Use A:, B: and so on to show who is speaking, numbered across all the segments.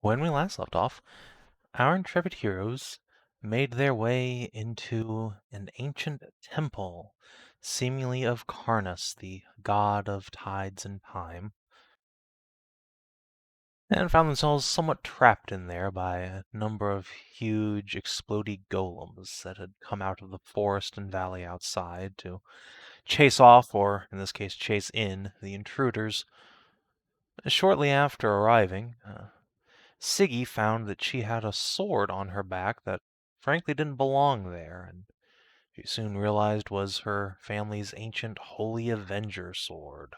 A: When we last left off, our intrepid heroes made their way into an ancient temple, seemingly of Karnas, the god of tides and time, and found themselves somewhat trapped in there by a number of huge explodey golems that had come out of the forest and valley outside to chase off, or in this case chase in, the intruders. Shortly after arriving, Siggy found that she had a sword on her back that frankly didn't belong there, and she soon realized was her family's ancient Holy Avenger sword.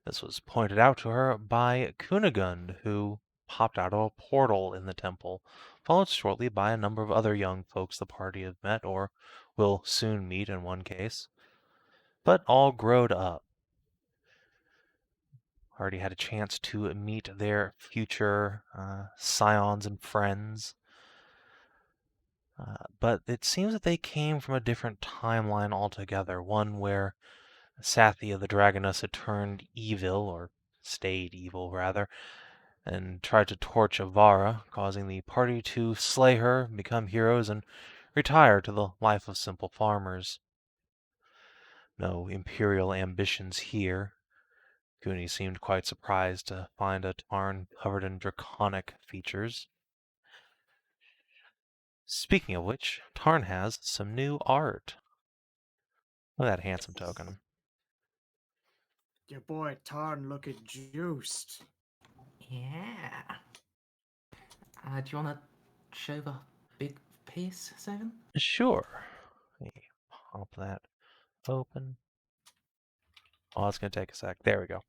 A: This was pointed out to her by Kunigund, who popped out of a portal in the temple, followed shortly by a number of other young folks the party have met, or will soon meet in one case, but all growed up. Already had a chance to meet their future scions and friends. But it seems that they came from a different timeline altogether, one where Sathia the Dragoness had turned evil, or stayed evil rather, and tried to torch Avara, causing the party to slay her, become heroes, and retire to the life of simple farmers. No imperial ambitions here. Cooney seemed quite surprised to find a tarn covered in draconic features. Speaking of which, Tarn has some new art. Look at that handsome token.
B: Your boy Tarn looking juiced.
C: Yeah. Do you want to show the big piece, Savin?
A: Sure. Let me pop that open. Oh, it's going to take a sec. There we go.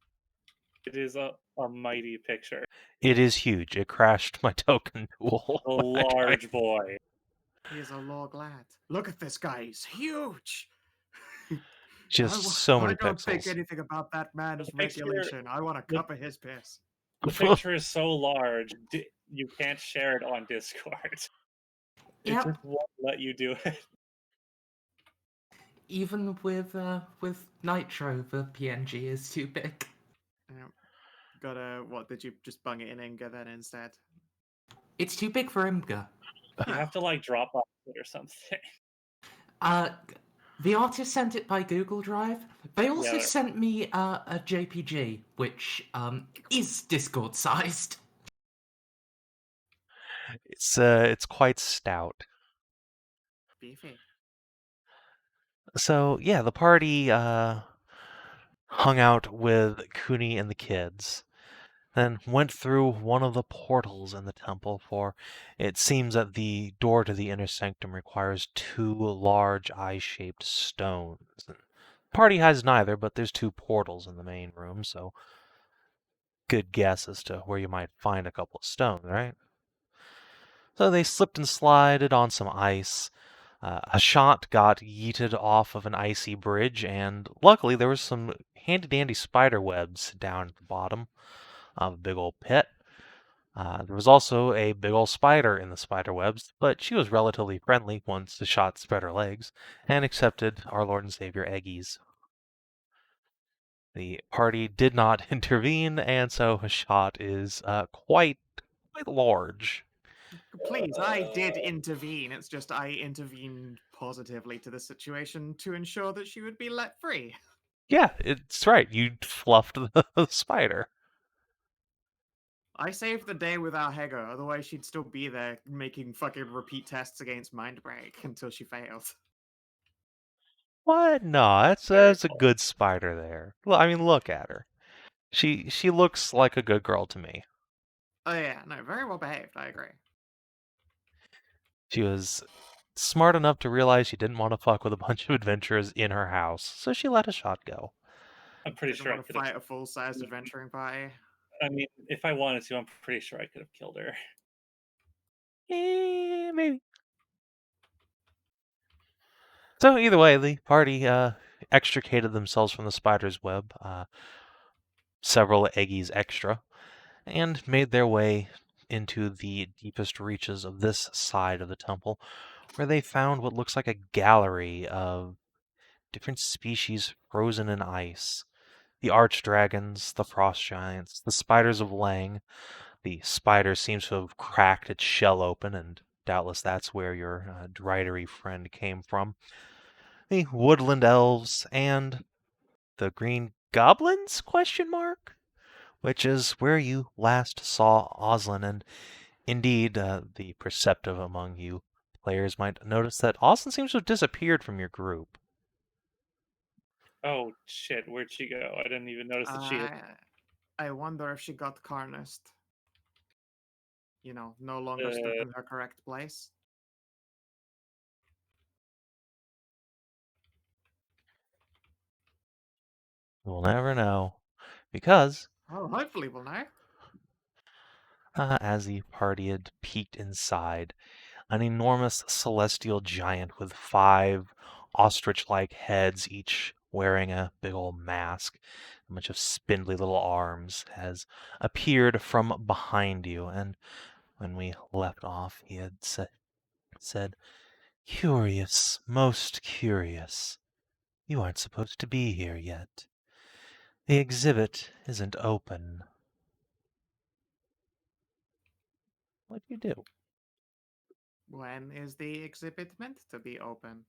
D: It is a mighty picture.
A: It is huge. It crashed my token tool.
D: A large boy.
B: He is a log lad. Look at this guy. He's huge.
A: Just so many
B: I don't
A: pixels.
B: think anything about that man is
D: The picture-
B: regulation. I want a cup of his piss.
D: The picture is so large, you can't share it on Discord. It
C: Yep.
D: just won't let you do it.
C: Even with Nitro, the PNG is too big.
B: Yeah. What, did you just bung it in Inga then instead?
C: It's too big for Imgur.
D: You have to like drop off it or something.
C: The artist sent it by Google Drive. They also
D: Yeah.
C: sent me a JPG, which is Discord sized.
A: It's quite stout.
B: Beefy.
A: So yeah, the party hung out with Cooney and the kids, then went through one of the portals in the temple, for it seems that the door to the inner sanctum requires two large eye-shaped stones. The party has neither, but there's two portals in the main room, so good guess as to where you might find a couple of stones, right? So they slipped and slided on some ice. Hashat got yeeted off of an icy bridge, and luckily there was some handy-dandy spider webs down at the bottom of a big old pit. There was also a big old spider in the spider webs, but she was relatively friendly once Hashat spread her legs and accepted our Lord and Savior Eggies. The party did not intervene, and so Hashat is quite large.
B: Please, I did intervene. It's just I intervened positively to the situation to ensure that she would be let free.
A: Yeah, it's right. You fluffed the spider.
B: I saved the day with our Hedrah, otherwise she'd still be there making fucking repeat tests against Mindbreak until she failed.
A: What? No, that's a good spider there. Well, I mean, look at her. She looks like a good girl to me.
B: Oh yeah, no, very well behaved, I agree.
A: She was smart enough to realize she didn't want to fuck with a bunch of adventurers in her house, so she let a shot go.
D: I'm pretty
B: Didn't
D: sure I
B: want to
D: could have.
B: fight a full-sized adventuring party.
D: I mean, if I wanted to, I'm pretty sure I could have killed her.
A: Maybe. So either way, the party extricated themselves from the spider's web, several eggies extra, and made their way into the deepest reaches of this side of the temple, where they found what looks like a gallery of different species frozen in ice. The archdragons, the frost giants, the spiders of Lang, The spider seems to have cracked its shell open, and doubtless that's where your dridery friend came from. The woodland elves and the green goblins? Question mark? Which is where you last saw Oslin, and indeed, the perceptive among you players might notice that Oslin seems to have disappeared from your group.
D: Oh shit, where'd she go? I didn't even notice that she had.
B: I wonder if she got carnaced. You know, no longer stood in her correct place.
A: We'll never know, because
B: Oh, hopefully we'll know.
A: as the party had peeked inside, an enormous celestial giant with 5 ostrich-like heads, each wearing a big old mask, a bunch of spindly little arms, has appeared from behind you. And when we left off, he had said, "Curious, most curious. You aren't supposed to be here yet. The exhibit isn't open." What do you do?
B: When is the exhibit meant to be open?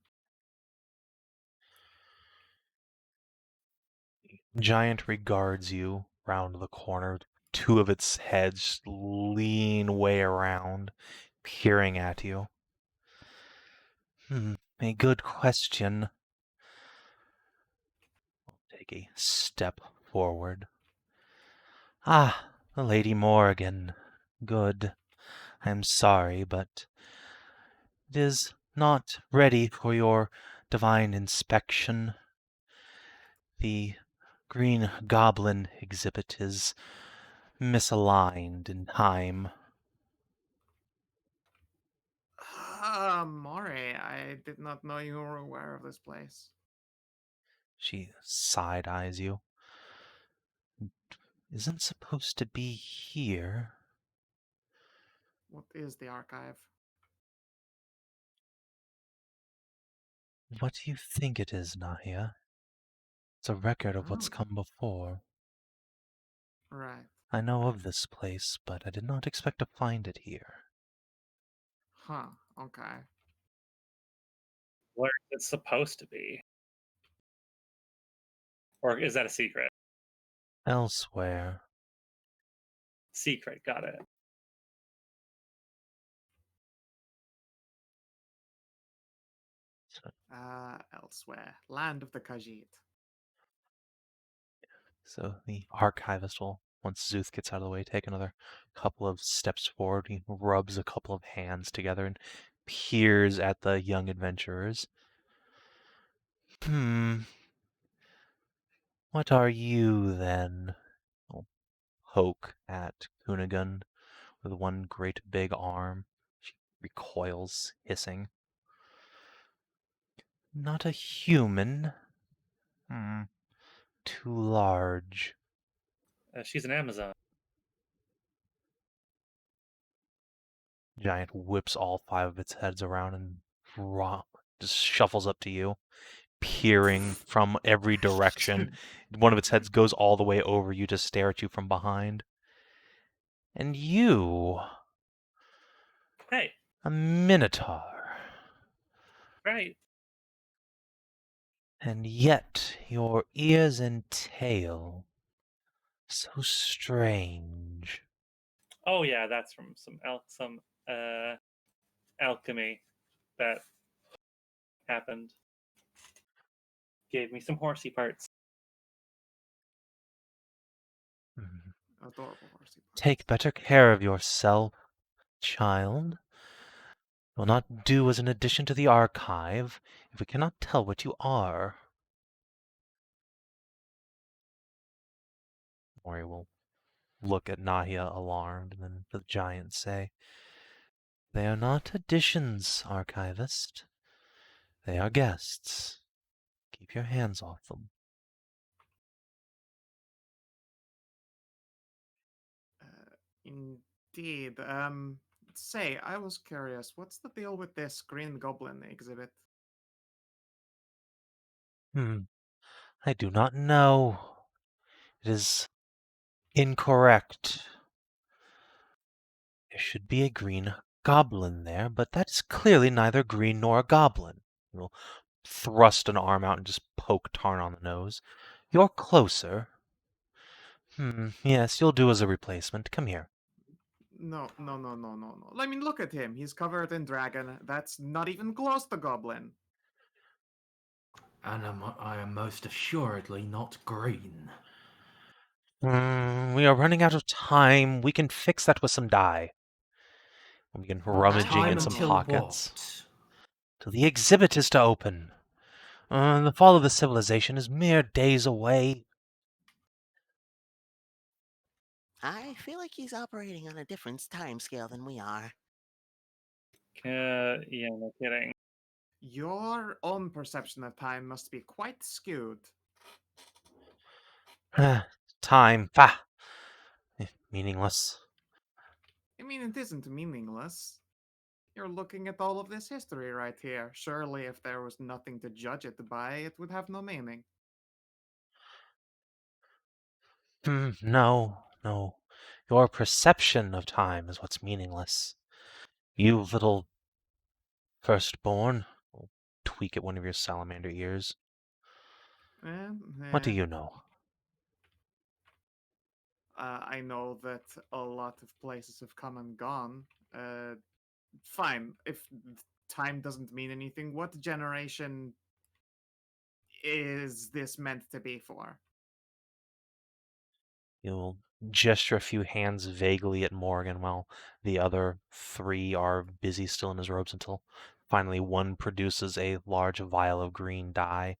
A: Giant regards you round the corner. 2 of its heads lean way around, peering at you. A good question. Take a step forward. Ah, the Lady Morrigan. Good. I'm sorry, but it is not ready for your divine inspection. The Green Goblin exhibit is misaligned in time.
B: Mori, I did not know you were aware of this place.
A: She side-eyes you. Isn't supposed to be here.
B: What is the archive?
A: What do you think it is, Nahia? It's a record of what's
B: Oh,
A: come before.
B: right.
A: I know of this place, but I did not expect to find it here.
B: Huh, okay.
D: Where it's supposed to be. Or is that a secret?
A: Elsewhere.
D: Secret, got it.
B: Elsewhere. Land of the Khajiit.
A: So the archivist will, once Szooth gets out of the way, take another couple of steps forward. He rubs a couple of hands together and peers at the young adventurers. What are you, then? He'll poke at Kunigun with one great big arm. She recoils, hissing. Not a human. Too large.
D: She's an Amazon.
A: Giant whips all 5 of its heads around and just shuffles up to you, peering from every direction. One of its heads goes all the way over you to stare at you from behind. And you,
D: Hey,
A: a minotaur.
D: right.
A: And yet your ears and tail, so strange.
D: Oh yeah, that's from some alchemy that happened. Gave me some horsey parts.
B: Adorable horsey.
A: Take better care of yourself, child. Will not do as an addition to the archive if we cannot tell what you are. Mori will look at Nahia alarmed, and then the giant say, "They are not additions, archivist. They are guests. Keep your hands off them."
B: Indeed. Say, I was curious, what's the deal with this Green Goblin exhibit?
A: I do not know. It is incorrect. There should be a green goblin there, but that is clearly neither green nor a goblin. You'll thrust an arm out and just poke Tarn on the nose. You're closer. Yes, you'll do as a replacement. Come here.
B: No. I mean, look at him. He's covered in dragon. That's not even close to goblin.
C: And I am most assuredly not green.
A: We are running out of time. We can fix that with some dye. We can rummaging
C: Time
A: in some
C: until
A: pockets.
C: what?
A: Till the exhibit is to open. The fall of the civilization is mere days away.
E: I feel like he's operating on a different time scale than we are.
D: Yeah, no kidding.
B: Your own perception of time must be quite skewed.
A: Time. Bah! Meaningless.
B: I mean, it isn't meaningless. You're looking at all of this history right here. Surely, if there was nothing to judge it by, it would have no meaning.
A: No. Your perception of time is what's meaningless. You little firstborn. I'll tweak at one of your salamander ears. What do you know?
B: I know that a lot of places have come and gone. Fine. If time doesn't mean anything, what generation is this meant to be for?
A: You'll gesture a few hands vaguely at Morgan while the other three are busy still in his robes until finally one produces a large vial of green dye.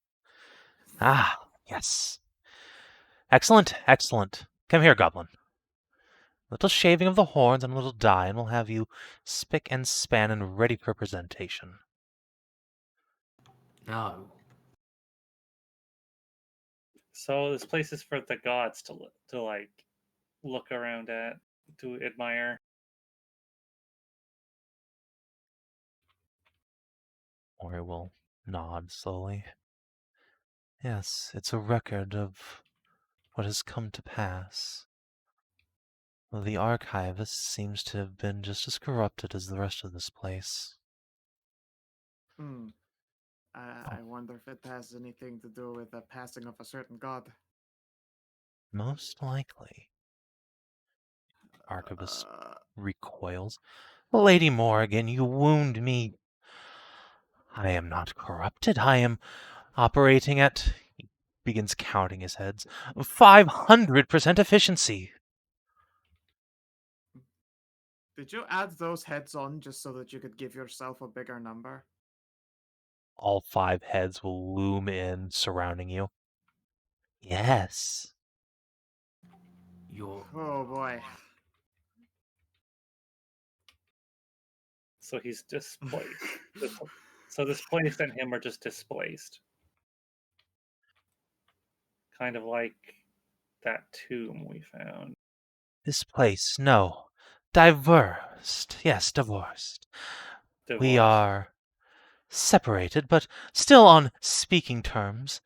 A: Ah, yes. Excellent. Come here, Goblin. A little shaving of the horns and a little dye, and we'll have you spick and span and ready for presentation.
C: No.
D: So this place is for the gods to like look around at, to admire.
A: Ori will nod slowly. Yes, it's a record of what has come to pass. The archivist seems to have been just as corrupted as the rest of this place.
B: I wonder if it has anything to do with the passing of a certain god.
A: Most likely. Archivist
B: Uh,
A: recoils. Lady Morrigan, you wound me. I am not corrupted. I am operating at... He begins counting his heads. 500% efficiency.
B: Did you add those heads on just so that you could give yourself a bigger number?
A: All 5 heads will loom in, surrounding you. Yes.
C: You're...
B: Oh boy.
D: So he's displaced. So displaced and him are just displaced. Kind of like that tomb we found.
A: This place, no. Divorced. Yes, divorced. We
D: Divorce.
A: are separated, but still on speaking terms.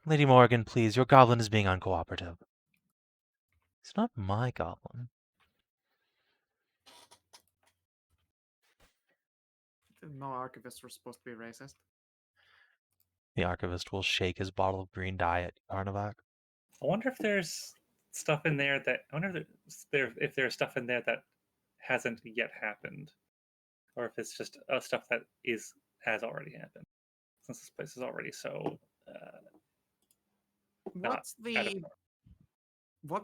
A: Lady Morgan, please, your goblin is being uncooperative. It's not my goblin.
B: Didn't know archivists were supposed to be racist.
A: The archivist will shake his bottle of green dye at Tarnavak.
D: I wonder if there's stuff in there that I wonder if there's stuff in there that hasn't yet happened, or if it's just stuff that has already happened, since this place is already so.
B: What's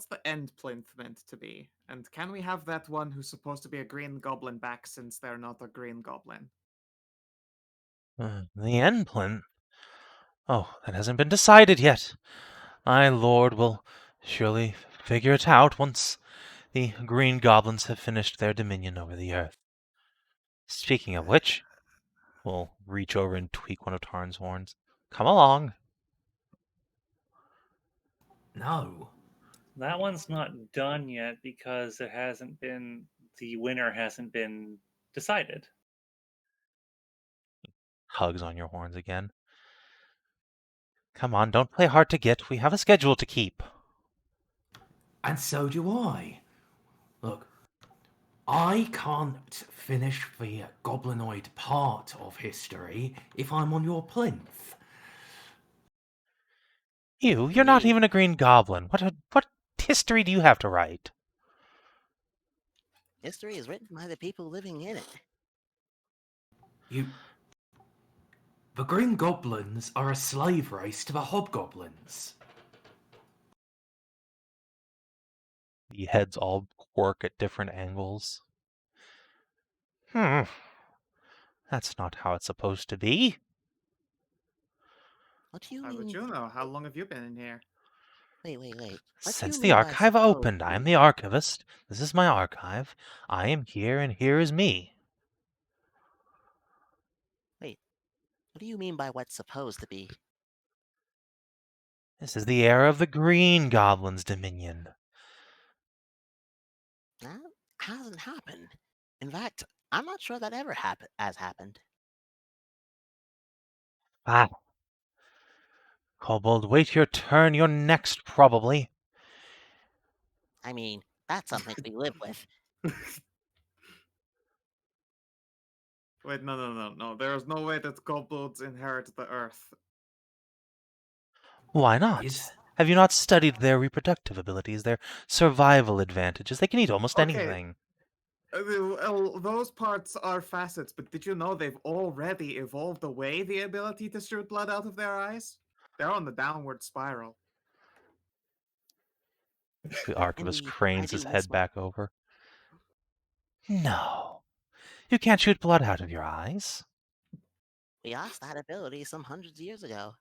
B: the end plinth meant to be? And can we have that one who's supposed to be a green goblin back since they're not a green goblin?
A: The end plinth? Oh, that hasn't been decided yet. My lord will surely figure it out once the green goblins have finished their dominion over the earth. Speaking of which, we'll reach over and tweak one of Tarn's horns. Come along.
C: No.
D: That one's not done yet because the winner hasn't been decided.
A: Hugs on your horns again. Come on, don't play hard to get. We have a schedule to keep.
C: And so do I. Look, I can't finish the goblinoid part of history if I'm on your plinth.
A: You're not
E: Me.
A: even a green goblin. What history do you have to write?
E: History is written by the people living in it.
C: The Green Goblins are a slave race to the Hobgoblins.
A: The heads all quirk at different angles. That's not how it's supposed to be.
E: What do you
B: How
E: mean?
B: would you know? How long have you been in here?
E: Wait. What do you
A: Since the
E: mean by
A: archive
E: supposed
A: opened, I am
E: to
A: the archivist. This is my archive. I am here, and here is me.
E: Wait. What do you mean by what's supposed to be?
A: This is the era of the Green Goblin's dominion.
E: That hasn't happened. In fact, I'm not sure that ever has happened.
A: Ah. Kobold, wait your turn. You're next, probably.
E: I mean, that's something we live with.
B: Wait, no. There is no way that kobolds inherit the earth.
A: Why not?
C: Is
A: Have you not studied their reproductive abilities, their survival advantages? They can eat almost
B: Okay.
A: anything.
B: Well, those parts are facets, but did you know they've already evolved away the ability to shoot blood out of their eyes? They're on the downward spiral.
A: The archivist
E: Indeed, I
A: cranes
E: do
A: his
E: miss
A: head
E: my.
A: back over. No. You can't shoot blood out of your eyes.
E: We lost that ability some hundreds of years ago.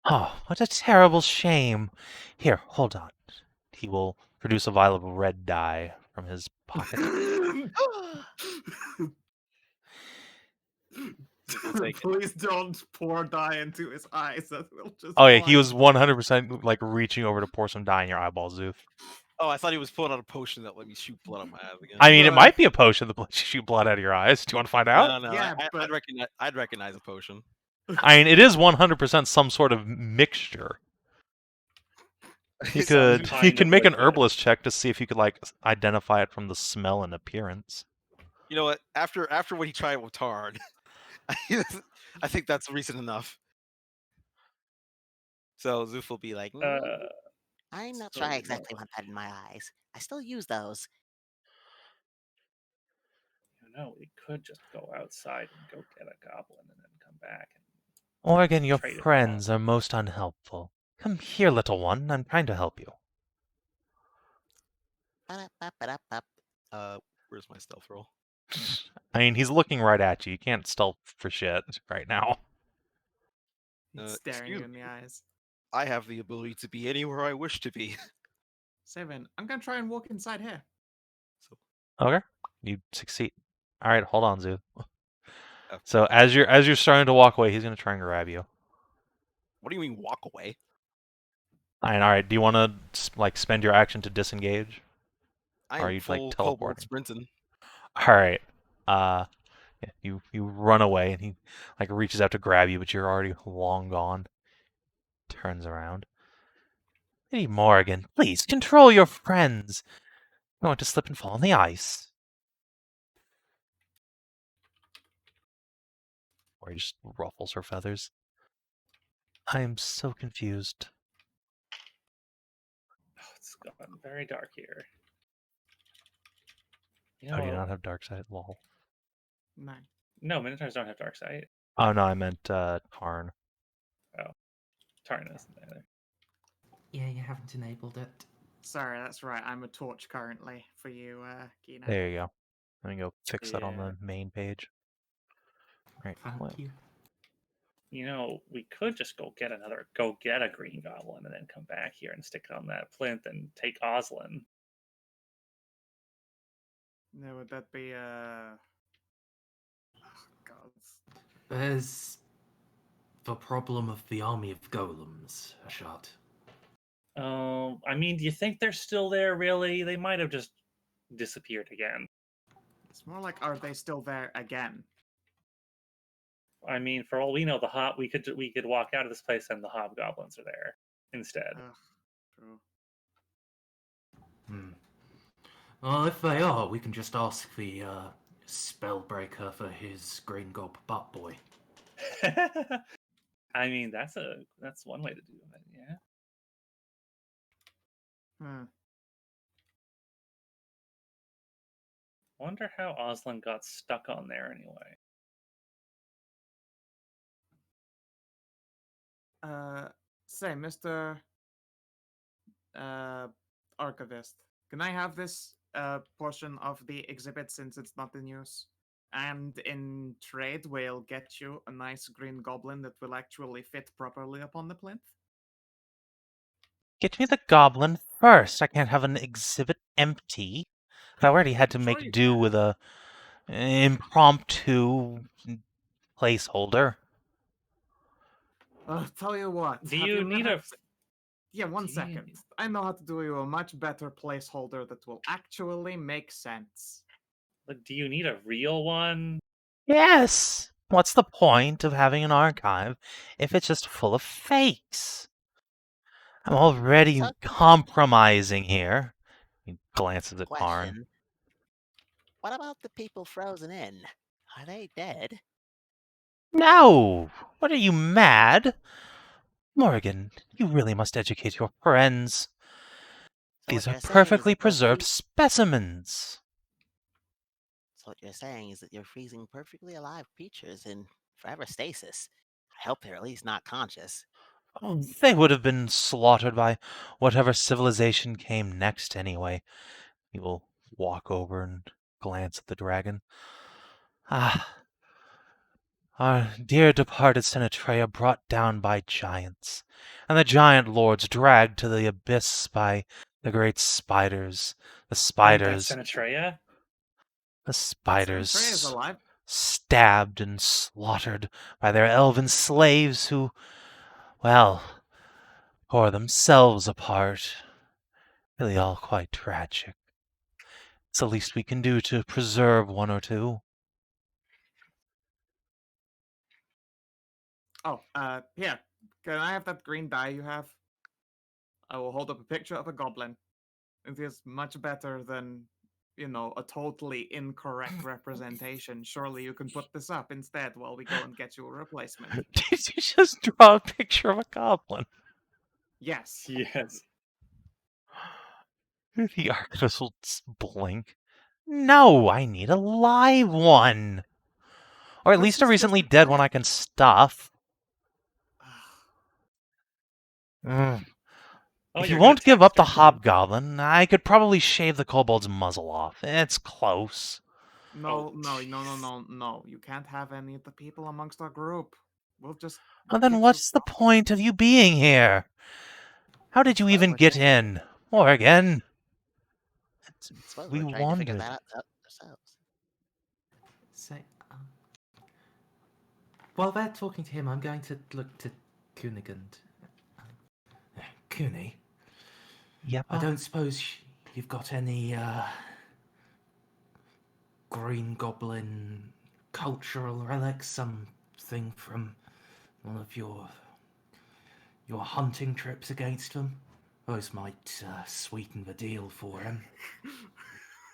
A: Oh, what a terrible shame. Here, hold on. He will produce a vial of red dye from his pocket.
B: Please don't pour dye into his eyes. That will just.
A: Oh yeah, he
B: blind
A: was
B: him.
A: 100% like reaching over to pour some dye in your eyeball, Szooth.
F: Oh, I thought he was pulling out a potion that let me shoot blood out my eyes again.
A: I mean, it
B: No.
A: might be a potion that lets you shoot blood out of your eyes. Do you want to find out?
F: No,
B: Yeah,
F: I'd
B: but-
F: recognize. I'd recognize a potion.
A: I mean, it is 100% some sort of mixture. You
F: It sounds
A: could,
D: kind
A: you
D: of
A: can make
D: like
A: an
D: that.
A: herbalist check to see if you could like identify it from the smell and appearance.
F: You know what? After what he tried with Tarn, I think that's reason enough. So Szooth will be like,
E: I'm not
D: So
E: sure I
D: no.
E: exactly want that in my eyes. I still use those.
D: We could just go outside and go get a goblin and then come back.
A: Morgan, your
D: Trade it
A: friends
D: off.
A: are most unhelpful. Come here, little one. I'm trying to help you.
E: Ba-da-ba-ba-da-ba.
F: where's my stealth roll?
A: I mean, he's looking right at you. You can't stealth for shit right now.
B: He's staring
F: excuse
B: you in the
F: me.
B: eyes.
F: I have the ability to be anywhere I wish to be.
B: Savin, I'm gonna try and walk inside here.
A: Okay, you succeed. All right, hold on, Szooth.
F: Okay.
A: So as you're starting to walk away, he's gonna try and grab you.
F: What do you mean walk away?
A: All right. Do you want to like spend your action to disengage?
F: I
A: Are
F: am
A: you, like,
F: full kobold
A: teleporting?
F: sprinting.
A: All right. Yeah, you run away, and he like reaches out to grab you, but you're already long gone. Turns around. Lady Morgan, please control your friends. You want to slip and fall on the ice. Or he just ruffles her feathers. I am so confused.
D: Oh, it's gotten very dark here.
A: How do you not have dark sight? Lol.
B: No.
D: No, Minotaurs don't have dark sight.
A: Oh no, I meant Tarn.
D: Tarn isn't there.
C: Yeah, you haven't enabled it.
B: Sorry, that's right. I'm a torch currently for you, Kina.
A: There you go. Let me go fix that on
B: Yeah.
A: the main page. Right.
C: Thank
A: Well,
C: you.
D: We could just go get a green goblin and then come back here and stick it on that plinth and take Oslin.
B: No, would that be oh, God.
C: There's the problem of the army of golems, Hashat.
D: I mean, do you think they're still there? Really? They might have just disappeared again.
B: It's more like, are they still there again?
D: I mean, for all we know, we could walk out of this place and the hobgoblins are there instead.
B: Ugh, true.
C: Well, if they are, we can just ask the Spellbreaker for his Green Gob butt boy.
D: I mean, that's one way to do it. Yeah. Wonder how Oslin got stuck on there anyway.
B: Say, Mr. Archivist, can I have this portion of the exhibit since it's not in use? And in trade, we'll get you a nice green goblin that will actually fit properly upon the plinth.
A: Get me the goblin first. I can't have an exhibit empty. I already had to
B: Sure
A: make
B: you
A: do
B: can.
A: with a impromptu placeholder.
B: Tell you what.
D: Do
B: have
D: you need
B: never
D: a?
B: Yeah, one
D: Do you-
B: second. I know how to do you a much better placeholder that will actually make sense.
D: Like, do you need a real one?
A: Yes! What's the point of having an archive if it's just full of fakes? I'm already
E: So-
A: compromising here. He glances at Tarn.
E: Question. What about the people frozen in? Are they dead?
A: No! What are you, mad? Morgan, you really must educate your friends.
E: So
A: These
E: what
A: are
E: you're saying is
A: perfectly
E: that you're
A: preserved specimens.
E: So what you're saying is that you're freezing perfectly alive creatures in forever stasis. I hope they're at least not conscious.
A: Oh, they would have been slaughtered by whatever civilization came next anyway. He will walk over and glance at the dragon. Ah, our dear departed Sinatrea brought down by giants, and the giant lords dragged to the abyss by the great spiders. The
D: Wait, that's
A: spiders,
D: Senatrea?
A: the
B: Trey is
A: spiders
B: alive.
A: stabbed and slaughtered by their elven slaves who, well, tore themselves apart. Really all quite tragic. It's the least we can do to preserve one or two.
B: Oh, here. Can I have that green dye you have? I will hold up a picture of a goblin. It is much better than, a totally incorrect representation. Surely you can put this up instead while we go and get you a replacement.
A: Did you just draw a picture of a goblin?
B: Yes.
D: Yes.
A: The archivist will blink. No, I need a live one. Or at
B: This
A: least a
B: is just
A: recently
B: a
A: dead one I can stuff. Mm.
D: Oh,
A: If you
D: you're good
A: won't
D: at
A: give up the
D: texture.
A: hobgoblin, I could probably shave the kobold's muzzle off. It's close.
B: No. You can't have any of the people amongst our group. We'll just.
A: Well, then
B: get you
A: what's the point of you being here? How did you
E: Suppose
A: even
E: we're
A: get
E: trying to-
A: in? Morgan?
E: Suppose
A: We
E: we're trying to figure
A: wandered.
E: that out ourselves.
C: So, while they're talking to him, I'm going to look to Kunigund. Kuni,
A: Yep.
C: I don't suppose you've got any Green Goblin cultural relics, something from one of your hunting trips against them? Those might sweeten the deal for him.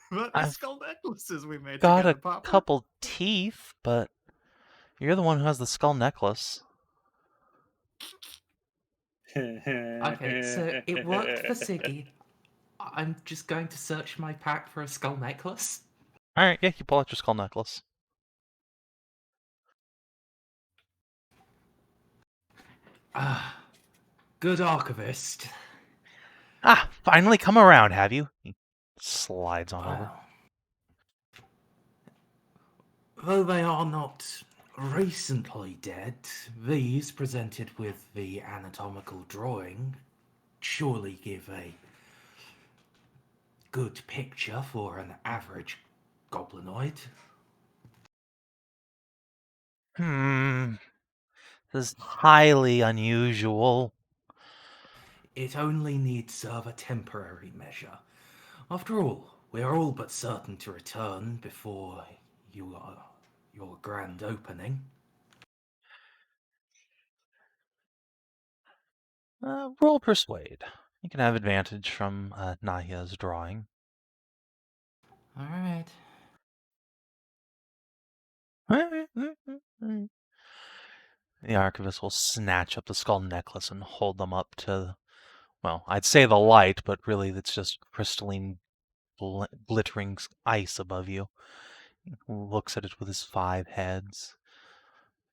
B: But
A: I've
B: the skull necklaces we made
A: got
B: together,
A: a
B: Papa.
A: couple teeth, but you're the one who has the skull necklace.
C: Okay, so it worked for Siggy. I'm just going to search my pack for a skull necklace.
A: Alright, yeah, you pull out your skull necklace.
C: Ah, good archivist.
A: Ah, finally come around, have you? He slides on over.
C: Though they are not recently dead, these presented with the anatomical drawing surely give a good picture for an average goblinoid.
A: This is highly unusual.
C: It only needs serve a temporary measure. After all, we are all but certain to return before your grand opening.
A: Roll persuade. You can have advantage from Nahia's drawing.
C: All right.
A: The archivist will snatch up the skull necklace and hold them up to, well, I'd say the light, but really it's just crystalline, glittering ice above you. He looks at it with his 5 heads,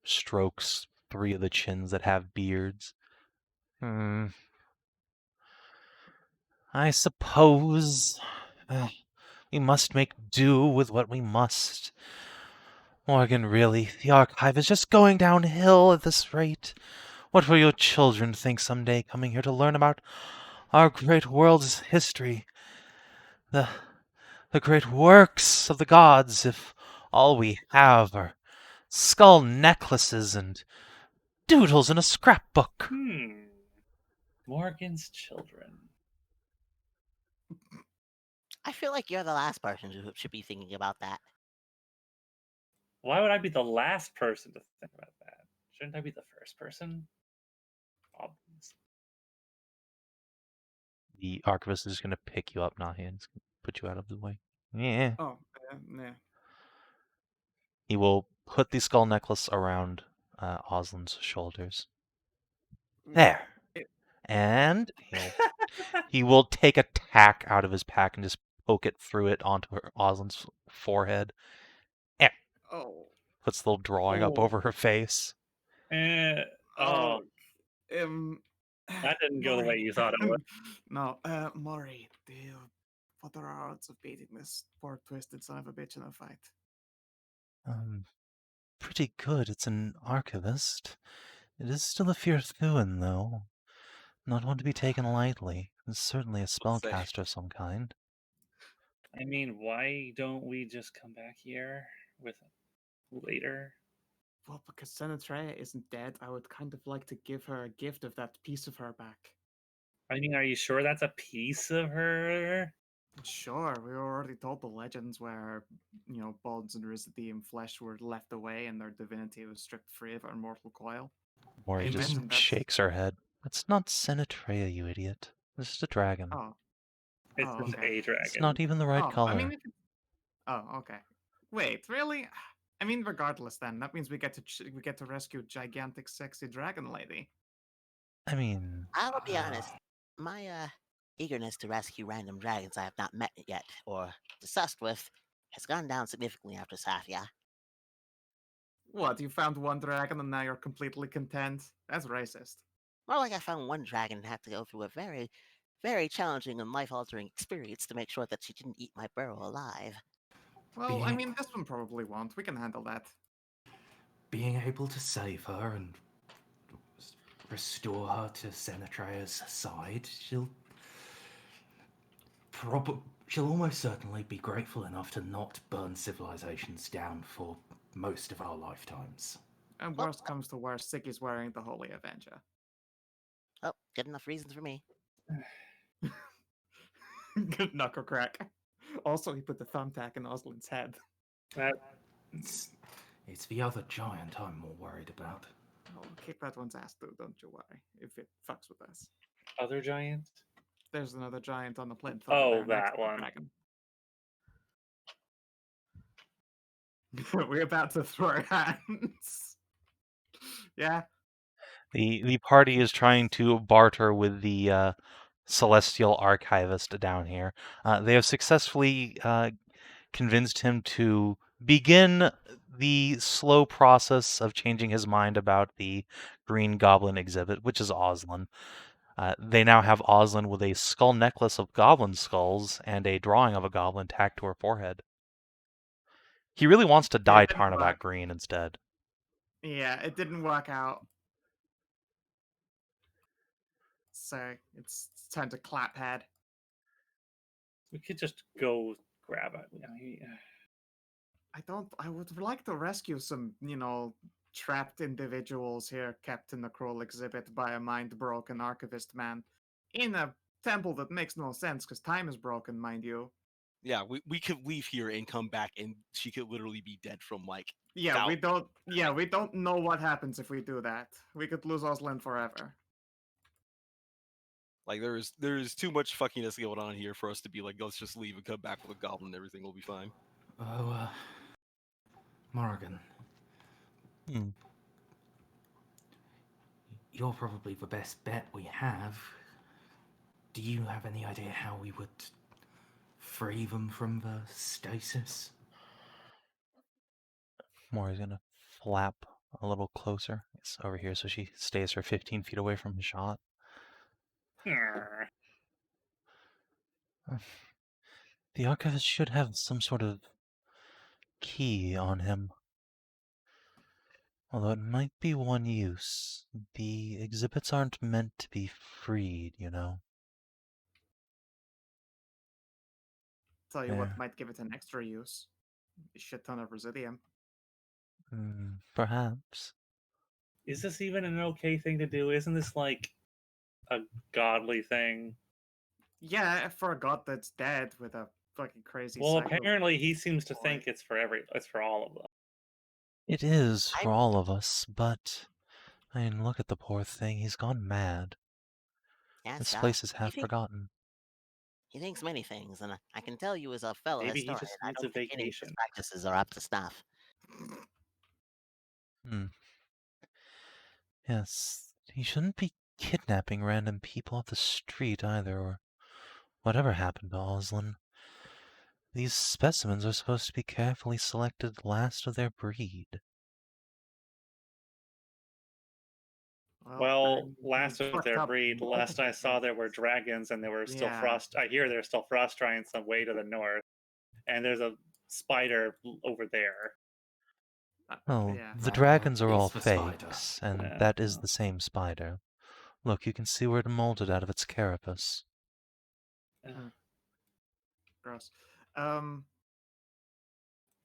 A: strokes 3 of the chins that have beards. I suppose we must make do with what we must. Morgan, really, the archive is just going downhill at this rate. What will your children think someday coming here to learn about our great world's history? The great works of the gods, if all we have are skull necklaces and doodles in a scrapbook.
D: Morgan's children.
E: I feel like you're the last person who should be thinking about that.
D: Why would I be the last person to think about that? Shouldn't I be the first person? Obvious.
A: The archivist is going to pick you up, Nahia, and put you out of the way. Yeah.
B: Oh, yeah.
A: He will put the skull necklace around Oslin's shoulders. There. And he will take a tack out of his pack and just poke it through it onto Oslin's forehead.
B: Oh.
A: Puts the little drawing up over her face.
D: Oh, that didn't go the way you thought it would.
B: No, Maury, what are our odds of beating this poor twisted son of a bitch in a fight?
A: Pretty good. It's an archivist. It is still a Fierthuan, though. Not one to be taken lightly. It's certainly a spellcaster of some kind.
D: I mean, why don't we just come back here with later?
B: Well, because Senatrea isn't dead, I would kind of like to give her a gift of that piece of her back.
D: I mean, are you sure that's a piece of her?
B: Sure, we already told the legends where, bones and Merzendi and flesh were left away and their divinity was stripped free of her mortal coil.
A: Mori just
B: mentioned that-
A: shakes her head. That's not Senatrea, you idiot. This is a dragon.
B: Oh.
D: It's
B: Oh,
D: just
B: okay.
D: a dragon.
A: It's not even the right
B: Oh,
A: color.
B: I mean, okay. Wait, really? I mean, regardless, then that means we get to rescue gigantic, sexy dragon lady.
A: I mean,
E: I will be honest. My eagerness to rescue random dragons I have not met yet or discussed with has gone down significantly after Safia.
B: What, you found one dragon and now you're completely content? That's racist.
E: More like I found one dragon and had to go through a very, very challenging and life-altering experience to make sure that she didn't eat my burrow alive.
B: Well, I mean, this one probably won't. We can handle that.
C: Being able to save her and restore her to Senatrea's side, she'll almost certainly be grateful enough to not burn civilizations down for most of our lifetimes.
B: And worst comes to worst, Siggy's wearing the Holy Avenger.
E: Oh, good enough reasons for me.
B: Good knuckle crack. Also, he put the thumbtack in Oslin's head.
C: It's the other giant I'm more worried about.
B: I'll kick that one's ass too, don't you worry, if it fucks with us.
D: Other giant?
B: There's another giant on the plinth.
D: Oh, that one.
B: We're about to throw hands. Yeah.
A: the party is trying to barter with the celestial archivist down here. They have successfully convinced him to begin the slow process of changing his mind about the Green Goblin exhibit, which is Oslin. They now have Oslin with a skull necklace of goblin skulls and a drawing of a goblin tacked to her forehead. He really wants to dye Tarnavak green instead.
B: Yeah, it didn't work out. So it's time to clap head.
D: We could just go grab it.
B: I would like to rescue some, trapped individuals here kept in the cruel exhibit by a mind-broken archivist man in a temple that makes no sense because time is broken, mind you.
F: Yeah, we could leave here and come back, and she could literally be dead from like.
B: Yeah, we don't know what happens if we do that. We could lose Oslin forever.
F: Like there is too much fuckiness going on here for us to be like, let's just leave and come back with a goblin and everything will be fine.
C: Oh, Morrigan,
A: Hmm.
C: you're probably the best bet we have. Do you have any idea how we would free them from the stasis?
A: Mori's gonna flap a little closer. It's over here, so she stays her 15 feet away from the shot. The archivist should have some sort of key on him. Although it might be one use. The exhibits aren't meant to be freed, you know.
B: Tell you
A: There.
B: what might give it an extra use. A shit ton of residium.
A: Perhaps.
D: Is this even an okay thing to do? Isn't this like a godly thing?
B: Yeah, for a god that's dead with a fucking crazy
D: Well,
B: cycle.
D: apparently he seems to
B: Boy.
D: think it's for all of them.
A: It is for all of us, but I mean, look at the poor thing. He's gone mad.
E: Yeah,
A: This
E: Scott.
A: place is half forgotten.
E: He thinks many things, and I can tell you as a fellow
D: Maybe he
E: historian,
D: just
E: I
D: needs
E: don't
D: a
E: think any of his
D: vacation.
E: practices are up to snuff.
A: Yes, he shouldn't be kidnapping random people off the street either, or whatever happened to Oslin. These specimens are supposed to be carefully selected last of their breed.
D: Well, last of
B: fucked
D: their
B: up
D: breed. Last I saw, there were dragons, and there were still
B: Yeah.
D: frost. I hear there's still frost giants some way to the north, and there's a spider over there.
A: Well,
B: yeah.
A: the dragons are
C: it's
A: all
C: the spider.
A: fakes, and
D: Yeah.
A: that is the same spider. Look, you can see where it molded out of its carapace.
B: Gross.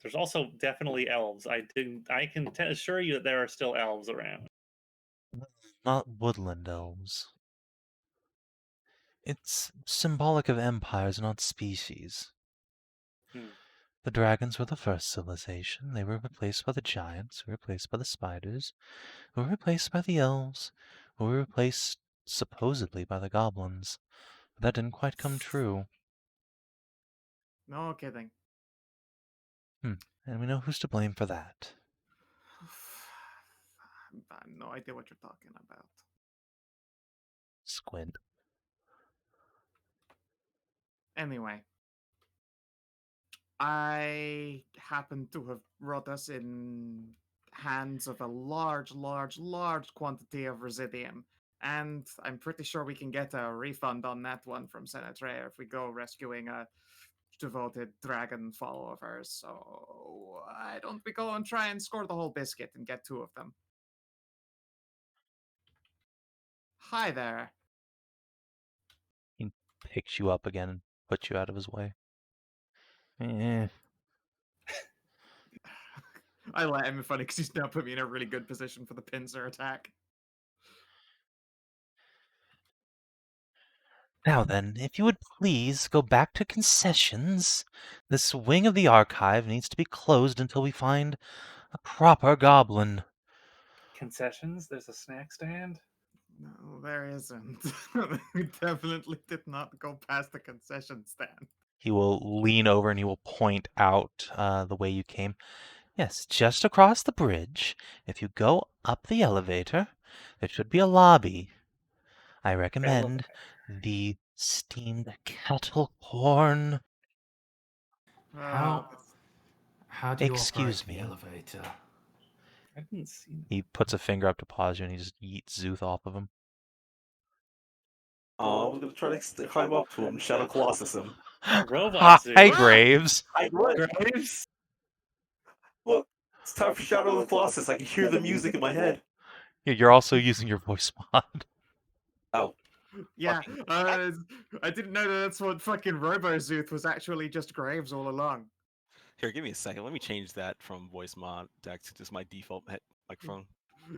D: There's also definitely elves. I can assure you that there are still elves around.
A: Not woodland elves. It's symbolic of empires, not species. The dragons were the first civilization. They were replaced by the giants, who were replaced by the spiders, who were replaced by the elves, who were replaced supposedly by the goblins. But that didn't quite come true.
B: No kidding.
A: And we know who's to blame for that.
B: I have no idea what you're talking about.
A: Squint.
B: Anyway, I happen to have brought us in hands of a large quantity of residium. And I'm pretty sure we can get a refund on that one from Senator if we go rescuing a devoted dragon follower of hers. So why don't we go and try and score the whole biscuit and get 2 of them? Hi there.
A: He picks you up again and puts you out of his way.
B: I let him funny because he's now put me in a really good position for the pincer attack.
A: Now then, if you would please go back to concessions. This wing of the archive needs to be closed until we find a proper goblin.
D: Concessions? There's a snack stand?
B: No, there isn't. We definitely did not go past the concession stand.
A: He will lean over and he will point out the way you came. Yes, just across the bridge. If you go up the elevator, there should be a lobby. I recommend the steamed kettle corn.
C: How do you
A: Excuse
C: operate
A: me.
C: the elevator?
D: I didn't see.
A: He puts a finger up to pause you and he just yeets Szooth off of him.
G: Oh, I was gonna try to climb up to him, Shadow Colossus him.
D: Robot Szooth.
A: Hi, Graves.
G: I what?
B: Graves?
G: Look, it's time for Shadow of the Colossus. I can hear the music in my head.
A: Yeah, you're also using your voice mod.
G: Oh.
B: Yeah, I didn't know that's what fucking RoboZooth was actually just Graves all along.
F: Here, give me a second. Let me change that from voice mod deck to just my default microphone.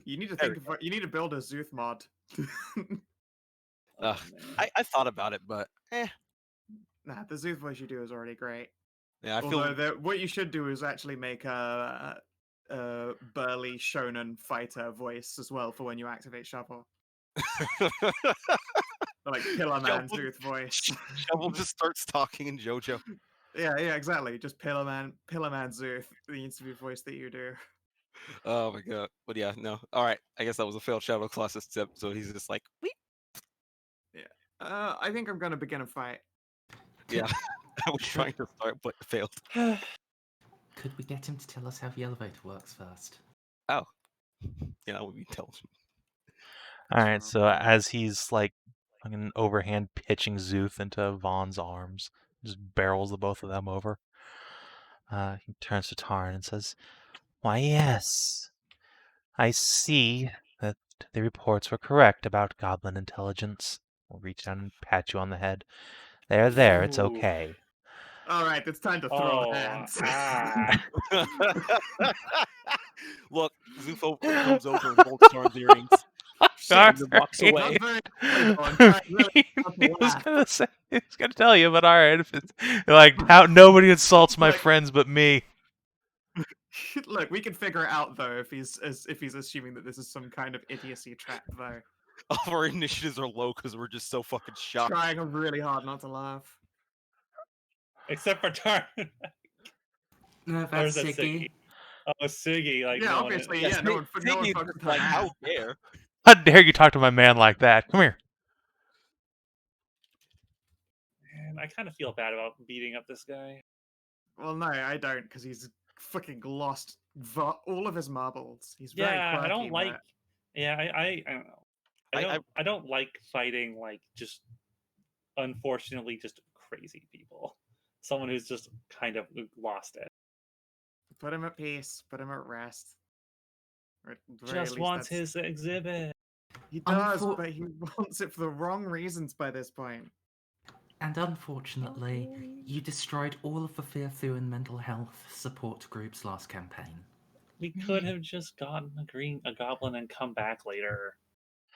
B: You need to think of you need to build a Zooth mod.
F: Ugh, I thought about it, but
B: Nah, the Zooth voice you do is already great.
F: yeah, I
B: Although
F: feel
B: what you should do is actually make a burly shonen fighter voice as well for when you activate Shuffle. Like Pillar Man Szooth voice.
F: Shovel just starts talking in JoJo.
B: Yeah, exactly. Just Pillar Man Szooth needs to be the voice that you do.
F: Oh my god. But yeah, no. Alright. I guess that was a failed Shadow Colossus tip, so he's just like, weep.
B: I think I'm gonna begin a fight.
F: Yeah. I was trying to start, but failed.
C: Could we get him to tell us how the elevator works first?
F: Oh. Yeah, that would be intelligent.
A: Alright, so as he's like fucking overhand pitching Szooth into Vaughn's arms, just barrels the both of them over. He turns to Tarn and says, "Why, yes. I see that the reports were correct about goblin intelligence." We'll reach down and pat you on the head. There, it's
D: Ooh.
A: okay.
B: Alright, it's time to throw hands.
F: Look, Zufo comes over and holds Tarn's earrings. And then walks away.
A: He was gonna tell you, but alright, if it's like how nobody insults my
B: Like-
A: friends but me.
B: Look, we can figure it out though if he's assuming that this is some kind of idiocy trap though.
F: All of our initiatives are low because we're just so fucking shocked.
B: Trying really hard not to laugh.
D: Except for Tarn.
C: No,
D: Or
C: that's
D: is that
C: Siggy.
D: Oh, Siggy. Like,
B: Yeah,
D: no one-
B: obviously,
F: Yeah,
B: no one
F: Siggy's
B: fucks
F: just
B: with
F: like,
B: her.
F: how dare?
A: How dare you talk to my man like that? Come here.
D: Man, I kind of feel bad about beating up this guy.
B: Well, no, I don't, because he's fucking lost all of his marbles. He's very
D: Yeah,
B: quirky,
D: I don't like.
B: but-
D: Yeah, I don't know. I don't like fighting like just unfortunately just crazy people. Someone who's just kind of lost it.
B: Put him at peace. Put him at rest. Or at the very
D: Just
B: least
D: wants
B: that's-
D: his exhibit.
B: He does,
C: Unfor-
B: but he wants it for the wrong reasons by this point.
C: And unfortunately, you destroyed all of the Fearthu and mental health support groups last campaign.
D: We could have just gotten a goblin and come back later,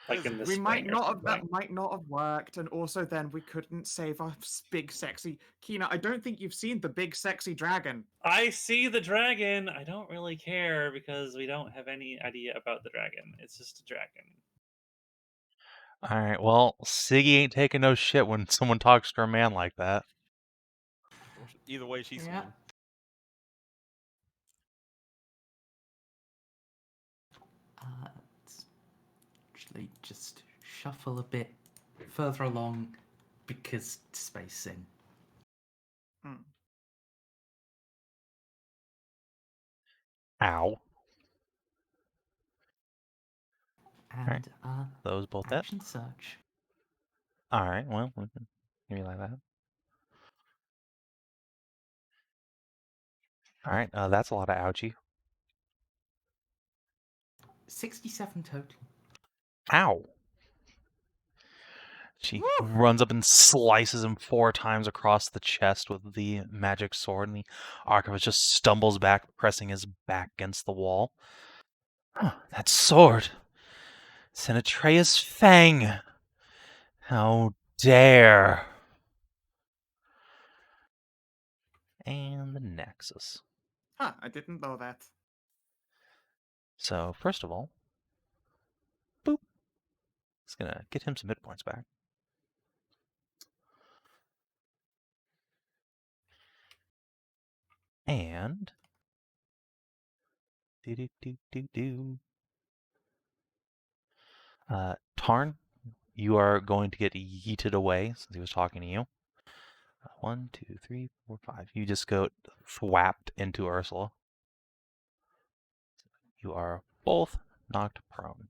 D: like in the
B: We
D: spring
B: might
D: or
B: not have.
D: something.
B: That might not have worked, and also then we couldn't save our big sexy Kina. I don't think you've seen the big sexy dragon.
D: I see the dragon. I don't really care because we don't have any idea about the dragon. It's just a dragon.
A: Alright, well, Siggy ain't taking no shit when someone talks to her man like that.
F: Either way, she's
C: Yeah.
F: winning.
C: Let's actually just shuffle a bit further along because spacing.
A: Ow.
C: And
A: Those both hit.
C: action search.
A: Alright, well, we can maybe like that. Alright, that's a lot of ouchie.
C: 67 total.
A: Ow! She runs up and slices him 4 times across the chest with the magic sword, and the archivist just stumbles back, pressing his back against the wall. Huh, that sword! It's in Atreus' fang! How dare! And the Nexus.
B: Huh, I didn't know that.
A: So, first of all, boop. It's gonna get him some hit points back. And Tarn, you are going to get yeeted away since he was talking to you. 1, 2, 3, 4, 5. You just go thwapped into Ursula. You are both knocked prone.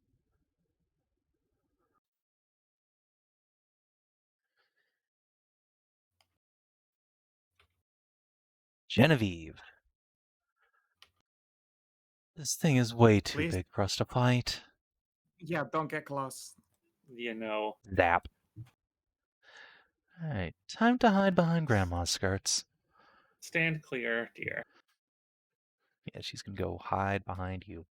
A: Genevieve. This thing is way too
B: Please.
A: big for us to fight.
B: Yeah, don't get close.
D: You know.
A: Zap. Alright, time to hide behind Grandma's skirts.
D: Stand clear, dear.
A: Yeah, she's gonna go hide behind you.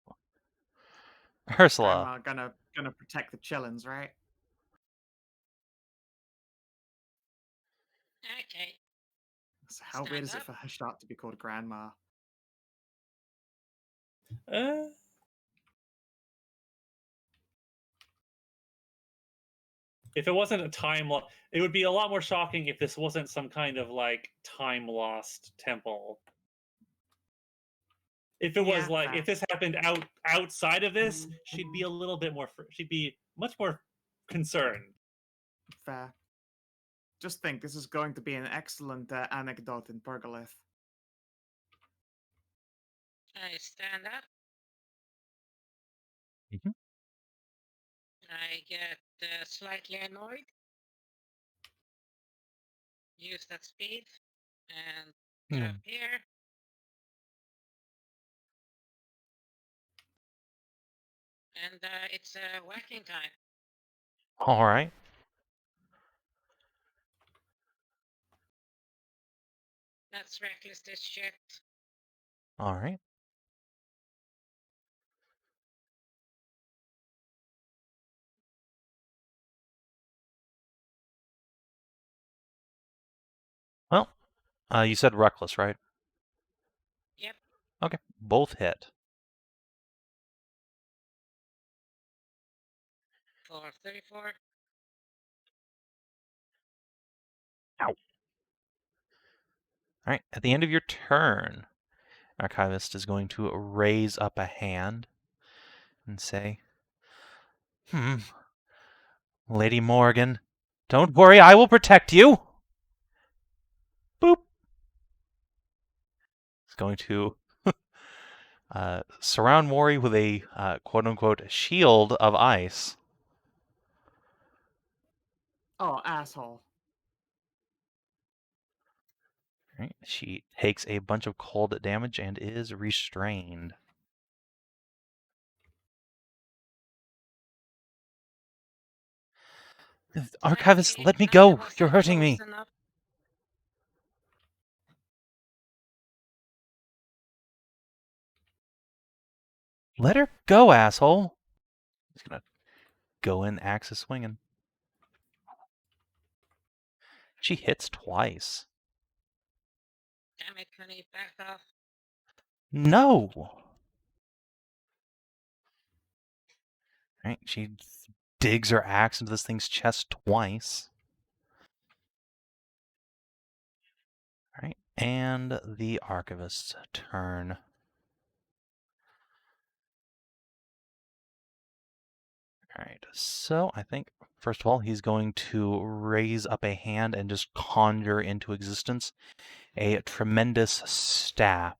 A: Ursula.
B: Grandma gonna protect the chillins, right?
E: Okay.
B: So how weird
E: Stand
B: is it
E: up.
B: for Hashat to be called Grandma?
D: if it wasn't a time loss, it would be a lot more shocking if this wasn't some kind of like time lost temple. If it was
B: Yeah,
D: like
B: fair.
D: if this happened outside of this, she'd be a little bit more. She'd be much more concerned.
B: Fair. Just think, this is going to be an excellent anecdote in Pergolith.
H: I stand up.
A: Mhm.
H: I get slightly annoyed. Use that speed and get
A: Hmm.
H: up here. And it's whacking time.
A: All right.
H: That's reckless this shit.
A: All right. Well, you said reckless, right?
H: Yep.
A: Okay. Both hit.
H: For 34.
A: Ow. All right. At the end of your turn, Archivist is going to raise up a hand and say, Lady Morgan, don't worry, I will protect you. Boop. He's going to surround Mori with a quote-unquote shield of ice.
B: Oh, asshole.
A: Right. She takes a bunch of cold damage and is restrained. Archivist, let me
H: Nahia
A: go.
H: wasn't
A: You're hurting me.
H: close enough.
A: Let her go, asshole. He's gonna go in, axe swinging. She hits twice.
H: Damn it, honey, back off.
A: No. Right. She digs her axe into this thing's chest twice. Right. And the Archivist's turn. Alright, so I think, first of all, he's going to raise up a hand and just conjure into existence a tremendous staff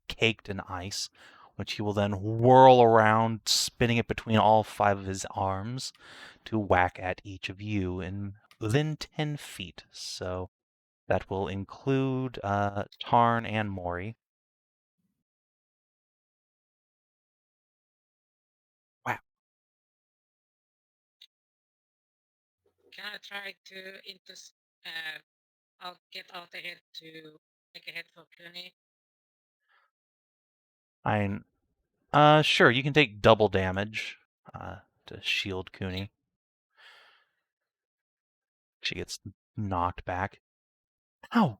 A: caked in ice, which he will then whirl around, spinning it between all 5 of his arms to whack at each of you within 10 feet. So that will include Tarn and Mori. Wow.
H: Can I try to I'll get out ahead to make a head for Clooney?
A: Sure, you can take double damage to shield Cooney. She gets knocked back. Ow!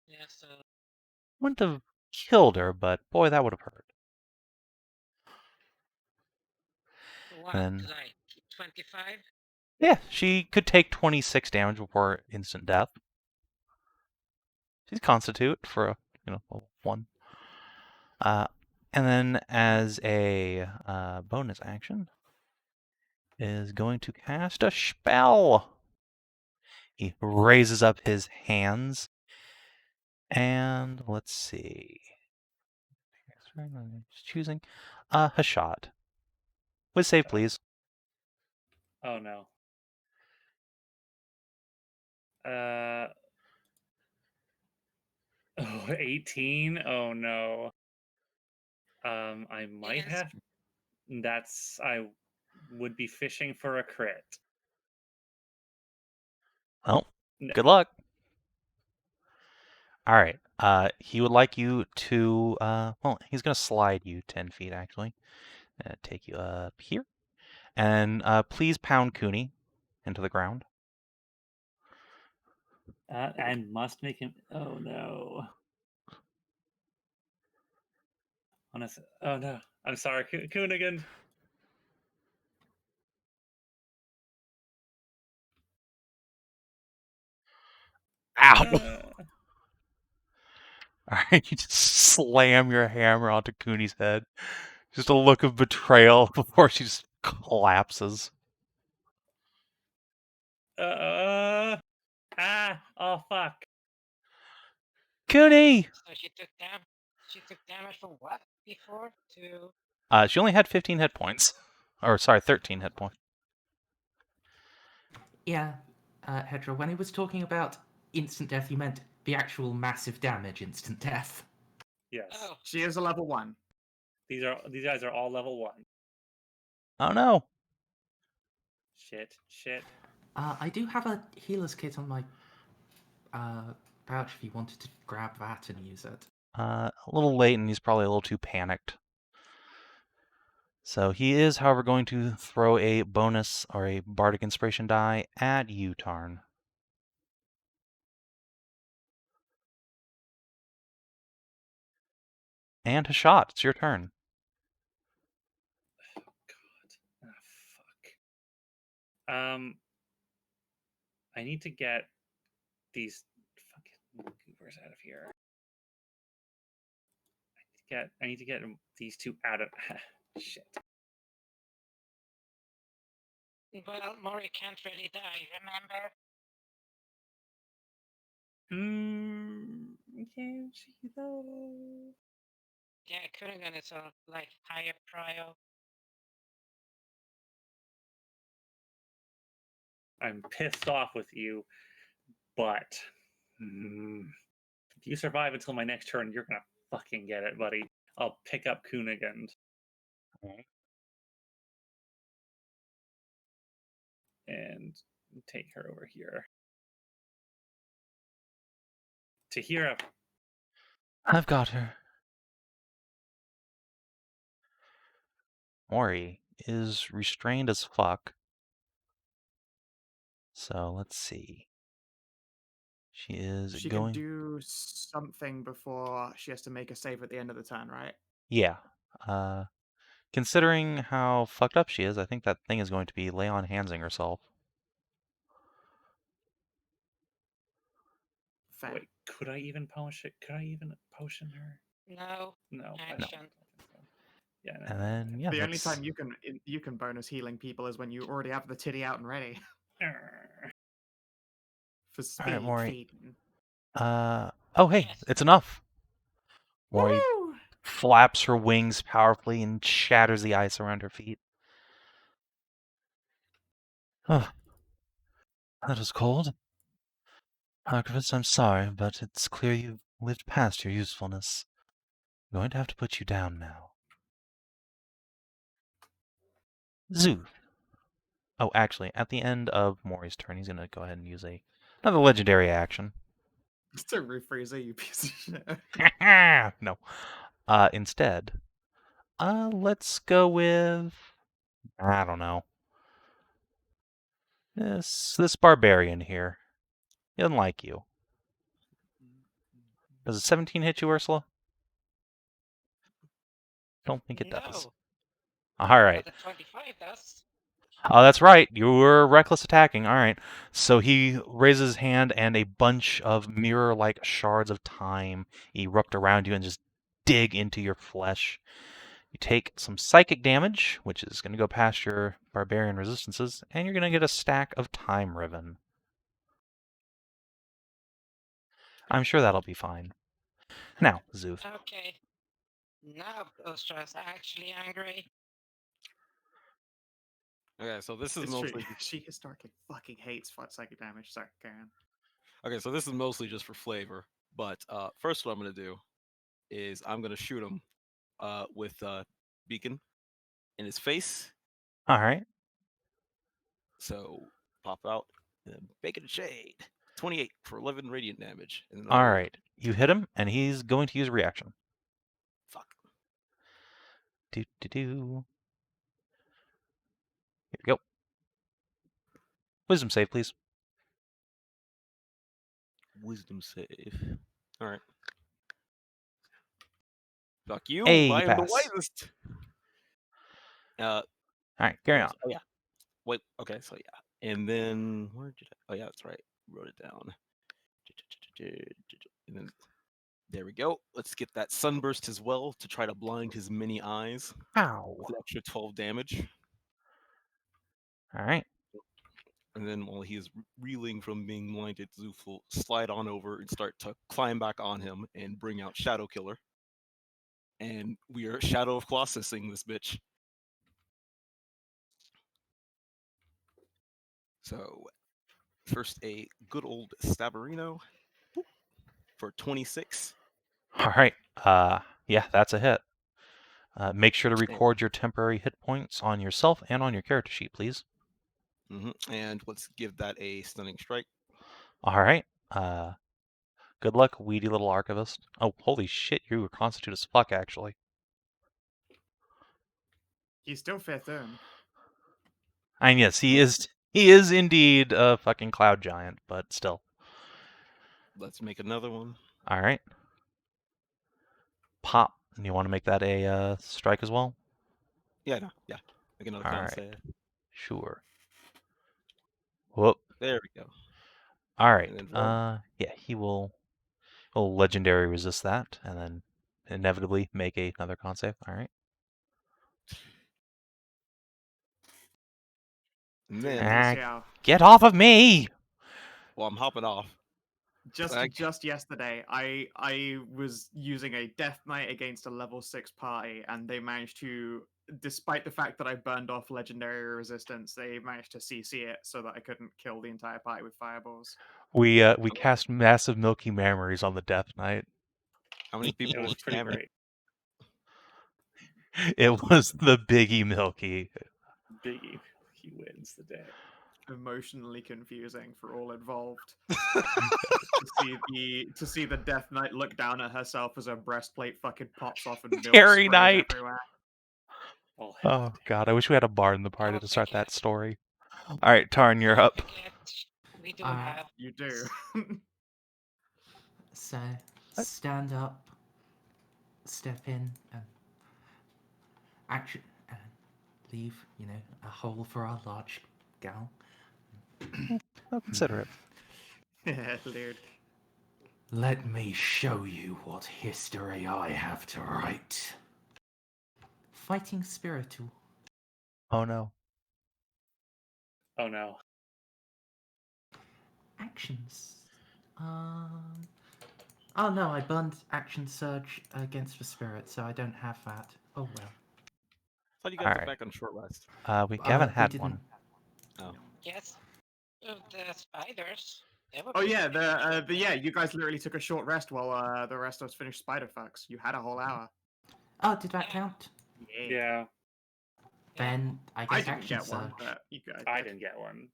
H: Yeah, so
A: Wouldn't have killed her, but boy, that would have hurt.
H: what,
A: And
H: like 25?
A: yeah, she could take 26 damage before instant death. She's constitute for a level 1. And then as a bonus action, is going to cast a spell. He raises up his hands, and let's see. Choosing Hashat. With save, please.
D: Oh no. 18? Oh no. I might
H: Yes.
D: have. I would be fishing for a crit.
A: Well,
D: No.
A: good luck. All right. He would like you to. Well, he's gonna slide you 10 feet actually, and take you up here, and please pound Cooney into the ground.
D: And must make him. Oh no. Oh no, I'm sorry, Coonigan.
A: Ow!
D: Uh,
A: Alright, you just slam your hammer onto Cooney's head. Just a look of betrayal before she just collapses.
D: oh fuck.
A: Cooney!
H: So she took damage from what before to?
A: She only had 15 hit points. Or, sorry, 13 hit points.
C: Yeah, Hedrah, when he was talking about instant death, you meant the actual massive damage instant death.
D: Yes.
H: Oh,
B: She is a level 1.
D: These guys are all level 1.
A: Oh no!
D: Shit.
C: I do have a healer's kit on my pouch if you wanted to grab that and use it.
A: A little late, and he's probably a little too panicked. So he is, however, going to throw a bonus or a bardic inspiration die at you, Tarn. And Hashat, it's your turn.
D: God. Fuck. I need to get these fucking goobers out of here. I need to get these two out of shit.
H: well, Mori can't really die, remember?
D: Can she though?
H: Yeah, Kunigan is a like higher prio.
D: I'm pissed off with you, but if you survive until my next turn, you're gonna fucking get it, buddy. I'll pick up Kunigan. And take her over here. Tahira.
A: I've got her. Mori is restrained as fuck. So let's see. She is
B: She
A: going.
B: can do something before she has to make a save at the end of the turn, right?
A: Yeah. Considering how fucked up she is, I think that thing is going to be lay on handsing herself.
B: Fair.
D: Wait, could I even potion? Could I even potion her?
H: No,
D: No.
H: action.
D: Yeah. No,
A: And then, yeah,
B: The only
A: that's...
B: time you can bonus healing people is when you already have the titty out and ready for speed
A: Alright, Mori.
B: feeding.
A: Oh, hey,
H: Yes.
A: it's enough. Mori
B: Woo!
A: flaps her wings powerfully and shatters the ice around her feet. Oh, that was cold. Archivist, I'm sorry, but it's clear you've lived past your usefulness. I'm going to have to put you down now. Szooth. Oh, actually, at the end of Mori's turn, he's going to go ahead and use another legendary action.
B: Just a refreezer, you piece of shit.
A: No. Instead, let's go with... I don't know. This barbarian here. He doesn't like you. Does a 17 hit you, Ursula? Don't think it does.
H: No,
A: All right.
H: but the 25 does.
A: Oh, that's right. You were reckless attacking. All right. So he raises his hand, and a bunch of mirror-like shards of time erupt around you and just dig into your flesh. You take some psychic damage, which is going to go past your barbarian resistances, and you're going to get a stack of time riven. I'm sure that'll be fine. Now, Szooth.
H: Okay. Now Ursula's actually angry.
F: Okay, so this is
B: It's true.
F: mostly
B: She historically fucking hates psychic damage. Sorry, Karen.
F: okay. So this is mostly just for flavor. But first, what I'm gonna do is I'm gonna shoot him with beacon in his face.
A: All right.
F: So pop out, bacon and shade. 28 for 11 radiant damage. And then
A: All
F: I'll-
A: right. You hit him, and he's going to use a reaction.
F: Fuck.
A: Do. Here we go. Wisdom save, please.
F: Wisdom save. All right. Fuck you.
A: Hey,
F: I am the
A: pass.
F: wisest.
A: All right, carry on.
F: Oh yeah. Wait. Okay. So yeah. And then where did I? Oh yeah, that's right. Wrote it down. And then there we go. Let's get that sunburst as well to try to blind his many eyes
A: Ow.
F: with an extra 12 damage.
A: All right.
F: And then while he is reeling from being blinded, Szooth will slide on over and start to climb back on him and bring out Shadow Killer. And we are Shadow of Colossusing this bitch. So first a good old Stabarino for 26.
A: All right. Yeah, that's a hit. Make sure to record your temporary hit points on yourself and on your character sheet, please.
F: And let's give that a stunning strike.
A: All right. Good luck, weedy little archivist. Oh, holy shit, you were constitute as fuck, actually.
B: He's still 5th in.
A: And yes, he is indeed a fucking cloud giant, but still.
F: Let's make another one.
A: All right. Pop. You want to make that a strike as well?
F: Yeah, no, yeah. Make another
A: All
F: con
A: right.
F: save.
A: Sure. Whoop.
F: There we go.
A: All right.
F: And then
A: yeah, he'll legendary resist that, and then inevitably make another con save. All right.
F: And
B: Dude,
F: then,
A: Ah,
B: yeah.
A: get off of me!
F: well, I'm hopping off.
B: Just yesterday, I was using a Death Knight against a level 6 party, and they managed to, despite the fact that I burned off legendary resistance, they managed to CC it so that I couldn't kill the entire party with fireballs.
A: We cast massive milky memories on the Death Knight.
F: How many people
D: It was
F: were
D: pretty
F: spamming?
D: great.
A: It was the Biggie Milky.
D: Biggie, he wins the day.
B: Emotionally confusing for all involved. to see the Death Knight look down at herself as her breastplate fucking pops off and milk
A: Carry
B: sprays
A: Knight.
B: everywhere.
D: All hell
A: Oh god, I wish we had a bard in the party
H: Don't
A: to start
H: forget.
A: that story. All right, Tarn, you're
H: Don't
A: up.
H: forget, we do
C: Alright.
H: have
B: You do.
C: So, stand up, step in, and action, and leave, a hole for our large gal.
A: I'll consider it.
B: Yeah, dude.
C: Let me show you what history I have to write. Fighting spiritual.
A: Oh no.
D: Oh no.
C: Actions. Oh no, I burned action surge against the spirit, so I don't have that. Oh well.
F: I thought you guys
A: Alright.
F: were back on short rest.
A: We haven't
C: We
A: had
C: didn't-
A: one.
H: yes. The spiders. They were
B: Oh
H: pretty
B: yeah,
H: good.
B: yeah, you guys literally took a short rest while the rest of us finished spider fucks. You had a whole hour.
C: Oh, did that count?
D: Yeah,
C: Then I
B: I
C: guess
B: didn't
C: action
B: get one,
C: surge.
B: but you guys
D: I
B: did.
D: didn't get one.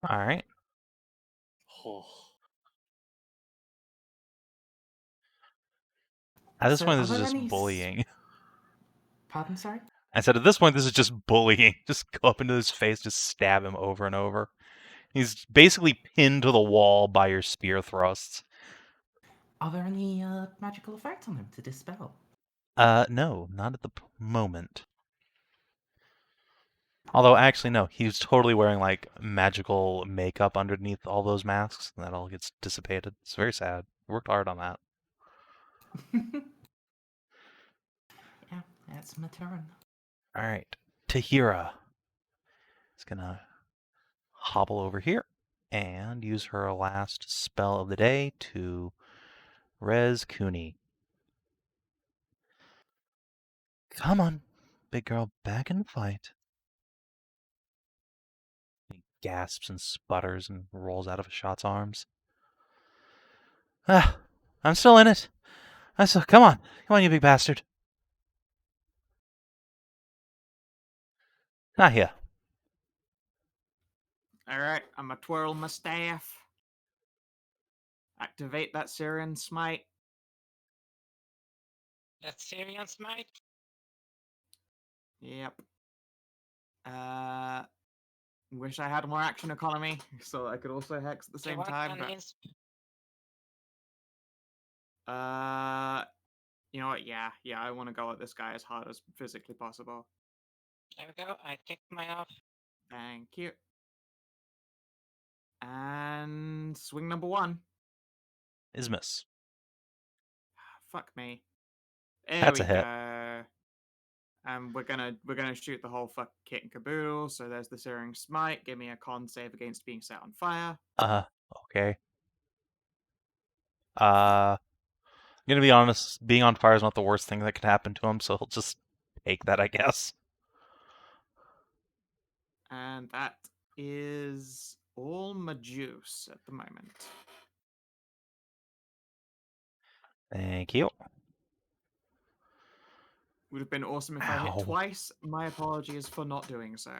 A: All right.
D: Oh.
A: At this
C: So
A: point,
C: are
A: this is
C: there
A: just
C: any
A: bullying.
C: Pardon, sorry?
A: I said at this point, this is just bullying. Just go up into his face, just stab him over and over. He's basically pinned to the wall by your spear thrusts.
C: Are there any magical effects on him to dispel?
A: No, not at the moment. Although, actually, no, he's totally wearing, like, magical makeup underneath all those masks, and that all gets dissipated. It's very sad. Worked hard on that.
C: Yeah, that's my turn.
A: Alright. Tahira is gonna hobble over here and use her last spell of the day to res Cooney. Come on, big girl, back in the fight. He gasps and sputters and rolls out of Hashat's arms. Ah, I'm still in it. Come on, you big bastard. Nahia.
B: Alright, I'm gonna twirl my staff. Activate that Syrian Smite.
H: That's Syrian Smite.
B: Yep. Wish I had more action economy, so I could also hex at the same
H: What
B: time,
H: an
B: but...
H: ins-
B: You know what? Yeah, I want to go at this guy as hard as physically possible.
H: There we go. I kicked my off.
B: Thank you. And swing number 1.
A: Is miss.
B: Fuck me. There
A: That's
B: we
A: a hit.
B: go. And we're gonna shoot the whole fuck kit and caboodle. So there's the Searing Smite. Give me a con save against being set on fire.
A: Okay. I'm gonna be honest, being on fire is not the worst thing that could happen to him, so he'll just take that, I guess.
B: And that is all my juice at the moment.
A: Thank you.
B: Would have been awesome if I
A: Ow.
B: hit twice. My apologies for not doing so.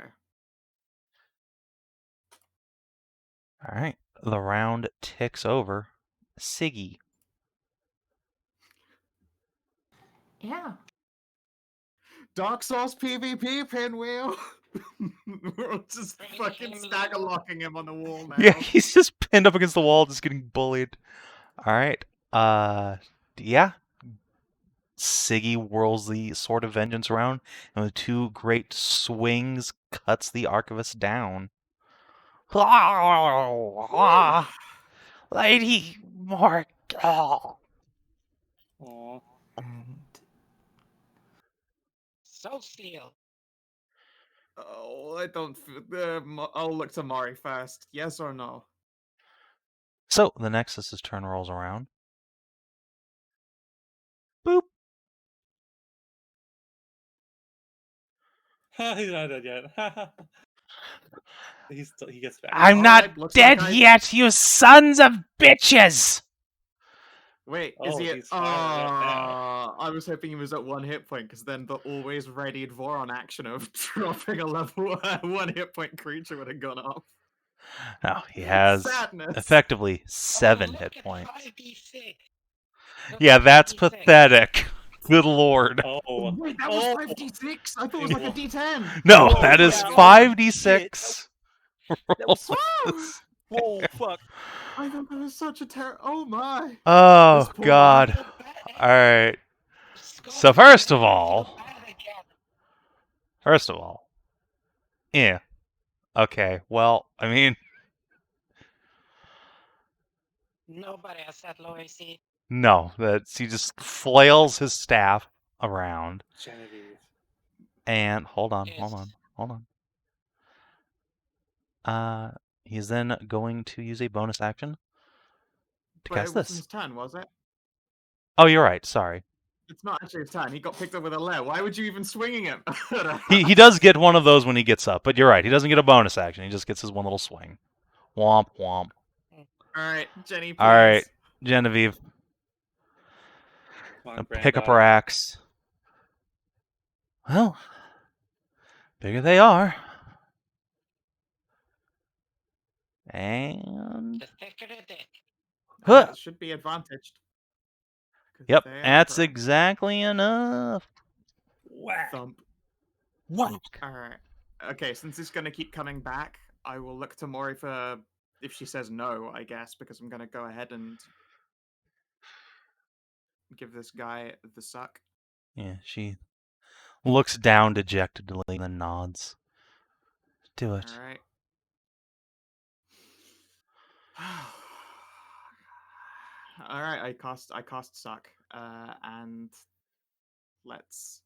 A: Alright. The round ticks over. Siggy.
C: Yeah.
B: Dark Souls PvP pinwheel. We're just
H: Bring
B: fucking
H: him
B: stagger
H: low.
B: locking him on the wall now.
A: Yeah, he's just pinned up against the wall, just getting bullied. Alright. Yeah. Siggy whirls the Sword of Vengeance around, and with 2 great swings, cuts the Archivist down. Lady Mortal.
D: Aw.
C: And
H: So steel.
B: Oh, I don't. I'll look to Mari first. Yes or no?
A: So, the Nexus's turn rolls around. Boop.
D: He's not dead yet. He gets back.
A: I'm
B: Alright,
A: not
B: looks
A: dead
B: like I-
A: yet, you sons of bitches!
B: Wait,
D: Oh,
B: is he?
D: he's firing up now.
B: I was hoping he was at 1 hit point, because then the always ready Dvoron action of dropping a level 1 hit point creature would have gone off.
A: No, he has
B: Sadness.
A: effectively
H: Oh,
A: 7
H: look
A: hit
H: at
A: points.
H: 5d6. Look
A: Yeah,
H: at
A: that's
H: 5d6.
A: pathetic. Good lord.
D: Oh,
B: Wait, that was
D: oh.
B: 5d6. I thought it was like a d10.
A: No,
F: Oh,
A: that is
F: yeah.
A: 5d6.
F: That was
B: Woo!
F: whoa, fuck.
B: I thought that was such a Oh my.
A: Oh,
B: This poor
A: God.
H: So bad.
A: Alright.
H: Scott,
A: So first of
H: I feel
A: all-
H: bad again.
A: First of all. Yeah. Okay, well, I mean,
H: Nobody has that low AC.
A: no. He just flails his staff around.
D: Genevieve.
A: And, hold on. He's then going to use a bonus action to
B: Wait, it
A: cast
B: wasn't
A: this.
B: his turn, was it?
A: Oh, you're right. Sorry.
B: It's not actually his turn. He got picked up with a lair. Why would you even swinging him?
A: He does get one of those when he gets up, but you're right. He doesn't get a bonus action. He just gets his one little swing. Womp womp.
B: Alright, Jenny, please.
A: All right, Genevieve,
D: Come on,
A: pick up her
D: Branda.
A: axe. Well, bigger they are. And
H: The thicker the dick.
A: Huh.
B: It should be advantaged. 'Cause
A: yep,
B: they are
A: that's
B: correct.
A: exactly enough.
D: Whack.
B: Thump.
A: Whack.
B: Alright. Okay, since it's gonna keep coming back, I will look to Mori for if she says no, I guess, because I'm gonna go ahead and give this guy the suck.
A: Yeah, she looks down dejectedly and then nods. Do it.
B: Alright. Alright, I cast suck. And let's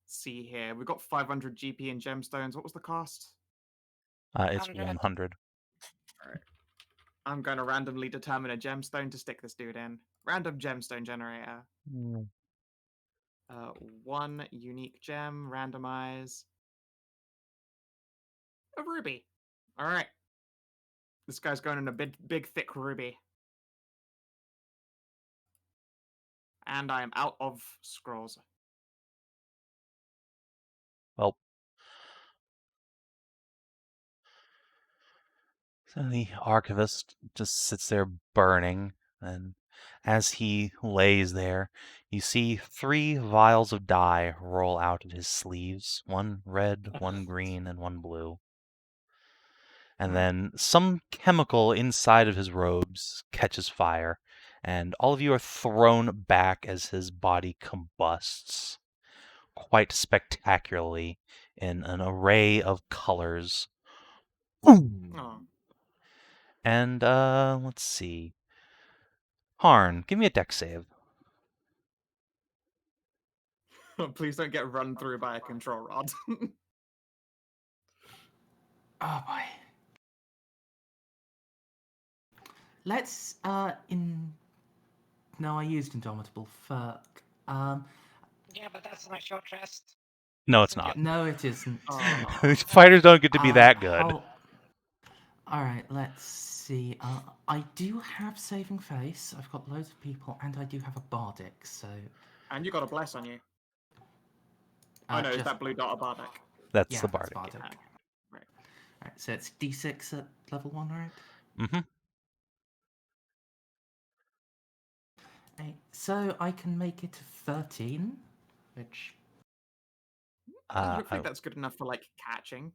B: see here. We've got 500 GP and gemstones. What was the cost?
A: It's
H: 100.
A: 100.
B: I'm going to randomly determine a gemstone to stick this dude in. Random gemstone generator.
A: Mm.
B: 1 unique gem, randomize. A ruby. Alright. This guy's going in a big thick ruby. And I am out of scrolls.
A: Well, so the archivist just sits there burning, and as he lays there, you see 3 vials of dye roll out of his sleeves, 1 red, 1 green, and 1 blue. And then some chemical inside of his robes catches fire, and all of you are thrown back as his body combusts quite spectacularly in an array of colors.
B: Oh.
A: And let's see. Harn, give me a dex save.
B: Please don't get run through by a control rod.
C: Oh boy. Let's No, I used Indomitable. Fuck.
H: Yeah, but that's my short rest.
A: No, it's not.
C: No, it isn't.
B: Oh.
A: Fighters don't get to be that good.
C: Alright, let's see. I do have Saving Face. I've got loads of people, and I do have a Bardic, so...
B: And you got a bless on you. Oh no, is that blue dot a bardic?
A: That's
C: Yeah,
A: the
C: that's
A: bardic.
C: Bardic.
B: Right.
C: Alright, so it's D6 at level 1, right?
A: Mm-hmm.
C: So I can make it 13, which...
B: Hopefully that's good enough for, like, catching.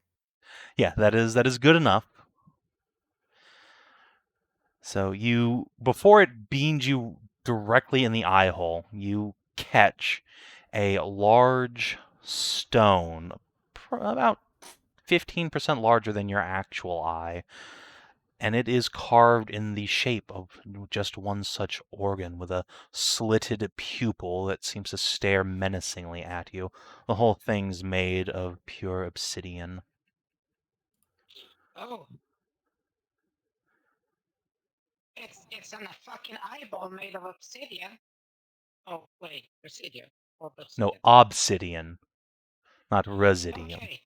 A: Yeah, that is good enough. So before it beams you directly in the eye hole, you catch a large stone, about 15% larger than your actual eye, and it is carved in the shape of just one such organ with a slitted pupil that seems to stare menacingly at you. The whole thing's made of pure obsidian.
H: Oh. It's on a fucking eyeball made of obsidian. Oh wait, obsidian. Or
A: No,
H: obsidian.
A: obsidian, not residium.
H: Okay.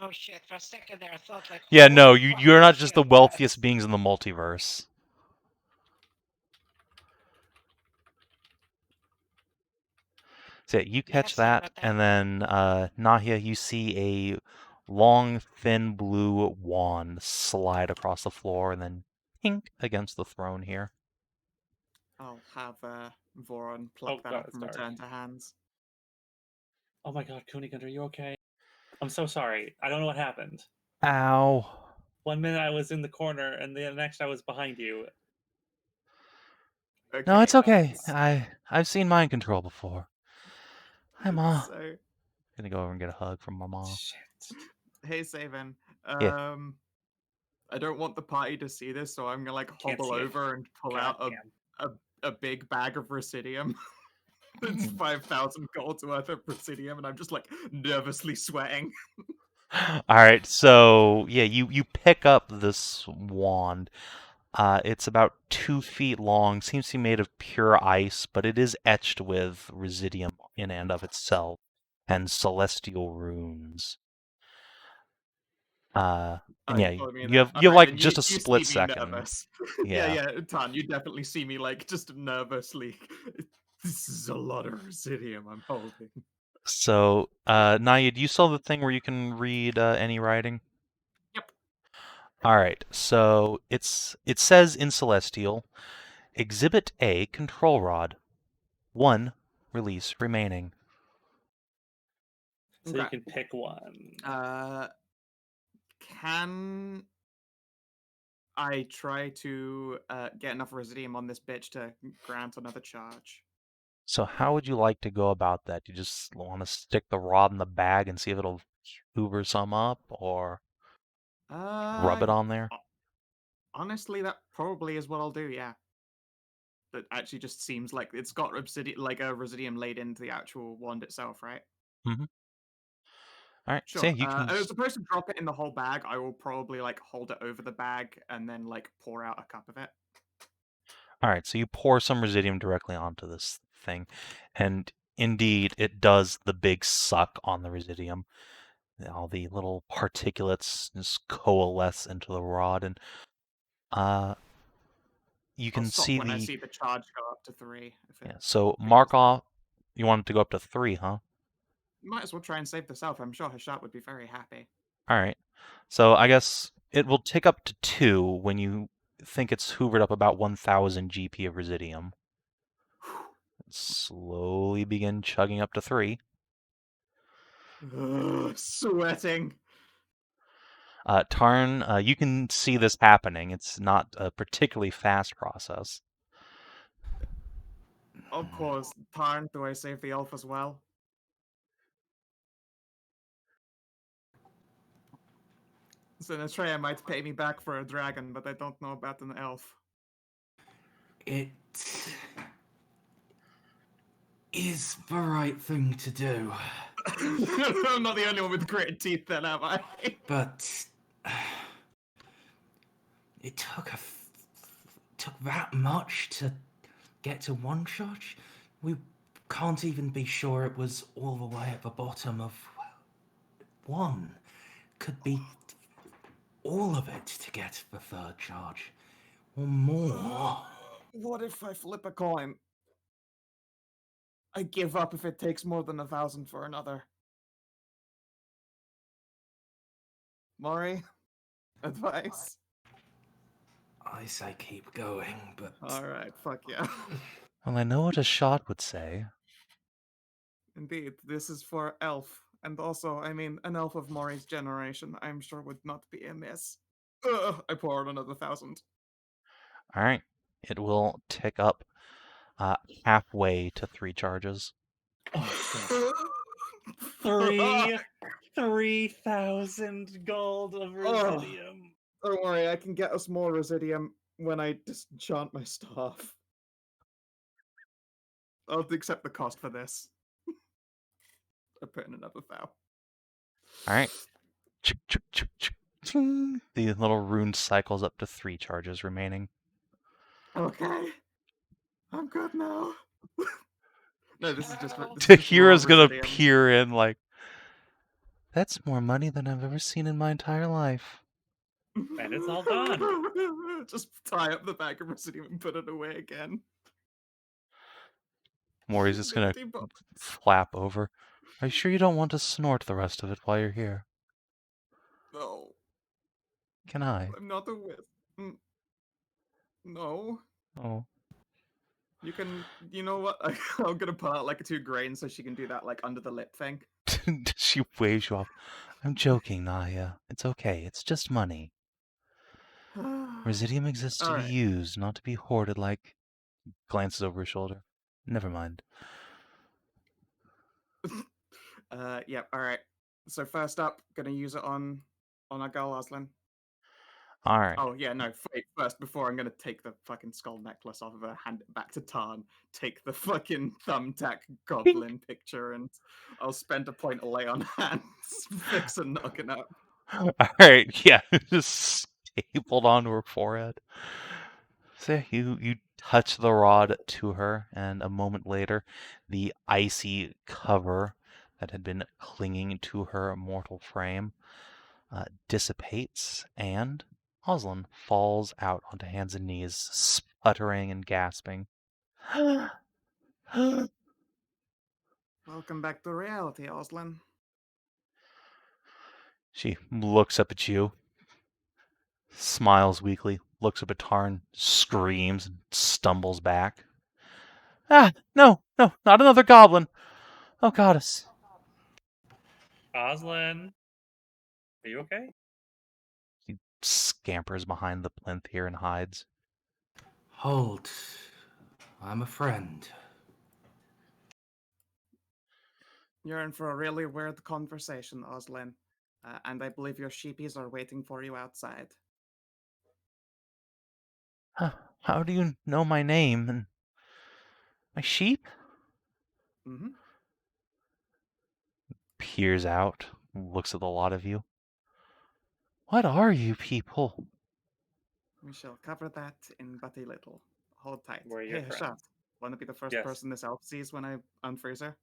H: Oh shit! For a second there, I thought like.
A: Yeah, no,
H: holy
A: you're not
H: fucking
A: just the
H: shit,
A: wealthiest beings in the multiverse. So yeah, you catch
H: Yes,
A: that,
H: but
A: and then Nahia, you see a long, thin blue wand slide across the floor and then pink against the throne here.
B: I'll have Voron pluck that
D: God,
B: up
D: it's
B: and
D: dark.
B: return to hands.
D: Oh my god, Kunigund, are you okay? I'm so sorry. I don't know what happened.
A: Ow.
D: 1 minute I was in the corner, and the next I was behind you.
B: Okay,
A: No, it's okay. I've seen mind control before. Hi, Ma.
B: So,
A: Gonna go over and get a hug from my mom.
D: Shit.
B: hey, Savin.
A: Yeah.
B: I don't want the party to see this, so I'm gonna like
D: Can't
B: hobble
D: see it.
B: over and pull
D: God
B: out a big bag of Residium. It's 5,000 gold's worth of Residium, and I'm just like nervously sweating.
A: All right, so yeah, you pick up this wand. It's about 2 feet long, seems to be made of pure ice, but it is etched with residium in and of itself and celestial runes. And yeah, you have like just a split second.
B: Nervous.
A: Yeah.
B: yeah, Tan, you definitely see me like just nervously. This is a lot of Residium I'm holding.
A: So, Nahia, do you saw the thing where you can read any writing?
B: Yep.
A: All right. So it says in Celestial, Exhibit A, Control Rod. 1 release remaining.
D: So you can pick one.
B: Can I try to get enough Residium on this bitch to grant another charge?
A: So how would you like to go about that? Do you just want to stick the rod in the bag and see if it'll hoover some up, or rub it on there?
B: Honestly, that probably is what I'll do, yeah. That actually just seems like it's got obsidian, like a Residium laid into the actual wand itself, right?
A: Mm-hmm. All right,
B: Sure.
A: so you can.
B: As opposed to drop it in the whole bag, I will probably like hold it over the bag and then like pour out a cup of it.
A: All right, so you pour some Residium directly onto this thing, and indeed, it does the big suck on the Residium. All the little particulates just coalesce into the rod, and you can see
B: when I see the charge go up to 3.
A: Yeah. So mark off. You want it to go up to 3, huh?
B: Might as well try and save the self. I'm sure Hashat would be very happy.
A: All right. So I guess it will tick up to 2 when you think it's hoovered up about 1,000 GP of Residium. Slowly begin chugging up to 3.
B: Sweating.
A: Tarn, you can see this happening. It's not a particularly fast process.
B: Of course, Tarn, do I save the elf as well? Sinatreya might pay me back for a dragon, but I don't know about an elf.
C: It is the right thing to do,
B: I'm not the only one with great teeth then, am I?
C: but it took that much to get to one shot. We can't even be sure it was all the way at the bottom of one. Could be all of it to get the third charge, or more.
B: What if I flip a coin? I give up if it takes more than 1,000 for another. Maury, advice?
C: I say keep going, but
B: Alright, fuck yeah.
A: Well, I know what a shot would say.
B: Indeed, this is for elf. And also, I mean, an elf of Maury's generation, I'm sure would not be amiss. I poured another 1,000.
A: All right. It will tick up halfway to 3 charges.
D: Oh, 3,000 gold of Residium.
B: Don't worry, I can get us more Residium when I disenchant my staff. I'll accept the cost for this. I put in another 1,000.
A: All right. The little rune cycles up to 3 charges remaining.
B: Okay. I'm good now. No, this is just.
A: Tahira's gonna peer in like, that's more money than I've ever seen in my entire life.
D: And it's all gone.
B: Just tie up the bag of Residium and put it away again.
A: Maury's just gonna flap over. Are you sure you don't want to snort the rest of it while you're here?
B: No.
A: Can I?
B: I'm not a wizard. No.
A: Oh.
B: You can. You know what? I'm gonna pull out like 2 grains so she can do that like under the lip thing.
A: She waves you off. I'm joking, Nahia. It's okay. It's just money. Residium exists to be used, not to be hoarded like... Glances over his shoulder. Never mind.
B: Yeah, alright. So first up, gonna use it on our girl Aslan.
A: Alright.
B: Oh yeah, no, wait, first, before I'm gonna take the fucking skull necklace off of her, hand it back to Tarn, take the fucking thumbtack goblin picture, and I'll spend a point to lay on hands, fix and knock it up.
A: Alright, yeah. Just stapled onto her forehead. So you touch the rod to her, and a moment later, the icy cover that had been clinging to her mortal frame dissipates, and Aslan falls out onto hands and knees, sputtering and gasping.
B: Welcome back to reality, Aslan.
A: She looks up at you, smiles weakly, looks up at Tarn, screams, and stumbles back. Ah, no, not another goblin. Oh, goddess.
D: Aslan, are you okay?
A: He scampers behind the plinth here and hides.
C: Hold. I'm a friend.
B: You're in for a really weird conversation, Aslan, and I believe your sheepies are waiting for you outside.
A: How do you know my name and my sheep?
B: Mm-hmm.
A: Peers out, looks at the lot of you. What are you people?
B: We shall cover that in but a little. Hold tight.
D: We're your
B: Hey,
D: friends.
B: Hashat, want to be the first
D: Yes.
B: person this elf sees when I unfreeze her?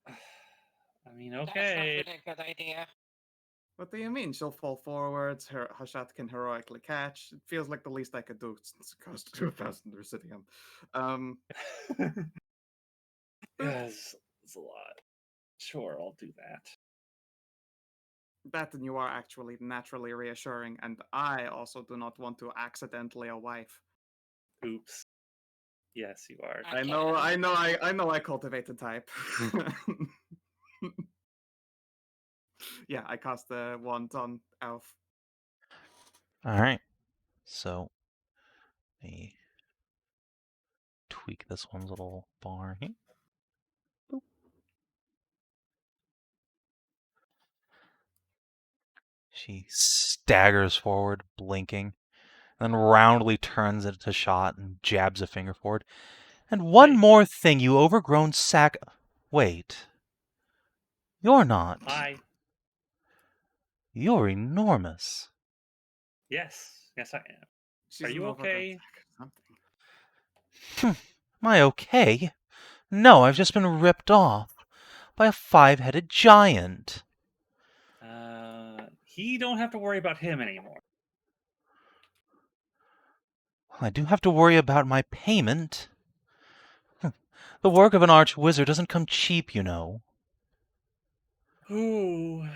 D: I mean,
H: That's not
D: okay.
H: really a good idea.
B: What do you mean? She'll fall forwards, her Hashat can heroically catch. It feels like the least I could do since it costs 2,000 Residium.
D: Yes, it's a lot. Sure, I'll do that.
B: That and you are actually naturally reassuring, and I also do not want to accidentally a wife.
D: Oops. Yes, you are.
B: I know I cultivated type. Yeah, I cast the wand on elf.
A: Alright. So, tweak this one's little bar here. Boop. She staggers forward, blinking, then roundly turns it to Shot and jabs a finger forward. And one
D: Hey.
A: more thing, you overgrown sack. Wait. You're not.
D: Hi.
A: You're enormous.
D: Yes. Yes, I am.
B: She's
D: Are
B: an
D: you
B: overgrown
D: okay?
B: sack or something.
A: Am I okay? No, I've just been ripped off by a 5-headed giant.
D: He don't have to worry about him anymore.
A: I do have to worry about my payment. The work of an arch-wizard doesn't come cheap, you know.
D: Ooh.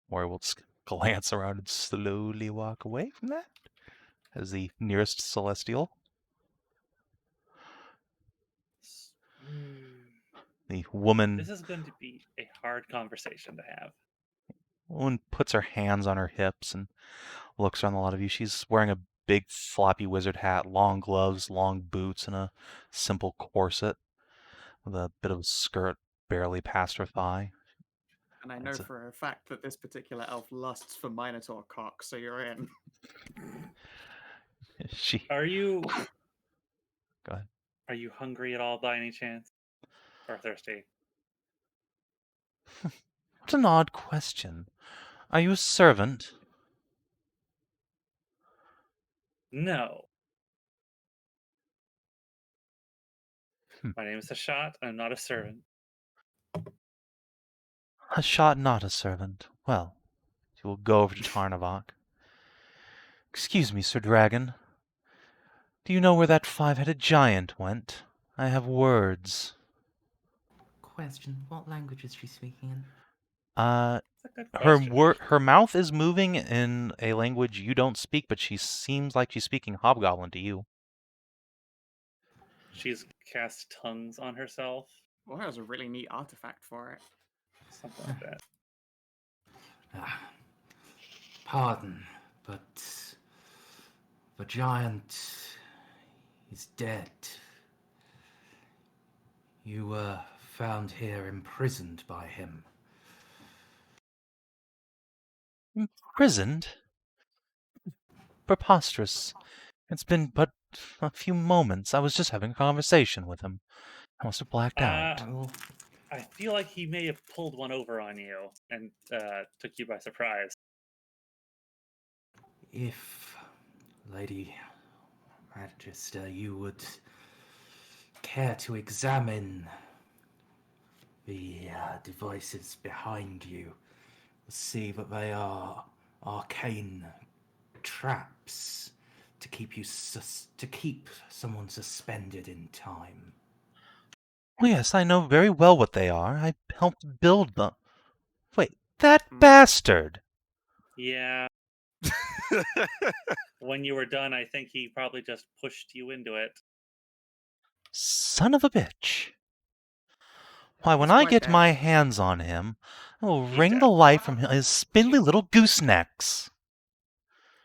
A: Mori will glance around and slowly walk away from that as the nearest celestial. The woman
D: This is going to be a hard conversation to have.
A: woman puts her hands on her hips and looks around a lot of you. She's wearing a big floppy wizard hat, long gloves, long boots, and a simple corset with a bit of a skirt barely past her thigh.
B: And I know for a fact that this particular elf lusts for Minotaur cock, so you're in.
A: She.
D: Are you
A: Go ahead.
D: Are you hungry at all by any chance? Or thirsty?
A: What an odd question. Are you a servant?
D: No.
A: Hmm.
D: My name is Hashat. I'm not a servant.
A: Hashat not a servant. Well, she will go over to Tarnavak. Excuse me, Sir Dragon. Do you know where that 5-headed giant went? I have words.
C: Question: what language is she speaking in?
D: That's a good question.
A: Her mouth is moving in a language you don't speak, but she seems like she's speaking Hobgoblin to you.
D: She's cast tongues on herself.
B: Well, that was a really neat artifact for it.
D: Something like that.
C: Pardon, but the giant is dead. You were found here imprisoned by him.
A: Imprisoned? Preposterous. It's been but a few moments. I was just having a conversation with him. I must have blacked out.
C: Well,
D: I feel like he may have pulled one over on you and took you by surprise.
C: if, Lady Magister, you would care to examine the devices behind you, see that they are arcane traps to keep you to keep someone suspended in time.
A: Oh, yes, I know very well what they are. I helped build them. Wait, that
B: Hmm.
A: bastard!
D: Yeah. When you were done, I think he probably just pushed you into it.
A: Son of a bitch. Why, when
B: He's
A: I
B: quite
A: get
B: dead.
A: my hands on him, I will
D: He's
A: wring
D: dead.
A: the life from his spindly little goosenecks.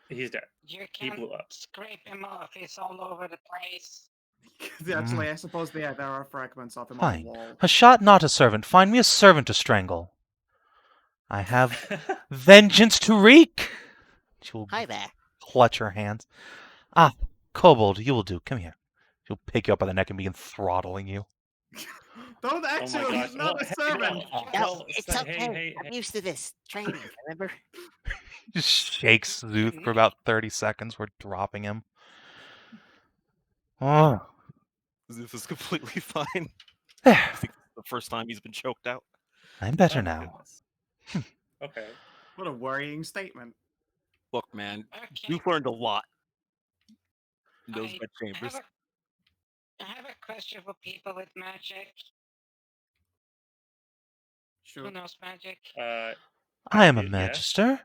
D: He's dead.
H: You
D: He
H: can
D: blew up.
H: scrape him off. He's all over the place.
B: Actually, I suppose there are fragments of him
A: Fine.
B: on the wall.
A: Hashat not a servant. Find me a servant to strangle. I have vengeance to wreak. She will
E: Hi there.
A: clutch her hands. Ah, Kobold, you will do. Come here. She'll pick you up by the neck and begin throttling you.
B: Don't
D: Oh my
B: actually,
D: gosh.
B: he's not
D: Well,
B: a
D: hey,
B: servant.
E: No, it's
D: hey,
E: okay.
D: hey,
E: I'm used to this training, remember?
A: Just shakes Szooth for about 30 seconds before dropping him. Oh,
F: As if it's completely fine.
A: there.
F: I think it's the first time he's been choked out.
A: I'm better
D: Oh,
A: now.
D: goodness. Okay.
B: What a worrying statement.
F: Look, man,
H: Okay.
F: you've learned a lot in those
H: I
F: bedchambers.
H: I have a question for people with magic.
B: Sure.
H: Who knows magic?
A: I am a
D: Yes.
A: magister,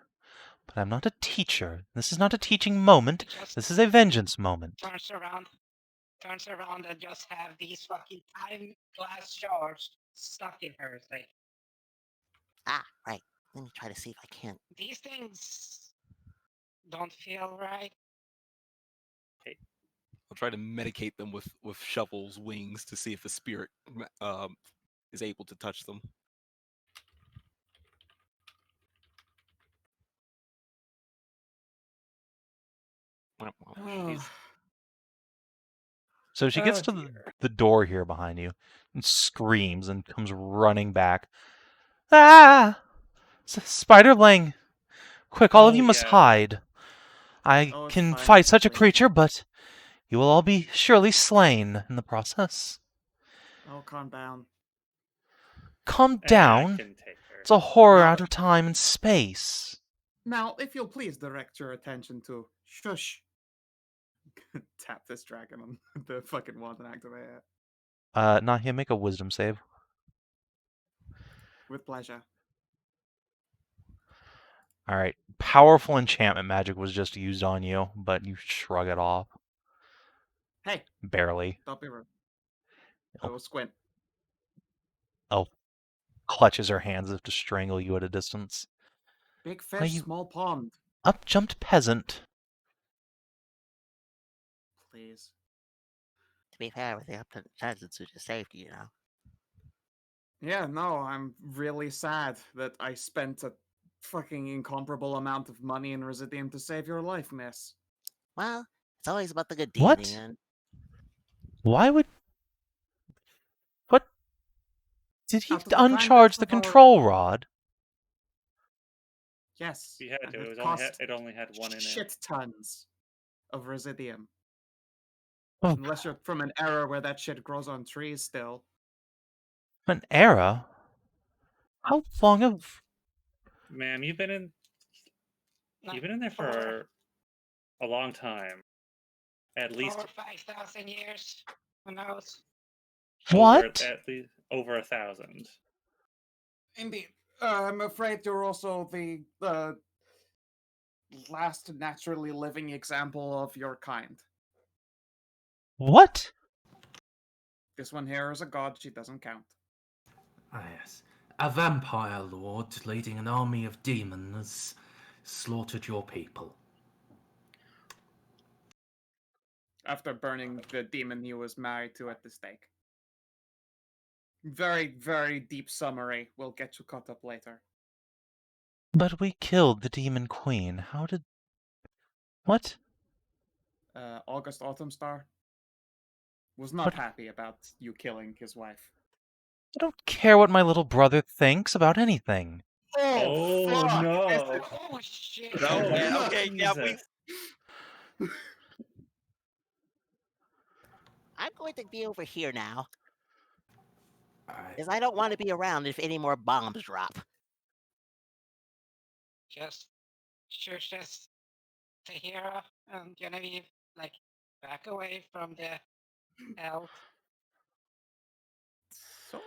A: but I'm not a teacher. This is not a teaching moment.
H: Just
A: This is a vengeance moment.
H: turns around and just have these fucking tiny glass shards stuck in her. It's like,
E: Ah, right. Let me try to see if I can.
H: these things don't feel right.
F: I'll try to medicate them with Shovel's wings to see if the spirit is able to touch them.
D: Jeez.
A: So she gets
D: Oh,
A: to
D: dear.
A: the door here behind you and screams and comes running back. Ah! Spiderling! Quick, all of
D: Oh,
A: you must
D: yeah.
A: hide. I
B: Oh, it's
A: can
B: fine,
A: fight such a
B: please.
A: creature, but you will all be surely slain in the process.
B: Oh, calm down.
A: Calm
D: I
A: down.
D: can take her.
A: It's a horror
B: Now-
A: out of time and space.
B: Now, if you'll please direct your attention to shush. Tap this dragon on the fucking wand and activate it.
A: Nahia, make a wisdom save.
B: With pleasure.
A: Alright, powerful enchantment magic was just used on you, but you shrug it off.
B: Hey,
A: Barely.
B: don't be rude. I
A: Oh.
B: will squint.
A: Clutches her hands as if to strangle you at a distance.
B: Big
A: Why
B: fish,
A: you-
B: small pond.
A: Up jumped peasant.
B: Please.
E: To be fair, with the upton chances to your safety, you know.
B: Yeah, no, I'm really sad that I spent a fucking incomparable amount of money in Residium to save your life, miss.
E: Well, it's always about the good deed
A: What?
E: in the end.
A: Why would... What? Did he
B: Out of the kindness
A: uncharge the
B: of our-
A: control rod?
B: Yes.
D: He had
B: and
D: to.
B: it
D: It
B: cost
D: only had one in it.
B: shit tons of Residium.
A: Oh,
B: Unless you're from an era where that shit grows on trees still.
A: an era? How long have...
D: Ma'am, you've been in there
H: Over,
D: for a long time. At least
H: over 5,000 years. Who knows?
A: What?
D: at least over 1,000.
B: Indeed. I'm afraid you're also the last naturally living example of your kind.
A: What?
B: This one here is a god, she doesn't count.
C: Ah, yes. A vampire lord leading an army of demons slaughtered your people.
B: After burning the demon he was married to at the stake. Very, very deep summary. We'll get you caught up later.
A: But we killed the demon queen. How did... What?
B: August Autumnstar was not
A: What?
B: happy about you killing his wife.
A: I don't care what my little brother thinks about anything.
D: Oh,
B: fuck!
D: no.
H: Oh shit!
F: No,
D: Oh,
F: yeah,
B: no.
F: okay, yeah, we.
D: Jesus.
E: I'm going to be over here now,
C: Alright.
E: because I don't want to be around if any more bombs drop.
H: Just shush us to Hedrah and Genevieve, like, back away from the elf.
B: So...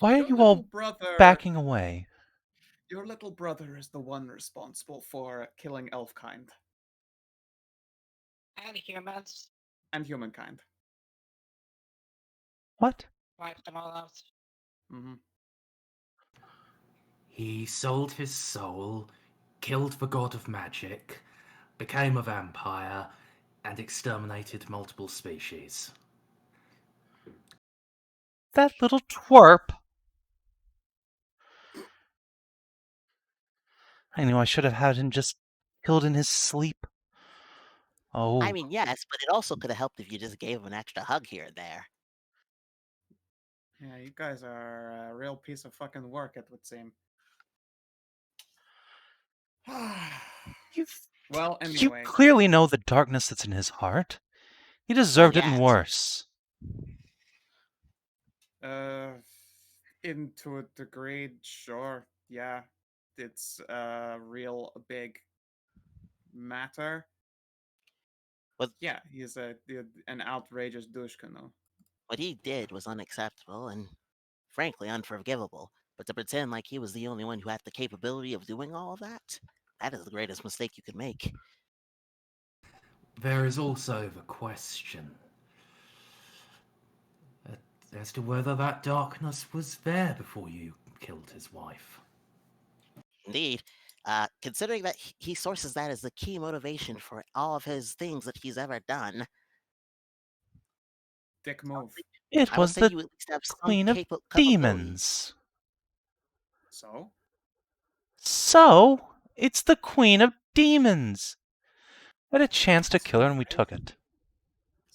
A: Why are
B: your
A: you
B: little
A: all
B: brother,
A: backing away?
B: Your little brother is the one responsible for killing elfkind
H: And humans,
B: and humankind.
A: What?
H: wipe them all out.
B: Mm-hmm.
C: He sold his soul, killed the god of magic, became a vampire, and exterminated multiple species.
A: That little twerp. I knew I should have had him just killed in his sleep. Oh.
E: I mean, yes, but it also could have helped if you just gave him an extra hug here and there.
B: Yeah, you guys are a real piece of fucking work, it would seem.
A: You
B: Well,
A: You
B: anyway.
A: clearly know the darkness that's in his heart. He deserved it and
E: yes.
A: worse.
B: Into a degree, sure. Yeah. It's a real big matter.
E: What-
B: Yeah, he's an outrageous douche canoe.
E: What he did was unacceptable and, frankly, unforgivable. But to pretend like he was the only one who had the capability of doing all of that, that is the greatest mistake you could make.
C: There is also the question as to whether that darkness was there before you killed his wife.
E: Indeed, Considering that he sources that as the key motivation for all of his things that he's ever done,
B: Dick move.
A: It
E: I would
A: was
E: say
A: the
E: you at least have some
A: Queen of
E: capability.
A: Demons.
B: So?
A: So, it's the Queen of Demons. We had a chance to
B: That's
A: kill her
B: not
A: and we took it.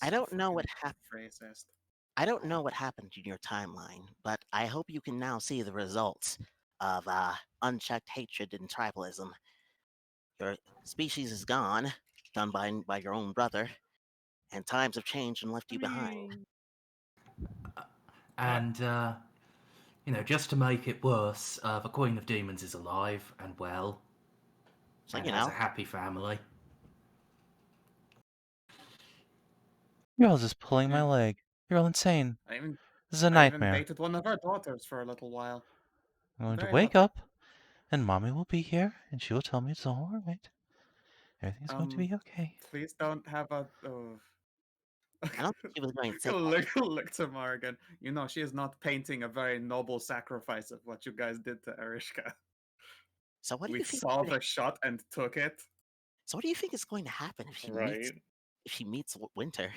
E: I don't know what
B: fucking racist.
E: I don't know what happened in your timeline, but I hope you can now see the results of unchecked hatred and tribalism. Your species is gone, done by your own brother, and times have changed and left you behind.
C: And, just to make it worse, the Queen of Demons is alive and well.
E: So,
C: and
E: you
C: has
E: know,
C: a happy family.
A: You're all just pulling my
B: Yeah.
A: leg. You're all insane.
B: I even
A: This is a
B: I even
A: nightmare.
B: dated one of our daughters for a little while.
A: I'm going to
B: Very
A: wake
B: lucky.
A: up, and Mommy will be here, and she will tell me it's all right. Everything's going to be okay.
B: Please don't have a. Oh.
E: I don't think she was going to say
B: look to Morgan. You know, she is not painting a very noble sacrifice of what you guys did to Erishka.
E: So what do
B: We
E: you think?
B: saw the shot and took it.
E: So what do you think is going to happen if
D: Right.
E: she meets Winter?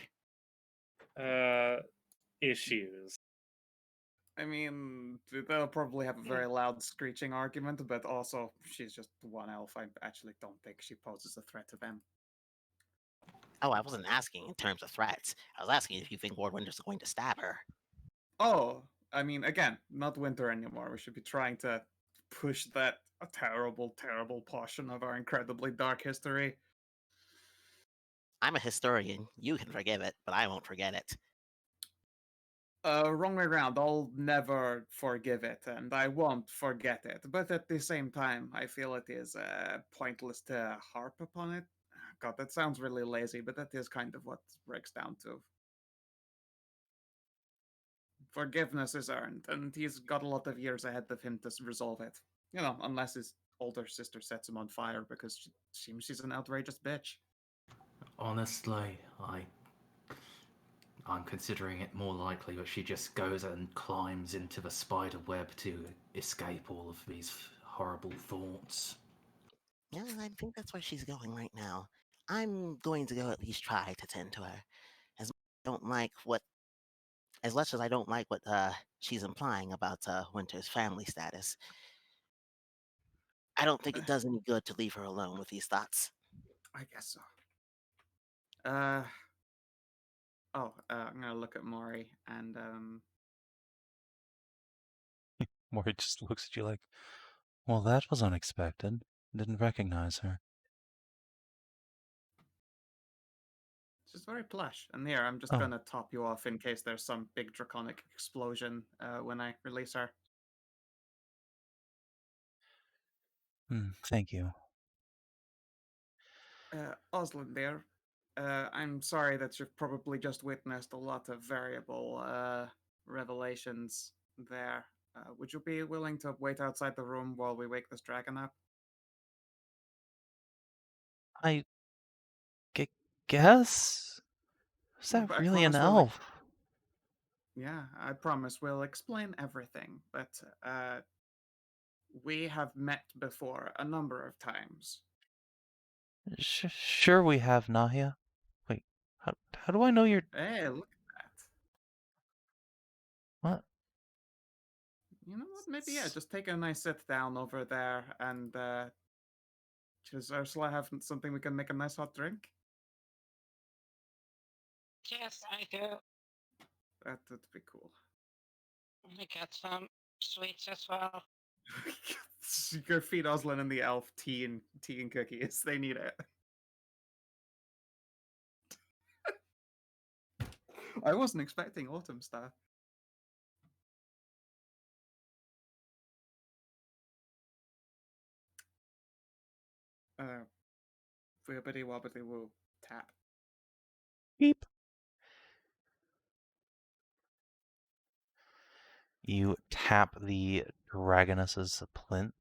D: Issues.
B: I mean, they'll probably have a very loud screeching argument, but also she's just one elf. I actually don't think she poses a threat to them.
E: Oh, I wasn't asking in terms of threats. I was asking if you think Lord Winter's going to stab her.
B: Oh, I mean, again, not Winter anymore. We should be trying to push that terrible, terrible portion of our incredibly dark history.
E: I'm a historian. You can forgive it, but I won't forget it.
B: Wrong way around. I'll never forgive it, and I won't forget it. But at the same time, I feel it is pointless to harp upon it. God, that sounds really lazy, but that is kind of what it breaks down to. Forgiveness is earned, and he's got a lot of years ahead of him to resolve it. You know, unless his older sister sets him on fire because she seems she's an outrageous bitch.
C: Honestly, I'm considering it more likely that she just goes and climbs into the spider web to escape all of these horrible thoughts.
E: Yeah, I think that's where she's going right now. I'm going to go at least try to tend to her. As much as I don't like what she's implying about Winter's family status, I don't think it does any good to leave her alone with these thoughts.
B: I guess so. I'm gonna look at Maury and
A: Maury just looks at you like, well, that was unexpected. Didn't recognize her.
B: she's very plush. And here, I'm just
A: Oh.
B: gonna top you off in case there's some big draconic explosion when I release her.
A: Thank you.
B: Oslin there. I'm sorry that you've probably just witnessed a lot of variable revelations there. Would you be willing to wait outside the room while we wake this dragon up?
A: I guess? Is that
B: I
A: really an
B: promise we'll
A: elf?
B: Yeah, I promise we'll explain everything, but we have met before a number of times.
A: Sure we have, Nahia. Wait, how do I know you're...
B: Hey, look at that.
A: What?
B: You know what? Maybe, yeah, just take a nice sit down over there and does Ursula have something we can make a nice hot drink?
H: Yes, I do.
B: That would be cool.
H: We got some sweets as well.
B: You can feed Oslin and the elf tea and cookies. They need it. I wasn't expecting autumn stuff. Wibbity wobbity woo. Tap.
A: Beep. You tap the dragoness's plinth,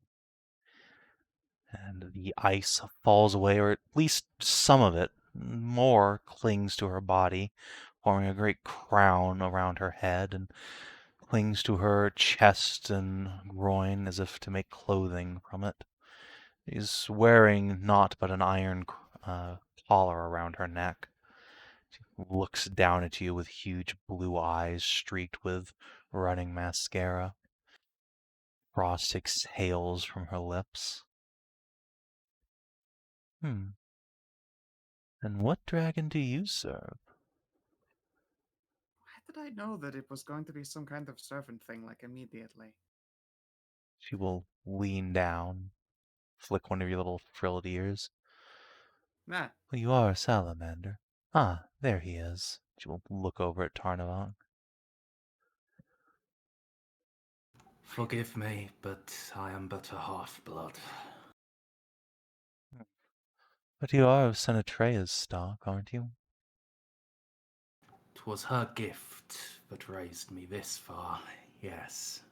A: and the ice falls away, or at least some of it. More clings to her body, forming a great crown around her head, and clings to her chest and groin as if to make clothing from it. She's wearing naught but an iron collar around her neck. She looks down at you with huge blue eyes streaked with running mascara. Frost exhales from her lips. And what dragon do you serve?
B: Why did I know that it was going to be some kind of servant thing, like, immediately?
A: She will lean down, flick one of your little frilled ears.
B: Nah.
A: Well, you are a salamander. Ah, there he is. She will look over at Tarnavak.
C: Forgive me, but I am but a half-blood.
A: But you are of Senatrea's stock, aren't you?
C: 'Twas her gift that raised me this far, yes.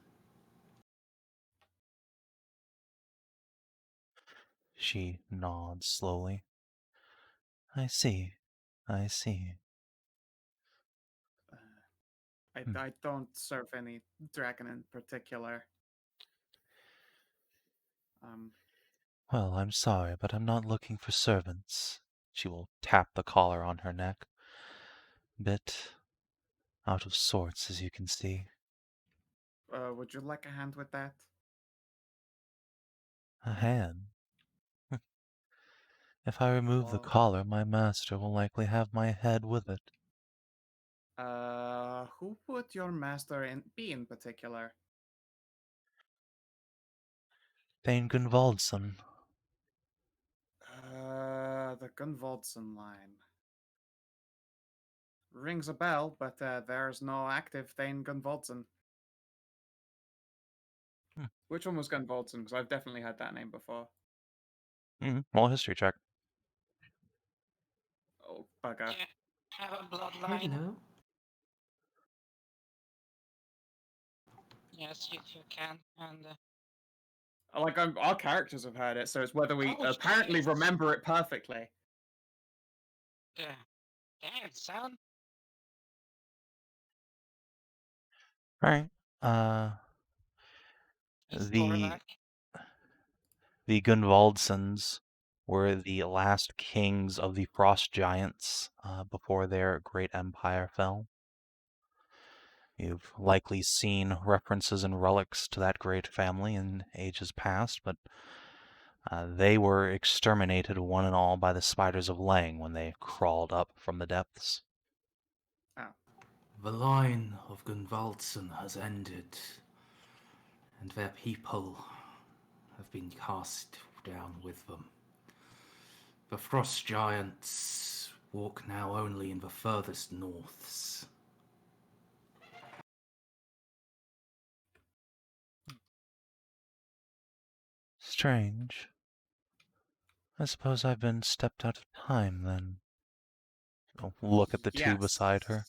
A: She nods slowly. I see. I see.
B: I don't serve any dragon in particular.
A: Well, I'm sorry, but I'm not looking for servants. She will tap the collar on her neck. Bit out of sorts, as you can see.
B: Would you like a hand with that?
A: A hand. If I remove the
B: Well,
A: collar, my master will likely have my head with it.
B: who would your master be in particular?
A: Thane Gunvaldson.
B: The Gunvaldson line. Rings a bell, but there's no active Thane Gunvaldson. Which one was Gunvaldson? Because I've definitely had that name before.
A: Roll a history check.
B: Oh, bugger.
H: Yeah, have a bloodline.
C: Hello?
H: Yes, you can. And
B: Like, our characters have heard it, so it's whether we
H: Oh,
B: apparently
H: yes.
B: remember it perfectly.
H: yeah, damn, son.
A: Alright.
H: It's
A: The
H: Torvak.
A: Gunvaldsons were the last kings of the Frost Giants before their great empire fell. You've likely seen references and relics to that great family in ages past, but they were exterminated one and all by the spiders of Lang when they crawled up from the depths.
B: Oh.
C: The line of Gunvaldson has ended, and their people have been cast down with them. The frost giants walk now only in the furthest norths.
A: Strange. I suppose I've been stepped out of time then. I'll look at the two beside her.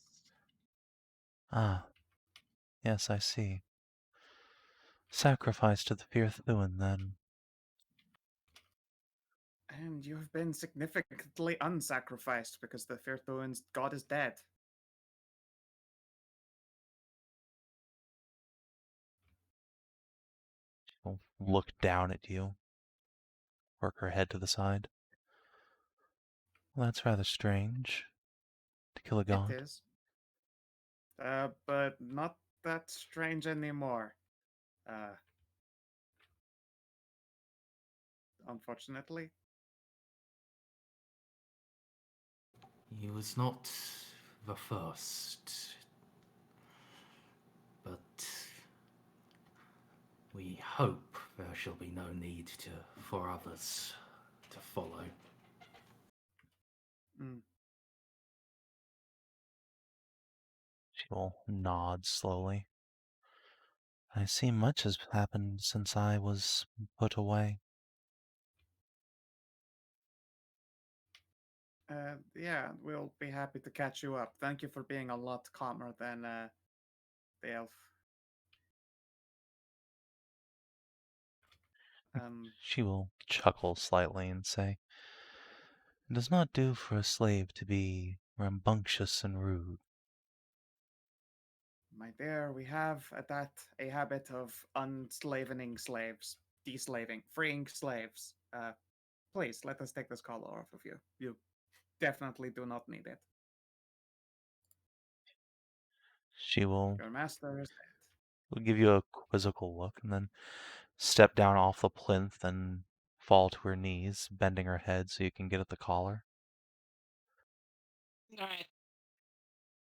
A: Ah, yes, I see. Sacrifice to the Firthuin, then.
B: And you have been significantly unsacrificed because the Firthuin's god is dead.
A: She'll look down at you, work her head to the side. Well, that's rather strange. To kill a god.
B: It is. But not that strange anymore. Unfortunately.
C: He was not the first, but we hope there shall be no need for others to follow.
A: She will nod slowly. I see much has happened since I was put away.
B: Yeah, we'll be happy to catch you up. Thank you for being a lot calmer than the elf.
A: She will chuckle slightly and say, "It does not do for a slave to be rambunctious and rude."
B: My dear, we have at that a habit of unslavening slaves. freeing slaves. Please let us take this collar off of you. You definitely do not need it.
A: She will
B: Your master is dead.
A: give you a quizzical look and then step down off the plinth and fall to her knees, bending her head so you can get at the collar.
H: Alright.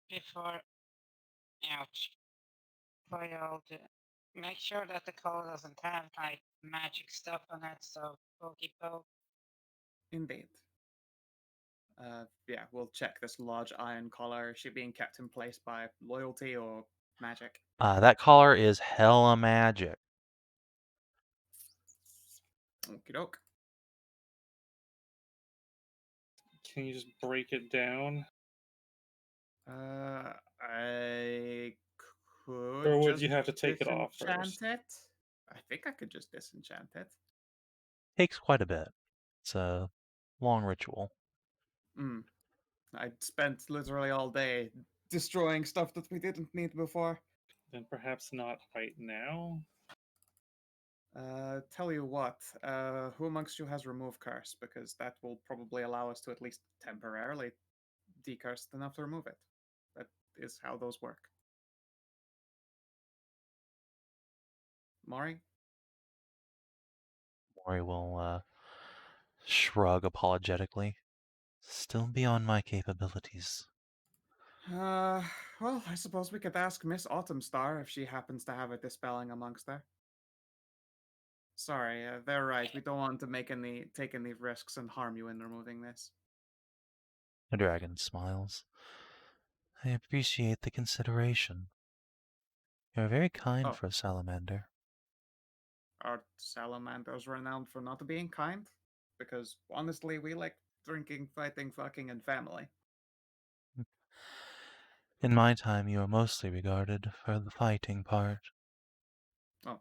H: Before. Ouch. Before you all do. Make sure that the collar doesn't have like magic stuff on it, so pokey poke.
B: Indeed. Yeah, we'll check this large iron collar. Is she being kept in place by loyalty or magic?
A: That collar is hella magic.
B: Okie doke.
D: Can you just break it down?
B: I could.
D: Or would
B: just
D: you have to take it off
B: disenchant
D: first?
B: it. I think I could just disenchant it.
A: Takes quite a bit. It's a long ritual.
B: I spent literally all day destroying stuff that we didn't need before.
D: Then perhaps not right now.
B: Tell you what, who amongst you has remove curse? Because that will probably allow us to at least temporarily decurse enough to remove it. That is how those work. Mari?
A: Mori will shrug apologetically. Still beyond my capabilities.
B: Well, I suppose we could ask Miss Autumnstar if she happens to have a dispelling amongst her. Sorry, they're right. We don't want to take any risks and harm you in removing this.
A: The dragon smiles. I appreciate the consideration. You're very kind
B: Oh.
A: for a salamander.
B: Are salamanders renowned for not being kind? Because honestly, we like drinking, fighting, fucking, and family.
A: In my time, you were mostly regarded for the fighting part.
B: Oh.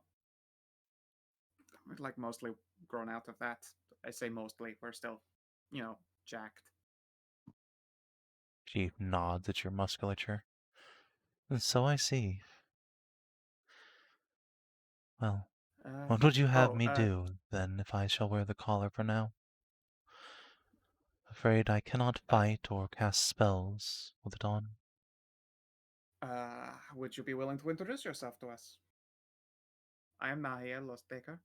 B: We're like mostly grown out of that. I say mostly, we're still, jacked.
A: She nods at your musculature. And so I see. Well, what would you have me do, then, if I shall wear the collar for now? Afraid I cannot fight or cast spells with it on.
B: Would you be willing to introduce yourself to us? I am Nahia, Losstaker.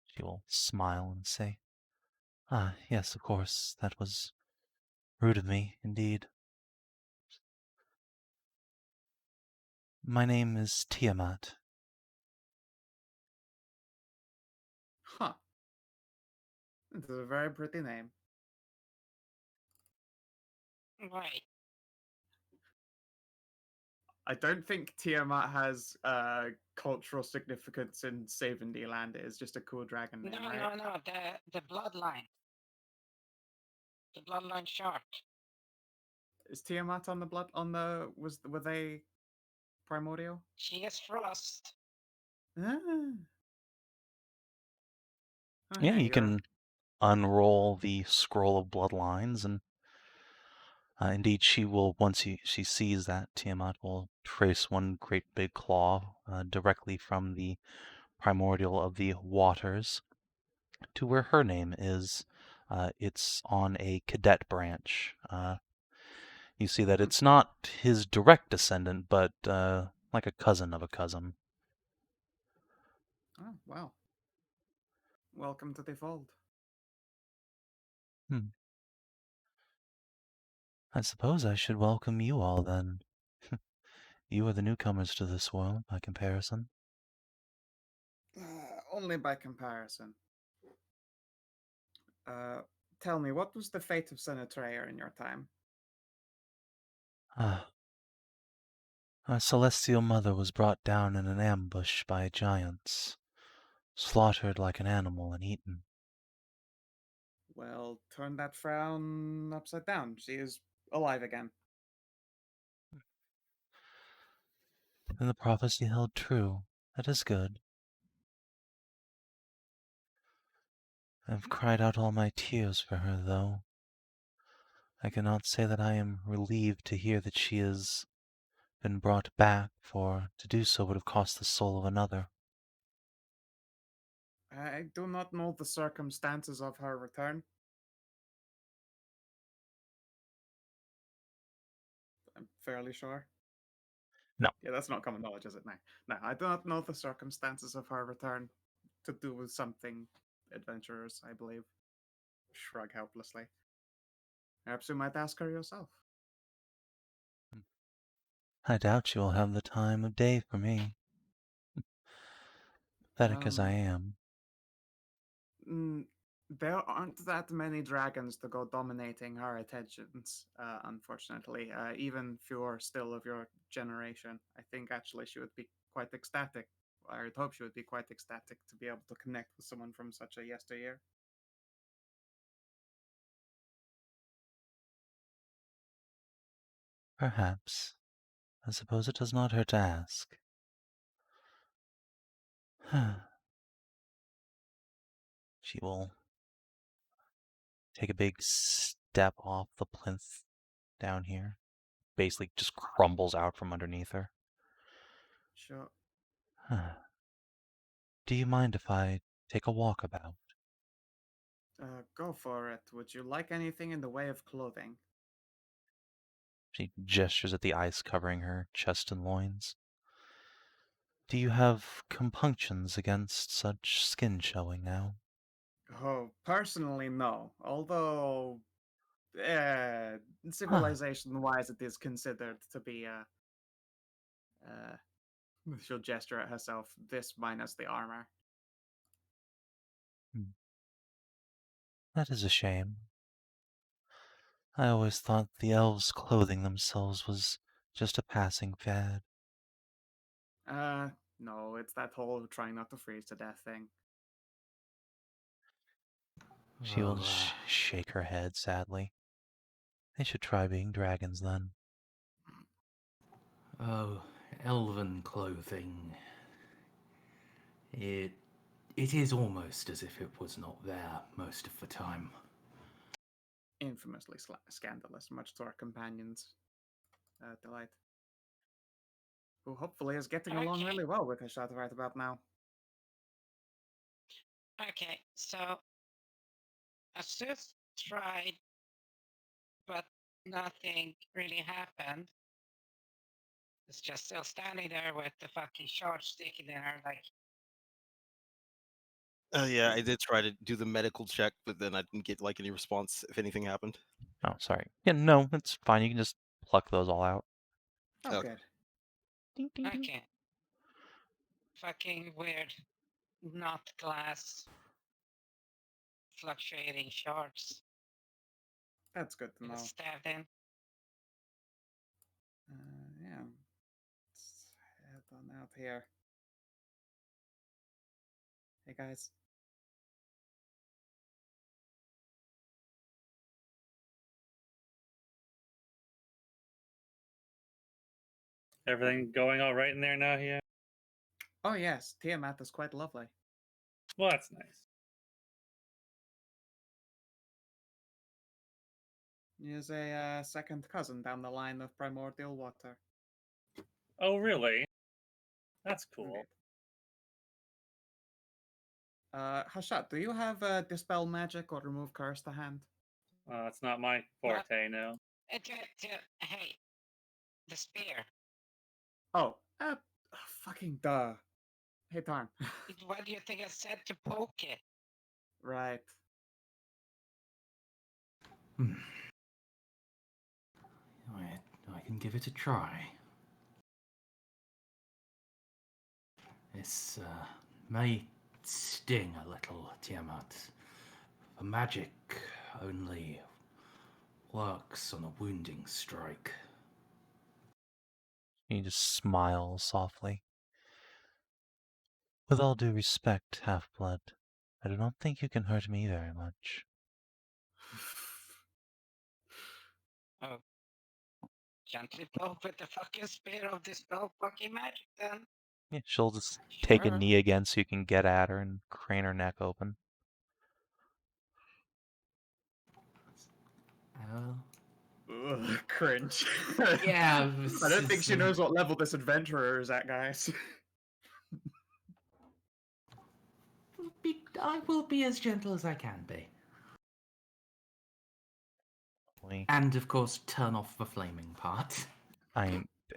A: She will smile and say, "Ah, yes, of course, that was rude of me, indeed. My name is Tiamat."
B: Huh. This is a very pretty name.
H: Right.
B: I don't think Tiamat has cultural significance in Sav&D land. It is just a cool dragon name, right?
H: No. The bloodline. The bloodline shark.
B: Is Tiamat on the were they primordial?
H: She is frost.
B: Ah. Oh,
A: Yeah,
B: hey,
A: you can unroll the scroll of bloodlines, and indeed she will, once she sees that, Tiamat will trace one great big claw directly from the primordial of the waters to where her name is. It's on a cadet branch. You see that it's not his direct descendant, but like a cousin of a cousin.
B: Oh, wow. Welcome to the fold.
A: I suppose I should welcome you all then. You are the newcomers to this world by comparison.
B: Only by comparison. Tell me, what was the fate of Senatreya in your time?
A: Our celestial mother was brought down in an ambush by giants, slaughtered like an animal and eaten.
B: Well, turn that frown upside down. She is alive again.
A: And the prophecy held true. That is good. I've cried out all my tears for her, though. I cannot say that I am relieved to hear that she has been brought back, for to do so would have cost the soul of another.
B: I do not know the circumstances of her return. I'm fairly sure.
A: No.
B: Yeah, that's not common knowledge, is it? No. No, I do not know the circumstances of her return to do with something adventurers, I believe. Shrug helplessly. Perhaps you might ask her yourself.
A: I doubt you will have the time of day for me. Pathetic as I am.
B: There aren't that many dragons to go dominating our attentions, unfortunately. Even fewer still of your generation. I think actually she would be quite ecstatic. I would hope she would be quite ecstatic to be able to connect with someone from such a yesteryear.
A: Perhaps. I suppose it does not hurt to ask. She will take a big step off the plinth down here. Basically just crumbles out from underneath her.
B: Sure.
A: Do you mind if I take a walk about?
B: Go for it. Would you like anything in the way of clothing?
A: She gestures at the ice covering her chest and loins. Do you have compunctions against such skin showing now?
B: Oh, personally, no. Although, civilization-wise, it is considered to be she'll gesture at herself. This minus the armor.
A: That is a shame. I always thought the elves clothing themselves was just a passing fad.
B: No, it's that whole trying not to freeze to death thing.
A: She will shake her head sadly. They should try being dragons then.
C: Oh, elven clothing. It is almost as if it was not there most of the time.
B: Infamously scandalous, much to our companions' delight. Who hopefully is getting along really well with Hashat right about now.
H: Okay, so Szooth tried, but nothing really happened. It's just still standing there with the fucking shard sticking in her, like.
F: Oh yeah, I did try to do the medical check, but then I didn't get like any response if anything happened.
A: Oh, sorry. Yeah, no, it's fine. You can just pluck those all out.
B: Oh,
F: Okay.
B: good.
A: Ding, ding, ding.
H: Okay. Fucking weird. Not glass. Fluctuating shards.
B: That's good to know.
H: Stabbed in.
B: Yeah. Let's head on out here. Hey guys.
D: Everything going all right in there, Nahia?
B: Oh yes, Tiamat is quite lovely.
D: Well, that's nice.
B: He is a second cousin down the line of primordial water.
D: Oh, really? That's cool.
B: Indeed. Hashat, do you have Dispel Magic or Remove Curse to hand?
D: It's not my forte, no.
H: Hey, the spear.
B: Oh, fucking duh. Hey, Tarn.
H: What do you think I said to poke it?
B: Right.
C: I can give it a try. This may sting a little, Tiamat. The magic only works on a wounding strike.
A: He just smiles softly. With all due respect, Half-Blood, I do not think you can hurt me very much.
H: Oh. Gently poke with the fucking spear of Dispel fucking magic then.
A: Yeah, she'll just take a
H: Sure.
A: knee again so you can get at her and crane her neck open.
B: Ugh, cringe.
C: Yeah,
B: I don't think she knows what level this adventurer is at, guys.
C: I will be as gentle as I can be.
A: We-
C: And of course, turn off the flaming part.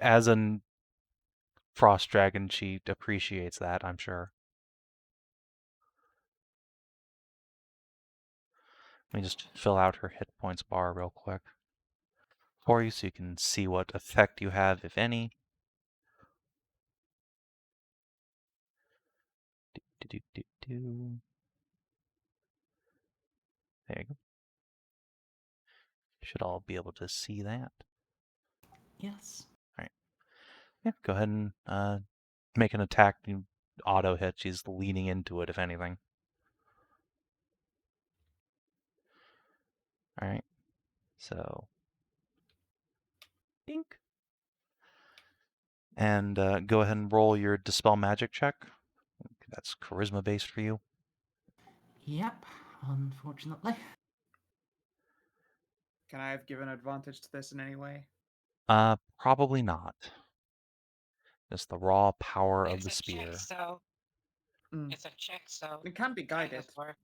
A: as a frost dragon, she appreciates that, I'm sure. Let me just fill out her hit points bar real quick for you so you can see what effect you have, if any. Do. There you go. Should all be able to see that.
C: Yes.
A: Yeah, go ahead and make an attack. You auto hit. She's leaning into it, if anything. All right. So, dink. And go ahead and roll your Dispel Magic check. That's charisma based for you.
C: Yep, unfortunately.
B: Can I have given advantage to this in any way?
A: Probably not. Just the raw power of
H: It's
A: the
H: a check,
A: spear.
H: so
B: Mm.
H: it's a check, so
B: It can be
H: kind of
B: guided
H: works.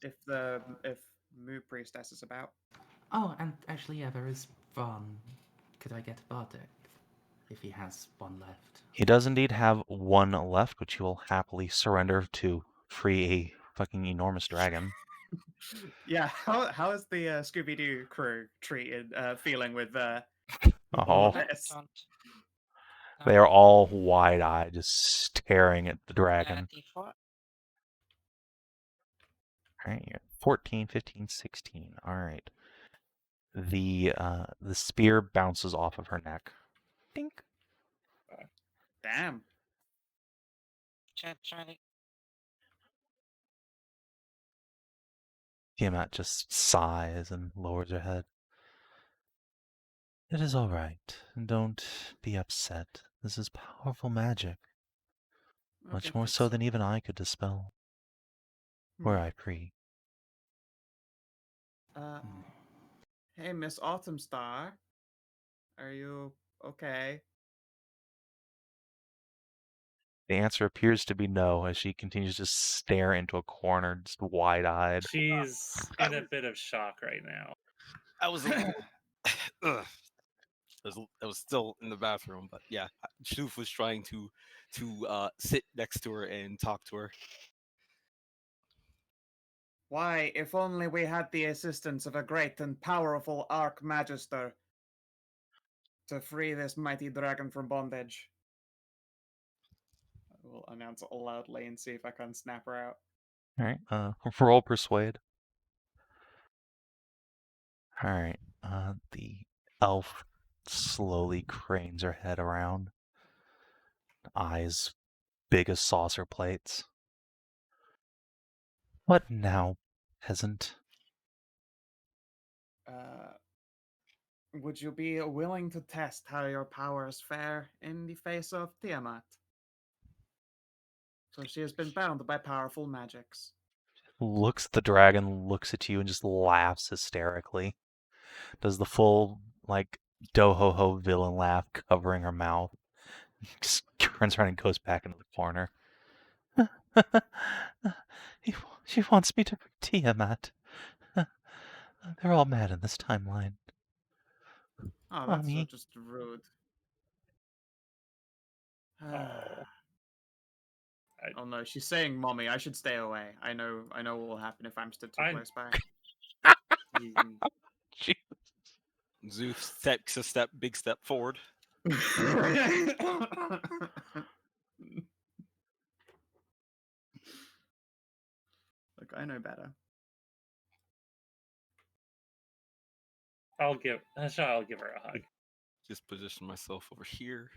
B: if Moo Priestess is about.
C: Oh, and actually, yeah, there is one. Could I get a bardic? If he has one left.
A: He does indeed have one left, which he will happily surrender to free a fucking enormous dragon.
B: Yeah, how is the Scooby Doo crew feeling with all
A: Oh,
B: this?
H: Don't.
A: they are all wide-eyed, just staring at the dragon.
H: D4.
A: All right, you're 14, 15, 16. All right. The spear bounces off of her neck. Dink.
B: Damn.
H: Try.
A: Tiamat just sighs and lowers her head. It is all right. Don't be upset. This is powerful magic. Much
B: Okay,
A: more
B: that's-
A: so than even I could dispel. Were
B: Hmm.
A: I free.
B: Hey, Miss Autumn Star. Are you okay?
A: The answer appears to be no, as she continues to stare into a corner, just wide-eyed.
D: She's in a bit of shock right now.
F: I was a little. Ugh. I was still in the bathroom, but yeah, Szooth was trying to sit next to her and talk to her.
B: Why, if only we had the assistance of a great and powerful Archmagister to free this mighty dragon from bondage. I will announce it loudly and see if I can snap her out.
A: All right, roll persuade. All right, the elf slowly cranes her head around, eyes big as saucer plates. What now, peasant?
B: Would you be willing to test how your powers fare in the face of Tiamat? For she has been bound by powerful magics.
A: Looks at the dragon, looks at you, and just laughs hysterically. Does the full, like, do-ho-ho villain laugh covering her mouth. Just turns around and goes back into the corner. She wants me to bring Tiamat. They're all mad in this timeline.
B: Oh, that's
A: Mommy.
B: just rude.
D: Oh.
B: Oh no, she's saying mommy. I should stay away. I know what will happen if I'm stood too
D: I'm-
B: close by.
A: She-
F: Szooth takes a big step forward.
B: Look, I know better.
D: I'll give her a hug.
F: Just position myself over here.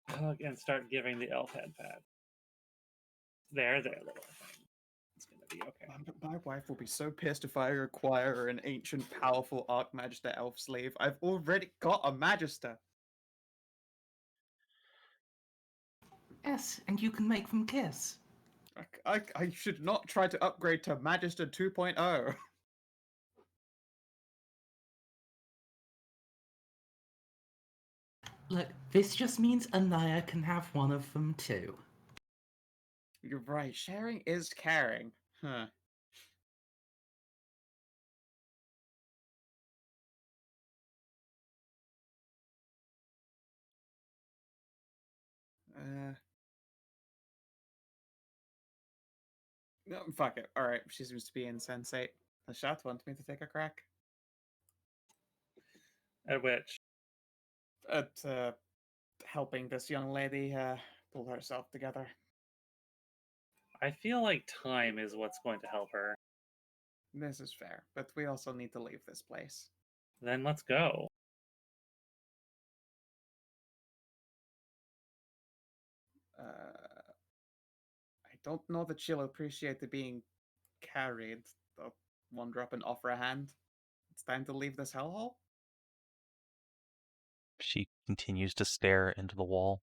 D: Hug and start giving the elf head pat. There, little thing. It's gonna be okay.
B: My wife will be so pissed if I acquire an ancient, powerful Archmagister elf slave. I've already got a Magister.
C: Yes, and you can make them kiss.
B: I should not try to upgrade to Magister 2.0.
C: Look, this just means Nahia can have one of them too.
B: You're right. Sharing is caring. Huh. No, fuck it. All right, she seems to be insensate. Hashat wants me to take a crack
D: At which
B: at helping this young lady pull herself together.
D: I feel like time is what's going to help her.
B: This is fair, but we also need to leave this place.
D: Then let's go.
B: I don't know that she'll appreciate the being carried. The wander up and offer a hand. It's time to leave this hellhole.
A: She continues to stare into the wall.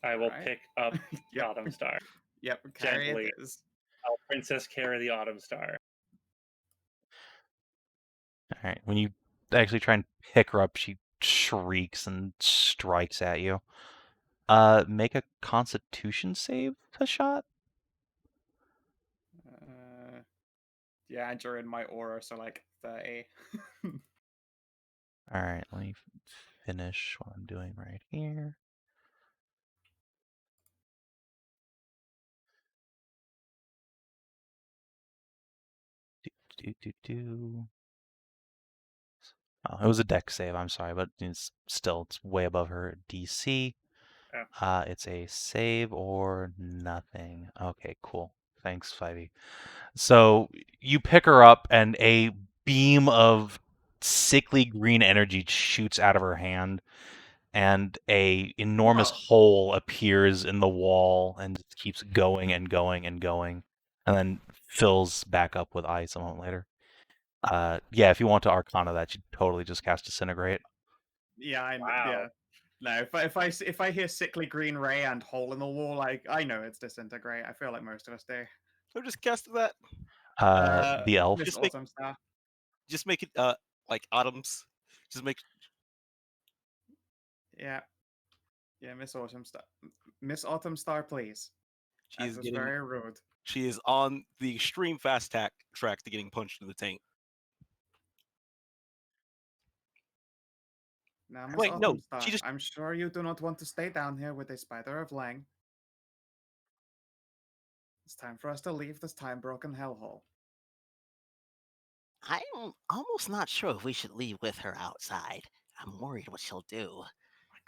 D: I will
B: Alright.
D: pick up the
B: Yep.
D: Autumn Star.
B: Yep, carry
D: Gently.
B: it is.
D: I'll Princess carry the Autumn Star.
A: All right. When you actually try and pick her up, she shrieks and strikes at you. Make a Constitution save, Hashat.
B: Yeah, and you're in my aura, so like 30.
A: All right. Let me finish what I'm doing right here. Oh, it was a deck save. I'm sorry, but it's way above her DC.
D: Oh.
A: It's a save or nothing. Okay, cool. Thanks, Fivey. So you pick her up, and a beam of sickly green energy shoots out of her hand, and a enormous
B: Whoa.
A: hole appears in the wall and just keeps going and going and going, and then fills back up with ice a moment later. Yeah, if you want to Arcana that, you totally just cast Disintegrate.
B: Yeah,
D: Wow.
B: yeah. No, if I hear sickly green ray and hole in the wall, I know it's disintegrate. I feel like most of us do.
F: So just cast that.
A: The elf.
B: Miss
F: Just make-
B: Autumn Star.
F: Just make it like Autumn's. Just make
B: Yeah. Yeah, Miss Autumn Star. Miss Autumn Star, please.
F: she is
B: That is
F: getting.
B: very rude.
F: She is on the extreme fast track to getting punched in the tank.
B: Now, Miss
F: Wait, no,
B: Autumn Star,
F: she just-
B: I'm sure you do not want to stay down here with a spider of Lang. It's time for us to leave this time-broken hellhole.
E: I'm almost not sure if we should leave with her outside. I'm worried what she'll do.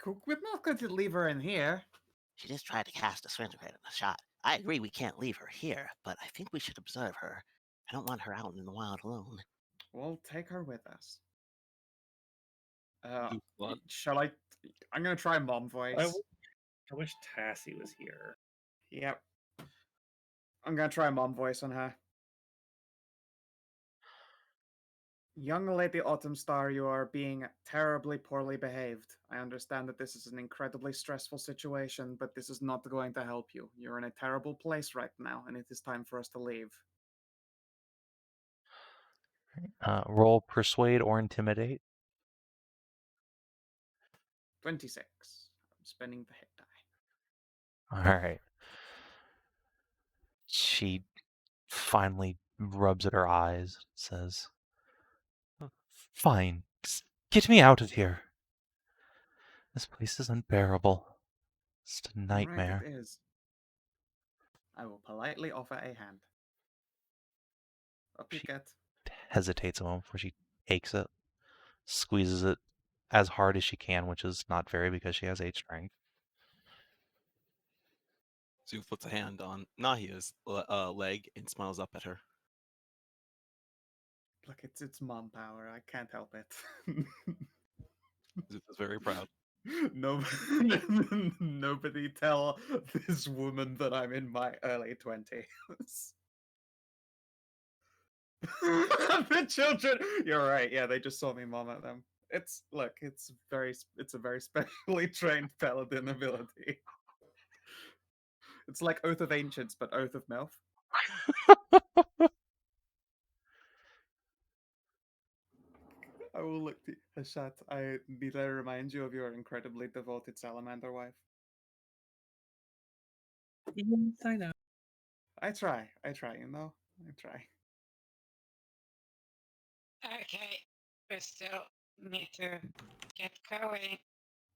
B: We're not going to leave her in here.
E: She just tried to cast a disintegrate in the shot. I agree we can't leave her here, but I think we should observe her. I don't want her out in the wild alone.
B: We'll take her with us.
F: What?
B: Shall I? I'm gonna try mom voice.
D: I wish Tassie was here.
B: Yep. I'm gonna try mom voice on her. Young Lady Autumn Star, you are being terribly poorly behaved. I understand that this is an incredibly stressful situation, but this is not going to help you. You're in a terrible place right now, and it is time for us to leave.
A: Roll Persuade or Intimidate.
B: 26. I'm spending the hit die.
A: All right. She finally rubs at her eyes, says, "Fine, just get me out of here. This place is unbearable. It's a nightmare."
B: Right, it is. I will politely offer a hand. Up you
A: She
B: get.
A: hesitates a moment before she takes it, squeezes it as hard as she can, which is not very because she has 8 strength.
F: Szooth puts a hand on Nahia's leg and smiles up at her.
B: Look, it's mom power. I can't help it.
F: Szooth is very proud.
B: No, nobody tell this woman that I'm in my early 20s. The children. You're right. Yeah, they just saw me mom at them. It's a very specially trained paladin ability. It's like Oath of Ancients, but Oath of Mouth. I will look to Hashat, I need to remind you of your incredibly devoted salamander wife.
D: Yes, I know.
B: I try, you know? I try.
H: Okay, we still need to get going.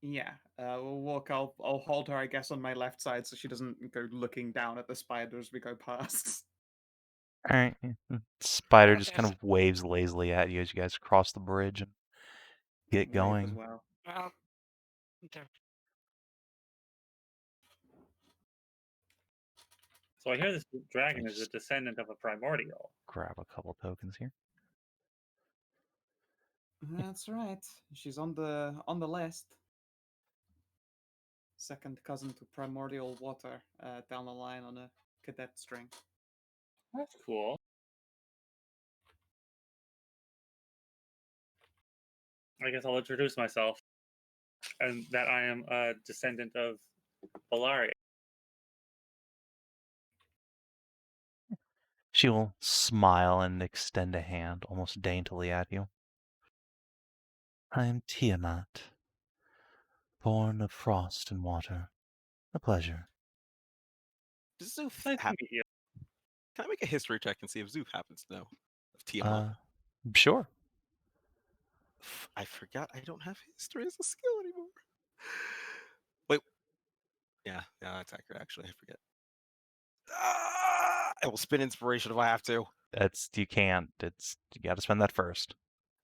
B: Yeah, we'll walk. I'll hold her, I guess, on my left side so she doesn't go looking down at the spiders we go past.
A: All right. Spider
H: Oh,
A: just kind
H: there's
A: of waves lazily at you as you guys cross the bridge and get
B: Wave as
A: going.
B: well.
H: well, there,
D: So I hear this dragon
A: I
D: is a
A: just
D: descendant of a primordial.
A: grab a couple tokens here.
B: That's right. She's on the list. Second cousin to primordial water, down the line on a cadet string.
D: That's cool. I guess I'll introduce myself, and that I am a descendant of Balaria.
A: She will smile and extend a hand almost daintily at you. I am Tiamat, born of frost and water. A pleasure.
F: Does Szooth
D: Nice to meet you.
F: Can I make a history check and see if Szooth happens to know of Tiamat?
A: Sure.
F: I forgot I don't have history as a skill anymore. Wait. Yeah, that's accurate, actually. I forget. I will spin inspiration if I have to.
A: You can't. You got to spend that first.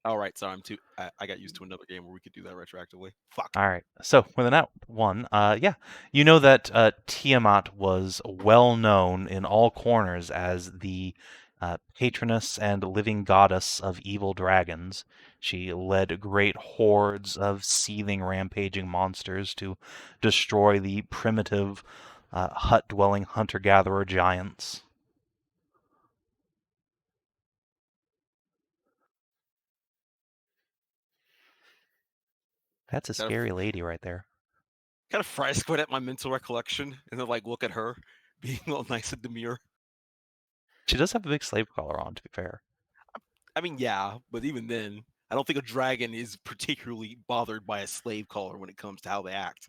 F: All right, sorry, I got used to another game where we could do that retroactively. Fuck.
A: All right. So with an out one, yeah, you know that Tiamat was well known in all corners as the patroness and living goddess of evil dragons. She led great hordes of seething, rampaging monsters to destroy the primitive hut-dwelling hunter-gatherer giants. That's a
F: Kind of-
A: scary lady right there.
F: Kind of fry squint at my mental recollection and then like look at her being all nice and demure.
A: She does have a big slave collar on, to be fair.
F: I mean, yeah, but even then, I don't think a dragon is particularly bothered by a slave collar when it comes to how they act.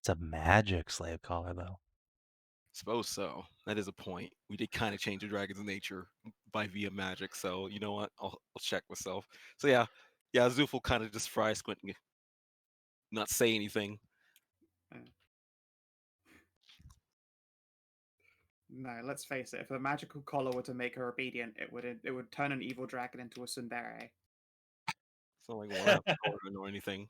A: It's a magic slave collar, though.
F: Suppose so. That is a point. We did kind of change a dragon's nature by via magic, so you know what? I'll check myself. So yeah, Szooth will kind of just fry squint and not say anything.
B: No, let's face it. If a magical collar were to make her obedient, it would turn an evil dragon into a tsundere.
F: It's not like I want to have a collar or anything.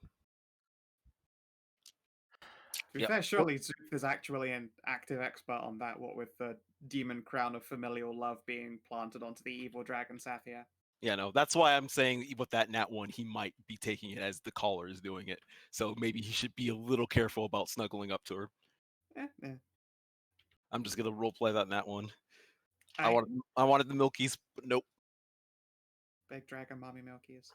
B: To be
F: Yep.
B: fair, surely Szooth is actually an active expert on that. What with the demon crown of familial love being planted onto the evil dragon Sathia.
F: Yeah, no, that's why I'm saying with that nat one, he might be taking it as the collar is doing it. So maybe he should be a little careful about snuggling up to her. I'm just gonna roleplay that nat one. I wanted the Milkies, but nope.
B: Big dragon mommy milkies.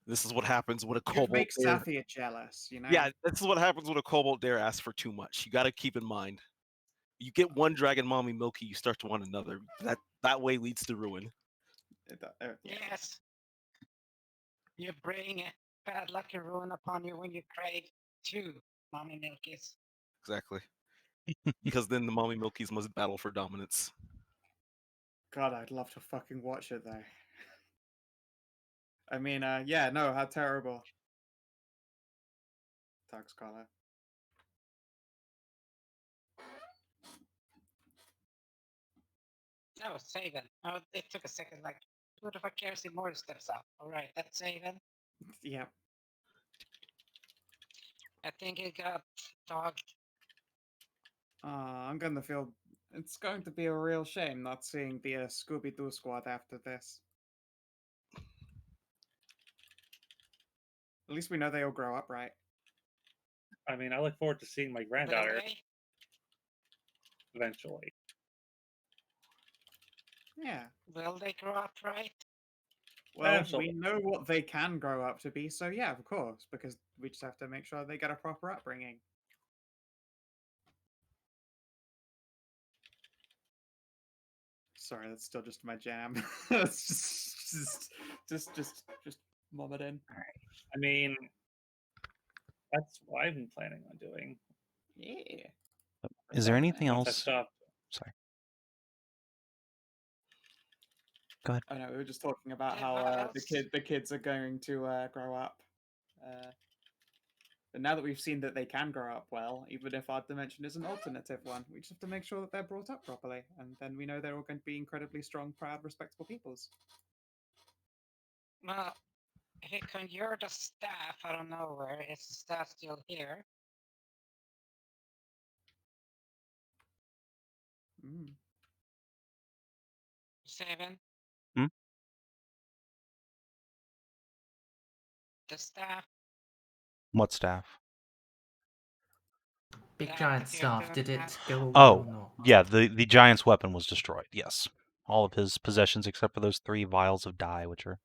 F: This is what happens when a
B: You
F: kobold
B: make
F: dare.
B: Sathia jealous, you know?
F: Yeah, this is what happens when a kobold dare asks for too much. You got to keep in mind. You get one dragon mommy Milky, you start to want another. That way leads to ruin.
H: yes. You bring bad luck and ruin upon you when you crave two mommy milkies.
F: Exactly. Because then the mommy Milkies must battle for dominance.
B: God, I'd love to fucking watch it though. I mean, yeah, no, how terrible. Tug Scholar.
H: Oh, Savin. Oh, it took a second. Like, what if Kerosene Mortar steps up? Alright, that's Savin.
B: Yeah.
H: I think it got dogged.
B: I'm gonna feel. It's going to be a real shame not seeing the Scooby Doo squad after this. At least we know they all grow up, right?
D: I mean, I look forward to seeing my
H: Will
D: granddaughter
H: they?
D: eventually.
B: Yeah.
H: Will they grow up right?
B: Well,
D: Absolutely.
B: we know what they can grow up to be, so yeah, of course, because we just have to make sure they get a proper upbringing. Sorry, that's still just my jam. It's just Mob it in.
D: I mean, that's what I've been planning on doing.
B: Yeah.
A: Is there anything
D: Once I
A: else?
D: stop.
A: Sorry. Go ahead.
B: I know we were just talking about
H: Yeah,
B: how
H: what
B: the kids are going to grow up. But now that we've seen that they can grow up well, even if our dimension is an alternative one, we just have to make sure that they're brought up properly, and then we know they're all going to be incredibly strong, proud, respectable peoples.
H: Well, if you conjure the staff out of nowhere, is the staff still here?
B: Mm.
H: Savin?
A: Hmm?
H: The staff?
A: What staff?
C: Big
H: that
C: giant
H: the
C: staff,
H: Totem
C: did
H: had?
C: it go away
A: Oh,
C: or not?
A: yeah, the giant's weapon was destroyed, yes. All of his possessions except for those 3 vials of dye, which are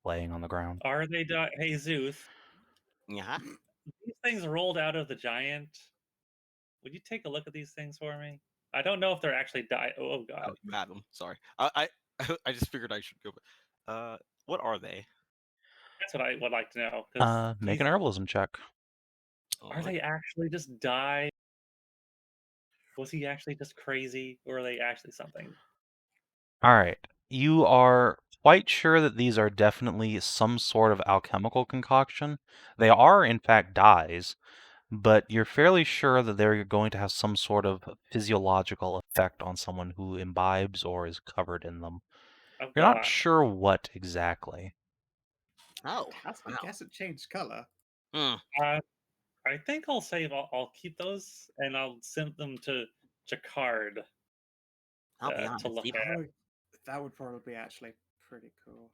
A: laying on the ground.
D: Are they? Hey, Szooth,
E: Yeah.
D: these things rolled out of the giant. Would you take a look at these things for me? I don't know if they're actually die. Oh god.
F: Oh, you had them. Sorry. I I just figured I should go. What are they?
D: That's what I would like to know. 'Cause
A: Make an
D: these-
A: herbalism check.
D: Are they actually just die? Was he actually just crazy, or are they actually something?
A: Alright. You are quite sure that these are definitely some sort of alchemical concoction. They are, in fact, dyes, but you're fairly sure that they're going to have some sort of physiological effect on someone who imbibes or is covered in them.
D: Oh
A: You're not
D: god.
A: sure what exactly.
E: Oh.
B: That's the
E: Wow.
B: guess it changed color.
F: Hmm.
D: I think I'll save. I'll keep those, and I'll send them to Jacquard
E: I'll be
D: to
E: honest.
D: look
E: Even,
D: at.
B: Oh, that would probably be actually pretty cool.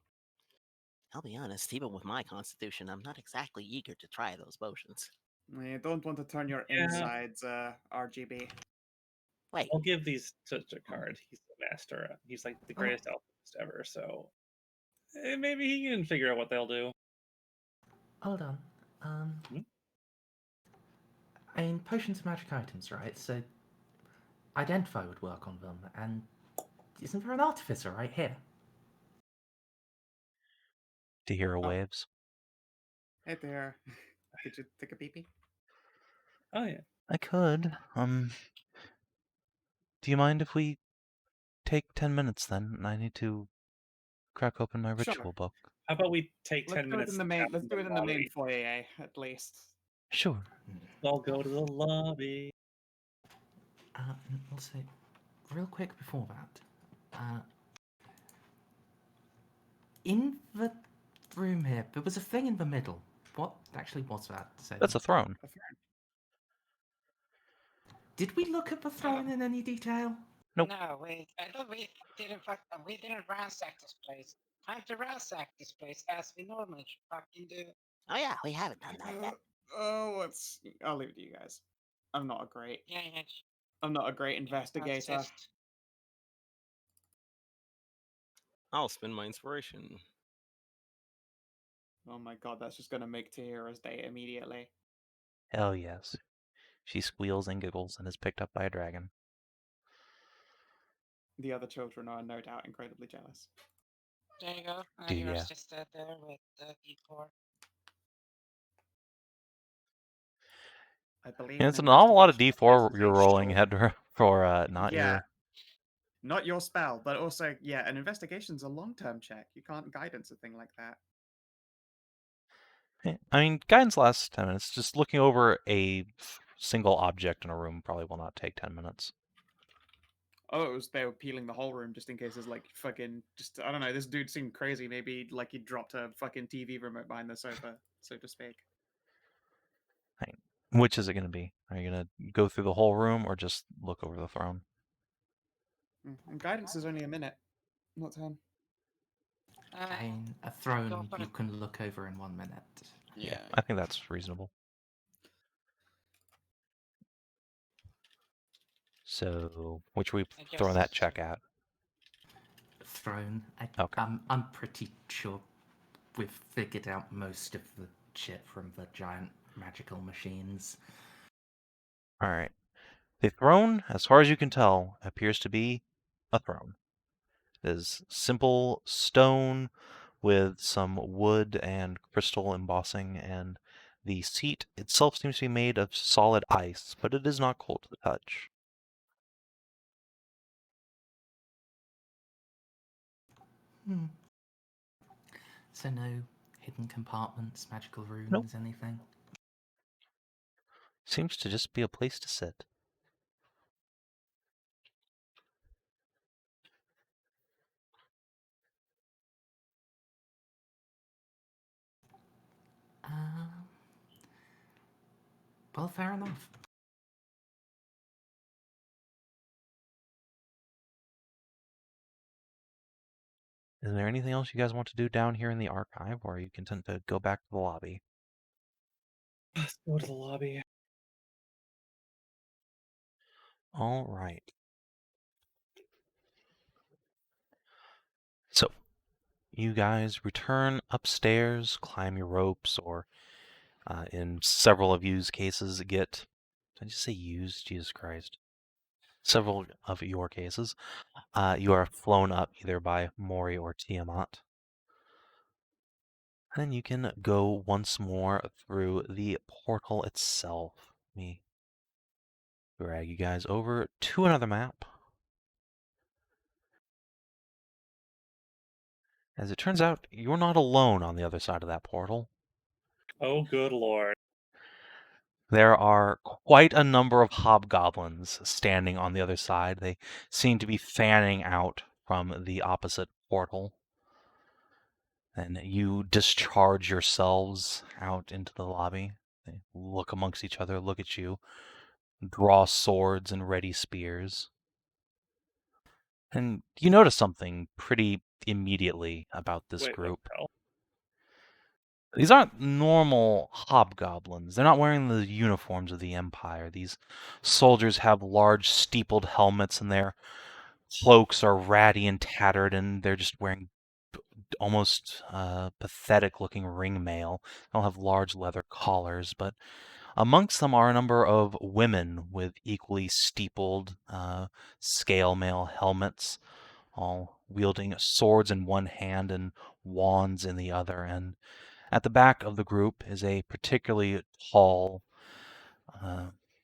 E: I'll be honest. Even with my constitution, I'm not exactly eager to try those potions.
B: You don't want to turn your
D: Yeah.
B: insides RGB.
E: Wait.
D: I'll give these to Jacquard. He's the master. He's like the
B: Oh.
D: greatest alchemist ever. So maybe he can figure out what they'll do.
C: Hold on.
D: Hmm?
C: I mean, potions are magic items, right? So identify would work on them, and isn't there an artificer right here?
A: To hero waves.
B: Hey there. Could you take a pee-pee?
D: Oh yeah.
A: I could. Do you mind if we take 10 minutes then? I need to crack open my
B: Sure.
A: ritual book.
D: How about we take
B: Let's
D: 10
B: do it
D: minutes?
B: in the main.
D: after
B: Let's do it in the main
D: lobby?
B: foyer at least.
A: Sure.
D: I'll go to the lobby.
C: Also, real quick before that, in the room here, there was a thing in the middle. What actually was that?
A: That's a throne.
B: A throne.
C: Did we look at the throne in any detail?
A: Nope.
H: No, I thought we didn't ransack this place. Time to ransack this place as we normally fucking do.
E: Oh yeah, we haven't done that yet.
B: I'll leave it to you guys. I'm not a great
H: Yeah.
B: investigator.
H: Assist.
F: I'll spend my inspiration.
B: Oh my god, that's just gonna make Tahira's day immediately.
A: Hell yes. She squeals and giggles and is picked up by a dragon.
B: The other children are no doubt incredibly jealous.
H: There you go.
A: Do
H: Your
A: ya?
H: sister there with the D4.
B: I believe.
A: And it's an awful lot of
B: investigation
A: D4
B: is
A: you're
B: a
A: rolling,
B: short-
A: Hedrah, for not
B: Yeah.
A: your...
B: Not your spell, but also, yeah, an investigation's a long-term check. You can't guidance a thing like that.
A: I mean, guidance lasts 10 minutes. Just looking over a single object in a room probably will not take 10 minutes.
B: Oh, it was they were peeling the whole room just in case there's like fucking just I don't know. This dude seemed crazy. Maybe like he dropped a fucking TV remote behind the sofa, so to speak.
A: Which is it going to be? Are you going to go through the whole room or just look over the throne?
B: And guidance is only a minute, not 10.
C: I mean, a
H: Go
C: throne
H: for
C: you
H: it.
C: can look over in 1 minute.
B: Yeah.
A: I think that's reasonable. So, which we
H: I
A: throwing that
H: guess-
A: check at?
C: Throne.
A: Okay.
C: I'm pretty sure we've figured out most of the shit from the giant magical machines.
A: All right. The throne, as far as you can tell, appears to be a throne. It is simple stone with some wood and crystal embossing, and the seat itself seems to be made of solid ice, but it is not cold to the touch.
C: So no hidden compartments, magical rooms, anything?
A: Seems to just be a place to sit.
C: Well, fair enough.
A: Is there anything else you guys want to do down here in the archive, or are you content to go back to the lobby?
D: Let's go to the lobby.
A: All right. So, you guys return upstairs, climb your ropes, or in several of you's cases, get... Did I just say used? Jesus Christ. Several of your cases, you are flown up either by Mori or Tiamat. Then you can go once more through the portal itself. Let me drag you guys over to another map. As it turns out, you're not alone on the other side of that portal.
D: Oh, good lord.
A: There are quite a number of hobgoblins standing on the other side. They seem to be fanning out from the opposite portal. And you discharge yourselves out into the lobby. They look amongst each other, look at you, draw swords and ready spears. And you notice something pretty immediately about this
D: Wait,
A: group.
D: what the hell?
A: These aren't normal hobgoblins. They're not wearing the uniforms of the Empire. These soldiers have large steepled helmets, and their cloaks are ratty and tattered, and they're just wearing almost pathetic-looking ringmail. They'll have large leather collars, but amongst them are a number of women with equally steepled scale mail helmets, all wielding swords in one hand and wands in the other. And at the back of the group is a particularly tall,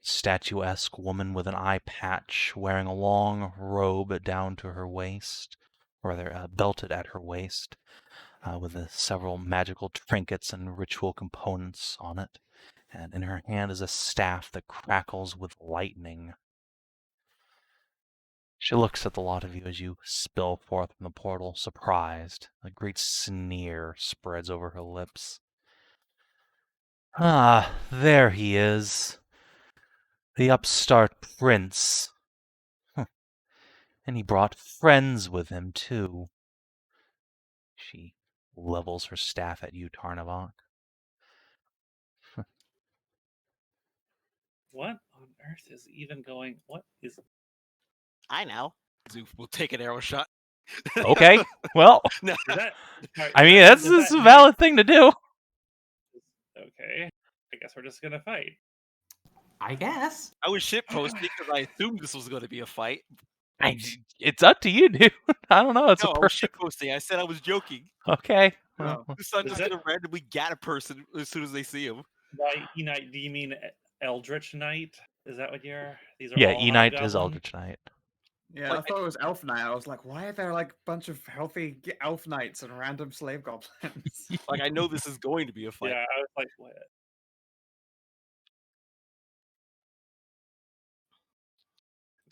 A: statuesque woman with an eye patch, wearing a long robe down to her waist, or rather belted at her waist, with several magical trinkets and ritual components on it. And in her hand is a staff that crackles with lightning. She looks at the lot of you as you spill forth from the portal, surprised. A great sneer spreads over her lips. Ah, there he is. The upstart prince. And he brought friends with him, too. She levels her staff at you, Tarnavak.
D: What on earth is even going? What is?
E: I know.
F: Szooth will take an arrow shot.
A: Okay, well,
F: No.
D: Is that?
A: I mean, that's a valid thing to do.
D: Okay, I guess we're just gonna fight.
C: I guess.
F: I was shitposting because I assumed this was going to be a fight.
A: It's up to you, dude. I don't know. It's
F: No,
A: a
F: I was
A: person.
F: shitposting. I said I was joking.
A: Okay.
B: No.
F: This not
D: Is
F: just
D: that-
F: going to randomly get a person as soon as they see him.
D: By Knight, do you mean Eldritch Knight? Is that what you're? These are
A: Yeah,
D: all
A: Enite is
D: hobgoblins?
A: Eldritch Knight.
B: Yeah,
F: Like,
B: I thought it was Elf Knight. I was like, why are there like a bunch of healthy Elf Knights and random slave goblins?
F: Like, I know this is going to be a fight.
D: Yeah, I was like, what?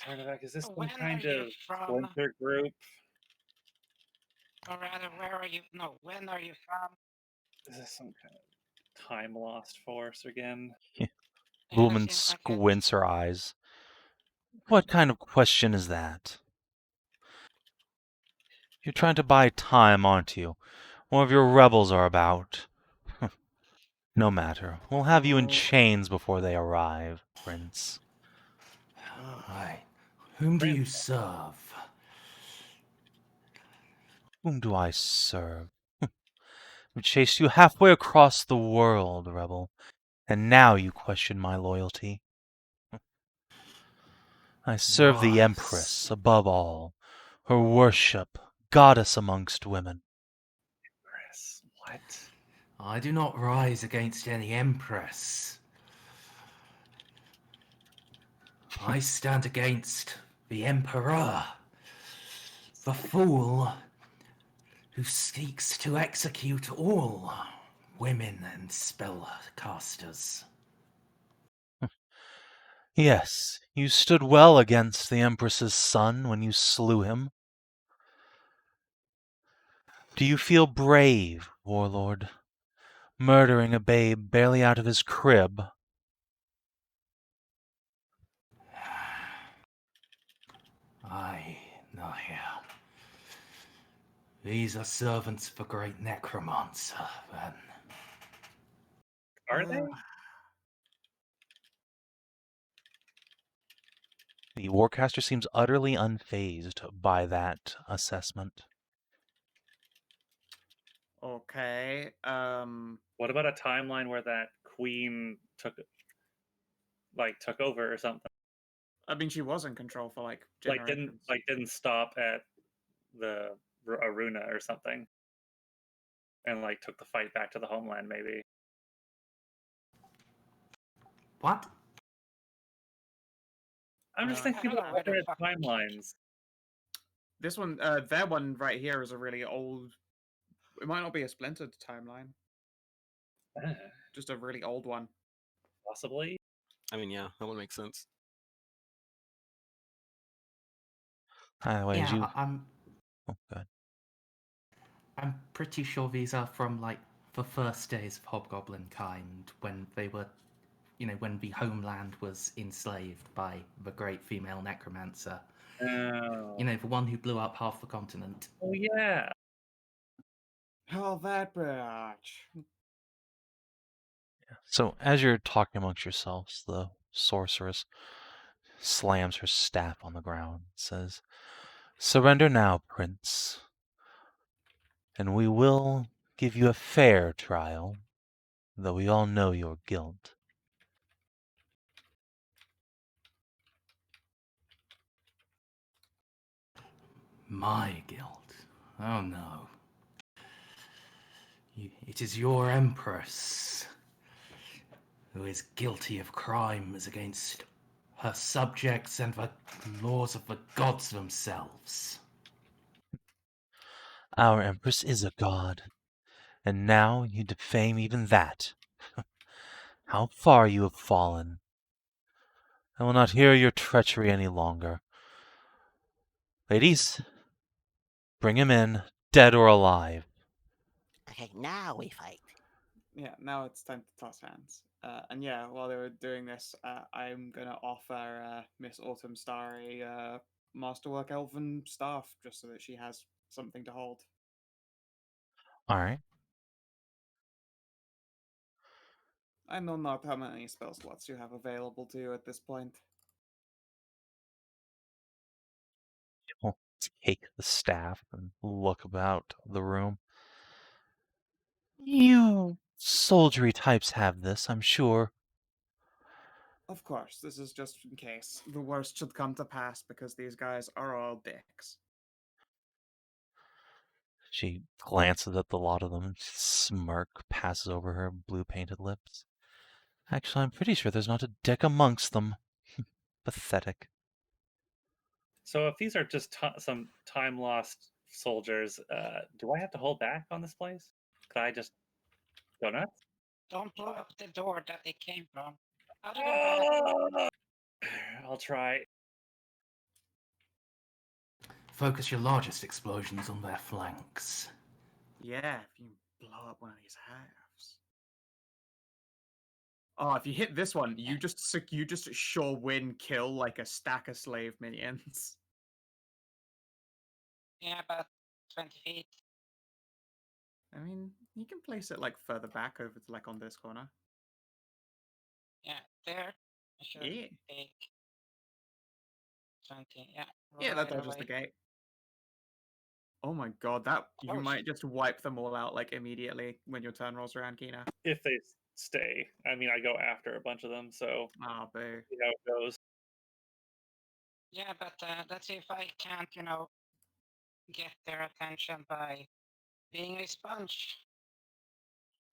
D: Tarnavak, is this some
H: When
D: kind
H: are you
D: of
H: from?
D: splinter group?
H: Or rather, where are you? No, when are you from?
D: Is this some kind of time lost force again?
H: Yeah,
A: Lumen
H: seems like it.
A: squints her eyes. What kind of question is that? You're trying to buy time, aren't you? One of your rebels are about. No matter. We'll have you in chains before they arrive, Prince.
C: Right. Whom do you serve?
A: Whom do I serve? We chased you halfway across the world, rebel, and now you question my loyalty. I serve the
C: Was.
A: Empress above all, her worship, goddess amongst women.
D: What?
C: I do not rise against any empress. I stand against the emperor, the fool who seeks to execute all women and spellcasters.
A: Yes, you stood well against the Empress's son when you slew him. Do you feel brave, warlord, murdering a babe barely out of his crib?
C: Aye, Nahia. These are servants of a great necromancer, then.
D: Are they?
A: The warcaster seems utterly unfazed by that assessment.
B: Okay.
D: What about a timeline where that queen took over or something?
B: I mean, she was in control for like generations.
D: Didn't stop at the Aruna or something, and took the fight back to the homeland maybe.
C: What?
D: I'm just
B: Uh,
D: thinking
H: I don't know
D: about
H: where the
D: alternate
H: fuck-
D: timelines.
B: This one, that one right here is a really old. It might not be a splintered timeline, just a really old one.
D: Possibly.
F: I mean, yeah, that would make sense.
A: Wait,
C: Yeah,
A: you...
C: I'm
A: Oh, God.
C: I'm pretty sure these are from the first days of Hobgoblin kind, when they were, when the homeland was enslaved by the great female necromancer.
D: Oh.
C: The one who blew up half the continent.
D: Oh yeah.
B: Oh, that bitch.
A: So, as you're talking amongst yourselves, the sorceress slams her staff on the ground and says, "Surrender now, Prince, and we will give you a fair trial, though we all know your guilt."
C: My guilt. Oh no. It is your empress who is guilty of crimes against her subjects and the laws of the gods themselves.
A: Our Empress is a god, and now you defame even that. How far you have fallen. I will not hear your treachery any longer. Ladies, bring him in, dead or alive.
E: Okay, now we fight.
B: Yeah, now it's time to toss hands. And yeah, while they were doing this, I'm gonna offer Miss Autumn Star a Masterwork Elven staff, just so that she has something to hold.
A: All right.
B: I know not how many spell slots you have available to you at this point.
A: We'll take the staff and look about the room. You soldiery types have this, I'm sure.
B: Of course, this is just in case the worst should come to pass, because these guys are all dicks.
A: She glances at the lot of them and smirk passes over her blue painted lips. Actually, I'm pretty sure there's not a dick amongst them. Pathetic.
D: So if these are just some time lost soldiers, do I have to hold back on this place? Could I just go nuts?
H: Don't blow up the door that they came from. How did it happen?
D: I'll try.
C: Focus your largest explosions on their flanks.
B: Yeah, if you blow up one of these halves. Oh, if you hit this one, you just sure win kill like a stack of slave minions.
H: Yeah, about 20 feet.
B: I mean, you can place it like further back over to like on this corner.
H: Yeah, there. I should
B: Yeah.
H: take 20. Yeah.
B: Yeah, that
H: right
B: dodges the
H: away.
B: gate. Oh my god, that you
H: Close.
B: might just wipe them all out like immediately when your turn rolls around, Kina.
D: If they stay. I mean, I go after a bunch of them, so
B: Ah, boo.
D: see how it goes.
H: Yeah, but let's see if I can't, get their attention by being a sponge.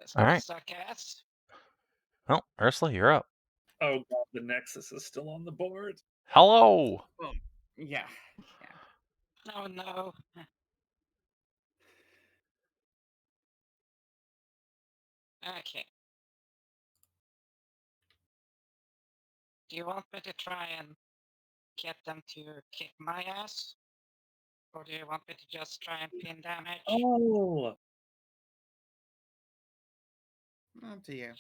H: It's
A: All
H: gonna
A: right.
H: suck ass.
A: Well, Ursula, you're up.
D: Oh god, the Nexus is still on the board.
A: Hello.
B: Well, yeah.
H: Oh no. Okay. Do you want me to try and get them to kick my ass? Or do you want me to just try and pin damage?
D: Oh,
B: Up to you.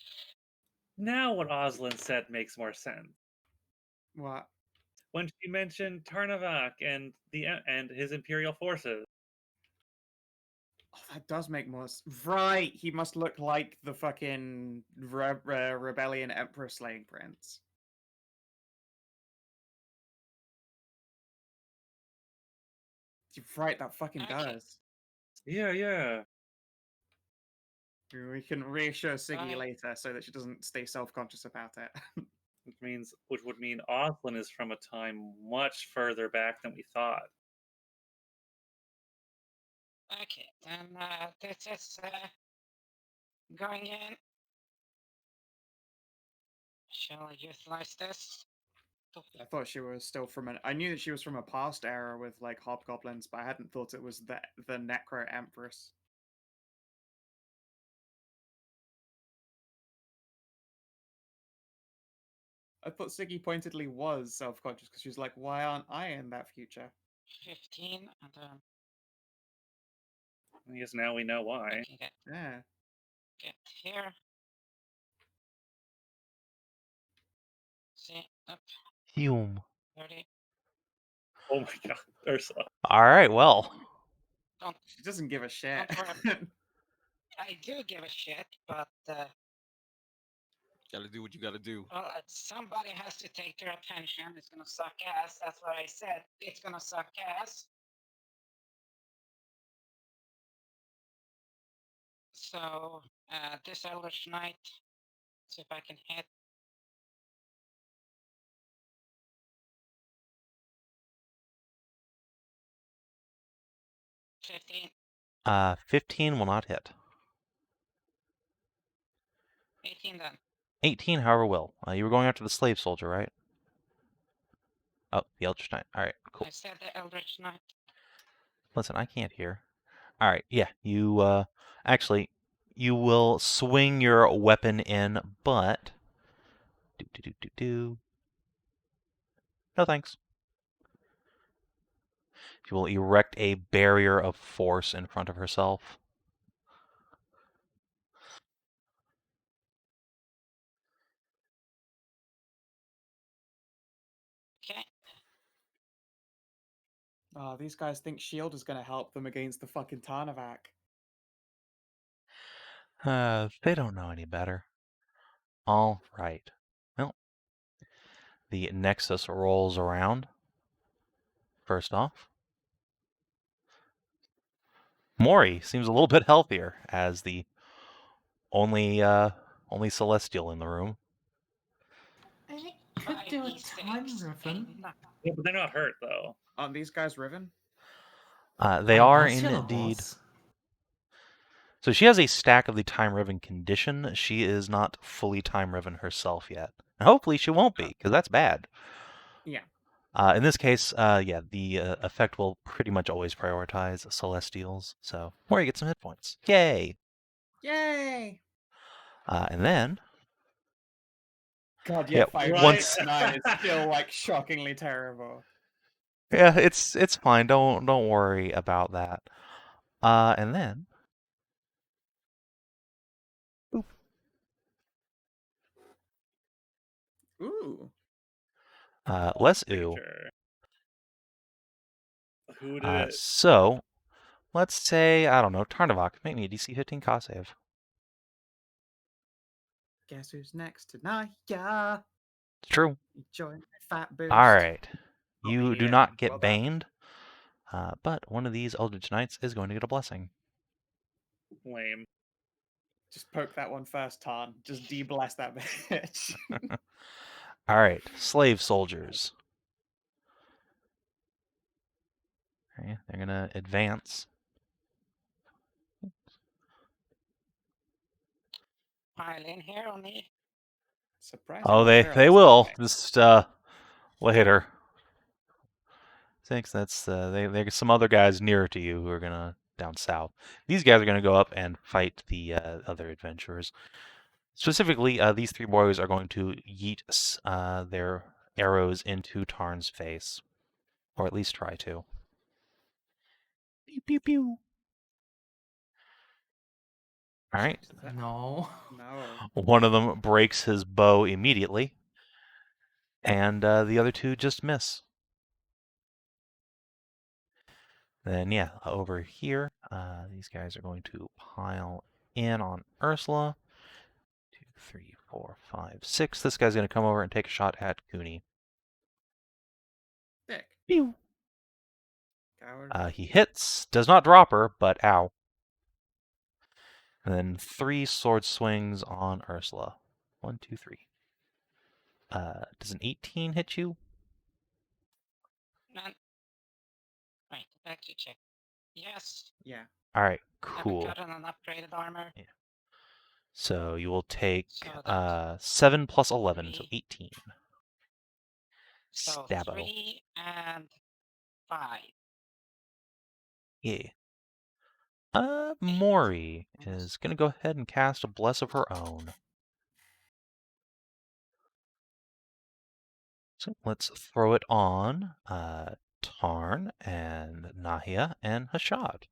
D: now what Oslin said makes more sense.
B: What?
D: When she mentioned Tarnavak and his Imperial forces.
B: Oh, that does make more right. He must look like the fucking rebellion emperor slaying prince. You're right. That fucking
H: Okay.
B: does.
D: Yeah.
B: We can reassure Siggy
H: Right.
B: later so that she doesn't stay self-conscious about it.
D: Which would mean Oslin is from a time much further back than we thought.
H: Okay, then this is going in. Shall I utilize this?
B: I thought she was still from an. I knew that she was from a past era with like hobgoblins, but I hadn't thought it was the Necro Empress. I thought Siggy pointedly was self-conscious because she was like, "Why aren't I in that future?"
H: 15, and then
D: I guess now we know why.
H: I can
B: Yeah.
H: get here. See, up,
A: Hume.
H: 30.
D: Oh my god, Ursula.
A: All right. Well.
H: Don't,
B: She doesn't give a shit.
H: I do give a shit, but
F: Gotta do what you gotta do.
H: well, somebody has to take their attention. It's gonna suck ass. That's what I said. It's gonna suck ass. So, this Eldritch Knight, see if I can hit. 15,
A: 15 will not hit.
H: 18 then.
A: 18, however, will. You were going after the slave soldier, right? Oh, the Eldritch Knight. All right, cool.
H: I said the Eldritch Knight.
A: Listen, I can't hear. All right, yeah, you, actually, you will swing your weapon in, but... No thanks. She will erect a barrier of force in front of herself.
H: Okay.
B: Oh, these guys think shield is gonna help them against the fucking Tarnavak.
A: They don't know any better. All right. Well, the Nexus rolls around. First off, Mori seems a little bit healthier as the only Celestial in the room.
C: I could do a time ribbon.
D: Yeah, but they're not hurt though.
B: Aren't these guys Riven?
A: They are
C: Ursula
A: indeed.
C: was.
A: So she has a stack of the Time Riven condition. She is not fully Time Riven herself yet. And hopefully she won't be, because that's bad.
B: Yeah.
A: In this case, yeah, the effect will pretty much always prioritize Celestials. So Mori gets some hit points. Yay!
B: Yay!
A: And then...
B: God,
A: Yeah,
B: yeah,
A: once-
B: 5.9 is still like shockingly terrible.
A: Yeah, it's fine. Don't worry about that. And then... Boop.
B: Ooh.
A: Less ooh.
D: Signature. Who did it?
A: So, let's say, I don't know, Tarnavak. Make me a DC 15 cost save.
B: Guess who's next to Nahia?
A: It's true.
B: Enjoying my fat boost.
A: All right.
B: Got
A: You
B: me
A: do
B: here.
A: not get
B: Well done.
A: baned, but one of these Eldritch Knights is going to get a blessing.
D: Lame.
B: Just poke that one first, Tarn. Just de-bless that bitch.
A: All right, slave soldiers. Okay, they're going to advance.
H: pile in here on me?
B: Surprisingly
A: Oh, they
B: careless,
A: will.
B: aren't they?
A: Just later. Thanks. That's there's some other guys nearer to you who are gonna down south. These guys are gonna go up and fight the other adventurers. Specifically, these three boys are going to yeet their arrows into Tarn's face, or at least try to. Pew pew pew. All right.
C: No.
B: No.
A: One of them breaks his bow immediately, and the other two just miss. Then, yeah, over here, these guys are going to pile in on Ursula. 2, 3, 4, 5, 6. This guy's going to come over and take a shot at Cooney.
B: Dick.
A: Pew!
B: Coward.
A: He hits, does not drop her, but ow. And then 3 sword swings on Ursula. 1, 2, 3. Does an 18 hit you?
H: None. Wait, back to check. Yes.
B: Yeah.
A: All right,
H: Haven't
A: cool.
H: gotten an upgraded armor.
A: So you will take
H: So that's
A: 7 plus 11, so
H: 3.
A: 18.
H: So
A: Stabbo.
H: 3 and 5.
A: Yeah. Mori is going to go ahead and cast a Bless of her own. So let's throw it on Tarn and Nahia and Hashat.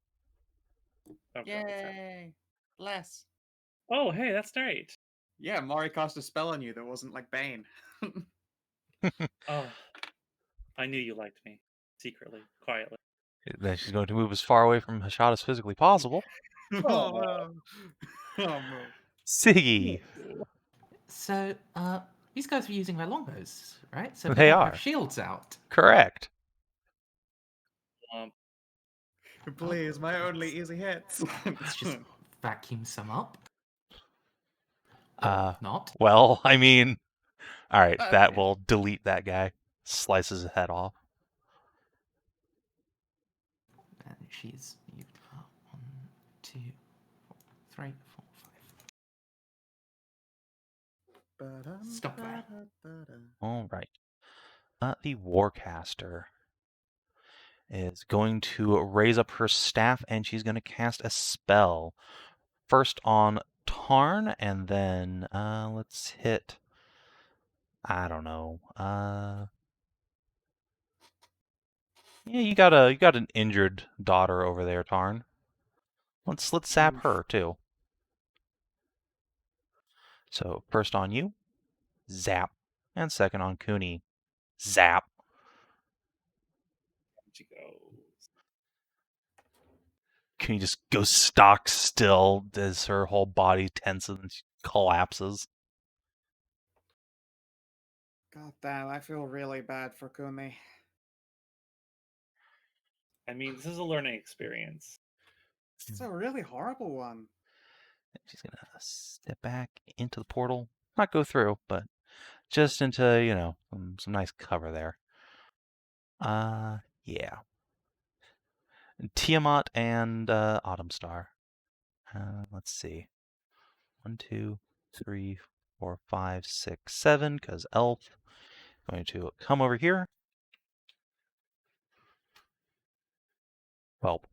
D: Oh, God, what's that?
B: Yay! Bless.
D: Oh, hey, that's great.
B: Yeah, Mori cast a spell on you that wasn't like Bane.
D: Oh, I knew you liked me secretly, quietly.
A: Then she's going to move as far away from Hashat as physically possible.
B: Oh no. Oh no.
A: Siggy!
C: So, these guys were using their longbows, right? So
A: They
C: don't
A: are.
C: have shields out.
A: Correct.
B: Please, my only easy hits.
C: Let's just vacuum some up.
A: Uh,
C: Not.
A: Well, I mean, all right, that
B: Okay.
A: will delete that guy. Slices his head off.
C: And she's moved up. 1, 2, 4, 3, 4, 5. Stop there.
A: All right. The Warcaster is going to raise up her staff and she's going to cast a spell. First on Tarn, and then let's hit. I don't know. Yeah, you got an injured daughter over there, Tarn. Let's sap
B: Oof.
A: her too. So first on you, zap, and second on Cooney, zap.
D: She goes.
A: Cooney just goes stock still as her whole body tenses and she collapses.
B: God damn, I feel really bad for Kumi.
D: I mean, this is a learning experience.
B: It's a really horrible one.
A: She's gonna step back into the portal, not go through, but just into some nice cover there. Yeah. Tiamat and Autumn Star. Let's see. 1, 2, 3, 4, 5, 6, 7. Because Elf going to come over here. Well.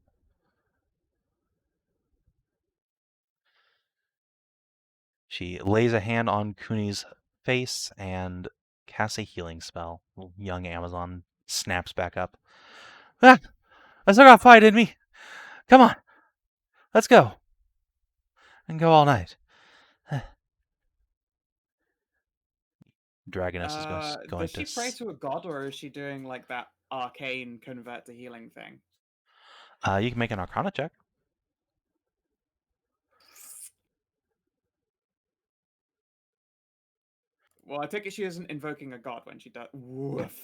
A: She lays a hand on Cooney's face and casts a healing spell. Young Amazon snaps back up. Ah! I still got fight in me. Come on. Let's go. And go all night. Dragoness is going
B: Does
A: to...
B: she pray to a god, or is she doing like that arcane convert to healing thing?
A: You can make an Arcana check.
B: Well, I take it she isn't invoking a god when she does. Woof.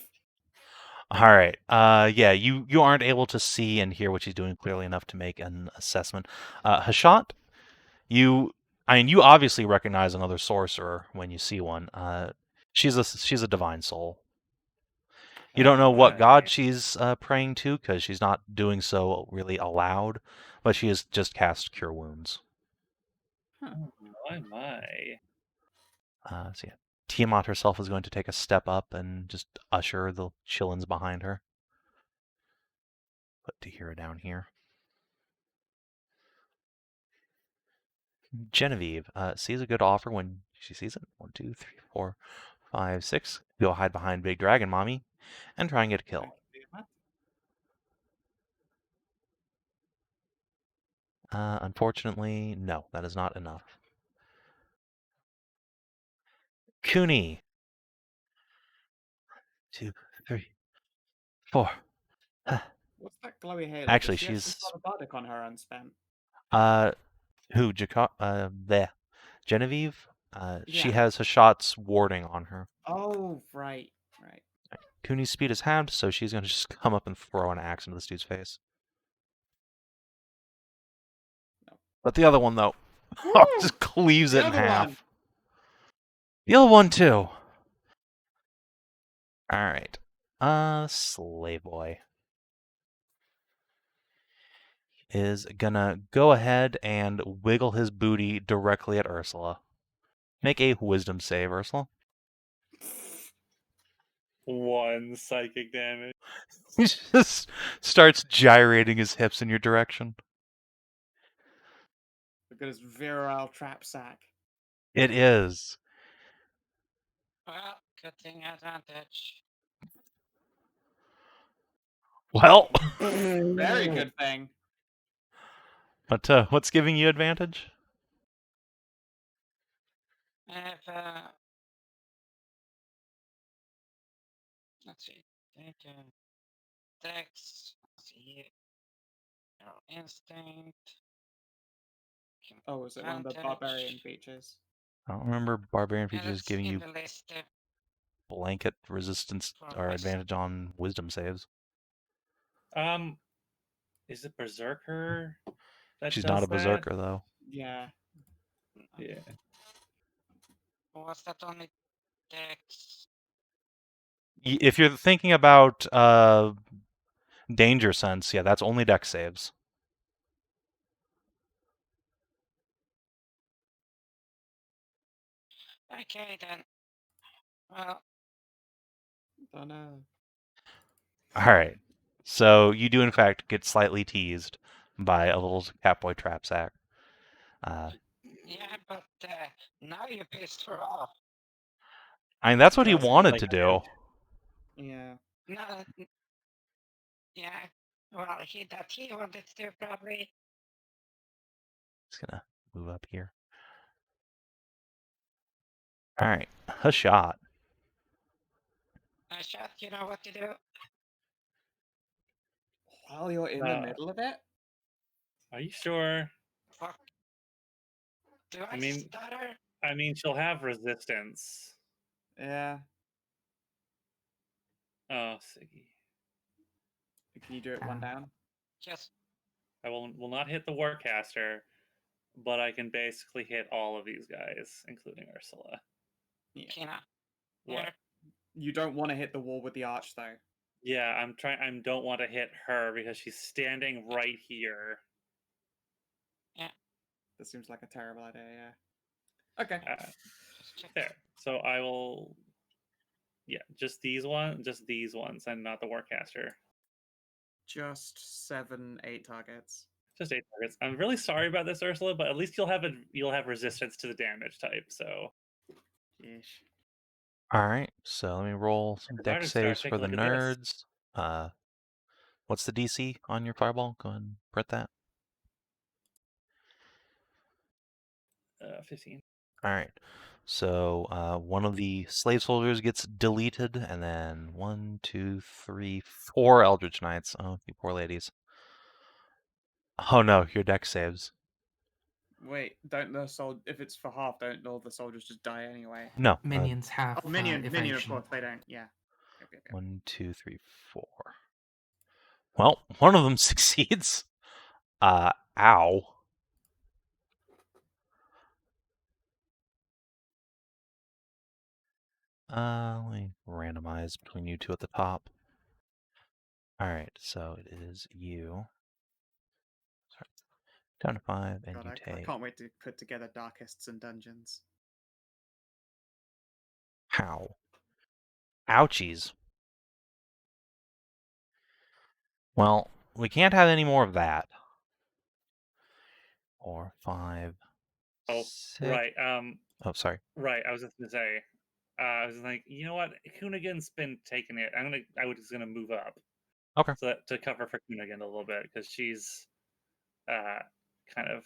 A: All right. Yeah, you aren't able to see and hear what she's doing clearly enough to make an assessment. Hashat, you obviously recognize another sorcerer when you see one. She's a divine soul. You don't know what god she's praying to because she's not doing so really aloud, but she has just cast Cure Wounds.
B: Huh.
D: Oh, My.
A: So yeah, Tiamat herself is going to take a step up and just usher the Chillins behind her. Put Tahira down here. Genevieve sees a good offer when she sees it. 1, 2, 3, 4, 5, 6. Go hide behind Big Dragon, Mommy, and try and get a kill.
B: Thank you, Matt.
A: Unfortunately, no, that is not enough. Cooney. 2, 3, 4.
B: What's that glowy halo?
A: Actually,
B: Does she have some
A: she's
B: sort of bardic on her unspent?
A: who? There. Genevieve. She
B: Yeah.
A: has Hashat's warding on her.
B: Oh, right.
A: Cooney's speed is halved, so she's going to just come up and throw an axe into this dude's face.
B: No.
A: But the other one, though, just cleaves
B: The
A: it in
B: other
A: half.
B: one.
A: The other one, too. Alright. Slave Boy is gonna go ahead and wiggle his booty directly at Ursula. Make a wisdom save, Ursula.
D: 1 psychic damage.
A: He just starts gyrating his hips in your direction.
B: Look at his virile trap sack.
A: It is.
H: Well, good thing advantage.
A: Well,
B: Very good thing.
A: but what's giving you advantage?
H: I have, let's see, Dex, let's see, Instinct.
B: Oh, is it one of the barbarian features?
A: I don't remember Barbarian
H: Yeah,
A: features
H: that's
A: giving
H: in
A: you
H: the list.
A: blanket resistance
H: For
A: or
H: wisdom.
A: advantage on wisdom saves.
D: Is it Berserker? That
A: She's
D: does
A: not a
D: that?
A: berserker, though.
B: Yeah.
D: Yeah.
H: Was that only Dex?
A: If you're thinking about danger sense, yeah, that's only dex saves.
H: Okay then. Well,
B: Don't know.
A: Alright. So you do, in fact, get slightly teased by a little Catboy trap sack.
H: yeah, but now you pissed her off.
A: I mean, that's what he
D: Doesn't
A: wanted
D: like
A: to
D: it.
A: do.
B: Yeah.
H: No, yeah. Well, that he wanted to probably.
A: Just gonna move up here. Alright. Hashat.
H: Shot, you know what to do.
B: While you're in the middle of it?
D: Are you sure?
H: Fuck. Do I,
D: I mean-
H: stutter?
D: I mean, she'll have resistance.
B: Yeah.
D: Oh, Siggy.
B: Can you do it one down?
H: Just
D: I will not hit the Warcaster, but I can basically hit all of these guys, including Ursula.
H: Kina.
D: What?
H: Here.
B: You don't want to hit the wall with the arch, though.
D: Yeah, I'm trying. I don't want to hit her because she's standing right here.
B: That seems like a terrible idea, yeah. Okay.
H: Just check.
D: There. So I will. Yeah, just these ones, and not the Warcaster.
B: Just 7, 8 targets.
D: Just 8 targets. I'm really sorry about this, Ursula, but at least you'll have resistance to the damage type. So
B: Ish.
A: Alright, so let me roll some
D: If I were
A: dex
D: to start
A: saves for
D: taking
A: the
D: a look at this.
A: nerds. What's the DC on your fireball? Go ahead and print that.
D: 15.
A: Alright. So one of the slave soldiers gets deleted, and then 1, 2, 3, 4 Eldritch Knights. Oh, you poor ladies. Oh no, your dex saves.
B: Wait, don't the if it's for half, don't all the soldiers just die anyway?
A: No.
C: Minions have
B: Oh, minion, of
C: evasion.
B: course, they don't, yeah. Yep.
A: 1, 2, 3, 4. Well, one of them succeeds. Ow. Let me randomize between you two at the top. Alright, so it is you. Sorry. Down to 5, and
B: God,
A: you
B: I
A: take.
B: can't wait to put together Darkists and Dungeons.
A: How? Ouchies. Well, we can't have any more of that. 4, 5,
D: Oh,
A: 6.
D: right.
A: Oh, sorry.
D: Right. I was just gonna say. I was like, you know what? Kunigan's been taking it. I was just gonna move up.
A: Okay.
D: So that, to cover for Kunigan a little bit because she's kind of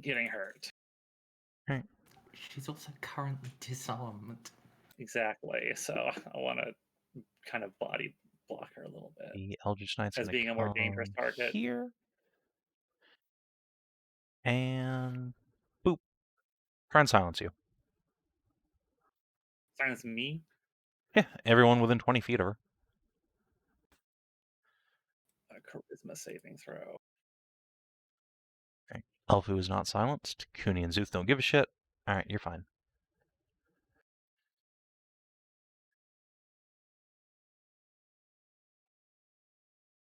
D: getting hurt.
A: Right.
C: She's also currently disarmed.
D: Exactly. So I want to kind of body block her a little bit
A: The Eldritch Knight's
D: as
A: gonna
D: being a more dangerous
A: come
D: target.
A: here. And boop. Try and silence you.
D: Silence me?
A: Yeah, everyone within 20 feet of her.
D: A charisma saving throw.
A: Okay. Elfu is not silenced. Cooney and Szooth don't give a shit. Alright, you're fine.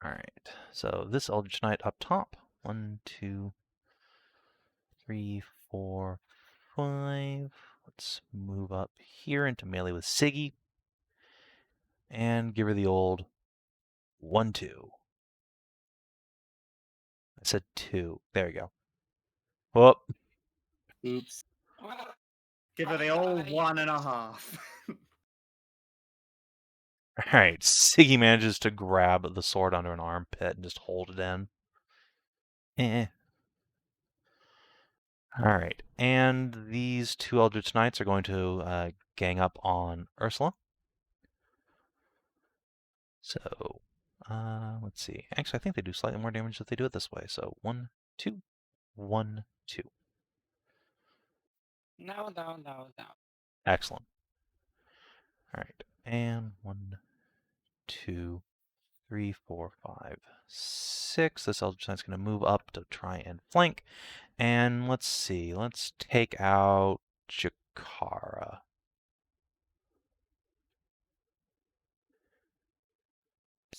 A: Alright, so this Eldritch Knight up top. 1, 2, 3, 4, 5. Let's move up here into melee with Siggy. And give her the old 1, 2. I said 2. There we go. Whoop.
D: Oops.
H: Well,
B: Give her the old 1.5.
A: Alright, Siggy manages to grab the sword under an armpit and just hold it in. Alright, and these two Eldritch Knights are going to gang up on Ursula. So, let's see. Actually, I think they do slightly more damage if they do it this way. So, 1, 2, 1, 2.
H: no.
A: Excellent. Alright, and 1, 2, 3, 4, 5, 6. This Eldritch Knight's going to move up to try and flank. And let's see. Let's take out Jakara.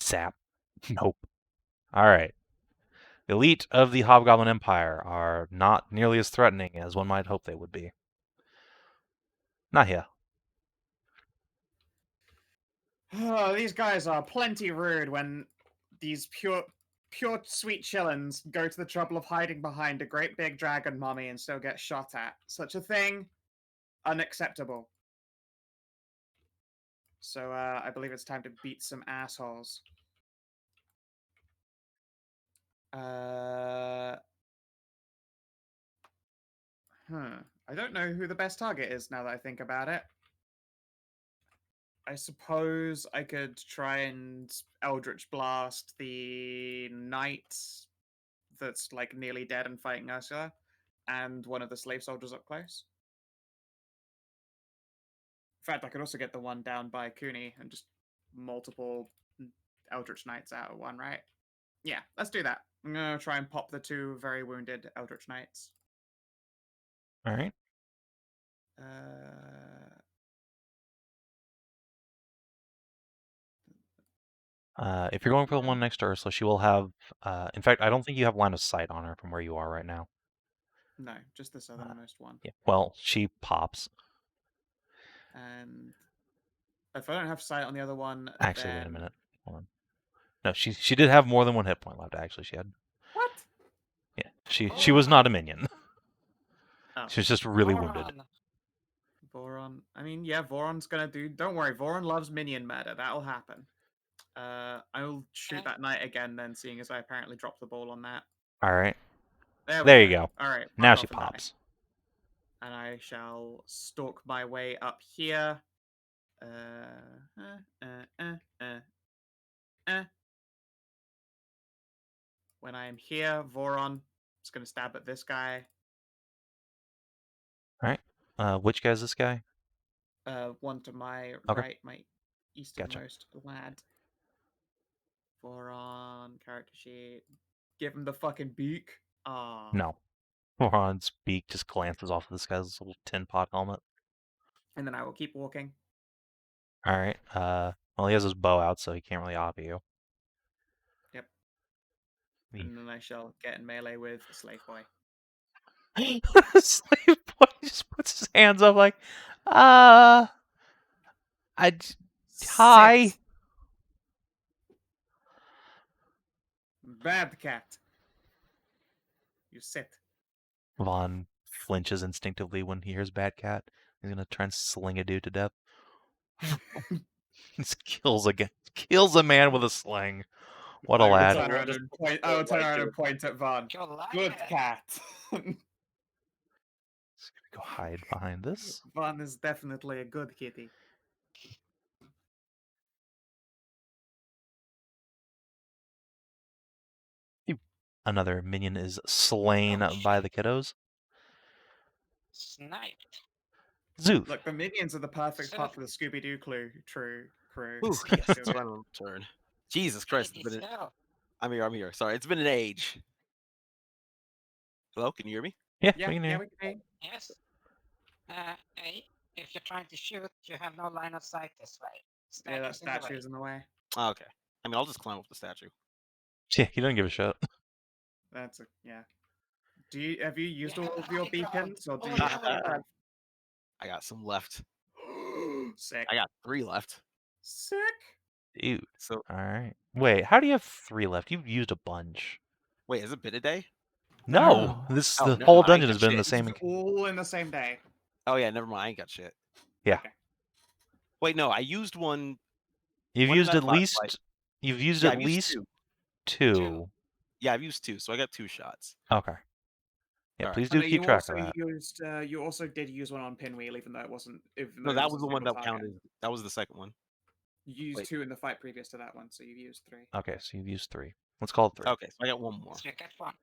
A: Zap. Nope. Alright. The elite of the Hobgoblin Empire are not nearly as threatening as one might hope they would be. Nahia.
B: Oh, these guys are plenty rude when these pure sweet chillins go to the trouble of hiding behind a great big dragon mummy and still get shot at. Such a thing, unacceptable. So I believe it's time to beat some assholes. I don't know who the best target is now that I think about it. I suppose I could try and Eldritch Blast the knight that's like nearly dead and fighting Ursula, and one of the slave soldiers up close. In fact, I could also get the one down by Cooney and just multiple Eldritch Knights out of one, right? Yeah, let's do that. I'm gonna try and pop the two very wounded Eldritch Knights.
A: Alright. If you're going for the one next to Ursula, she will have... in fact, I don't think you have line of sight on her from where you are right now.
B: No, just the southernmost one.
A: Yeah. Well, she pops.
B: And if I don't have sight on the other one,
A: Actually,
B: then...
A: wait a minute. Hold on. No, she did have more than one hit point left, actually. She had...
B: What?
A: Yeah, she was not a minion.
B: Oh.
A: She was just really wounded.
B: Voron. I mean, yeah, Voron's gonna do... Don't worry, Voron loves minion murder. That'll happen. I'll shoot that knight again then, seeing as I apparently dropped the ball on that.
A: Alright.
B: There
A: There
B: we
A: you go.
B: Alright,
A: Now
B: fuck
A: she
B: off and die.
A: pops.
B: And I shall stalk my way up here. When I am here, Voron is going to stab at this guy.
A: Alright. Which guy is this guy?
B: One to my
A: Okay.
B: right, my easternmost lad. Voron, character sheet. Give him the fucking beak. Ah.
A: No. Moron's beak just glances off of this guy's little tin pot helmet.
B: And then I will keep walking.
A: Alright. Well, he has his bow out, so he can't really op you.
B: Yep. And then I shall get in melee with a slave boy.
A: Slave boy just puts his hands up like, hi.
B: Sit. Bad cat. You sit.
A: Vaughn flinches instinctively when he hears Bad Cat. He's gonna try and sling a dude to death. He just kills a man with a sling. What a
B: I will
A: lad.
B: turn around and point. I will turn around and point at Van.
H: You'll like
B: Good
H: it.
B: cat.
A: Just gonna go hide behind this.
B: Van is definitely a good kitty.
A: Another minion is slain
H: Oh,
A: by
H: shit.
A: the kiddos.
H: Sniped.
A: Szooth.
B: Look, the minions are the perfect
H: So-
B: part for the Scooby-Doo crew.
F: Ooh,
B: Yes,
F: it's my own turn. Jesus Christ, it's been I'm here. Sorry, it's been an age. Hello, can you hear me?
A: Yeah,
B: Yeah,
A: we can
B: yeah,
A: hear.
B: we can hear.
H: Yes. If you're trying to shoot, you have no line of sight this way.
B: Yeah, that
H: Statue's in the way.
B: statue's in the way.
F: Oh, okay. I mean, I'll just climb up the statue.
A: Yeah, he doesn't give a shit.
B: That's a yeah. Have you used
H: Yeah,
B: all of your
H: I tried.
B: beacons, or do you
H: Oh,
B: have
H: yeah.
F: I got some left.
B: Sick?
F: I got 3 left.
B: Sick.
A: Dude.
F: So
A: Alright. Wait, how do you have 3 left? You've used a bunch.
F: wait, has it been a day?
A: No!
C: No.
A: This
F: Oh,
A: the
F: never
A: whole
F: mind, I
A: dungeon
F: got
A: has been
F: shit.
A: the same.
B: It's all in the same day.
F: Oh yeah, never mind. I ain't got shit.
A: Yeah.
B: Okay.
F: Wait, no, I used one.
A: You've
F: One in
A: used
F: that
A: at
F: last
A: least
F: fight.
A: you've used
F: Yeah,
A: at
F: I've used
A: least
F: 2.
A: 2.
F: Yeah, I've used 2, so I got 2 shots.
A: Okay. Yeah,
F: Alright.
A: please
B: And
A: do keep track of that.
B: You also did use one on Pinwheel, even though it wasn't. Even
F: No,
B: though it
F: that was the
B: a
F: one
B: single
F: that
B: target.
F: counted. That was the second one.
B: You used
F: Wait.
B: 2 in the fight previous to that one, so you've used 3.
A: Okay, so you've used 3. Let's call it 3.
F: Okay, so I got 1 more.
H: So you get one.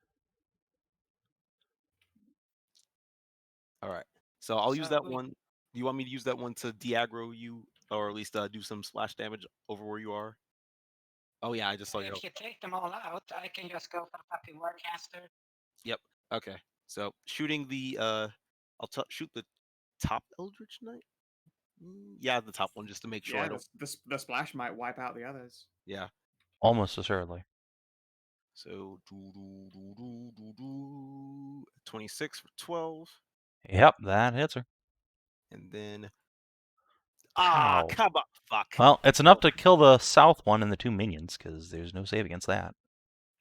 F: All right. So I'll use that
H: So-
F: one. Do you want me to use that one to de-aggro you, or at least do some splash damage over where you are? Oh yeah, I just saw you.
H: If you take them all out, I can just go for the fucking Warcaster.
F: Okay. So shooting the shoot the top Eldritch Knight. Yeah, the top one, just to make sure I
B: Yeah,
F: don't.
B: the splash might wipe out the others.
F: Yeah.
A: Almost assuredly.
F: So 26 for 12,
A: Yep, that hits her.
F: and then
A: Ow.
F: come on, fuck.
A: Well, it's enough to kill the south one and the 2 minions, because there's no save against that.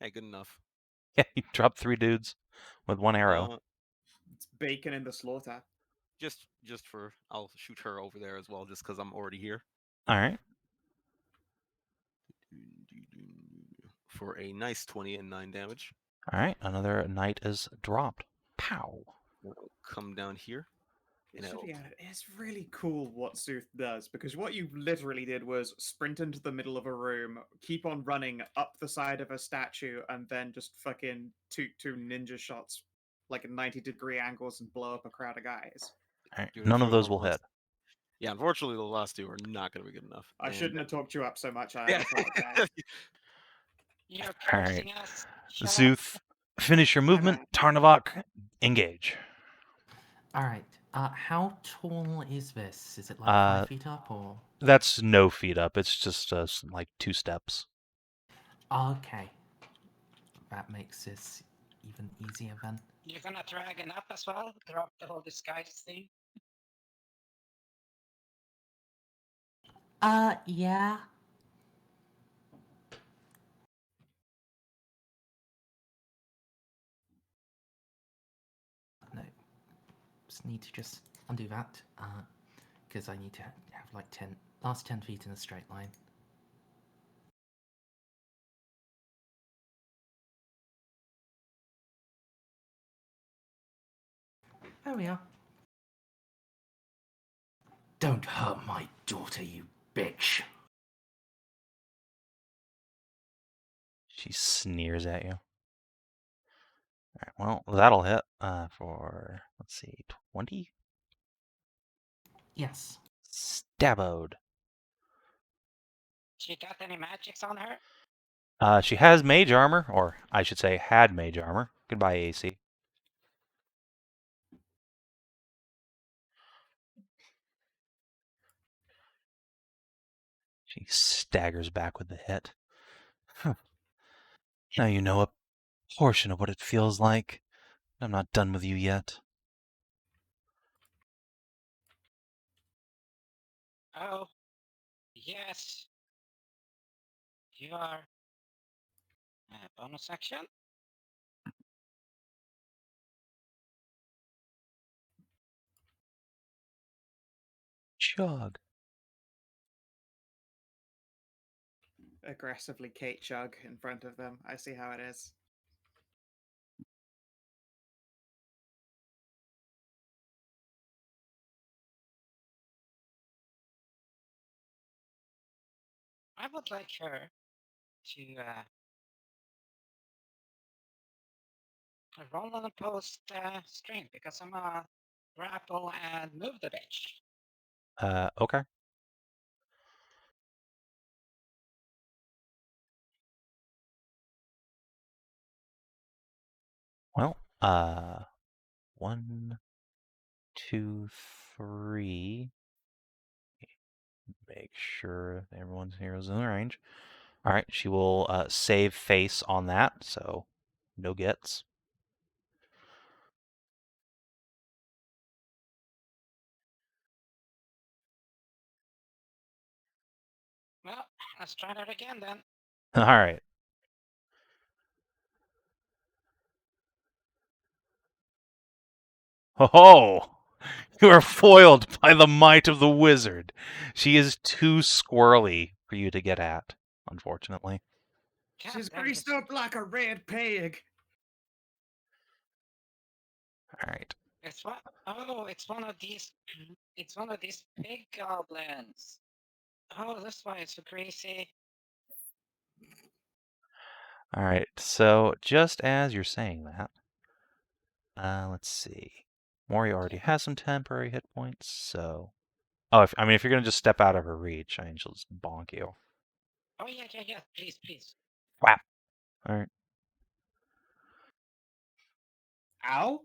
F: Hey, good enough.
A: Yeah, you dropped 3 dudes with 1 arrow.
B: It's bacon in the slaughter.
F: Just for I'll shoot her over there as well, just because I'm already here.
A: Alright.
F: For a nice 20 and 9 damage.
A: Alright, another knight is dropped. Pow.
F: I'll come down here. And
B: Should
F: it'll-
B: be added. It's really cool what Szooth does, because what you literally did was sprint into the middle of a room, keep on running up the side of a statue, and then just fucking two ninja shots like at 90-degree angles and blow up a crowd of guys.
A: Alright,
F: Dude,
A: none of
F: for
A: those
F: the
A: will
F: last-
A: hit.
F: Yeah, unfortunately, the last 2 are not going to be good enough.
B: I
F: And-
B: shouldn't have talked you up so much. I
F: Yeah.
B: apologize.
H: You're
A: Alright.
H: cursing us. Shut up.
A: Szooth, finish your movement.
B: bad.
A: Tarnavak, engage.
C: All right. How tall is this? Is it like 5 feet up or?
A: That's no feet up. It's just like 2 steps.
C: Okay. That makes this even easier then.
H: You're gonna dragon up as well? Drop the whole disguise thing?
C: Yeah. No. Just need to just undo that. Because I need to have like last 10 feet in a straight line. There we are. Don't hurt my daughter, you bitch.
A: She sneers at you. Alright, well, that'll hit for, let's see, 20?
C: Yes.
A: Stabode.
H: She got any magics on her?
A: She has mage armor, or I should say had mage armor. Goodbye, AC. She staggers back with the hit. Now you know a portion of what it feels like. I'm not done with you yet.
H: Oh, yes. You are. Bonus action?
A: Chug.
B: Aggressively Kate Chug in front of them. I see how it is.
H: I would like her to roll on a post string because I'm gonna grapple and move the bitch.
A: Okay. Well, 1, 2, 3. Make sure everyone's heroes in the range. All right, she will save face on that, so no gets.
H: Well, let's try that again then.
A: All right. Oh, you are foiled by the might of the wizard. She is too squirrely for you to get at, unfortunately.
H: God
B: She's
H: damn
B: greased
H: it.
B: up like a red pig.
A: All right.
H: It's what? Oh, it's one of these. It's one of these pig goblins. Oh, that's why it's so greasy.
A: All right. So just as you're saying that, let's see. Mori already has some temporary hit points, so. Oh, if you're gonna just step out of her reach, she'll just bonk you.
H: Oh yeah. Please, please.
A: Whap. All right.
B: Ow?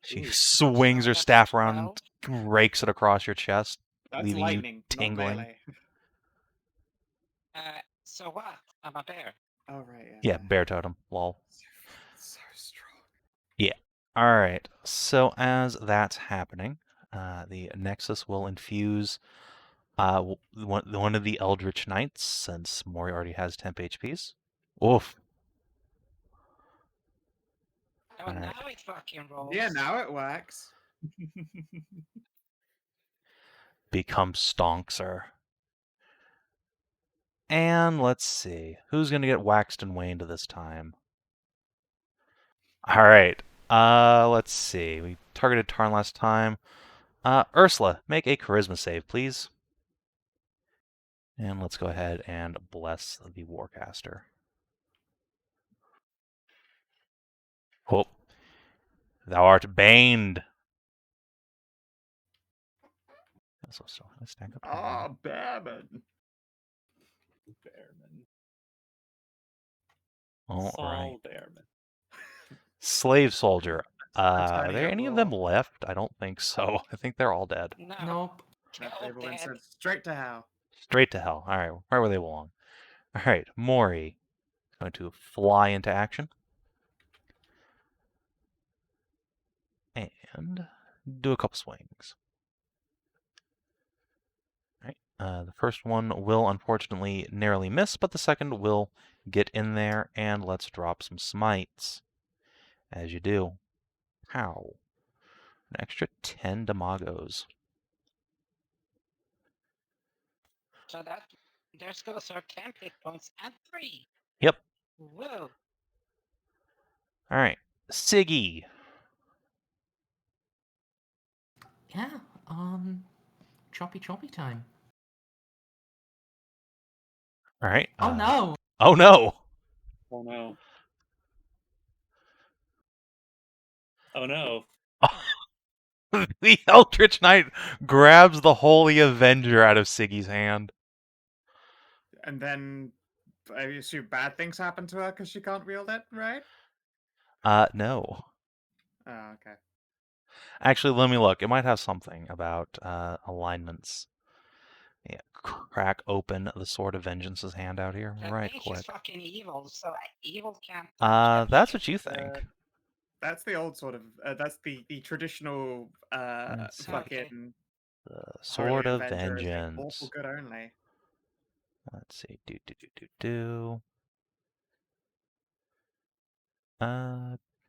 A: She
B: Ooh,
A: swings her
H: that's
A: staff around
H: 12.
A: and rakes it across your chest,
B: That's
A: leaving
B: lightning,
A: you
B: not
A: tingling.
B: melee.
H: So what? I'm a bear.
B: Oh, right,
A: Yeah, bear totem. Lol.
B: So strong.
A: Yeah. All right. So as that's happening, the Nexus will infuse one of the Eldritch Knights, since Mori already has temp HPs. Oof.
H: Oh,
A: All right.
H: now it fucking rolls.
B: Yeah, now it works.
A: Become Stonkser. And let's see. Who's going to get waxed and waned this time? All right. Let's see. We targeted Tarn last time. Ursula, make a charisma save, please. And let's go ahead and bless the Warcaster. Oh, thou art baned. So still have a stack up here.
B: Oh, Babin.
D: Bearman.
A: All
D: Saul
A: right.
D: Bearman.
A: Slave soldier. Are
B: turning
A: there
B: it
A: any of
B: raw.
A: them left? I don't think so. I think they're all dead.
H: No.
C: Nope.
H: They're all
B: Everyone
H: dead.
B: said straight to hell.
A: Straight to hell. All right, right where they belong. All right, Mori is going to fly into action and do a couple swings. All right, the first one will unfortunately narrowly miss, but the second will get in there, and let's drop some smites. As you do. Pow. An extra 10 damagos.
H: So that there's goes our 10 hit points and 3.
A: Yep.
H: Whoa.
A: All right, Siggy.
C: Yeah, choppy time.
A: All right.
C: Oh no!
A: Oh no!
D: Oh no. Oh no.
A: The Eldritch Knight grabs the Holy Avenger out of Siggy's hand.
B: And then I assume bad things happen to her because she can't wield it, right?
A: No.
B: Oh, okay.
A: Actually, let me look. It might have something about alignments. Yeah, crack open the Sword of Vengeance's hand out here
H: That
A: right
H: mage is
A: quick.
H: fucking evil, so evil can't.
A: That's what you think.
B: That's the old sort of. That's the traditional.
A: Let's see.
B: Fucking.
A: The
B: Harley
A: Sword of
B: Avenger is like awful
A: Vengeance.
B: good only.
A: Let's see. Do.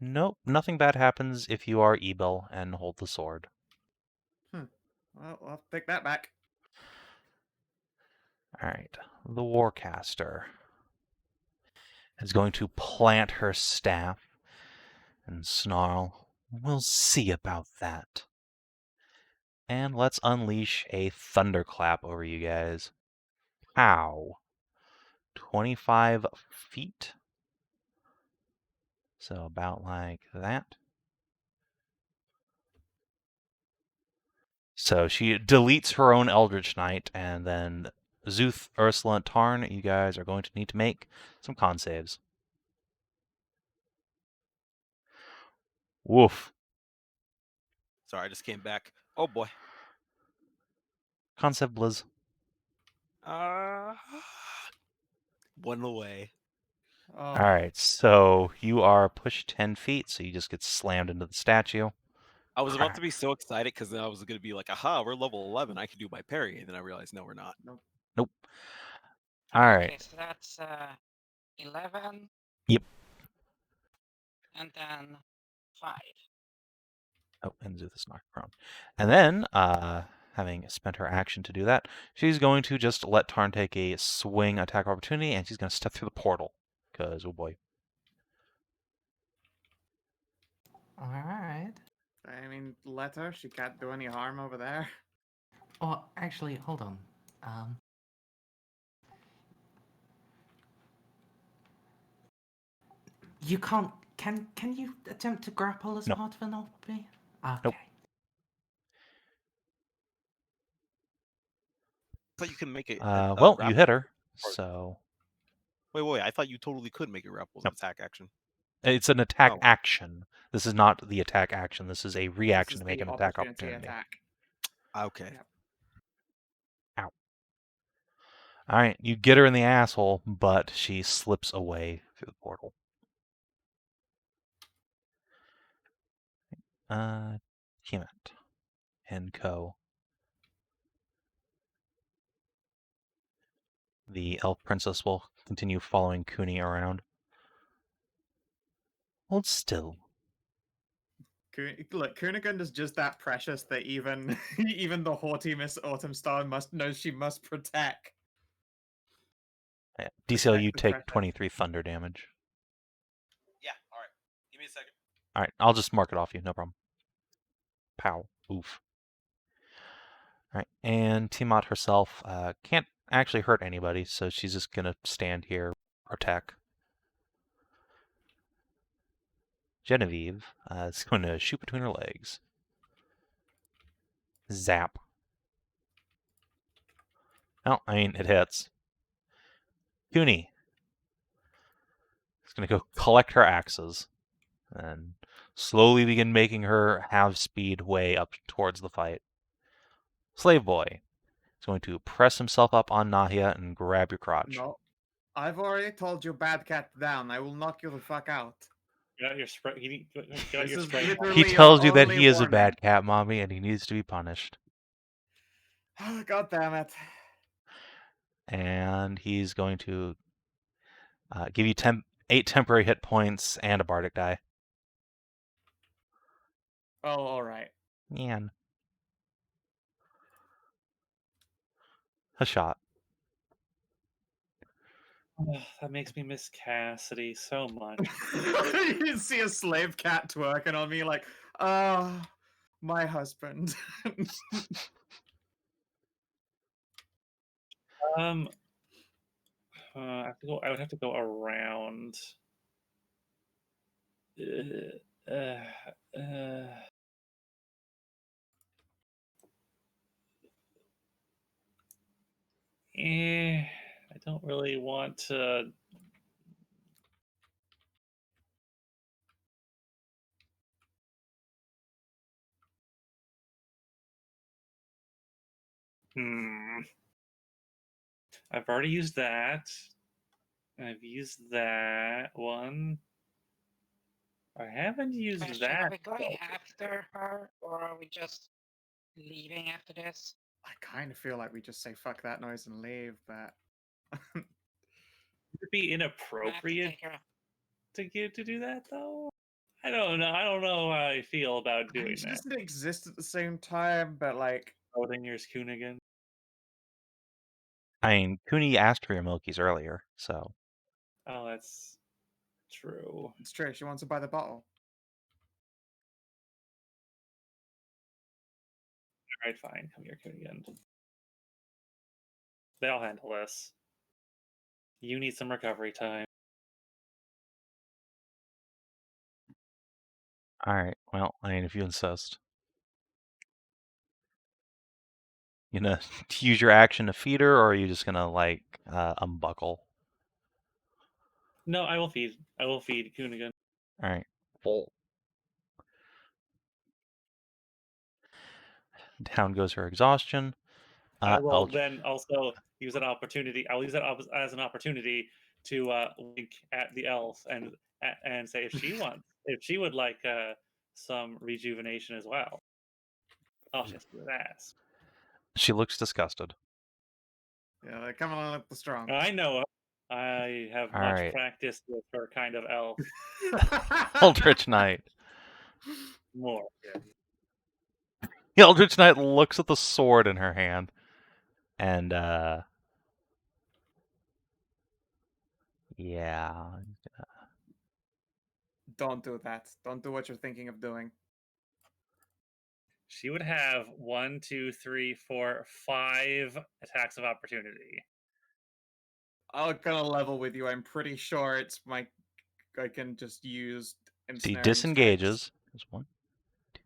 A: Nope. Nothing bad happens if you are Ebel and hold the sword.
B: Well, I'll take that back.
A: Alright. The Warcaster is going to plant her staff and snarl. We'll see about that. And let's unleash a thunderclap over you guys. Pow. 25 feet. So about like that. So she deletes her own Eldritch Knight, and then Szooth, Ursula, and Tarn, you guys are going to need to make some con saves. Woof.
F: Sorry, I just came back. Oh boy.
A: Con save, Blizz.
F: One away.
B: Oh,
A: Alright, so you are pushed 10 feet, so you just get slammed into the statue.
F: I was about to
A: Crack.
F: be so excited because then I was going to be like, aha, we're level 11. I can do my parry. And then I realized, no, we're not.
A: Nope. Alright.
H: Okay, so that's 11.
A: Yep.
H: And then 5.
A: Oh, and Szooth is knocked prone. And then, having spent her action to do that, she's going to just let Tarn take a swing attack opportunity, and she's going to step through the portal. Because, oh boy.
C: Alright.
B: I mean, let her. She can't do any harm over there.
C: Oh, actually, hold on. You can't. Can you attempt to grapple as
A: No.
C: part of an obby? Okay.
A: Nope.
F: I thought you can make it.
A: Well, you hit her, so...
F: Wait. I thought you totally could make it grapple as an attack action.
A: It's an attack
F: Oh.
A: action. This is not the attack action. This is a reaction
B: This is
A: to make
B: the
A: an attack
B: opportunity
A: opportunity.
B: attack.
F: Okay.
B: Yep.
A: Ow. Alright, you get her in the asshole, but she slips away through the portal. Tiamat and Co. The elf princess will continue following Cooney around. Hold still.
B: Look, Kunigund is just that precious that even even the haughty Miss Autumn Star knows she must protect.
A: Yeah. DCL, you
B: the
A: take
B: precious.
A: 23 thunder damage.
F: Yeah, alright. Give me a second.
A: Alright, I'll just mark it off you, no problem. Pow. Oof. Alright, and Tiamat herself can't actually hurt anybody, so she's just gonna stand here, protect. Genevieve is going to shoot between her legs. Zap. Oh, I mean, it hits. Cooney is going to go collect her axes and slowly begin making her half-speed way up towards the fight. Slave Boy is going to press himself up on Nahia and grab your crotch.
B: No, I've already told you, bad cat down. I will knock you the fuck out.
D: Got your spray. Got
B: This
D: your
B: is
D: spray.
B: literally
A: He
B: your
A: tells you that
B: only
A: he is a
B: warning.
A: bad cat, mommy, and he needs to be punished.
B: God damn it.
A: And he's going to give you 8 temporary hit points and a bardic die.
B: Oh, alright.
A: Man. Hashat.
D: That makes me miss Cassidy so much.
B: You see a slave cat twerking on me like, oh, my husband.
D: I would have to go around. I don't really want to. I've already used that. I've used that one. I haven't used
H: Question, are
D: that.
H: we going after her, or are we just leaving after this?
B: I kind of feel like we just say fuck that noise and leave, but
D: Would it be
H: I have to
D: inappropriate
H: take her.
D: to do that though? I don't know. I don't know how I feel about doing
B: she
D: that.
B: doesn't exist at the same time. But like,
D: Odinger's Coonigan.
A: I mean, Cooney asked for your Milkies earlier, so
D: Oh, that's true.
B: it's true. She wants to buy the bottle.
D: Alright, fine. Come here, Coonigan. They'll handle this. You need some recovery time.
A: all right. Well, I mean, if you insist, you gonna use your action to feed her, or are you just gonna like unbuckle?
D: No, I will feed. I will feed Coonigan.
A: All right. Full. Down goes her exhaustion.
D: I will
A: Eldritch-
D: then also use an opportunity. I'll use that as an opportunity to wink at the elf and say if she wants, if she would like some rejuvenation as well. Oh, she has to do with ass.
A: She looks disgusted.
B: Yeah, they're coming on up the strong.
D: I know her. I have
A: All
D: much
A: right.
D: practice with her kind of elf.
A: Eldritch Knight.
D: More.
A: The Eldritch Knight looks at the sword in her hand, and yeah,
B: Don't do that. Don't do what you're thinking of doing.
D: She would have 1, 2, 3, 4, 5 attacks of opportunity.
B: I'll kind of level with you. I'm pretty sure it's my. I can just use
A: she
B: ensnaring
A: disengages.
B: strikes.
A: There's 1, 2,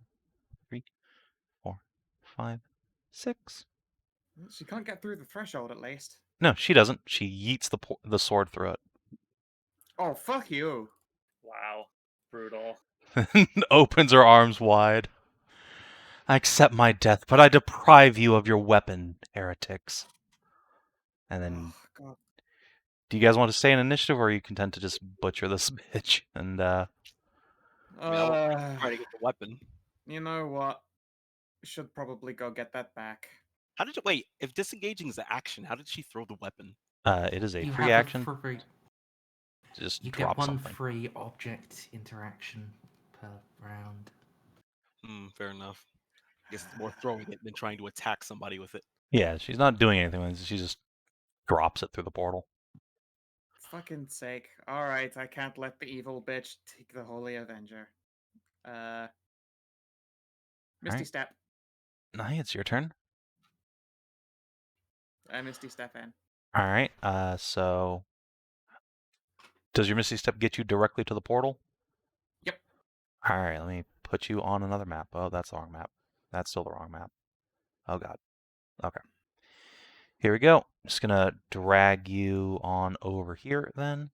A: 3, 4, 5, 6.
B: She can't get through the threshold, at least.
A: No, she doesn't. She yeets the sword through it.
B: Oh, fuck you.
D: Wow. Brutal.
A: Opens her arms wide. I accept my death, but I deprive you of your weapon, heretics. And then,
B: Oh, God.
A: do you guys want to stay in initiative, or are you content to just butcher this bitch? And
F: I mean, I will try to get the weapon.
B: You know what? Should probably go get that back.
F: How did you wait? If disengaging is the action, how did she throw the weapon?
A: it is a
C: You
A: free
C: have
A: action. Just
C: you
A: drop
C: get one
A: something.
C: free object interaction per round.
F: Fair enough. I guess it's more throwing it than trying to attack somebody with it.
A: Yeah, she's not doing anything with it. She just drops it through the portal.
B: Fucking sake. Alright, I can't let the evil bitch take the Holy Avenger. Misty
A: Alright.
B: Step.
A: Nahia, it's your turn.
B: Misty Step in.
A: All right. So does your Misty Step get you directly to the portal?
B: Yep.
A: All right. Let me put you on another map. Oh, that's the wrong map. That's still the wrong map. Oh God. Okay. Here we go. Just gonna drag you on over here then.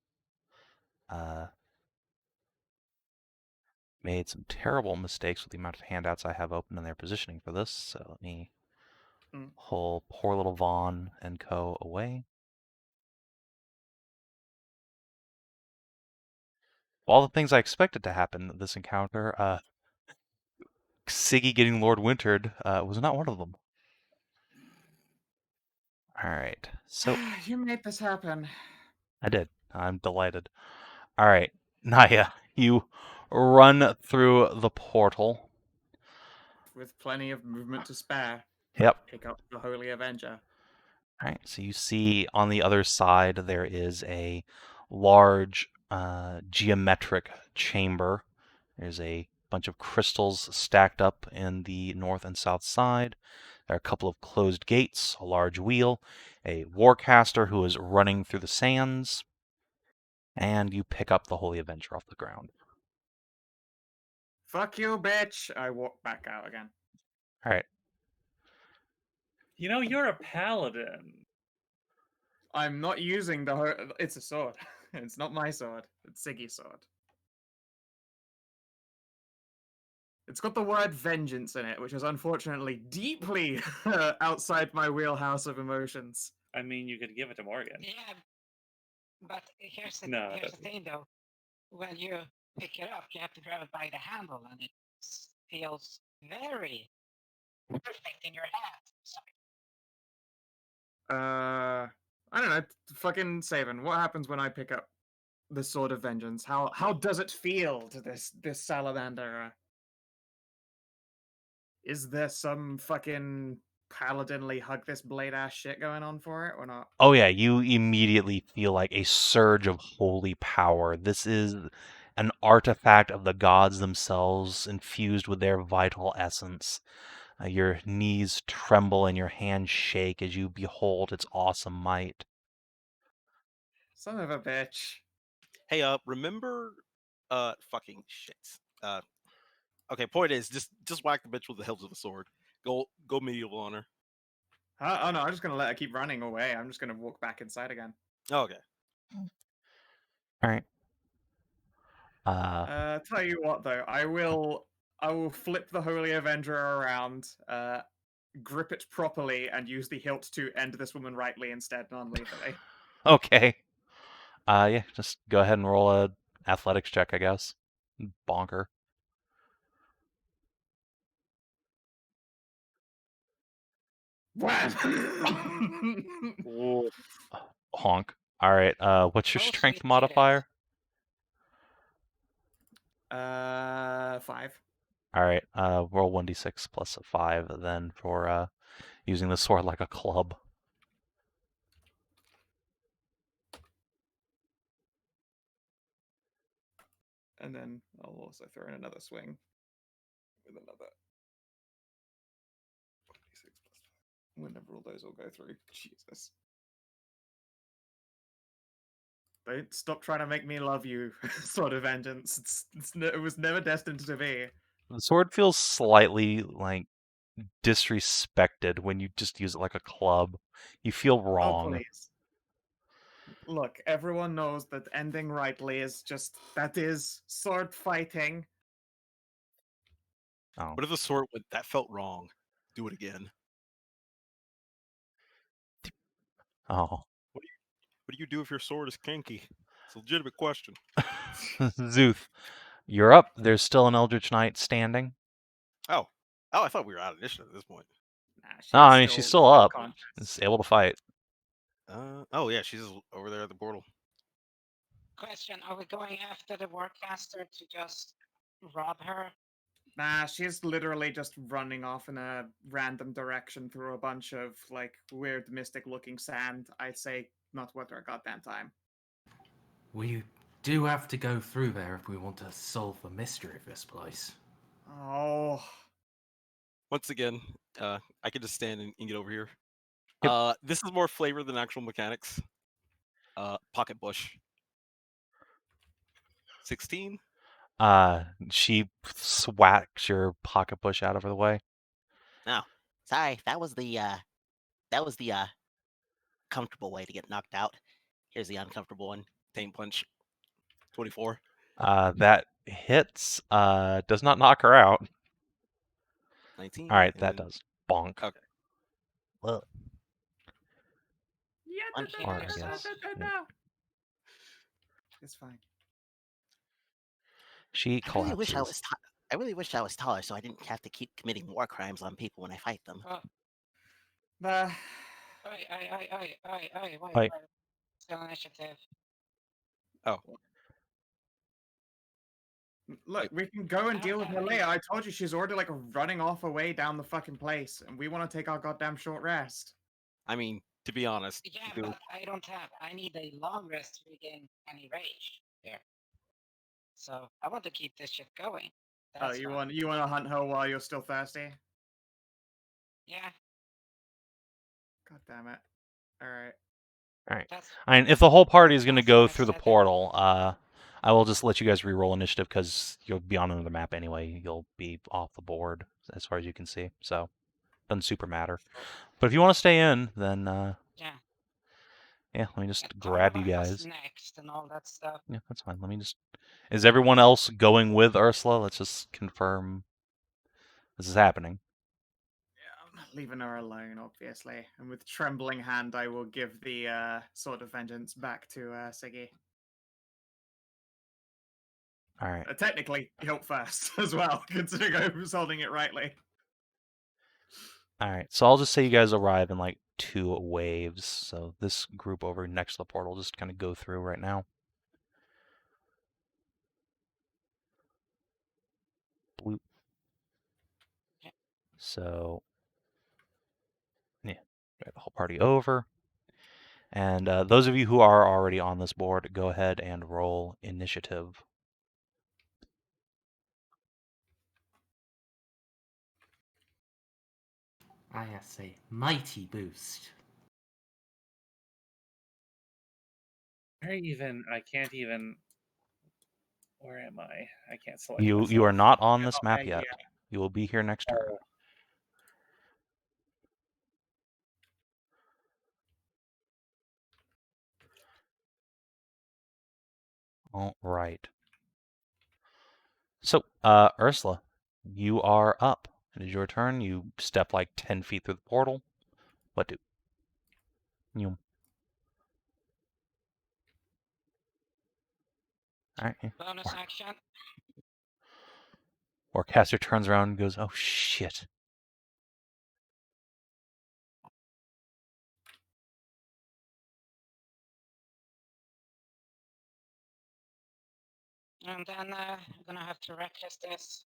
A: Made some terrible mistakes with the amount of handouts I have open and their positioning for this. So let me pull poor little Vaughn and co away. All the things I expected to happen this encounter, Siggy getting Lord Wintered was not one of them. All right, so
B: You made this happen.
A: I did. I'm delighted. All right, Nahia, you run through the portal.
B: With plenty of movement to spare.
A: Yep.
B: Pick up the Holy Avenger.
A: All right, so you see on the other side there is a large geometric chamber. There's a bunch of crystals stacked up in the north and south side. There are a couple of closed gates, a large wheel, a warcaster who is running through the sands, and you pick up the Holy Avenger off the ground.
B: Fuck you, bitch! I walk back out again.
A: All right.
D: You know, you're a paladin.
B: I'm not using it's a sword. It's not my sword. It's Siggy's sword. It's got the word vengeance in it, which is unfortunately deeply outside my wheelhouse of emotions.
D: I mean, you could give it to Morgan.
H: Yeah, but here's the
D: No, it
H: here's the
D: doesn't.
H: thing though. When you pick it up, you have to grab it by the handle, and it feels very perfect in your hand. So
B: I don't know. Fucking Savin, what happens when I pick up the Sword of Vengeance? How does it feel to this Salamander? Is there some fucking paladinly hug this blade ass shit going on for it or not?
A: Oh yeah, you immediately feel like a surge of holy power. This is an artifact of the gods themselves, infused with their vital essence. Your knees tremble and your hands shake as you behold its awesome might.
B: Son of a bitch.
F: Hey, remember, fucking shit. Okay, point is, just whack the bitch with the hilt of the sword. Go medieval on her.
B: Oh no, I'm just gonna let her keep running away. I'm just gonna walk back inside again.
F: Oh, okay.
A: All right.
B: Tell you what though, I will flip the Holy Avenger around, grip it properly, and use the hilt to end this woman rightly instead, non-lethally.
A: Okay. Yeah, just go ahead and roll a athletics check, I guess. Bonker. Honk. All right. What's your
H: Oh,
A: strength
H: sweet
A: modifier?
B: 5.
A: All right. Roll 1d6 plus a 5 then for using the sword like a club.
B: And then I'll also throw in another swing with another 6 plus 5. Whenever all those will go through. Jesus. Don't stop trying to make me love you, Sword of Vengeance. It was never destined to be.
A: The sword feels slightly like disrespected when you just use it like a club. You feel
B: Oh,
A: wrong.
B: please. Look, everyone knows that ending rightly is just, that is sword fighting.
A: Oh.
F: What if the sword went, that felt wrong? Do it again.
A: Oh.
F: What do you do if your sword is kinky? It's a legitimate question.
A: Szooth, you're up. There's still an Eldritch Knight standing.
F: Oh, I thought we were out of initiative at this point.
B: Nah,
A: I mean, she's still up.
B: unconscious.
A: She's able to fight.
F: Oh yeah, she's over there at the portal.
H: Question: are we going after the Warcaster to just rob her?
B: Nah, she's literally just running off in a random direction through a bunch of, like, weird mystic-looking sand. I'd say not worth our goddamn time.
C: We do have to go through there if we want to solve the mystery of this place.
B: Oh.
F: Once again, I can just stand and get over here.
A: Yep.
F: This is more flavor than actual mechanics. Pocket bush. 16.
A: She swacks your pocket bush out of the way.
E: No, sorry, that was the comfortable way to get knocked out. Here's the uncomfortable one.
F: Tame punch. 24.
A: That hits. Does not knock her out.
F: 19.
A: All right,
F: and
A: that
F: then-
A: does. Bonk.
F: Okay.
A: Well,
H: Unkeep
A: or I
H: yourself.
A: guess yeah.
B: It's fine.
A: She
E: I really
A: collapses.
E: wish I was I really wish I was taller so I didn't have to keep committing war crimes on people when I fight them.
H: Oh,
B: Uh,
H: wait.
A: Wait.
H: Still initiative.
B: look,
F: Yep.
B: we can go and deal with her later. I told you she's already, like, running off away down the fucking place, and we want to take our goddamn short rest.
F: I mean, to be honest,
H: Yeah,
F: if it was-
H: but I need a long rest to regain any rage here. So I want to keep this shit going. That's
B: You
H: fine.
B: want to hunt her while you're still thirsty?
H: Yeah,
B: God damn it! All right.
A: All right.
H: that's
A: I mean, if the whole party is going to
H: That's
A: go
H: what I
A: through the
H: said.
A: portal, I will just let you guys re-roll initiative because you'll be on another map anyway. You'll be off the board as far as you can see, so doesn't super matter. But if you want to stay in, then
H: yeah.
A: yeah, let me just
H: And
A: grab you
H: Tarnavak was
A: guys.
H: next and all that stuff.
A: Yeah, that's fine. Let me just. Is everyone else going with Ursula? Let's just confirm this is happening.
B: leaving her alone, obviously. And with trembling hand, I will give the Sword of Vengeance back to Siggy.
A: All right.
B: Technically, hilt first as well, considering I was holding it rightly.
A: All right. So I'll just say you guys arrive in like 2 waves. So this group over next to the portal just kind of go through right now. Bloop. So yeah, drag the whole party over. And those of you who are already on this board, go ahead and roll initiative.
C: I say mighty boost.
D: I can't even. Where am I? I can't select.
A: You
D: myself.
A: are not on this map
B: Okay,
A: yet.
B: yeah.
A: You will be here next turn. All right. So, Ursula, you are up. It is your turn. You step like 10 feet through the portal. What do? You. All right.
H: Bonus action.
A: Warcaster turns around and goes, "Oh shit!"
H: And then I'm gonna have to reckless this.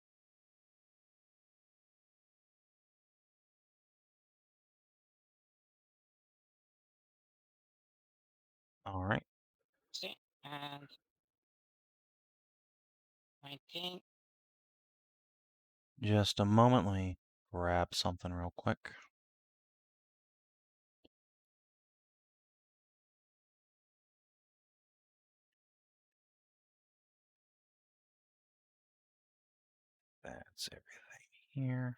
A: All right.
H: See, and 19.
A: Just a moment. Let me grab something real quick. That's everything here.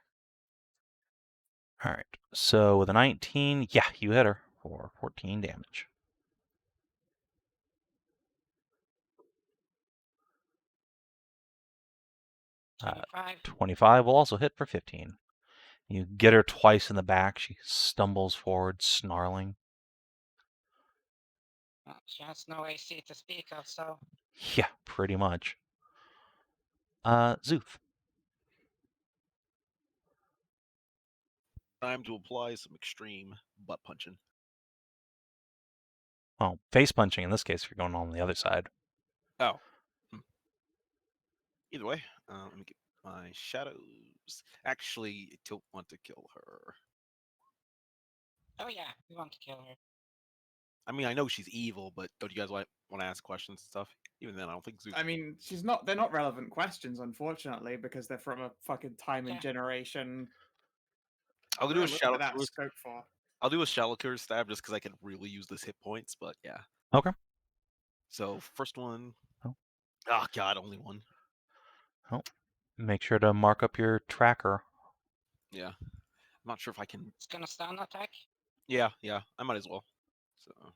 A: All right. So with a 19, yeah, you hit her for 14 damage.
H: 25.
A: 25 will also hit for 15. You get her twice in the back. She stumbles forward, snarling.
H: She has no AC to speak of, so
A: Yeah, pretty much. Szooth.
F: Time to apply some extreme butt punching.
A: Well, face punching in this case if you're going on the other side.
F: Oh. Either way, let me get my shadows. Actually, I don't want to kill her.
H: oh yeah, we want to kill her.
F: I mean, I know she's evil, but don't you guys want to ask questions and stuff? Even then, I don't think Zeus.
B: I mean, they're not relevant questions, unfortunately, because they're from a fucking time and
H: Yeah.
B: generation.
F: I'll do a
B: Look
F: shadow
B: at that
F: killer.
B: scope for.
F: I'll do a shallow killer stab just because I can really use this hit points. But yeah.
A: Okay.
F: So first one.
A: Oh.
F: Oh God, only one.
A: Oh. Make sure to mark up your tracker.
F: Yeah. I'm not sure if I can.
H: It's gonna stun attack.
F: Yeah, I might as well. So.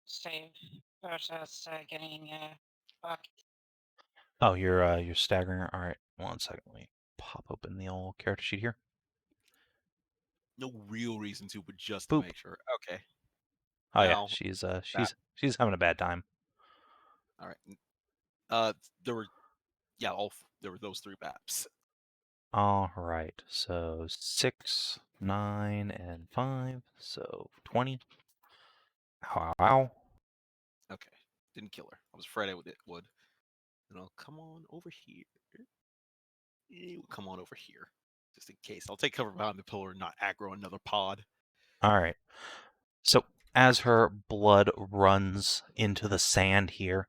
H: Save versus getting fucked.
A: Oh, you're staggering her. All right, 1 second. Let me pop open the old character sheet here.
F: No real reason to, but just
A: Boop.
F: to make sure. Okay.
A: Oh
F: Now,
A: yeah, she's having a bad time.
F: All right. There were, there were those 3 baps.
A: All right, so 6, 9, and 5, so 20. Wow.
F: Okay, didn't kill her. I was afraid it would. And I'll come on over here. Come on over here, just in case. I'll take cover behind the pillar and not aggro another pod.
A: All right. So as her blood runs into the sand here,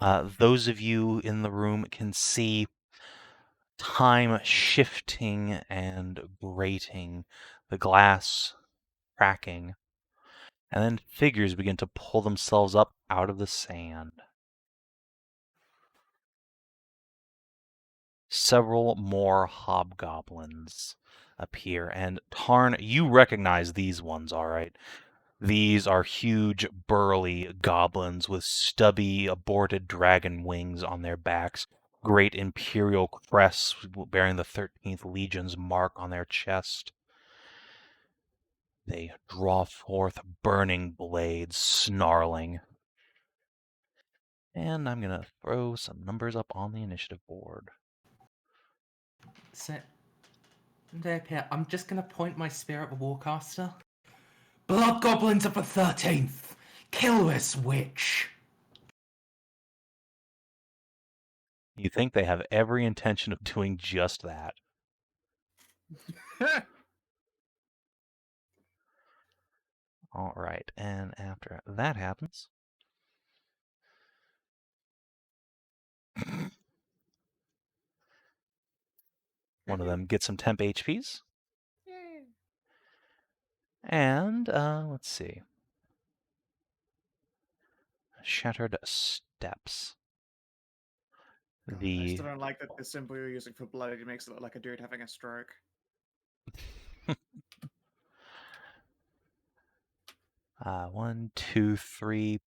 A: those of you in the room can see time shifting and grating, the glass cracking, and then figures begin to pull themselves up out of the sand. Several more hobgoblins appear, and Tarn, you recognize these ones, all right. These are huge, burly goblins with stubby, aborted dragon wings on their backs, great imperial crests bearing the 13th Legion's mark on their chest. They draw forth burning blades, snarling. And I'm going to throw some numbers up on the initiative board.
C: So, there, Pierre, I'm just gonna point my spear at the Warcaster. Blood Goblins of the 13th! Kill this witch!
A: You think they have every intention of doing just that. All right, and after that happens, one of them gets some temp HPs. And, let's see. Shattered Steps.
B: I still don't like that the symbol you're using for blood makes it look like a dude having a stroke.
A: 1, 2, 3,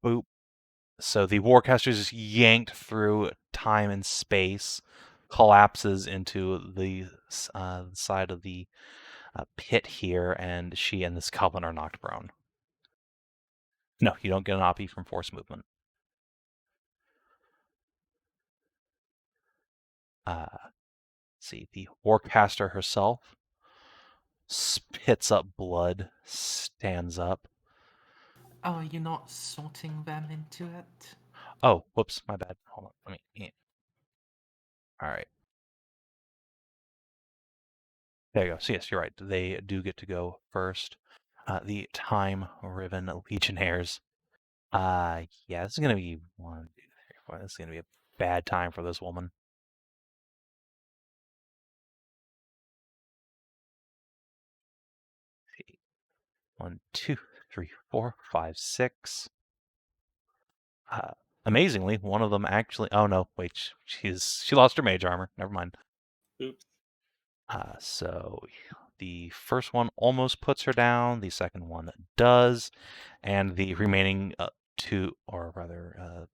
A: boop. So the Warcaster is yanked through time and space, collapses into the side of the pit here, and she and this goblin are knocked prone. No, you don't get an OP from force movement. See, the Warcaster herself spits up blood, stands up.
C: Oh, are you not sorting them into it?
A: Oh, whoops, my bad. Hold on, let me. All right. There you go. So yes, you're right. They do get to go first. The time-riven Legionnaires. Yeah, this is gonna be 1, 2, 3, 4. This is gonna be a bad time for this woman. Let's see. 1, 2, 3, 4, 5, 6. Amazingly, one of them actually. Oh no, wait. She lost her mage armor. Never mind.
D: Oops.
A: So the first one almost puts her down. The second one does, and the remaining 2, or rather,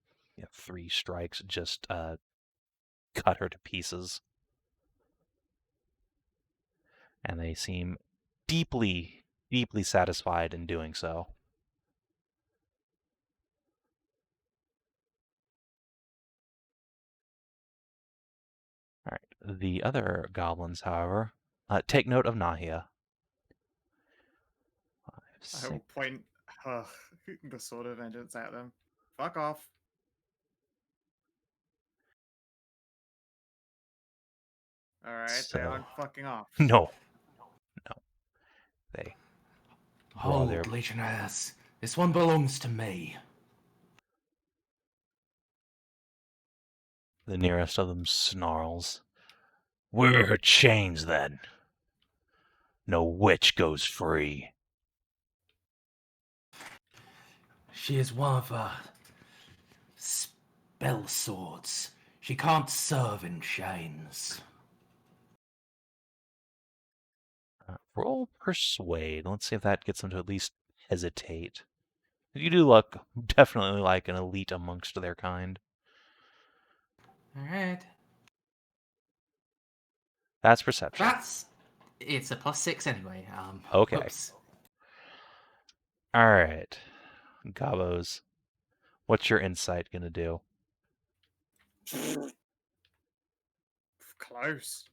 A: 3 strikes just cut her to pieces. And they seem deeply, deeply satisfied in doing so. All right. The other goblins, however, take note of Nahia. 5,
B: I
A: 6.
B: will point the sword of vengeance at them. Fuck off. Alright, they aren't fucking off.
A: No. They draw
C: Hold,
A: their
C: Legionnaires. This one belongs to me.
A: The nearest of them snarls. Where are her chains, then? No witch goes free.
C: She is one of the spell swords. She can't serve in chains.
A: Roll Persuade. Let's see if that gets them to at least hesitate. If you do look definitely like an elite amongst their kind.
C: Alright.
A: That's perception.
C: It's a +6 anyway.
A: Okay.
C: Oops.
A: Alright. Gabos. What's your insight gonna do?
B: Close.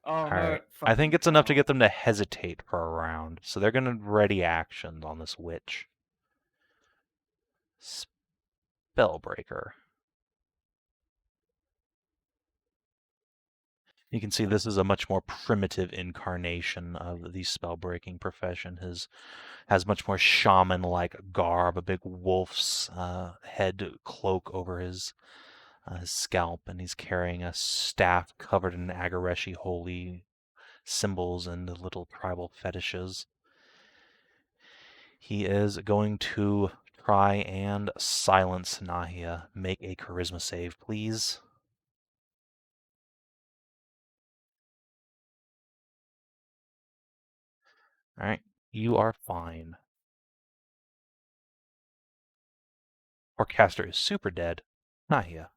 B: Oh no.
A: Alright. I think it's enough to get them to hesitate for a round. So they're gonna ready actions on this witch. Spellbreaker. You can see this is a much more primitive incarnation of the spellbreaking profession. Has much more shaman-like garb, a big wolf's head cloak over his scalp, and he's carrying a staff covered in Agareshi holy symbols and little tribal fetishes. He is going to try and silence Nahia. Make a charisma save, please. All right, you are fine. Or caster is super dead. Nahia.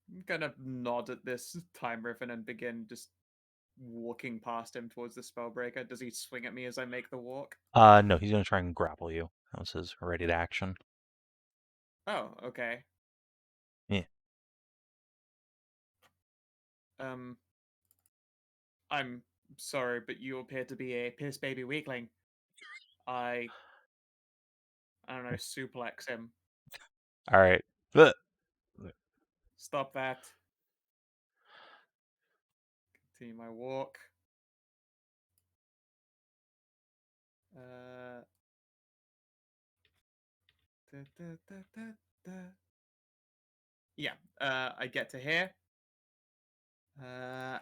B: I'm gonna nod at this Time Riven and begin just walking past him towards the Spellbreaker. Does he swing at me as I make the walk?
A: No, he's going to try and grapple you. That was his ready to action.
B: Oh, okay.
A: Yeah.
B: I'm sorry, but you appear to be a piss baby weakling. I don't know, suplex him.
A: All right.
B: Stop that. Continue my walk. Yeah, I get to here.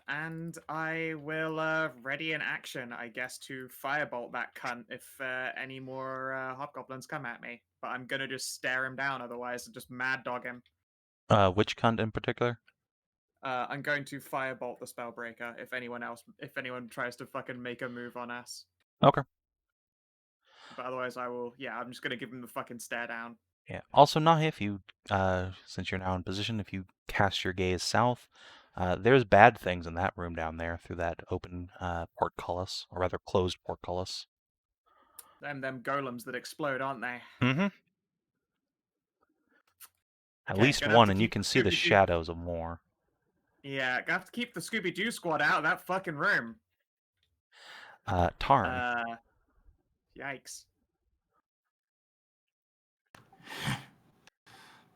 B: And I will ready an action, I guess, to firebolt that cunt if any more hobgoblins come at me. But I'm gonna just stare him down, otherwise, just mad dog him.
A: Which cunt in particular?
B: I'm going to firebolt the Spellbreaker if anyone tries to fucking make a move on us.
A: Okay.
B: But otherwise, I'm just gonna give him the fucking stare down.
A: Yeah. Also, Nahia, if you, since you're now in position, if you cast your gaze south, there's bad things in that room down there through that open portcullis, or rather closed portcullis.
B: Them golems that explode, aren't they?
A: Mm-hmm. At
B: Okay,
A: least
B: gonna have
A: one,
B: to
A: and you
B: keep
A: can
B: the
A: see the
B: Scooby-Doo-
A: shadows of more.
B: Yeah, gonna have to keep the Scooby-Doo squad out of that fucking room.
A: Tarn.
B: Yikes.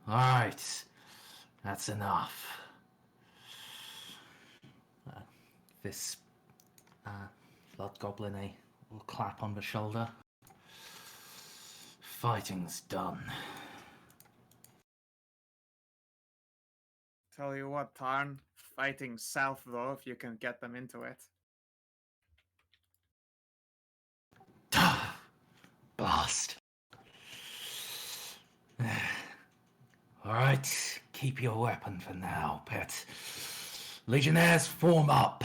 C: Alright, that's enough. This blood goblin will clap on the shoulder. Fighting's done.
B: Tell you what, Tarn, fighting south though, if you can get them into it.
C: Blast. Alright, keep your weapon for now, pet. Legionnaires, form up.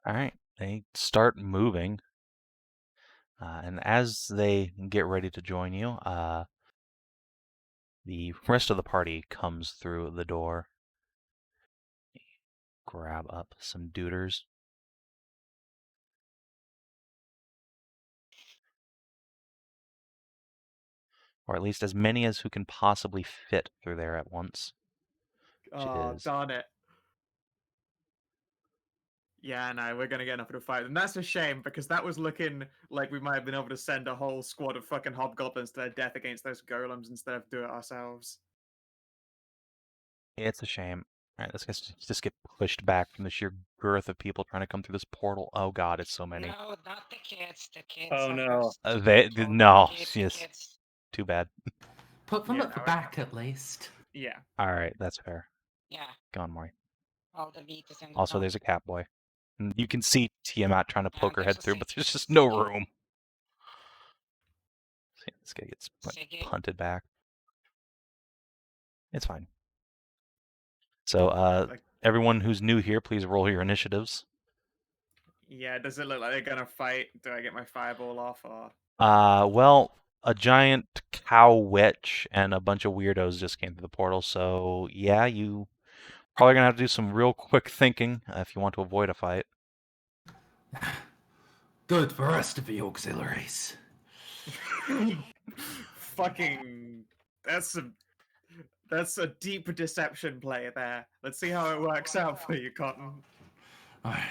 A: Alright, they start moving. And as they get ready to join you, the rest of the party comes through the door. Grab up some duders. Or at least as many as who can possibly fit through there at once.
B: Oh, darn it. Yeah, no, we're gonna get enough to fight. And that's a shame, because that was looking like we might have been able to send a whole squad of fucking hobgoblins to their death against those golems instead of do it ourselves.
A: It's a shame. Alright, let's just get pushed back from the sheer girth of people trying to come through this portal. Oh god, it's so many.
H: No, not the kids. The kids.
D: Oh,
H: are
D: no.
H: first.
A: No,
H: Kids,
A: yes.
H: kids.
A: Too bad.
C: Put them
B: Yeah,
C: at the
B: no,
C: back at least.
B: Yeah.
A: Alright, that's fair.
H: Yeah,
A: Go on, Maury.
H: all the meat is in the
A: Also,
H: top.
A: there's a cat boy. And you can see Tiamat trying to poke her
H: there's
A: head
H: a
A: through, but
H: Siggy.
A: there's just no
H: Siggy.
A: room. See, this guy gets
H: Siggy.
A: punted back. It's fine. So,
B: Like,
A: everyone who's new here, please roll your initiatives.
B: yeah, does it look like they're gonna fight? Do I get my fireball off or
A: Well, a giant cow witch and a bunch of weirdos just came through the portal, so yeah, you probably gonna have to do some real quick thinking if you want to avoid a fight.
C: Good for the rest of the auxiliaries.
B: fucking that's a deep deception play there. Let's see how it works out for you, Cotton.
C: Alright.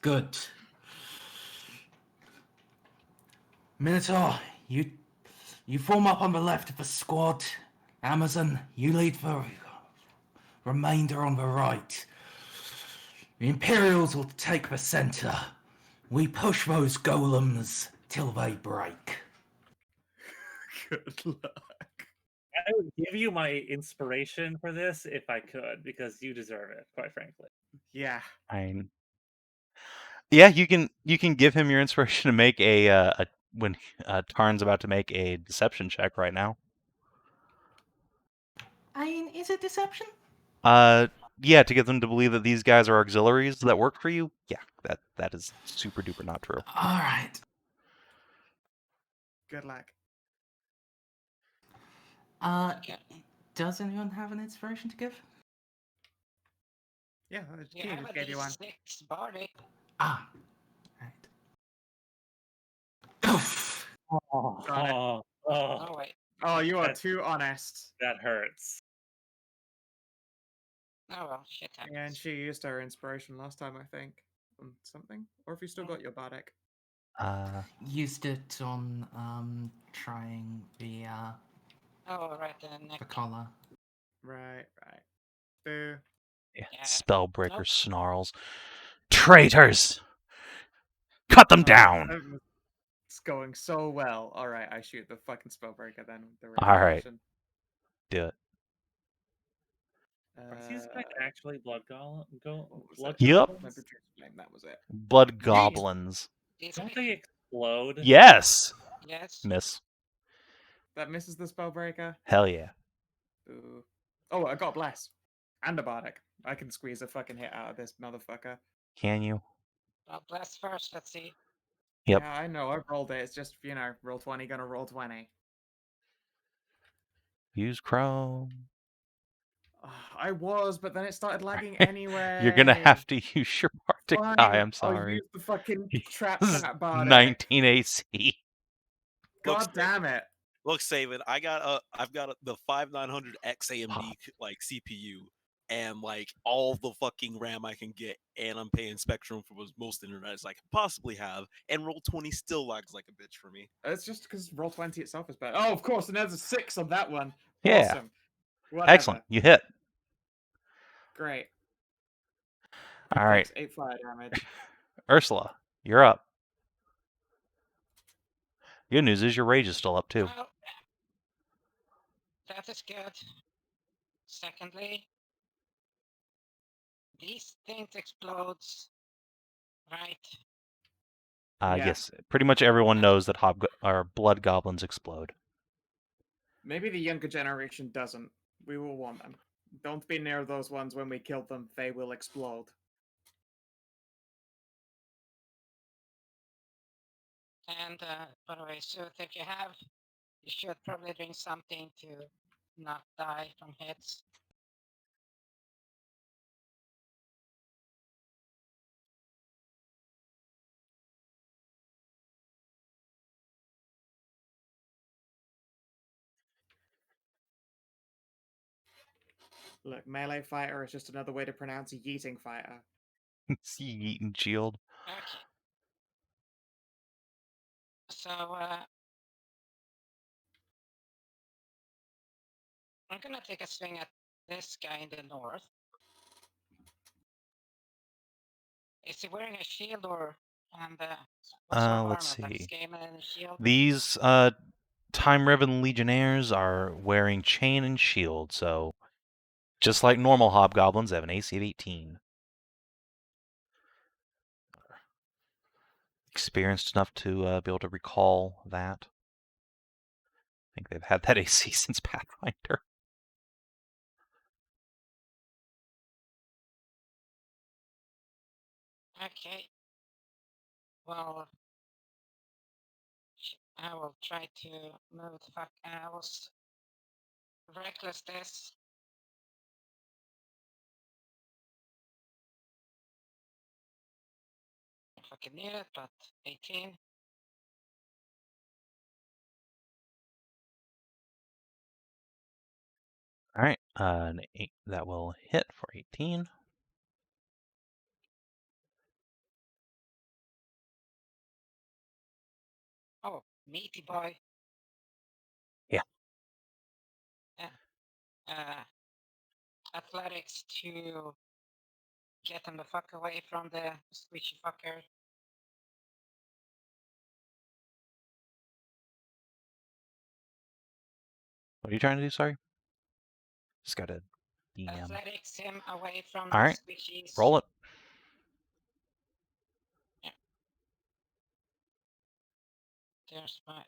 C: Good. Minotaur, you form up on the left of the squad. Amazon, you lead the remainder on the right. The Imperials will take the center. We push those golems till they break.
B: Good luck.
D: I would give you my inspiration for this if I could, because you deserve it, quite frankly.
B: Yeah.
A: Yeah, you can give him your inspiration to make when Tarn's about to make a deception check right now.
C: Is it deception?
A: yeah, to get them to believe that these guys are auxiliaries that work for you, yeah, that is super duper not true.
C: All right.
B: Good luck.
H: Okay.
C: Does anyone have an inspiration to give?
B: Yeah,
H: You
B: Tina
H: have
B: just
H: a
B: gave you one.
H: D6 body.
C: Ah, right.
B: Got it.
D: Oh,
H: Oh wait.
B: Oh, you are
D: That-
B: too honest.
D: that hurts.
H: Oh well, shit happens.
B: Yeah, and she used her inspiration last time, I think, on something. Or if you still got your bardic.
C: Used it on trying the
H: Oh right, the neck.
C: collar.
B: Right. Boo.
A: Yeah.
H: Yeah.
A: Spellbreaker
H: Nope.
A: snarls. Traitors! Cut them down!
B: It's going so well. Alright, I shoot the fucking spellbreaker then with the
A: All right.
B: retribution.
A: Do it.
D: Are these guys actually blood
B: what was
D: blood
B: it?
A: Yep.
D: goblins?
B: My Patricia name, that was it.
A: Blood goblins.
H: These
D: Don't
H: guys-
D: they explode?
A: Yes!
H: Yes.
A: Miss.
B: That misses the spellbreaker.
A: Hell yeah.
B: Ooh. Oh, I got bless. And a bardic. I can squeeze a fucking hit out of this motherfucker.
A: Can you?
H: Well, blast first. Let's see.
A: Yep.
B: Yeah, I know. I've rolled it. It's just, roll 20, gonna roll 20.
A: Use Chrome.
B: I was, but then it started lagging anyway.
A: You're gonna have to use your Bardic
B: Fine,
A: die, I'm
B: I'll
A: sorry.
B: use the fucking trap
A: This is
B: that bardic.
A: 19 AC.
B: God damn it.
F: Look, Savin, I've got the 5900X AMD like CPU and like all the fucking RAM I can get, and I'm paying Spectrum for most internet as I can possibly have, and roll 20 still lags like a bitch for me.
B: It's just because roll 20 itself is better. Oh, of course, and there's a 6 on that one.
A: Yeah.
B: Awesome. Whatever.
A: Excellent. You hit.
B: Great.
A: All right.
B: 8 fire damage.
A: Ursula, you're up. Good news is your rage is still up too.
H: Well, that is good. Secondly, these things explodes, right?
B: Yeah.
A: Yes, pretty much everyone knows that blood goblins explode.
B: Maybe the younger generation doesn't. We will want them. Don't be near those ones when we kill them. They will explode.
H: And by the way, Szooth, if you should probably drink something to not die from hits.
B: Look, melee fighter is just another way to pronounce yeeting fighter.
A: See Eaton shield.
H: Okay. So, I'm gonna take a swing at this guy in the north. Is he wearing a shield or and what sort of
A: Let's
H: armor? Like
A: see.
H: scale and shield?
A: These time-riven legionnaires are wearing chain and shield, so just like normal hobgoblins, they have an AC of 18. Experienced enough to be able to recall that. I think they've had that AC since Pathfinder.
H: Okay. Well, I will try to move the fuck. I was reckless this. I fucking need it, but 18.
A: All right, an 8 that will hit for 18.
H: Oh, meaty boy.
A: Yeah.
H: Athletics to get him the fuck away from the squishy fucker.
A: What are you trying to do? Sorry. Just got to DM.
H: Athletics him away from
A: All
H: the
A: right,
H: squishies.
A: roll it.
H: Yeah. There's my
A: All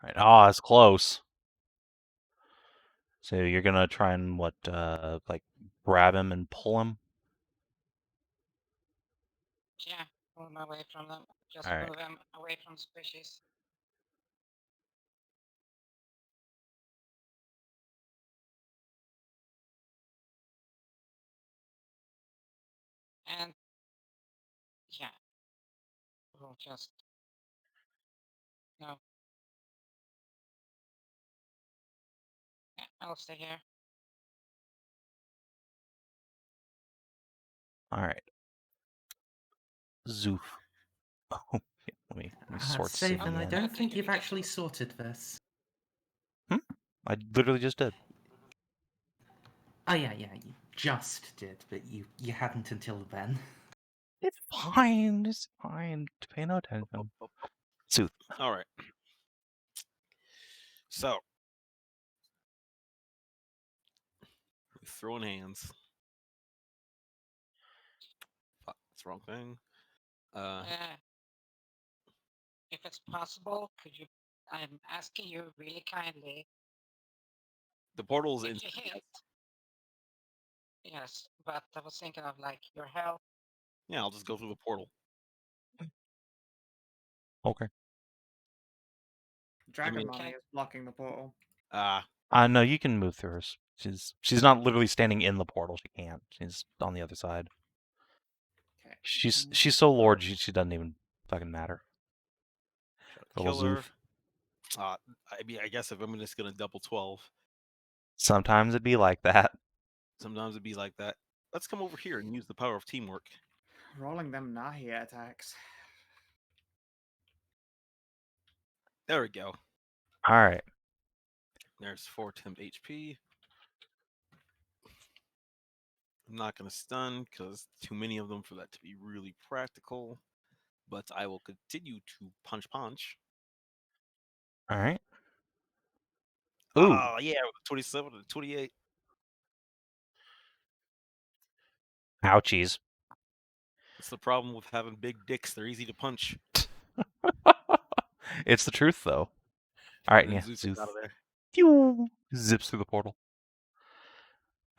A: right. Oh, it's close. So you're gonna try and what, like grab him and pull him?
H: Yeah, pull him away from them. Just
A: Alright.
H: move him away from squishies. And yeah, we'll just no. Yeah, I'll stay here.
A: Alright. Szooth. Oh, yeah, let me sort
C: Savin,
A: City
C: I
A: in.
C: don't think you've actually sorted this.
A: I literally just did.
C: Oh yeah, you just did, but you hadn't until then.
A: It's fine. It's fine. Pay no attention. Szooth.
F: All right. So, throwing hands. Fuck, that's the wrong thing.
H: If it's possible, could you? I'm asking you really kindly.
F: The portal's in.
H: If you hit. Yes, but I was thinking of like your health.
F: Yeah, I'll just go through the portal.
A: Okay.
B: Dragon
F: mean-
B: Mommy is blocking the portal.
A: No, you can move through her. She's not literally standing in the portal. She can't. She's on the other side.
B: Okay.
A: She's so Lord, she doesn't even fucking matter. Little
F: Killer.
A: Szooth.
F: I guess if I'm just gonna double 12,
A: Sometimes it'd be like that.
F: sometimes it'd be like that. Let's come over here and use the power of teamwork.
B: Rolling them Nahia attacks.
F: There we go.
A: Alright.
F: There's 4 temp HP. I'm not gonna stun because too many of them for that to be really practical. But I will continue to punch.
A: Alright. Ooh.
F: Oh yeah, 27 to 28.
A: Ouchies.
F: That's the problem with having big dicks. They're easy to punch.
A: It's the truth, though. Alright,
F: And
A: yeah.
F: then Szooth
A: Szooth.
F: is out of there.
A: Pew! Zips through the portal.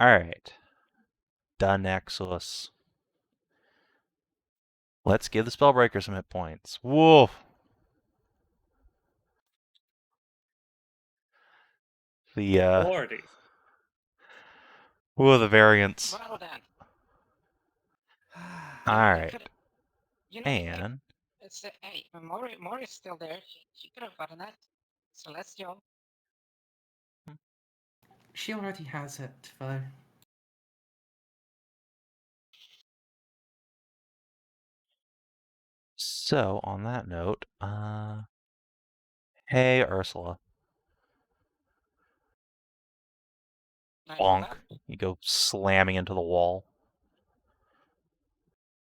A: Alright. Done, Exodus. Let's give the Spellbreaker some hit points. Woof! The,
D: Lordy.
A: whoa, the variants.
H: Well then.
A: Alright.
H: You know,
A: And
H: it's hey, Mori's still there. She could have gotten it. Celestial.
C: She already has it, though.
A: so, on that note, hey, Ursula.
H: Nice
A: Bonk.
H: stuff.
A: You go slamming into the wall.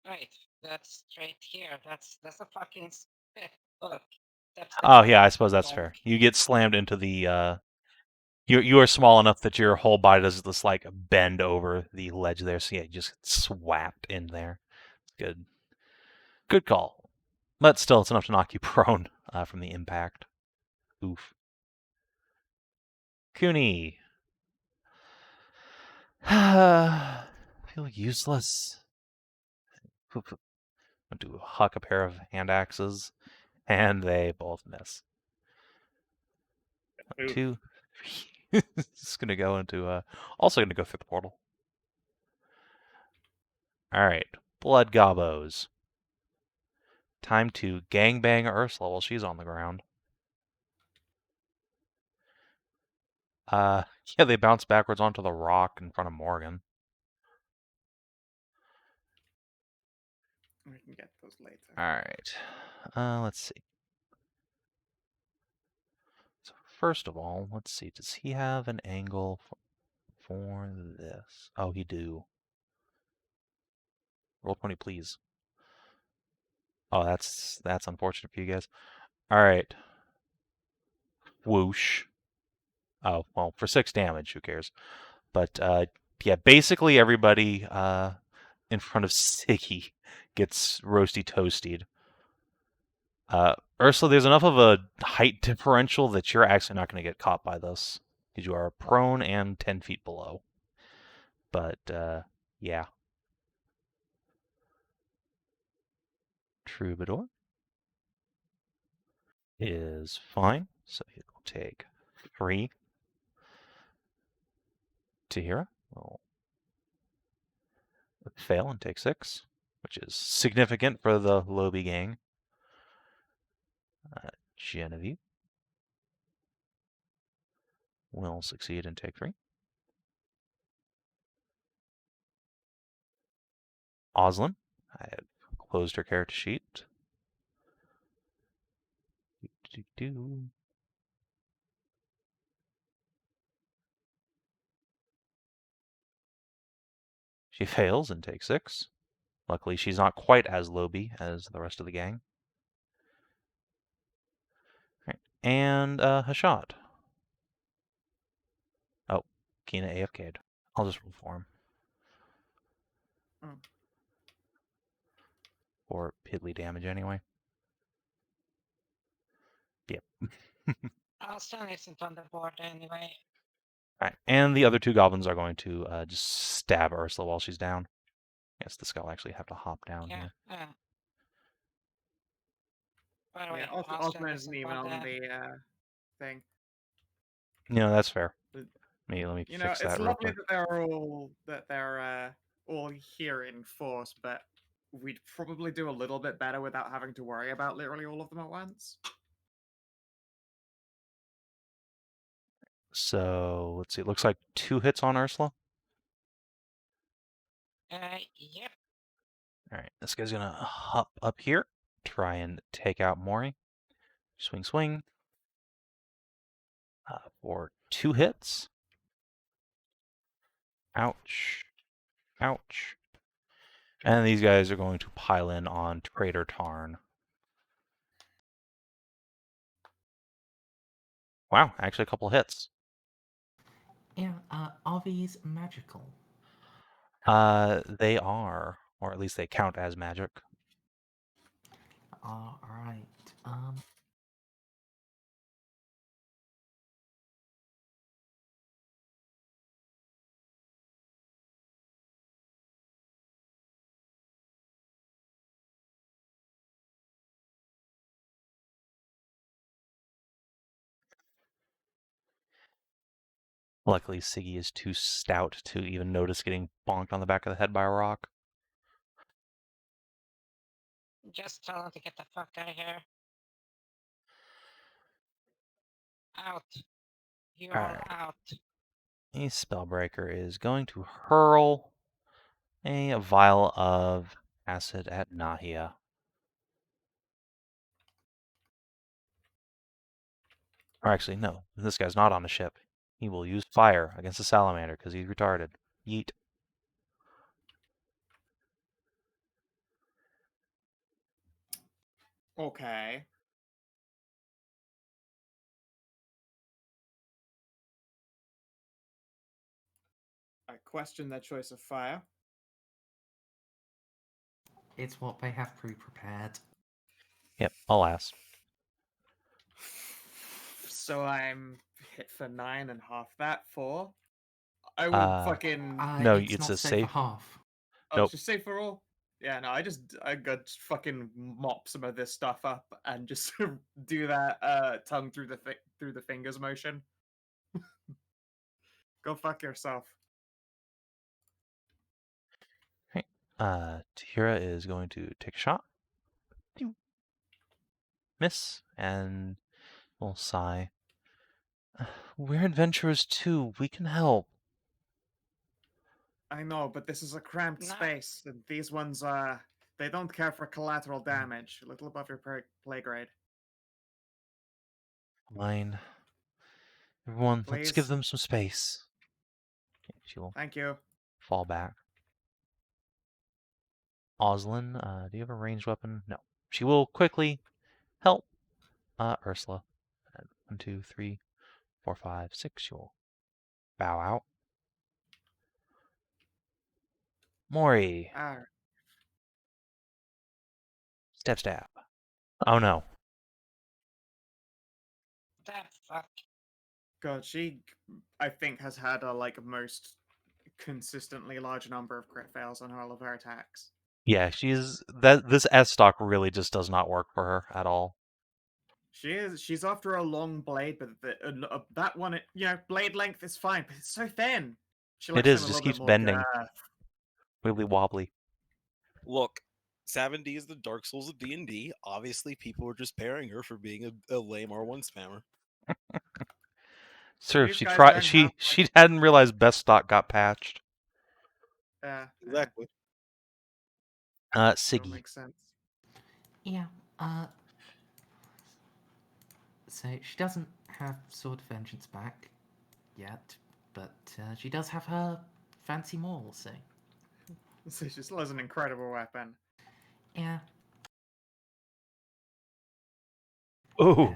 H: Right, that's straight here. That's a fucking look. That's
A: Oh, yeah, I suppose that's
H: bonk.
A: fair. You get slammed into the, you are small enough that your whole body does this, like, bend over the ledge there, so yeah, you just get swapped in there. Good. Good call. But still, it's enough to knock you prone from the impact. Oof. Cooney. Feel useless. I'm going to huck a pair of hand axes, and they both miss.
D: Oof.
A: 2, 3. It's going to go into, also going to go through the portal. Alright, Blood Gobbos. Time to gangbang Ursula while she's on the ground. Yeah, they bounce backwards onto the rock in front of Morgan.
B: We can get those later.
A: Alright. Let's see. So first of all, let's see. Does he have an angle for this? Oh, he do. Roll 20, please. Oh, that's unfortunate for you guys. Alright. Whoosh. Oh, well, for 6 damage, who cares? But, yeah, basically everybody in front of Siggy gets roasty toasted. Ursula, there's enough of a height differential that you're actually not going to get caught by this. because you are prone and 10 feet below. But, yeah. Troubadour is fine, so he'll take 3. Tahira will fail and take 6, which is significant for the Lobi gang. Genevieve will succeed and take 3. Oslin, I have closed her character sheet. She fails and takes 6. Luckily, she's not quite as Lobi as the rest of the gang. Right. And Hashat. Oh, Kina AFK'd. I'll just roll for him.
B: Oh.
A: Or piddly damage anyway. Yep.
H: I'll still isn't on the board anyway.
A: Alright, and the other 2 goblins are going to just stab Ursula while she's down. Yes, this guy will actually have to hop down
H: Yeah.
A: here.
H: By the way,
B: Yeah,
H: Austin
B: Osman isn't
H: isn't
B: even
H: on
B: on
H: the.
B: the thing.
A: No, that's fair.
B: But,
A: Let me
B: you know,
A: fix
B: it's
A: that real
B: lovely
A: quick.
B: that they're all here in force, but we'd probably do a little bit better without having to worry about literally all of them at once.
A: So, let's see. It looks like 2 hits on Ursula.
H: Yep.
A: Alright, this guy's gonna hop up here. Try and take out Mori. Swing, swing. For 2 hits. Ouch. Ouch. And these guys are going to pile in on Traitor Tarn. Wow, actually a couple hits.
C: Yeah, are these magical?
A: They are, or at least they count as magic.
C: Alright,
A: Luckily, Siggy is too stout to even notice getting bonked on the back of the head by a rock.
H: Just tell him to get the fuck out of here. Out. You are
A: Alright.
H: out.
A: A Spellbreaker is going to hurl a vial of acid at Nahia. Or actually, no, this guy's not on the ship. He will use fire against the Salamander because he's retarded. Yeet.
B: Okay. I question their choice of fire.
C: it's what they have pre-prepared.
A: Yep, alas.
B: So I'm hit for 9 and half that for. I will fucking.
A: No,
C: it's
A: it's
C: not
A: a
C: safe
A: safe.
C: for half.
B: Oh,
A: Nope.
B: just safe for all. Yeah, no, I got fucking mop some of this stuff up and just do that tongue through the fingers motion. Go fuck yourself.
A: Okay. Tahira is going to take a shot. Miss, and we'll sigh. We're adventurers too. We can help.
B: I know, but this is a cramped
H: No.
B: space, and these ones they don't care for collateral damage. A little above your play grade.
A: Fine. Everyone, let's give
B: Please.
A: them some space. She will
B: Thank you.
A: fall back. Oslin, do you have a ranged weapon? No. She will quickly help Ursula. 1, 2, 3, 4, 5, 6. She will bow out. Mori. Stab, stab. Oh no.
H: That fuck.
B: God, she I think has had a most consistently large number of crit fails on all of her attacks.
A: Yeah, this S stock really just does not work for her at all.
B: She's after a long blade, but that one, blade length is fine, but it's so thin. She likes
A: is,
B: them a
A: just
B: little
A: keeps
B: bit more
A: bending.
B: girth.
A: Wibbly wobbly.
F: Look, Sav&D is the Dark Souls of D&D. Obviously, people are just pairing her for being a lame R1 spammer.
A: Sir,
B: These
A: she
B: guys
A: tried.
B: don't
A: She
B: have,
A: she hadn't realized best stock got patched.
F: Exactly.
B: That
A: Siggy.
B: makes sense.
C: Yeah. So she doesn't have Sword of Vengeance back yet, but she does have her fancy maul. So
B: So she still has an incredible weapon.
C: yeah.
A: Oh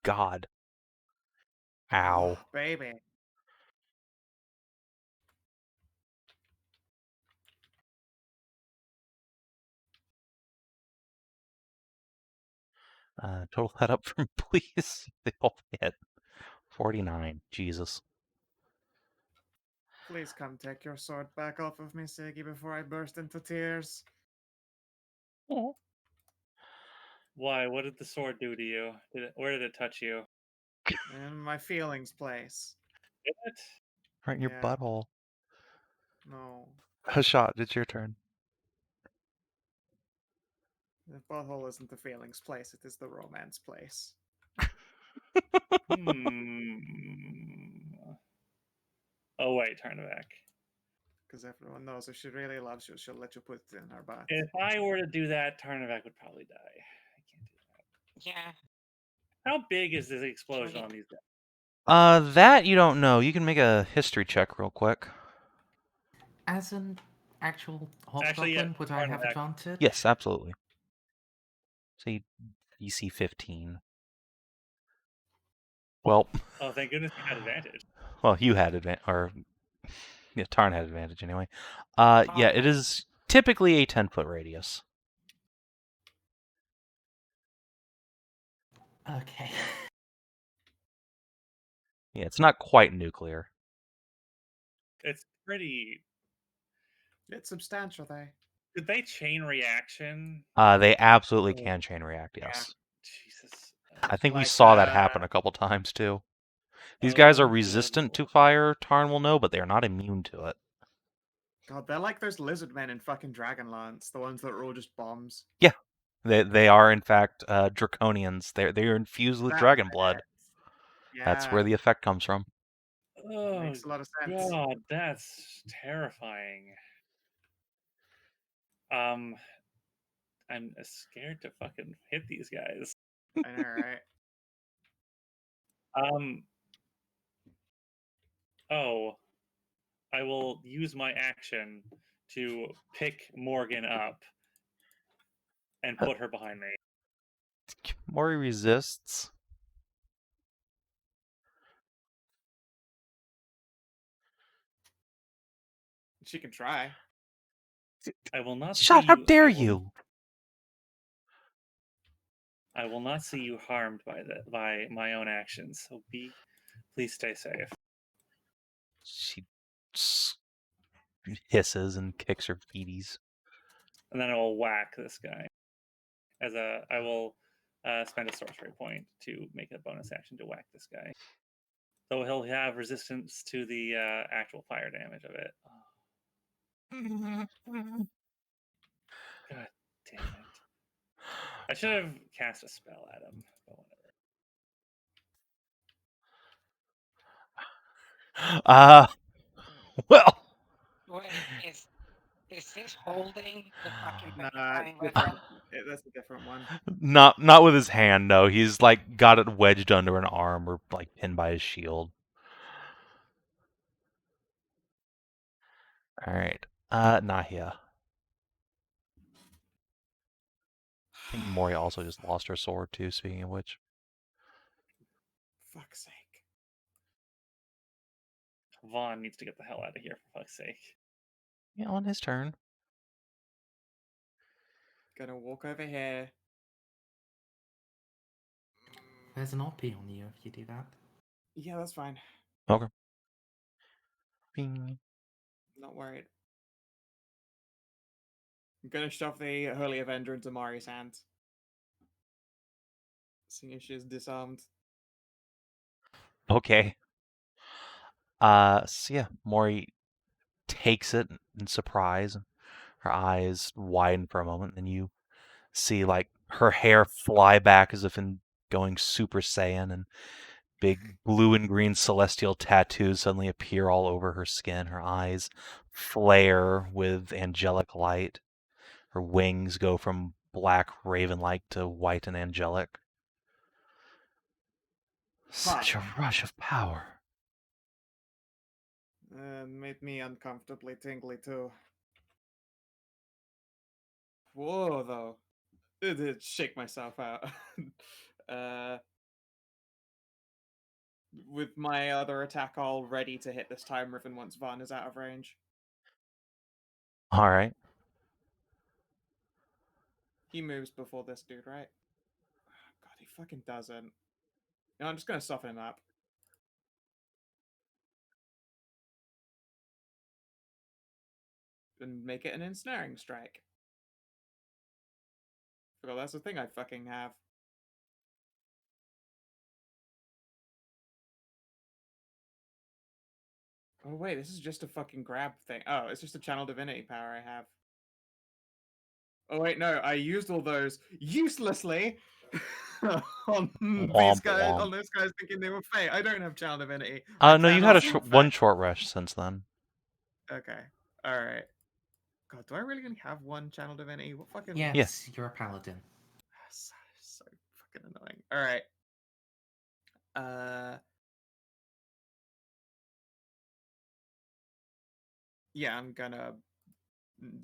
A: God. Ow.
B: Oh, baby.
A: Total head up from please. They both hit. 49. Jesus.
B: Please come take your sword back off of me, Siggy, before I burst into tears.
D: Why? What did the sword do to you? Where did it touch you?
B: In my feelings place.
D: Did it?
A: Right in your
B: Yeah.
A: butthole.
B: No.
A: Hashat, it's your turn.
B: The butthole isn't the feelings place, it is the romance place.
D: Hmm. Oh wait, Tarnavak.
B: Because everyone knows if she really loves you, she'll let you put it in her butt.
D: If I were to do that, Tarnavak would probably die. I can't do that.
H: Yeah.
D: How big is this explosion on these guys?
A: That you don't know. You can make a history check real quick.
C: As an actual
D: Actually, yeah,
C: hobgoblin, would I have
D: Tarnavak.
C: advantage?
A: Yes, absolutely. Say DC 15. Well,
D: Oh, thank goodness you had advantage.
A: well, you had advantage, or yeah, Tarn had advantage anyway. Yeah, it is typically a 10-foot radius.
C: Okay.
A: Yeah, it's not quite nuclear.
D: It's pretty.
B: It's substantial, though.
D: Did they chain reaction?
A: They absolutely
D: Oh,
A: can chain react. Yes,
D: Jesus.
A: I think we
B: Like,
A: saw that happen a couple times too. These guys are
D: Oh, good
A: resistant to
D: lord.
A: fire. Tarn will know, but they are not immune to it.
B: God, they're like those lizard men in fucking Dragonlance, the ones that are all just bombs.
A: Yeah, they are in fact draconians. They are infused with
B: That
A: dragon
B: was
A: blood.
B: it. Yeah,
A: That's where the effect comes from.
D: Oh,
B: makes a lot of sense.
D: God, that's terrifying. I'm scared to fucking hit these guys.
B: I know, right?
D: Oh, I will use my action to pick Morgan up and put her behind me.
A: Mori resists.
B: She can try.
D: I will not
A: Shut!
D: see
A: How
D: you.
A: dare you!
D: I will not see you harmed by my own actions. So please stay safe.
A: She hisses and kicks her feeties.
D: And then I will whack this guy. I will spend a sorcery point to make a bonus action to whack this guy. So he'll have resistance to the actual fire damage of it. Oh. God damn it! I should have cast a spell at him, but whatever.
A: Well.
H: Wait, is this holding the fucking
B: Nah,
H: petrifying
B: different.
H: weapon?
B: That's a different one.
A: Not with his hand, no. He's like got it wedged under an arm or like pinned by his shield. Alright. Nahia. I think Mori also just lost her sword too, speaking of which.
B: Fuck's sake.
D: Vaughn needs to get the hell out of here, for fuck's sake.
A: Yeah, on his turn.
B: Gonna walk over here.
C: There's an OP on you if you do that.
B: Yeah, that's fine.
A: Okay. Bing.
B: Not worried. I'm gonna shove the Holy Avenger into Mari's hand. Seeing as she is disarmed.
A: Okay. So yeah, Mori takes it in surprise. Her eyes widen for a moment, and you see like her hair fly back as if in going Super Saiyan, and big blue and green celestial tattoos suddenly appear all over her skin. Her eyes flare with angelic light. Her wings go from black raven-like to white and angelic. Such a rush of power.
B: Made me uncomfortably tingly too. Whoa, though. It did shake myself out. uh, with my other attack all ready to hit this time, Riven once Van is out of range.
A: All right.
B: He moves before this dude, right? God, he fucking doesn't. No, I'm just gonna soften him up. And make it an ensnaring strike. Forgot that's the thing I fucking have. Oh wait, this is just a fucking grab thing. Oh, it's just a channel divinity power I have. Oh wait, no, I used all those uselessly on these
A: Womp
B: guys.
A: womp.
B: On those guys thinking they were Fey. I don't have channel divinity.
A: No, you had one short rest since then.
B: Okay, all right. God, do I really only have one channel divinity? What fucking?
C: Yes, you're a paladin.
B: So fucking annoying. All right. Yeah, I'm gonna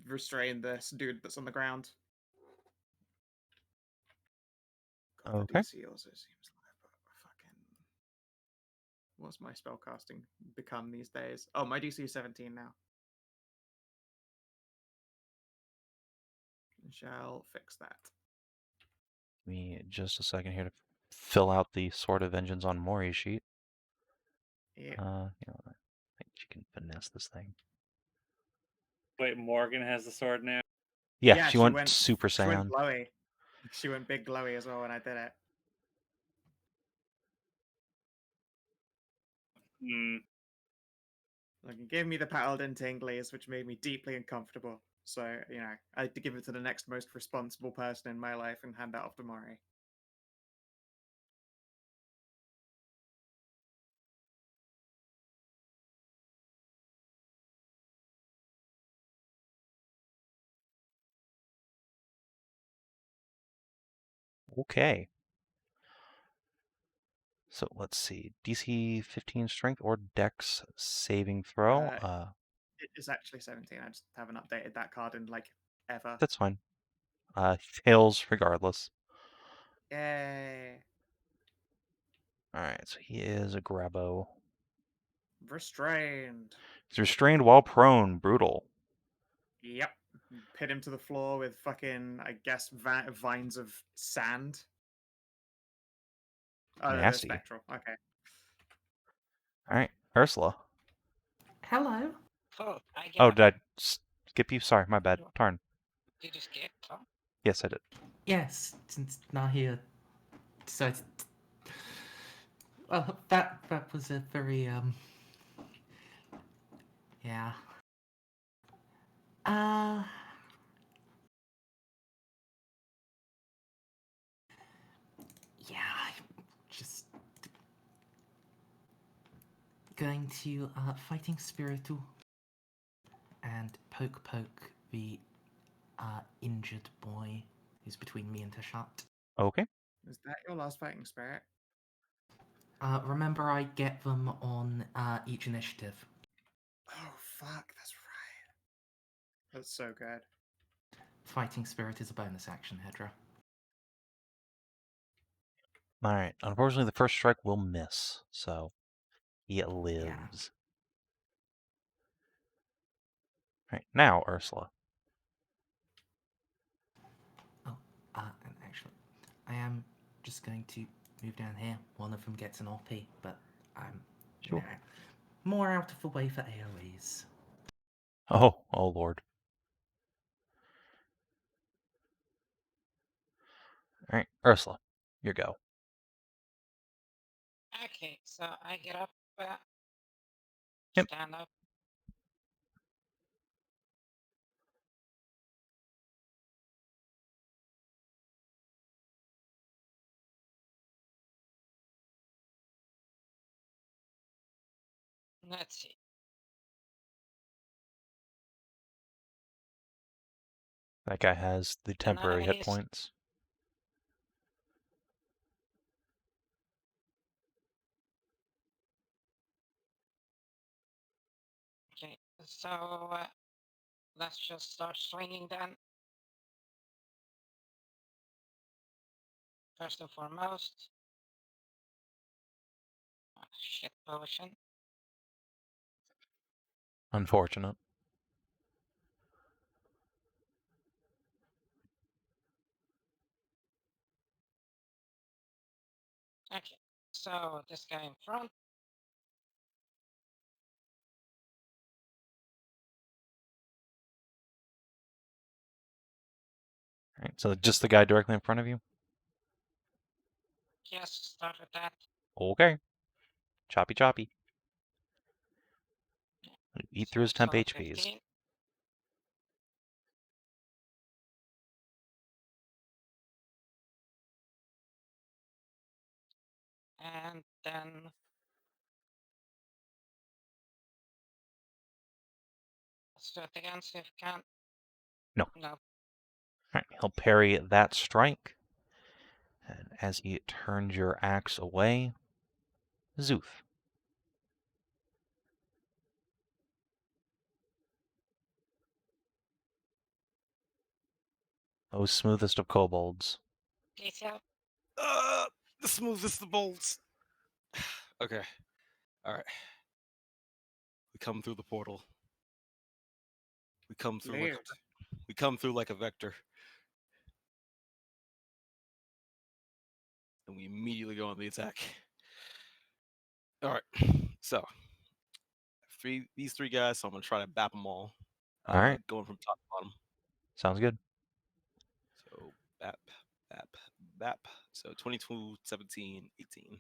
B: restrain this dude that's on the ground. God,
A: Okay.
B: DC also seems like fucking. What's my spellcasting become these days? Oh, my DC is 17 now. Shall fix that.
A: Give me just a second here to fill out the Sword of Vengeance on Mori's sheet.
B: Yeah.
A: I think she can finesse this thing.
D: Wait, Morgan has the sword now?
A: Yeah, she went Super
B: She went
A: Saiyan.
B: glowy. She went big glowy as well when I did it.
D: Hmm.
B: Like, it gave me the Paladin tinglies, which made me deeply uncomfortable. So, you know, I had to give it to the next most responsible person in my life and hand that off to Mori.
A: Okay. So let's see. DC 15 strength or Dex saving throw.
B: It's actually 17. I just haven't updated that card in, like, ever.
A: That's fine. Fails regardless.
B: Yay.
A: Alright, so he is a grabbo.
B: Restrained.
A: He's restrained while prone. Brutal.
B: Yep. Pin him to the floor with fucking, I guess, vines of sand. Oh, no, they're
A: Nasty.
B: spectral. Okay.
A: Alright, Ursula.
C: Hello.
H: Oh, I get
A: Oh,
H: up.
A: did I skip you? Sorry, my bad. Tarn.
H: Did you skip? Oh.
A: Yes, I did.
C: Yes, since Nahia decided. Well, that was a very yeah. Yeah, I'm just going to fighting spiritu and poke the injured boy who's between me and Hashat.
A: Okay.
B: Is that your last fighting spirit?
C: Remember, I get them on each initiative.
B: Oh, fuck. That's right. That's so good.
C: Fighting spirit is a bonus action, Hedrah.
A: Alright. Unfortunately, the first strike will miss, so he lives. Alright, now Ursula.
C: Oh, and actually, I am just going to move down here. One of them gets an OP, but I'm
A: Sure.
C: more out of the way for AoEs.
A: Oh lord. All right, Ursula, your go.
H: Okay, so I get up,
A: Yep.
H: stand up. Let's see.
A: That guy has the temporary hit
H: Nice.
A: points.
H: Okay, so let's just start swinging then. First and foremost, shit potion.
A: Unfortunate.
H: Okay, so this guy in front.
A: All right, so just the guy directly in front of you?
H: Yes, start with that.
A: Okay. Choppy choppy. Eat through his temp
H: 12,
A: HPs.
H: 15. And then let's do it again, see if we can.
A: No.
H: No.
A: All right, he'll parry that strike. And as he turns your axe away, Szooth. Oh, smoothest of kobolds.
H: Detail.
F: The smoothest of bolts. Okay. All right. We come through the portal. We come through like
B: Layered.
F: we come through like a vector. And we immediately go on the attack. All right. So, these three guys, so I'm going to try to bap them all.
A: All right.
F: Going from top to bottom.
A: Sounds good.
F: So, bap, bap, bap. So, 22, 17, 18.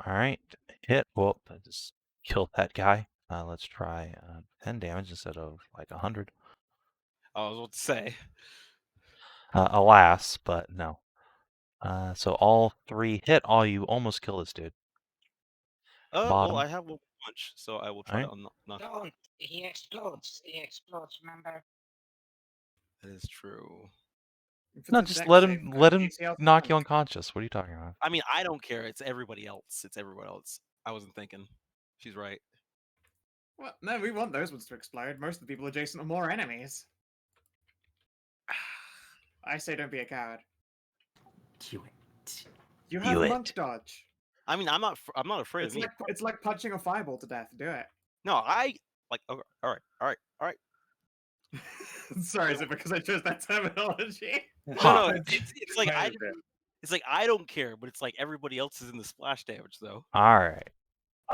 A: All right. Hit. Whoop. I just killed that guy. Let's try 10 damage instead of like 100.
F: I was about to say.
A: Alas, but no. So all three hit. Oh, you almost kill this dude. Bottom.
F: Well, I have one punch, so I will try
A: Alright.
F: to knock.
H: Don't. He explodes. He explodes, remember?
F: That is true.
B: If it's
A: No,
B: a
A: just
B: dex
A: let
B: save,
A: him
B: man, DCL
A: knock you
B: tank.
A: unconscious. What are you talking about?
F: I mean, I don't care. It's everybody else. It's everyone else. I wasn't thinking. She's right.
B: Well, no, we want those ones to explode. Most of the people adjacent are more enemies. I say don't be a coward.
C: Do it.
B: You have
A: Do it.
B: monk dodge.
F: I mean, I'm not afraid
B: It's
F: of me.
B: like it's like punching a fireball to death. Do it.
F: No, I like. Okay, all right.
B: Sorry, is it because I chose that terminology?
F: No, it's like
D: Quite
F: I
D: a bit.
F: it's like I don't care, but it's like everybody else is in the splash damage though.
A: All right.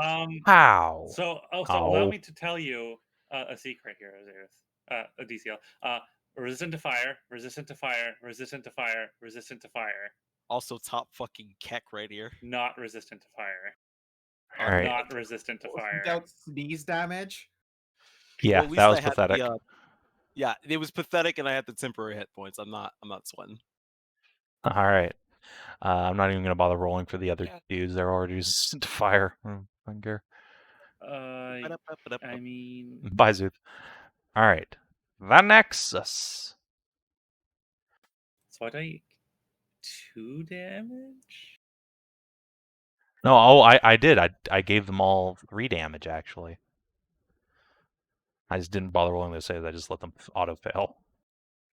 D: Um.
A: How?
D: So allow
A: Oh.
D: me to tell you a secret here, Azirith. A DCL. Resistant to fire, resistant to fire, resistant to fire, resistant to fire.
F: Also, top fucking keck right here.
D: Not resistant to fire.
A: All right.
D: Not resistant to fire.
B: Dealt sneeze damage.
A: Yeah,
F: Well, at least
A: that was
F: I had
A: pathetic.
F: yeah, it was pathetic, and I had the temporary hit points. I'm not sweating.
A: All right. I'm not even gonna bother rolling for the other
H: Yeah.
A: dudes. They're already resistant to fire. I don't care.
D: I mean,
A: Bye, Szooth. All right. The Nexus.
D: so I take 2 damage.
A: No, oh, I did. I gave them all 3 damage actually. I just didn't bother rolling those saves. I just let them auto fail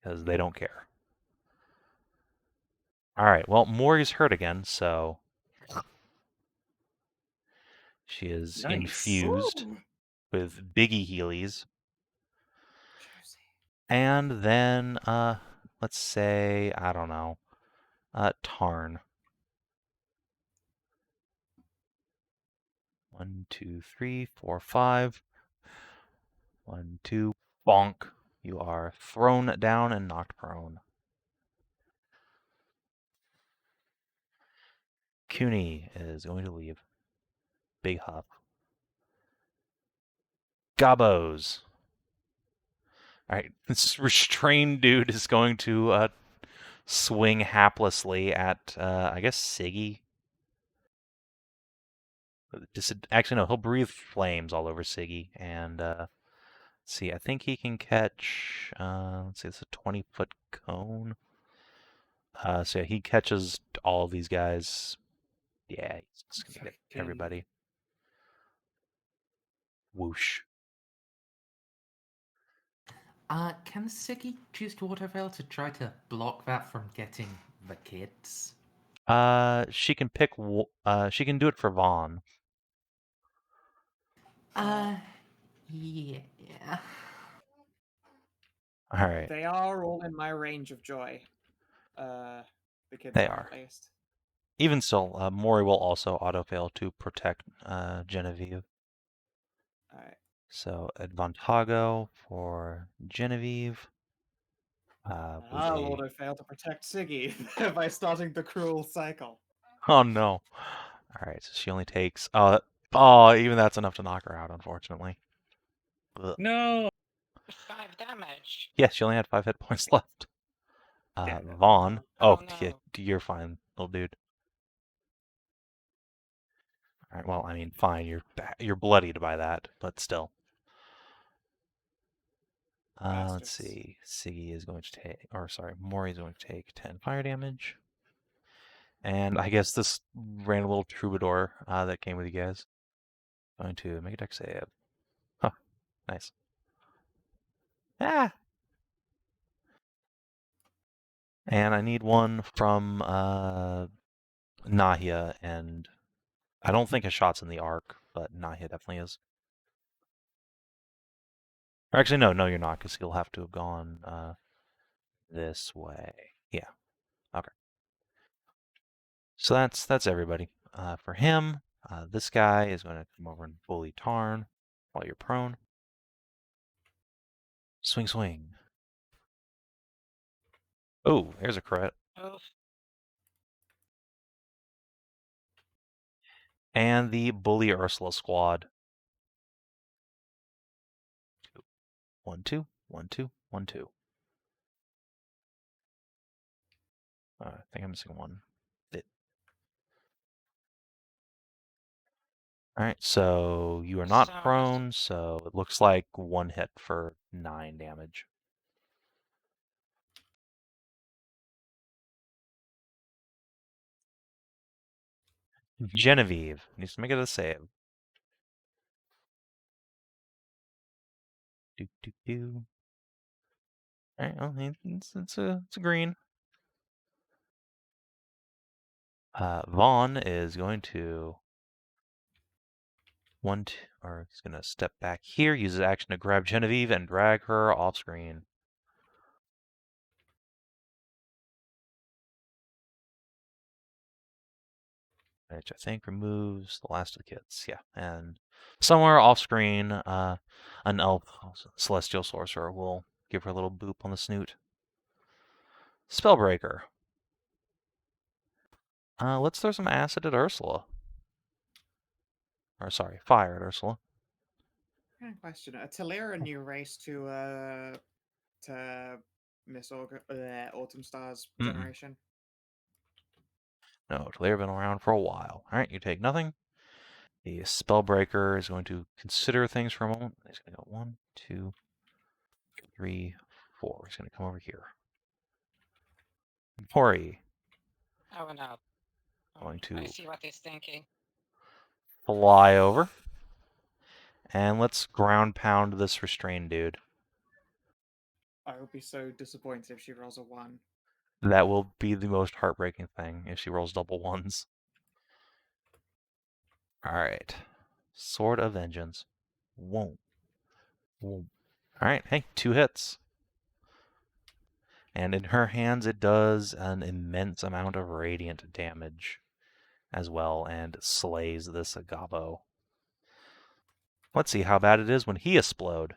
A: because they don't care. All right. Well, Mori's hurt again, so she is
D: Nice.
A: infused
B: Ooh.
A: with Biggie Healies. And then, let's say, I don't know, Tarn. 1, 2, 3, 4, 5. 1, 2, bonk. You are thrown down and knocked prone. Cooney is going to leave. Big hop. Gobos. Alright, this restrained dude is going to swing haplessly at, I guess, Siggy. Actually, no, he'll breathe flames all over Siggy. And, let's see, I think he can catch, let's see, it's a 20-foot cone. So yeah, he catches all of these guys. Yeah, he's just gonna get
C: Fucking-
A: everybody. Whoosh.
C: Can Siggy choose to autofail to try to block that from getting the kids?
A: She can pick, she can do it for Vaughn.
C: Yeah.
A: Alright,
B: They are all in my range of joy. The kids
A: They
B: are,
A: are.
B: at least.
A: even still, Mori will also autofail to protect, Genevieve.
B: Alright.
A: So, Advantago for Genevieve.
B: I'll
A: With
B: auto fail to protect Siggy by starting the cruel cycle.
A: Oh no. Alright, so she only takes, even that's enough to knock her out, unfortunately. Ugh.
D: No.
H: 5 damage.
A: Yeah, she only had 5 hit points left.
B: Damn it.
A: Vaughn.
H: Oh,
A: Yeah,
H: no.
A: you're fine, little dude. Alright, well, I mean, fine, you're bloodied by that, but still. Let's
B: Bastards.
A: see. Siggy is going to take, Mori is going to take 10 fire damage. And I guess this random little troubadour that came with you guys going to make a dex save. Huh, nice. Ah! And I need one from Nahia, and I don't think Hashat's in the arc, but Nahia definitely is. Or actually, no, you're not, because he'll have to have gone this way. Yeah. Okay. So that's everybody. For him, this guy is going to come over and bully Tarn while you're prone. Swing, swing. Oh, there's a crit.
H: Oof.
A: And the bully Ursula squad. 1, 2, 1, 2, 1, 2. I think I'm missing one. Alright, so you are not
H: So-
A: prone, so it looks like 1 hit for 9 damage. Genevieve needs to make it a save. Do, do, do. Alright, well, it's a green. Vaughn is going to he's going to step back here, use his action to grab Genevieve and drag her off screen. Which I think removes the last of the kids. Yeah, and somewhere off screen, an elf celestial sorcerer will give her a little boop on the snoot. Spellbreaker. Let's throw some acid at Ursula. Or sorry, fire at Ursula.
B: Question: Are Talira a new race to Miss Autumn Star's
A: Mm-mm.
B: generation?
A: No, Talira been around for a while. All right, you take nothing. The Spellbreaker is going to consider things for a moment. He's going to go 1, 2, 3, 4. He's going to come over here. Hori.
H: Oh no.
A: Going to
H: I see what he's thinking.
A: fly over. And let's ground pound this restrained dude.
B: I would be so disappointed if she rolls a 1.
A: That will be the most heartbreaking thing if she rolls double 1s. Alright. Sword of Vengeance. Whoa. Whoa. Alright, hey, 2 hits. And in her hands, it does an immense amount of radiant damage as well, and slays this Agavo. Let's see how bad it is when he explode.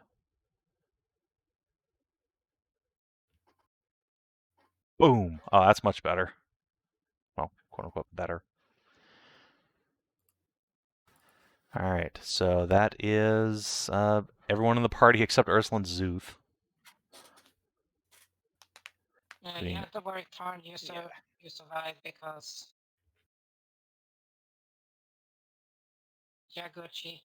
A: Boom. Oh, that's much better. Well, quote unquote better. All right, so that is everyone in the party except Ursula and Szooth.
H: You
A: Being-
H: have to work hard. You survive because Yaguchi.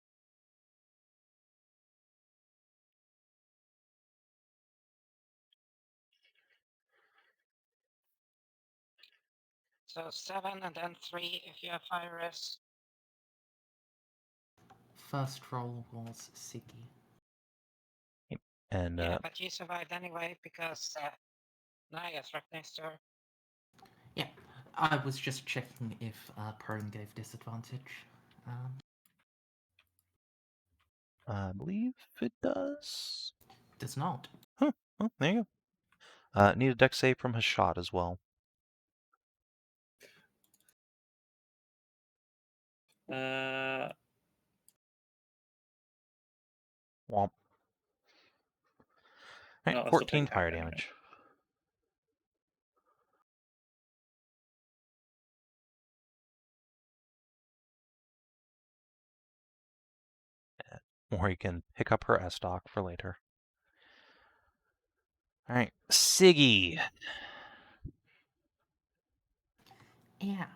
H: So 7 and then 3 if you have high risk.
C: First roll was Siggy.
A: And
H: Yeah, but you survived anyway because Nahia's right next to her.
C: Yeah, I was just checking if prone gave disadvantage.
A: I believe it does.
C: Does not.
A: Huh. Oh, there you go. Need a dex save from Hashat as well. Womp. Right,
D: No, I'll still
A: 14
D: take
A: fire
D: that anyway.
A: damage. Or you can pick up her S-Doc for later. Alright, Siggy.
C: Yeah.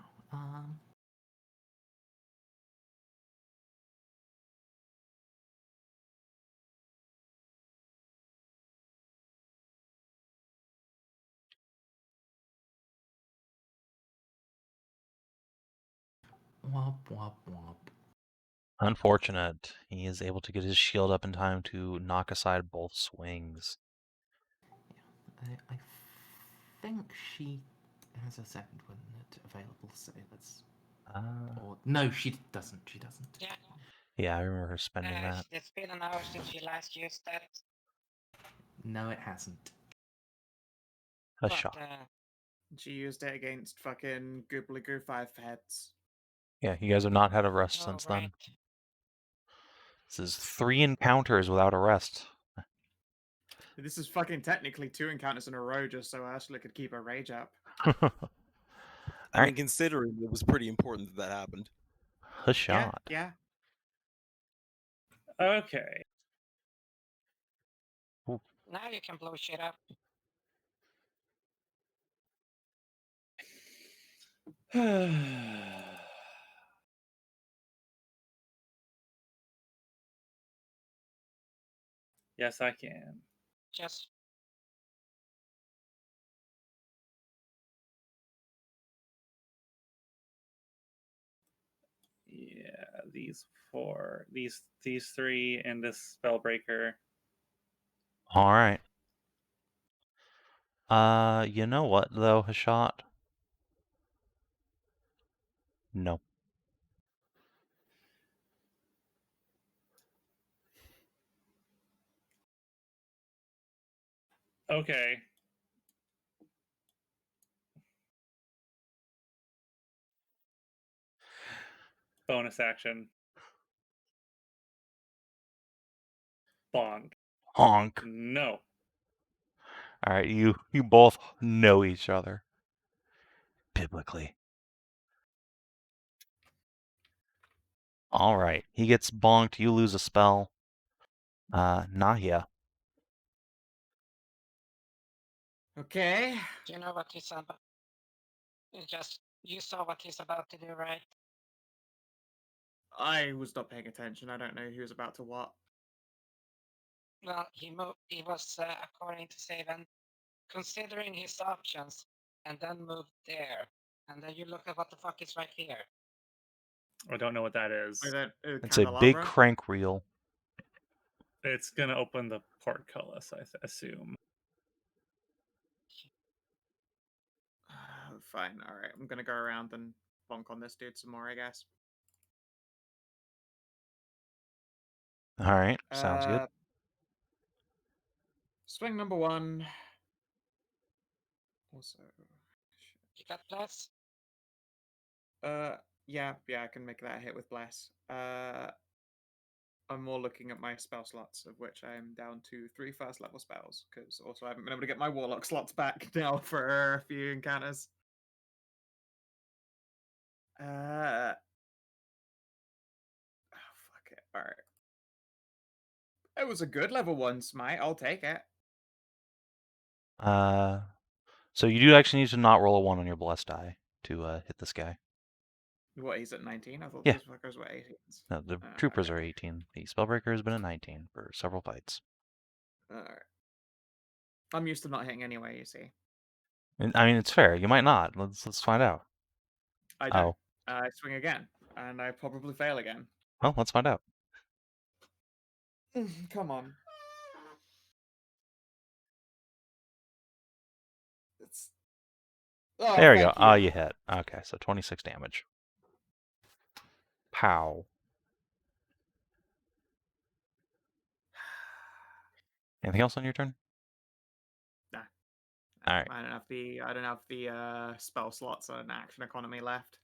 C: Womp womp womp.
A: Unfortunate. He is able to get his shield up in time to knock aside both swings.
C: I think she has a second one available, so let's. Or no, she doesn't. She doesn't.
H: Yeah.
A: Yeah, I remember her spending that.
H: It's been an hour since she last used that.
C: No, it hasn't.
A: A
H: But,
A: shot.
B: She used it against fucking Goobly 5 heads.
A: Yeah, you guys have not had a rest
H: oh,
A: since
H: right.
A: then. This is 3 encounters without a rest.
B: This is fucking technically 2 encounters in a row just so Ursula could keep her rage up.
F: I mean, considering it was pretty important that happened.
A: Hashat.
B: Yeah.
D: Okay.
H: Now you can blow shit up.
D: Yes, I can.
H: Just
D: Yeah, these 4, these 3, and this spellbreaker.
A: Alright. You know what, though, Hashat? No.
D: Okay. Bonus action. Bonk.
A: Honk.
D: No.
A: Alright, you both know each other. Biblically. Alright, he gets bonked, you lose a spell. Nahia.
B: Okay.
H: do you know what he's about? You saw what he's about to do, right?
B: I was not paying attention. I don't know who was about to what.
H: Well, he was according to Savin, considering his options, and then moved there. And then you look at what the fuck is right here.
D: I don't know what that is.
B: I don't,
A: It's a big
B: candelabra?
A: crank reel.
D: It's gonna open the portcullis, I assume.
B: Fine, alright. I'm gonna go around and bonk on this dude some more, I guess.
A: Alright, sounds good.
B: Swing number 1. Also,
H: You got bless?
B: yeah, I can make that a hit with bless. I'm more looking at my spell slots, of which I am down to 3 first level spells, because also I haven't been able to get my Warlock slots back now for a few encounters. Oh, fuck it. Alright. It was a good level 1 smite, I'll take it.
A: So you do actually need to not roll a 1 on your blessed die to hit this guy.
B: What, he's at 19? I thought
A: Yeah.
B: these fuckers were 18s.
A: No, the
B: Oh,
A: troopers
B: okay.
A: are 18. The spellbreaker has been at 19 for several fights.
B: Alright. I'm used to not hitting anyway, you see.
A: And, I mean, it's fair. You might not. Let's find out.
B: I don't.
A: Oh.
B: I swing again, and I probably fail again.
A: Well, let's find out.
B: Come on. It's... Oh,
A: There we go.
B: thank
A: Oh,
B: you.
A: you hit. Okay, so 26 damage. Pow. Anything else on your turn?
B: Nah.
A: All right.
B: I don't have the spell slots and action economy left.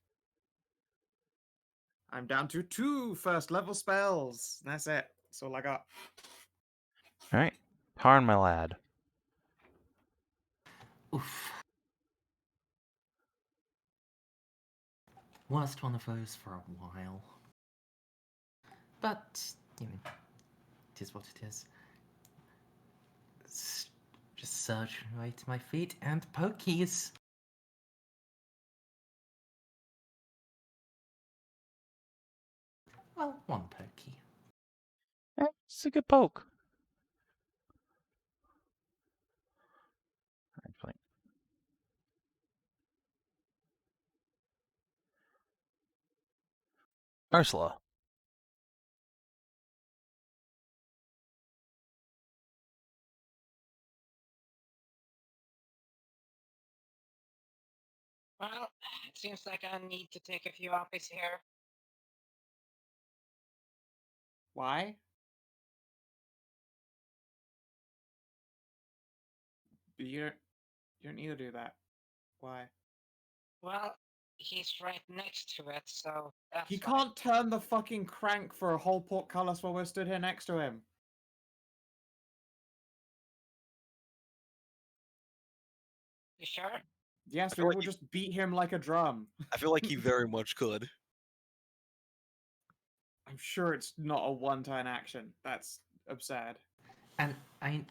B: I'm down to 2 first level spells. That's it. That's all I got.
A: All right. Tarn, my lad.
C: Oof. Worst one of those for a while. But, you know, it is what it is. Just surge right to my feet and pokies. Well, one pokey.
A: It's a good poke. Actually. Ursula.
H: Well, it seems like I need to take a few oppies here.
B: Why? You don't need to do that. Why?
H: Well, he's right next to it, so that's
B: He
H: why.
B: can't turn the fucking crank for a whole portcullis while we're stood here next to him.
H: You sure?
B: Yes,
F: I
B: we
F: feel like
B: will just beat him like a drum.
F: I feel like he very much could.
B: I'm sure it's not a one-time action. That's absurd.
C: And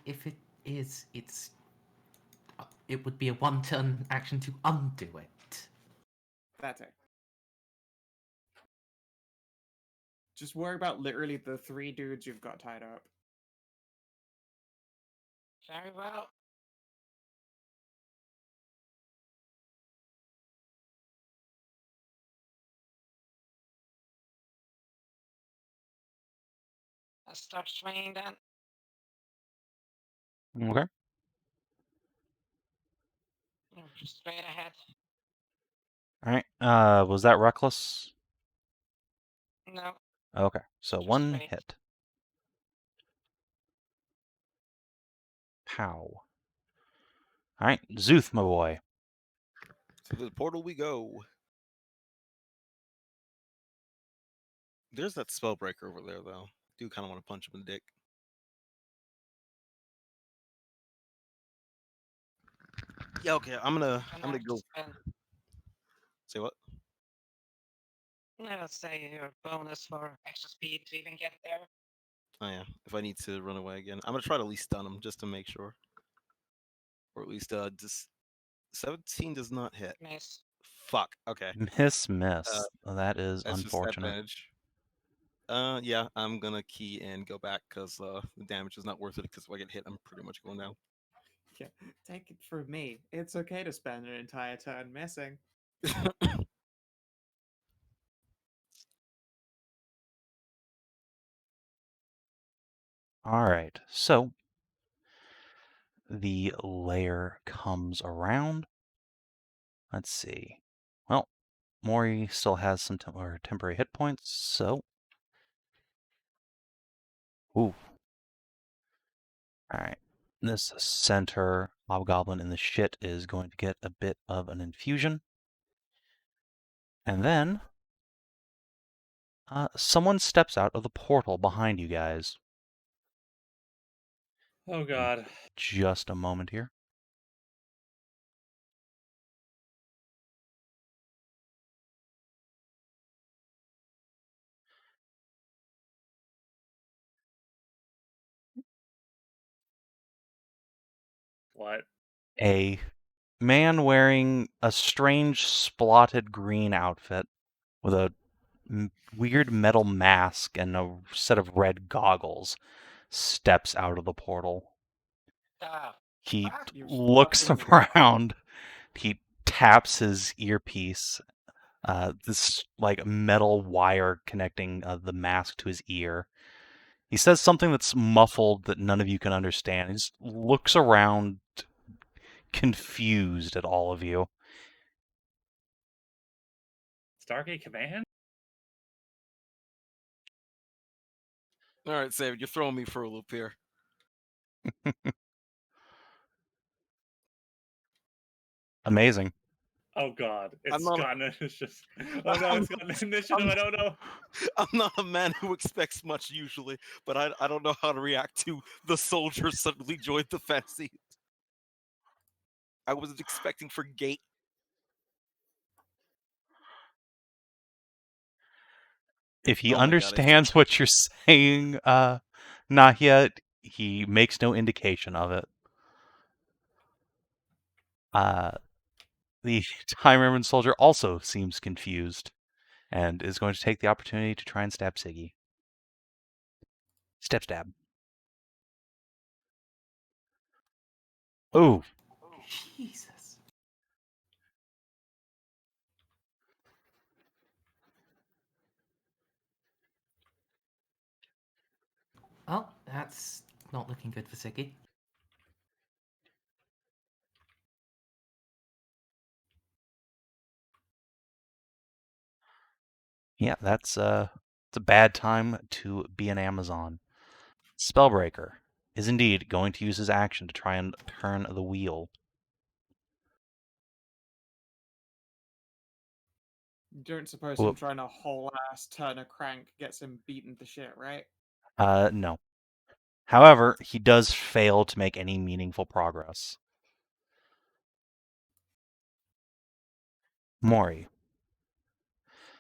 C: if it is, it would be a one-turn action to undo it.
B: That's it. Just worry about literally the 3 dudes you've got tied up.
H: Very well. I'll start swinging then.
A: Okay.
H: Straight ahead.
A: All right. Was that reckless?
H: No,
A: Okay. So
H: just
A: 1
H: straight.
A: hit. Pow. All right. Szooth, my boy.
F: To the portal we go. There's that spellbreaker over there, though. Do kind of want to punch him in the dick. Yeah, okay. I'm gonna go. Say what?
H: Let's say your bonus for extra speed to even get there.
F: Oh yeah. If I need to run away again, I'm gonna try to at least stun him just to make sure, or at least just 17 does not hit.
H: Miss.
F: Fuck. Okay.
A: Miss. That is
F: That's
A: unfortunate.
F: just yeah. I'm gonna key and go back because the damage is not worth it. Because if I get hit, I'm pretty much going down.
B: Yeah, take it from me. It's okay to spend an entire turn missing.
A: All right. So the layer comes around. Let's see. Well, Mori still has some temporary hit points, so... Ooh. Alright. This center Hobgoblin in the shit is going to get a bit of an infusion. And then... Someone steps out of the portal behind you guys.
D: Oh god.
A: Just a moment here.
D: What?
A: A man wearing a strange splotted green outfit with a weird metal mask and a set of red goggles steps out of the portal.
H: Ah,
A: He
B: You
A: looks
B: fucking-
A: around. He taps his earpiece. This like metal wire connecting the mask to his ear. He says something that's muffled that none of you can understand. He just looks around, confused at all of you.
D: Stargate Command?
F: All right, Savin, you're throwing me for a loop here.
A: Amazing.
D: Oh god.
F: I'm
D: It's
F: not-
D: gotten it's just oh no, it's gotten initiative, I don't know.
F: I'm not a man who expects much usually, but I don't know how to react to the soldier suddenly joined the fancy. I wasn't expecting for gate.
A: If he
F: Oh my God,
A: understands what you're saying, Nahia, he makes no indication of it. The Time Remnant soldier also seems confused and is going to take the opportunity to try and stab Siggy. Step stab. Ooh.
C: Jesus. Oh, that's not looking good for Siggy.
A: Yeah, it's a bad time to be an Amazon. Spellbreaker is indeed going to use his action to try and turn the wheel.
B: You don't suppose
A: Whoop.
B: him trying to whole ass turn a crank gets him beaten to shit, right?
A: No. However, he does fail to make any meaningful progress. Mori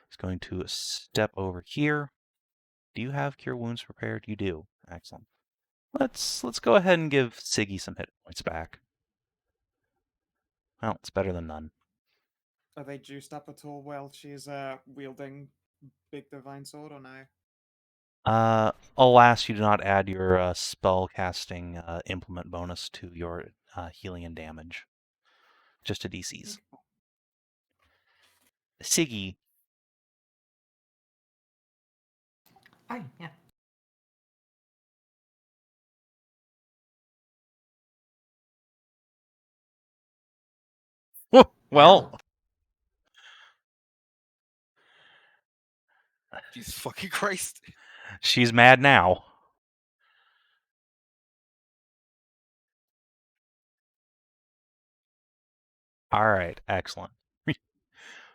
A: is going to step over here. Do you have Cure Wounds prepared? You do. Excellent. Let's go ahead and give Siggy some hit points back. Well, it's better than none.
B: Are they juiced up at all while she's wielding big divine sword or no?
A: Alas, you do not add your spell casting implement bonus to your healing and damage. Just to DCs. Siggy.
C: Oh, yeah.
A: Well,
F: Jesus fucking Christ.
A: she's mad now. All right, excellent.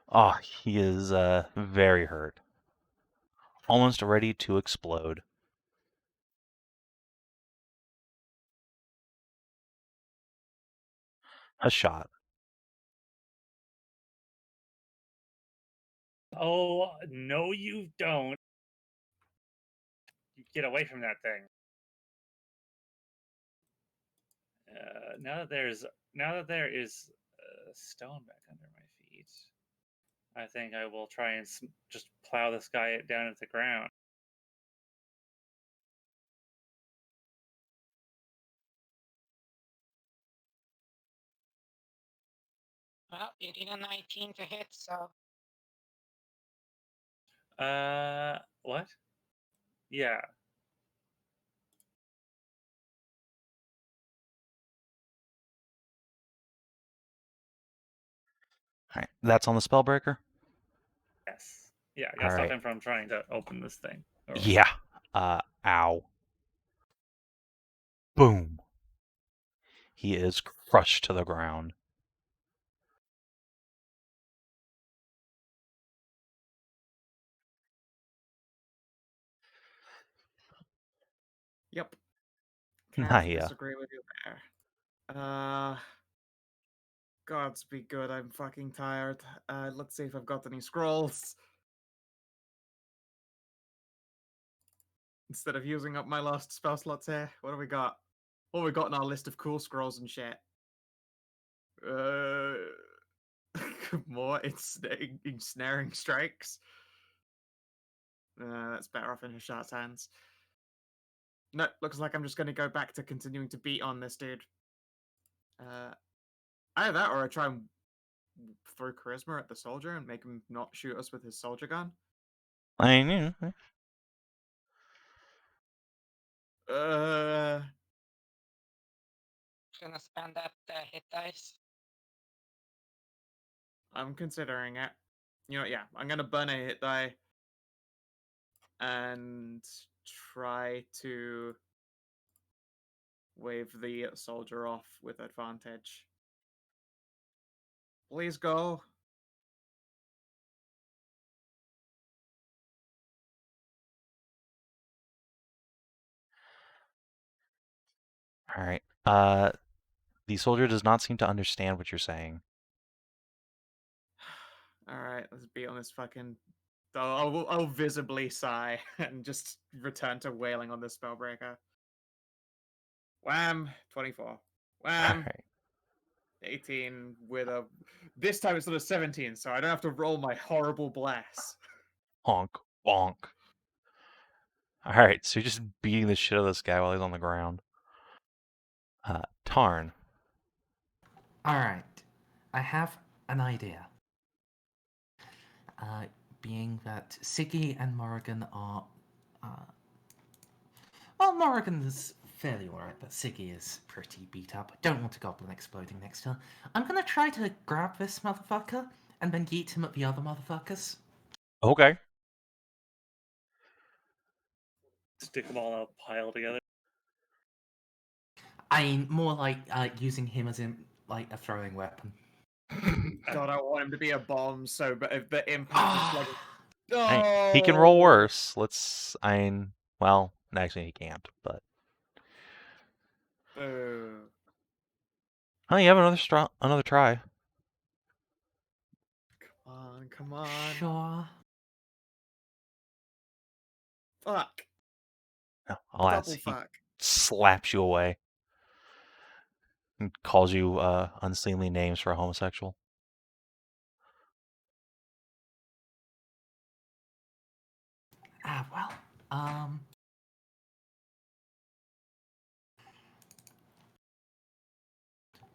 A: Oh, he is very hurt. Almost ready to explode. Hashat.
D: Oh no you don't. You get away from that thing. Now that there is stone back under my feet, I think I will try and just plow this guy down into the ground.
H: well, you did a 19 to hit, so
D: What? Yeah.
A: All right, that's on the Spellbreaker?
D: Yes. Yeah, I
A: All
D: gotta stop
A: right.
D: him from trying to open this thing. Or-
A: Yeah. Ow. Boom. He is crushed to the ground.
B: Yep. Can't
A: Nahia.
B: disagree with you there. Gods be good, I'm fucking tired. Let's see if I've got any scrolls. Instead of using up my last spell slots here, what do we got? What have we got in our list of cool scrolls and shit? More ensnaring strikes. That's better off in Hashat's hands. No, looks like I'm just going to go back to continuing to beat on this dude. Either that or I try and throw charisma at the soldier and make him not shoot us with his soldier gun.
A: I mean,
H: Gonna spend that hit dice.
B: I'm considering it. You know, yeah, I'm gonna burn a hit die and try to wave the soldier off with advantage. Please go.
A: all right. The soldier does not seem to understand what you're saying.
B: Alright, let's be on this fucking. I'll visibly sigh and just return to wailing on this spellbreaker. Wham! 24.
A: All
B: Wham!
A: right.
B: 18 with a. This time it's not a 17, so I don't have to roll my horrible bless.
A: Honk, bonk. All right, so you're just beating the shit out of this guy while he's on the ground. Tarn.
C: Alright, I have an idea. Being that Siggy and Morrigan are. Well, Morrigan's fairly alright, but Siggy is pretty beat up. I don't want a goblin exploding next to her. I'm gonna try to grab this motherfucker and then yeet him at the other motherfuckers.
A: Okay.
D: Stick them all in a pile together.
C: I mean, more like using him as in like a throwing weapon.
B: God, I want him to be a bomb, so but if the impact is like.
A: Hey, he can roll worse. Let's. Well, actually, he can't. But
B: Oh.
A: oh, you have another try.
B: Come on, come on.
C: Sure.
B: Fuck.
A: No, alas,
B: Double
A: he
B: fuck.
A: slaps you away and calls you unseemly names for a homosexual.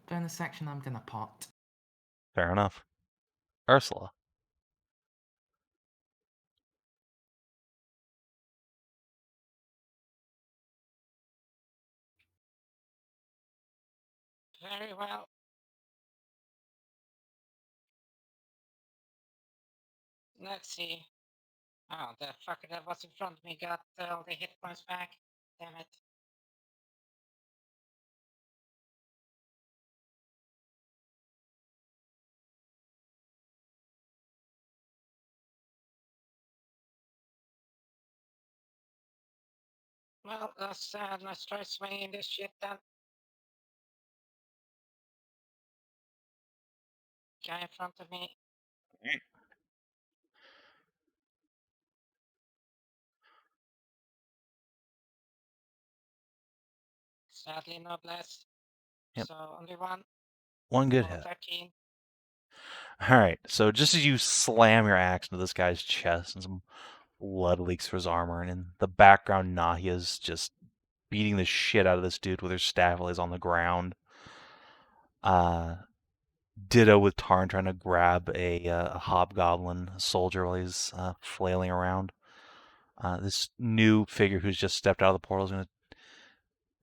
C: Bonus section, I'm gonna pot.
A: Fair enough. Ursula.
H: Very well. Let's see. Oh, the fucker that was in front of me got all the hit points back. Damn it. Well, let's try swinging this shit then. Guy in front of me. Sadly, no bless.
A: Yep.
H: So only one.
A: One good
H: Roll a
A: hit.
H: 13.
A: All right. So just as you slam your axe into this guy's chest and some blood leaks through his armor, and in the background, Nahia's just beating the shit out of this dude with her staff while he's on the ground. Ditto with Tarn trying to grab a hobgoblin soldier while he's flailing around. This new figure who's just stepped out of the portal is going to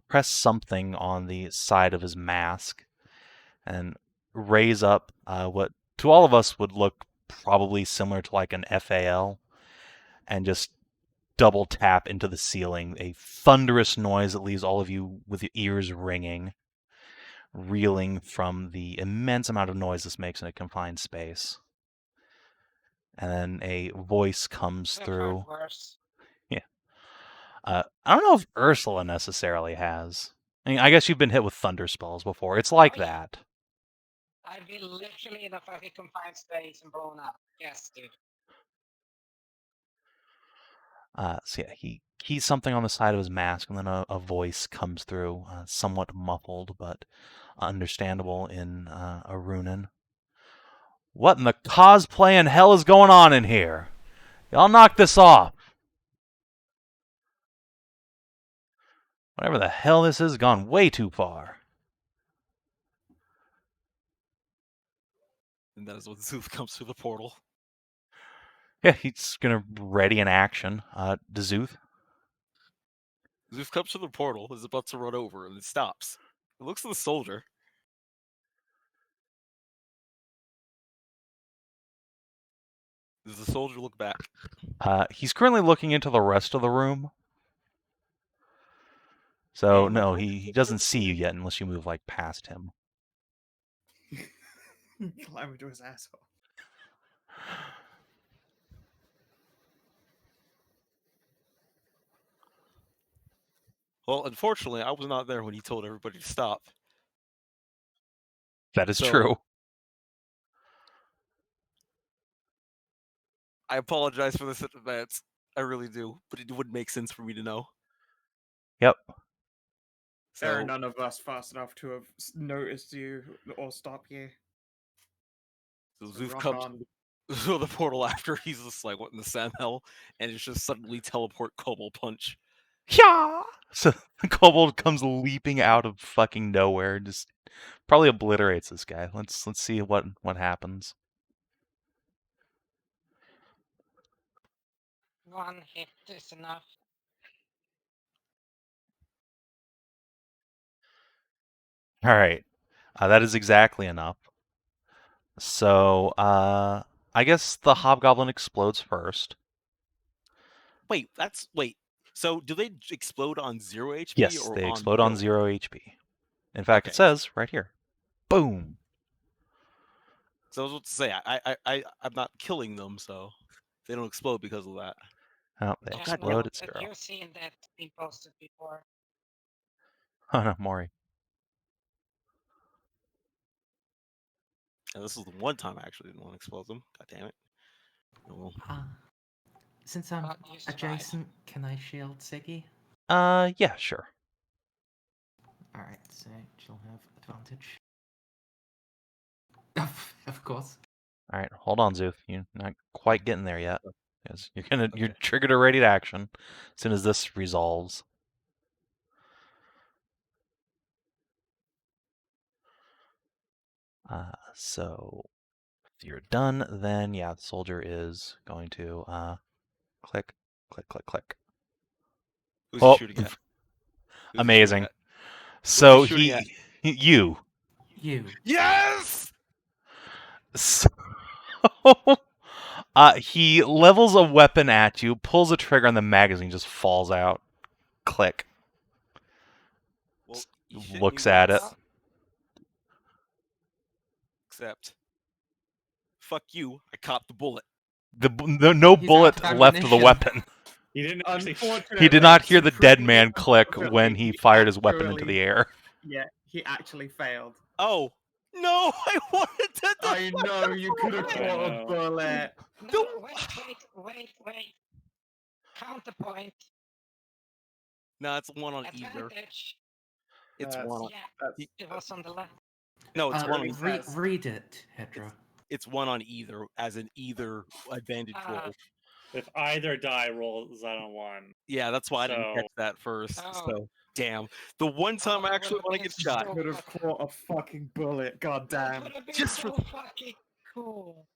A: press something on the side of his mask and raise up what to all of us would look probably similar to like an FAL, and just double tap into the ceiling. A thunderous noise that leaves all of you with your ears ringing, reeling from the immense amount of noise this makes in a confined space. And then a voice comes
H: I've heard
A: through.
H: worse.
A: Yeah. I don't know if Ursula necessarily has. I mean, I guess you've been hit with thunder spells before. It's like
H: Oh, yeah.
A: that.
H: I've been literally in a fucking confined space and blown up. Yes, dude.
A: So yeah, he keys something on the side of his mask, and then a voice comes through, somewhat muffled but understandable in Arunan. What in the cosplay in hell is going on in here? Y'all knock this off. Whatever the hell this is, gone way too far.
F: And that is when Szooth comes through the portal.
A: Yeah, he's gonna ready an action. Szooth.
F: Szooth comes to the portal, is about to run over, and it stops. It looks at the soldier. Does the soldier look back?
A: He's currently looking into the rest of the room. So no, he doesn't see you yet unless you move like past him.
B: Climb into his asshole.
F: Well, unfortunately, I was not there when he told everybody to stop.
A: That is
F: So-
A: true.
F: I apologize for this in advance. I really do, but it would make sense for me to know.
A: Yep.
B: There are
F: So,
B: none of us fast enough to have noticed you or stop you.
F: so
B: So
F: Szooth
B: rock
F: comes
B: on.
F: to the portal after he's just like, what in the Sam hell? And it's just suddenly teleport Kobold punch.
A: Yeah. So the kobold comes leaping out of fucking nowhere, and just probably obliterates this guy. Let's see what happens.
H: One hit is enough.
A: All right, that is exactly enough. So I guess the hobgoblin explodes first.
F: Wait. So do they explode on 0 HP?
A: Yes,
F: or
A: they
F: on
A: explode on
F: no?
A: 0 HP. In fact, it
F: Okay.
A: says right here, boom.
F: So I was about to say, I'm not killing them, so they don't explode because of that.
A: Oh, they
F: Oh, God
A: explode
F: damn
A: at
H: But
A: 0.
H: you've seen that being posted before.
A: Oh no, Maury.
F: And this is the one time I actually didn't want to explode them. God damn it. Oh, well.
C: Since I'm
H: But you survived.
C: adjacent, can I shield Siggy?
A: Yeah, sure.
C: Alright, so she'll have advantage. Of course.
A: All right, hold on, Szooth. You're not quite getting there yet. 'Cause you're
F: Okay.
A: triggered a ready to action as soon as this resolves. So if you're done, then yeah, the soldier is going to click, click, click, click.
F: Who's
A: Oh,
F: he shooting at? Who's he shooting
A: amazing.
F: at?
A: So
F: he shooting at?
A: you.
C: You.
F: Yes!
A: So, he levels a weapon at you, pulls a trigger, and the magazine just falls out. Click.
F: Well, you shit
A: Looks
F: me
A: at it.
F: nuts. Except, fuck you, I copped the bullet.
A: No
C: He's
A: bullet
C: out of
A: left of the
C: ammunition.
A: weapon.
D: He didn't actually.
B: Unfortunately,
A: He did not hear the dead
B: supremely
A: man click when
B: unfortunately,
A: he fired his weapon into
B: actually-
A: the air.
B: Yeah, he actually failed.
F: Oh, no, I wanted to
B: I know you could have
D: I
B: caught a
D: know.
B: bullet.
H: No, wait. Counterpoint.
F: No, it's one on either.
H: Advantage.
F: It's
B: That's-
F: one on.
H: Yeah,
B: That's
H: it was on the left.
F: No, it's one
B: really
F: on.
B: says-
C: Read it, Hedrah.
F: It's one on either, as in either advantage roll.
D: If either die rolls out on one.
F: Yeah, that's why I didn't catch
D: So-
F: that first.
H: Oh.
F: So, damn. The one time I
H: that
F: actually
H: would've
F: want to
H: been
F: get shot.
H: so
B: could have caught a fucking bullet. God
H: That
B: damn.
H: would have been
F: Just
H: so
F: for-
H: fucking cool.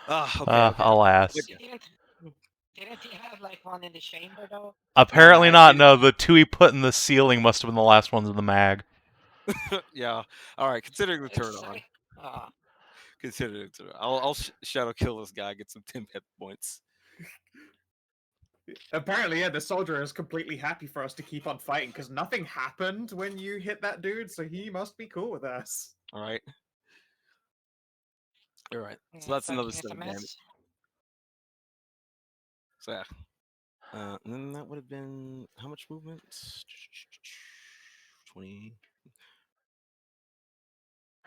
F: Okay.
A: Alas.
H: Didn't he have like one in the chamber though?
A: Apparently
F: No,
A: not.
F: it-
A: No, the two he put in the ceiling must have been the last ones in the mag.
F: Yeah. All right. Considering the turn
H: It's
F: on.
H: like, ah,
F: Considering the turn on. I'll shadow kill this guy. Get some 10 hit points.
B: Apparently, yeah, the soldier is completely happy for us to keep on fighting because nothing happened when you hit that dude, so he must be cool with us.
F: All right. All right. So
H: yeah,
F: that's another
H: fucking
F: 7 damage.
H: SMS.
F: So yeah. And then that would have been how much movement? 20.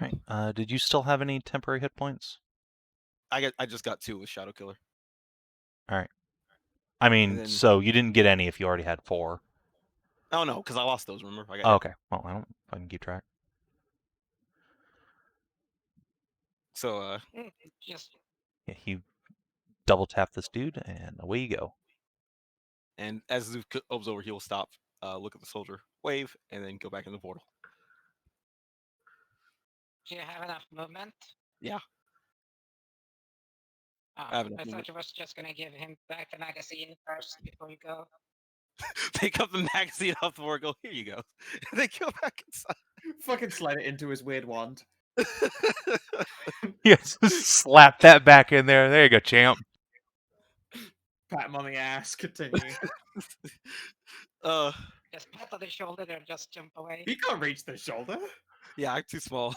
A: Right. Did you still have any temporary hit points?
F: I just got 2 with Shadow Killer.
A: All right. I mean,
F: then-
A: so you didn't get any if you already had 4.
F: Oh no, because I lost those. Remember? I got
A: Oh,
F: hit.
A: okay. Well, I don't fucking keep track.
F: So
H: Just
A: Yeah, you double tap this dude, and away you go.
F: and as Szooth comes over, he will stop, look at the soldier, wave, and then go back in the portal.
H: do you have enough movement?
F: Yeah.
H: Oh,
F: I have enough
H: I
F: movement.
H: thought you was just gonna give him back the magazine first before you go.
F: Pick up the magazine off the floor, go, here you go. And then go back inside.
B: Fucking slide it into his weird wand.
A: Yes, slap that back in there. There you go, champ.
B: Pat him on the ass. Continue.
H: Just pat on the shoulder and just jump away.
B: He can't reach the shoulder.
F: Yeah, I'm too small.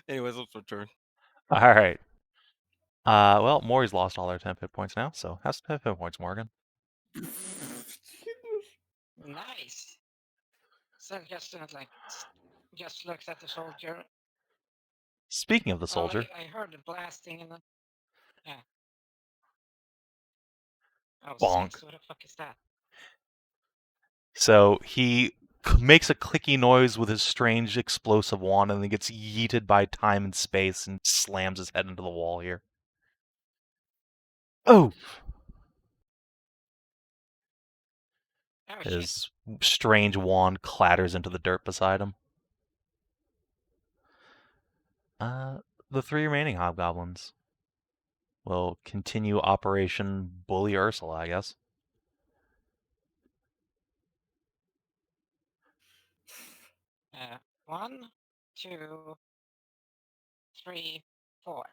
F: Anyways, let's return.
A: All right. Well, Maury's lost all their temp hit points now, so have some temp hit points, Morgan.
H: Nice. So just just looks at the soldier.
A: Speaking of the
H: Oh,
A: soldier,
H: I heard the blasting in the. Yeah. Oh,
A: Bonk.
H: 6. What the fuck is that?
A: so he makes a clicky noise with his strange explosive wand, and then gets yeeted by time and space and slams his head into the wall here. Oh!
H: Oh shit.
A: His strange wand clatters into the dirt beside him. The 3 remaining hobgoblins will continue Operation Bully Ursula, I guess.
H: Uh, 1, 2, 3, 4.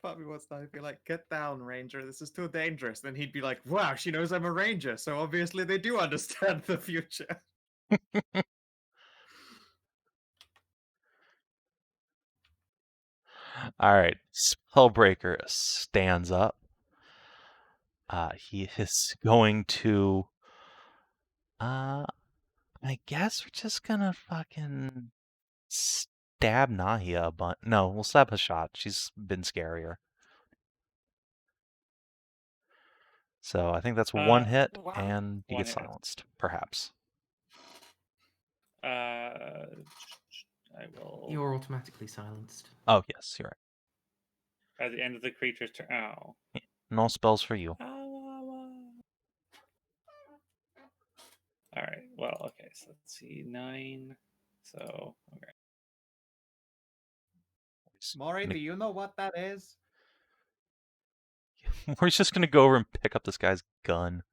B: Part of me wants to be like, get down, Ranger. This is too dangerous. Then he'd be like, wow, she knows I'm a Ranger, so obviously they do understand the future.
A: All right, Spellbreaker stands up. He is going to. I guess we're just gonna fucking stab Nahia a bunch. No, we'll stab Hashat. She's been scarier. So I think that's 1 hit,
H: One-
A: and you
D: one
A: get
D: hit.
A: silenced, perhaps.
D: I will.
C: You're automatically silenced.
A: Oh, yes, you're right.
D: At the end of the creature's turn. Oh.
A: No spells for you.
D: All right. Well, okay. So let's see. 9. So okay.
B: Maury, do you know what that is?
A: We're just gonna go over and pick up this guy's gun.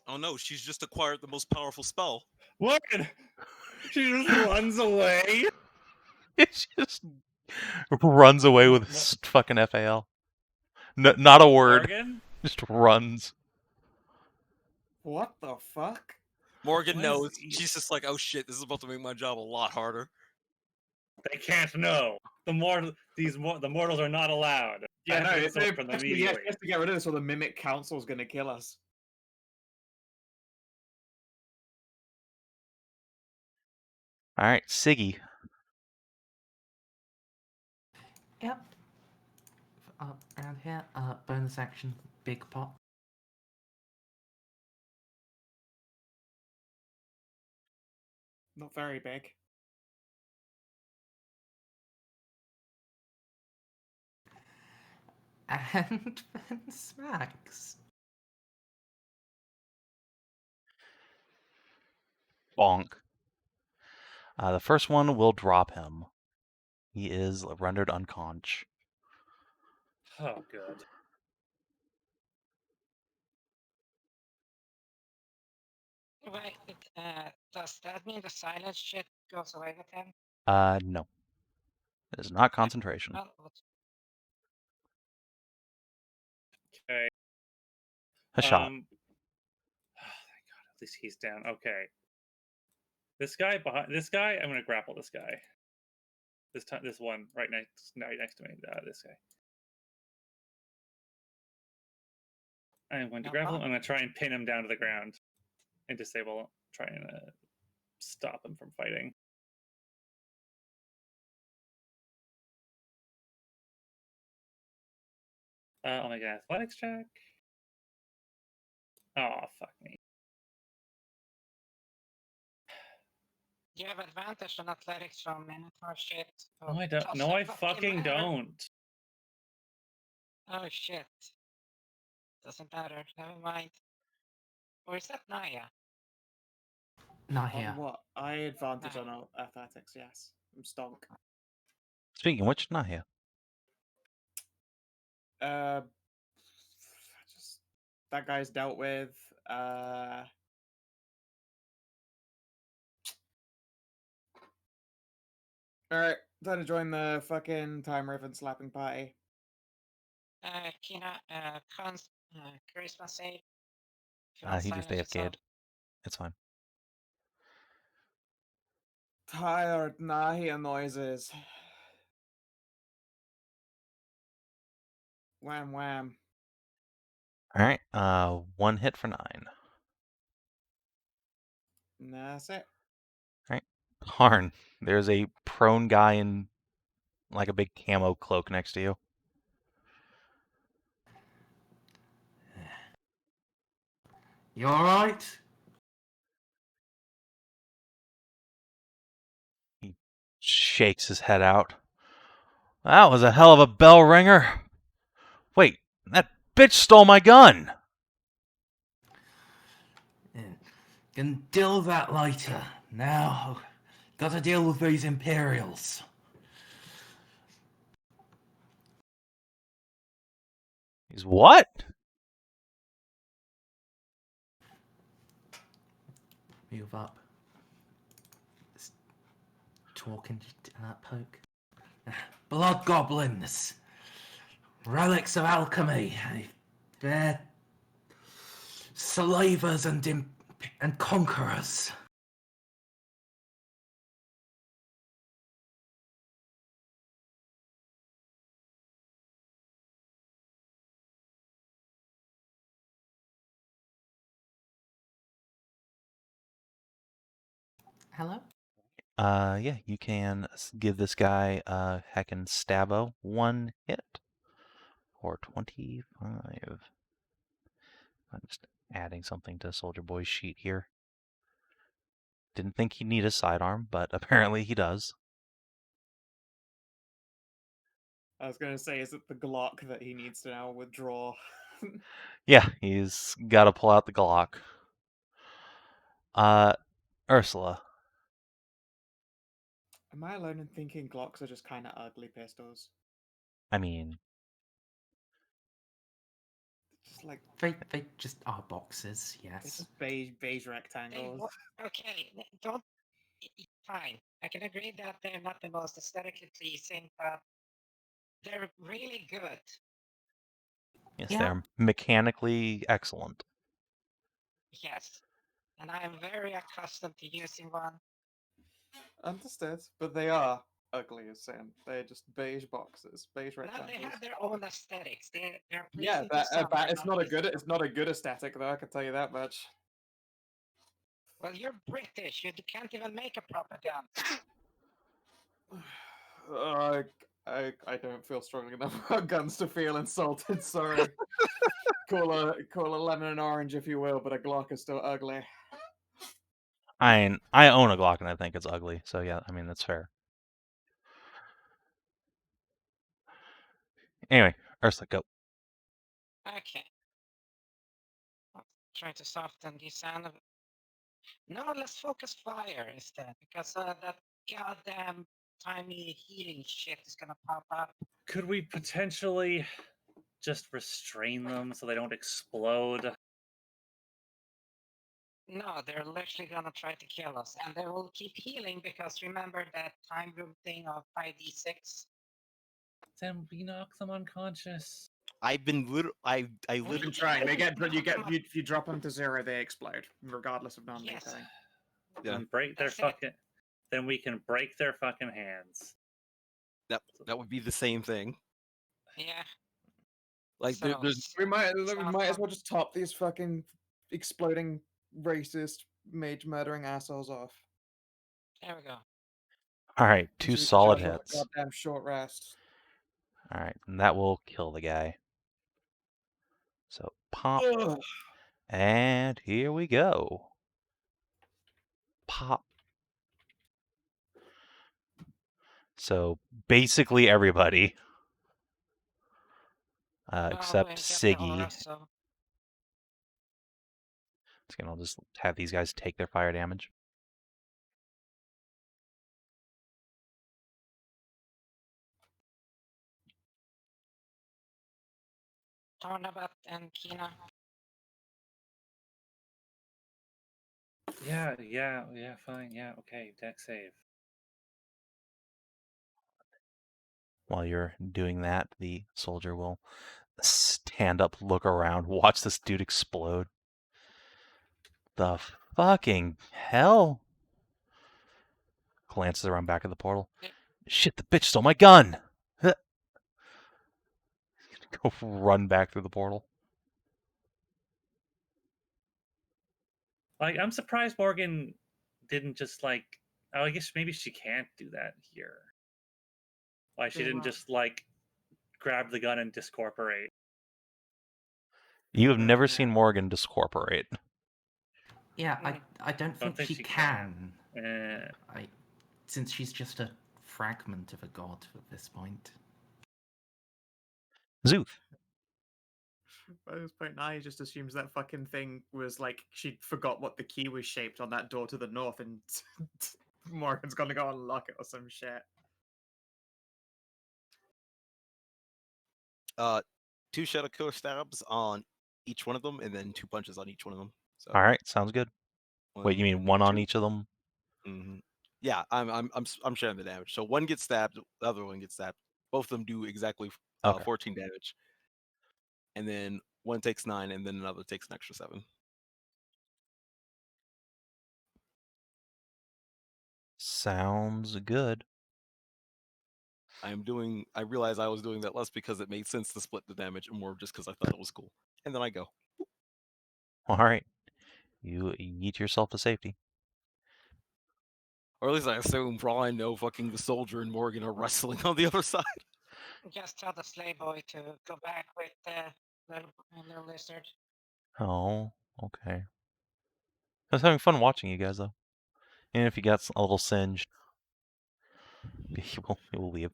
F: Oh no, she's just acquired the most powerful spell.
D: What? She just runs away.
A: It just runs away with his fucking FAL. Not a word.
D: Morgan?
A: Just runs.
B: What the fuck?
F: Morgan
D: What
F: knows.
D: is-
F: She's just like, oh shit, this is about to make my job a lot harder.
D: They can't know. The mortals are not allowed.
B: Yeah, no,
D: After the
B: it's
D: sword from them
B: he
D: immediately.
B: has to get rid of this or the Mimic Council's gonna kill us.
A: All right, Siggy.
C: Yep. Around here, bonus action, big pot.
B: Not very big.
C: And then smacks.
A: Bonk. The first one will drop him. He is rendered unconscious.
D: Oh, good.
H: Wait, does that mean the silence shit goes away with him?
A: No. It is not concentration.
H: Well,
D: Okay.
A: Hashat.
D: Oh, thank God. At least he's down. Okay. This guy, I'm gonna grapple this guy. This one right next to me. This guy. I'm going to
H: No
D: grapple him.
H: problem.
D: I'm going to try and pin him down to the ground and disable. Try and stop him from fighting. I'll make an athletics check. Oh, fuck me.
H: You have advantage on athletics from Minotaur shit.
D: No, I don't. No, I fucking don't.
H: Oh shit. Doesn't matter. Never mind. Or is that Nahia?
C: Not here.
B: On what? I advantage on athletics, yes. I'm stonk.
A: Speaking of which, Nahia.
B: Just that guy's dealt with. Alright, time to join the fucking Time Riven slapping party.
H: Charisma save. If you want
A: He just
H: silence yourself.
A: AFK'd. It's fine.
B: Tired Nahia noises. Wham wham.
A: Alright, 1 hit for 9.
B: And that's it.
A: Alright. Harn, there's a prone guy in like a big camo cloak next to you.
C: You alright?
A: He shakes his head out. That was a hell of a bell ringer. Wait, that bitch stole my gun.
C: Yeah. Can deal with that later. Now, gotta deal with these Imperials.
A: He's what?
C: Move up. Just talking to that poke. Blood goblins. Relics of alchemy. They're slavers and conquerors. Hello?
A: Yeah, you can give this guy a heckin' stabbo 1 hit. Or 25. I'm just adding something to Soldier Boy's sheet here. Didn't think he'd need a sidearm, but apparently he does.
B: I was gonna say, is it the Glock that he needs to now withdraw?
A: Yeah, he's got to pull out the Glock. Ursula.
B: Am I alone in thinking Glocks are just kind of ugly pistols?
A: I mean,
B: Just like
C: They just are boxes,
B: they're
C: yes.
B: just beige rectangles.
H: Okay, don't. Fine. I can agree that they're not the most aesthetically pleasing, but they're really good.
A: yes,
C: Yeah.
A: they're mechanically excellent.
H: Yes. And I am very accustomed to using one.
B: Understood, but they are ugly as sin. They're just beige boxes, beige
H: Now
B: rectangles.
H: they have their own aesthetics. They're
B: Yeah,
H: pleasing to some, they're
B: it's not a
H: pleasing
B: good
H: to
B: it's not a good aesthetic though. I can tell you that much.
H: Well, you're British. You can't even make a proper gun.
B: I don't feel strongly enough about guns to feel insulted. Sorry. call a lemon an orange if you will, but a Glock is still ugly.
A: I own a Glock and I think it's ugly, so yeah, I mean, that's fair. Anyway, Ursula, go.
H: Okay. I'll try to soften the sound of it. No, let's focus fire instead, because that goddamn tiny healing shit is gonna pop up.
D: Could we potentially just restrain them so they don't explode?
H: No, they're literally gonna try to kill us, and they will keep healing because remember that time room thing of 5d6.
D: Then we knock them unconscious.
F: I've been I
B: I've
F: literally
B: been trying. If you drop them to 0, they explode, regardless of non-deterring.
F: Yeah.
D: And break their
H: That's it.
D: fucking. Then we can break their fucking hands.
F: That would be the same thing.
H: Yeah.
F: Like
H: So,
F: there's
B: We might
H: South
B: as
H: one.
B: well just top these fucking exploding racist mage murdering assholes off.
H: There we go.
A: All right,
B: So
A: 2
B: we can
A: solid
B: jump on a
A: hits.
B: Goddamn short rest.
A: All right, and that will kill the guy. So pop,
B: Ugh.
A: and here we go. Pop. So basically everybody,
H: Well,
A: except
H: we get the
A: Siggy.
H: aura, so
A: I'll just have these guys take their fire damage.
H: Tarnavak and Kina.
D: Yeah, fine, yeah, okay, deck save.
A: While you're doing that, the soldier will stand up, look around, watch this dude explode. The fucking hell? Glances around back of the portal.
H: Yep.
A: Shit, the bitch stole my gun! Go run back through the portal.
D: Like, I'm surprised Morgan didn't just like. Oh, I guess maybe she can't do that here. Like, she
B: Do
D: didn't
B: what?
D: just like grab the gun and discorporate.
A: You have never
B: Yeah.
A: seen Morgan discorporate.
C: Yeah, I don't think
D: think
C: she
D: she
C: can.
D: can.
C: Since she's just a fragment of a god at this point.
A: Szooth.
B: By this point, now he just assumes that fucking thing was like she forgot what the key was shaped on that door to the north, and Morgan's gonna go unlock it or some shit.
F: 2 Shadow Killer stabs on each one of them, and then 2 punches on each one of them. So
A: All right, sounds good. Wait, you mean one on
F: 2.
A: each of them?
F: Mm-hmm. Yeah, I'm sharing the damage. So one gets stabbed, the other one gets stabbed. Both of them do exactly
A: Okay.
F: 14 damage, and then one takes 9, and then another takes an extra 7.
A: Sounds good.
F: I realized I was doing that less because it made sense to split the damage, and more just because I thought it was cool. And then I go.
A: All right. You yeet yourself to safety.
F: Or at least I assume, for all I know, fucking the soldier and Morgan are wrestling on the other side.
H: Just tell the slave boy to go back with the little lizard.
A: Oh, okay. I was having fun watching you guys, though. And if you got a little singed, he will leave.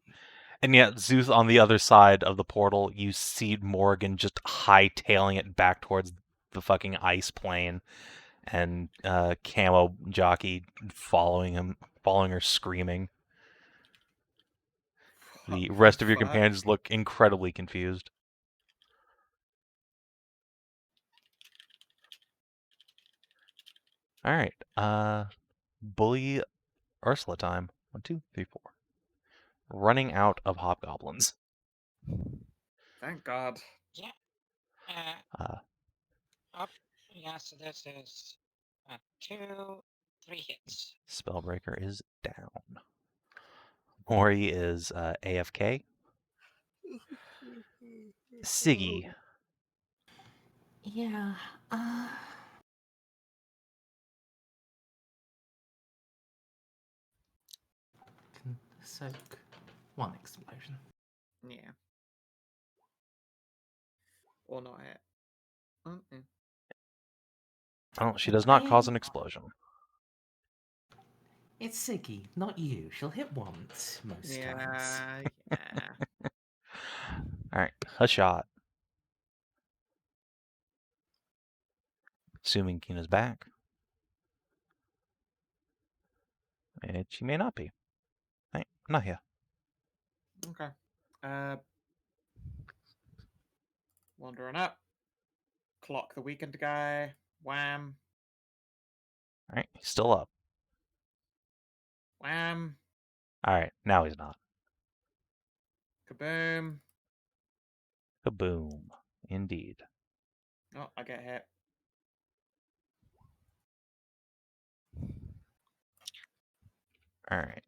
A: And yet, Szooth on the other side of the portal, you see Morgan just hightailing it back towards the fucking ice plane, and Camo Jockey following her, screaming. The rest of your companions look incredibly confused. All right, bully Ursula time. 1, 2, 3, 4. Running out of hobgoblins.
B: Thank God.
H: Yeah.
A: Uh,
H: Yeah, so this is 2, 3 hits.
A: Spellbreaker is down. Mori is AFK. Siggy.
C: Yeah, can soak 1 explosion.
B: Yeah. Or not yet. Okay.
A: Oh, she does not cause an explosion.
C: It's Siggy, not you. She'll hit once most times.
B: Yeah.
A: All right, Hashat. Assuming Kina's back. And she may not be. Right, Nahia.
B: Okay. Wandering up. Clock the weakened guy. Wham.
A: All right, he's still up.
B: Wham.
A: All right, now he's not.
B: Kaboom.
A: Kaboom. Indeed.
B: Oh, I get hit.
A: All right.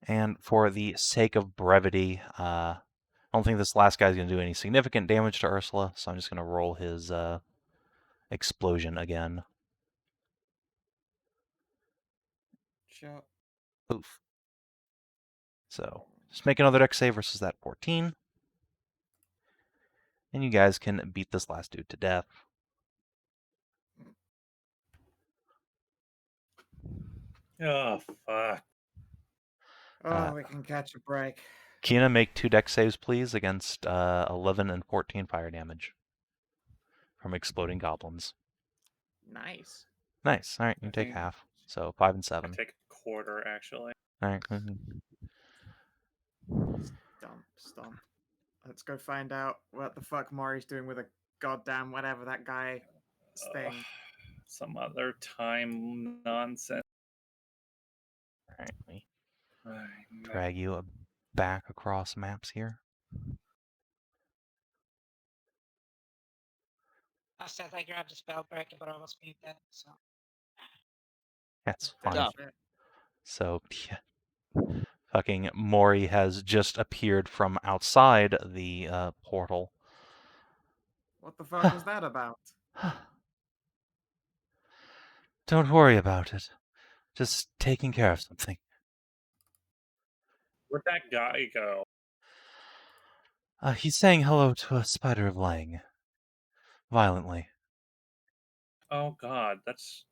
A: And for the sake of brevity, I don't think this last guy's going to do any significant damage to Ursula, so I'm just going to roll his explosion again.
B: Sure.
A: Oof. So, just make another dex save versus that 14. And you guys can beat this last dude to death.
D: Oh fuck!
B: Oh, we can catch a break.
A: Kina, make 2 dex saves, please, against 11 and 14 fire damage from exploding goblins.
B: Nice.
A: Nice. All right, you
D: I
A: take
D: think
A: half. So 5 and
D: I
A: 7.
D: take a quarter actually.
A: All right.
B: Stomp. Let's go find out what the fuck Maury's doing with a goddamn whatever that guy's thing.
D: Some other time nonsense.
A: All right, let me
D: Alright,
A: drag you back across maps here.
H: I said I grabbed a spell breaker, but I was muted, so.
A: That's
B: Damn
A: fine.
B: shit.
A: So, yeah. Fucking Maury has just appeared from outside the portal.
B: What the fuck was that about?
A: Don't worry about it. Just taking care of something.
D: where'd that guy go?
A: He's saying hello to a spider of Lang. Violently.
D: Oh god, that's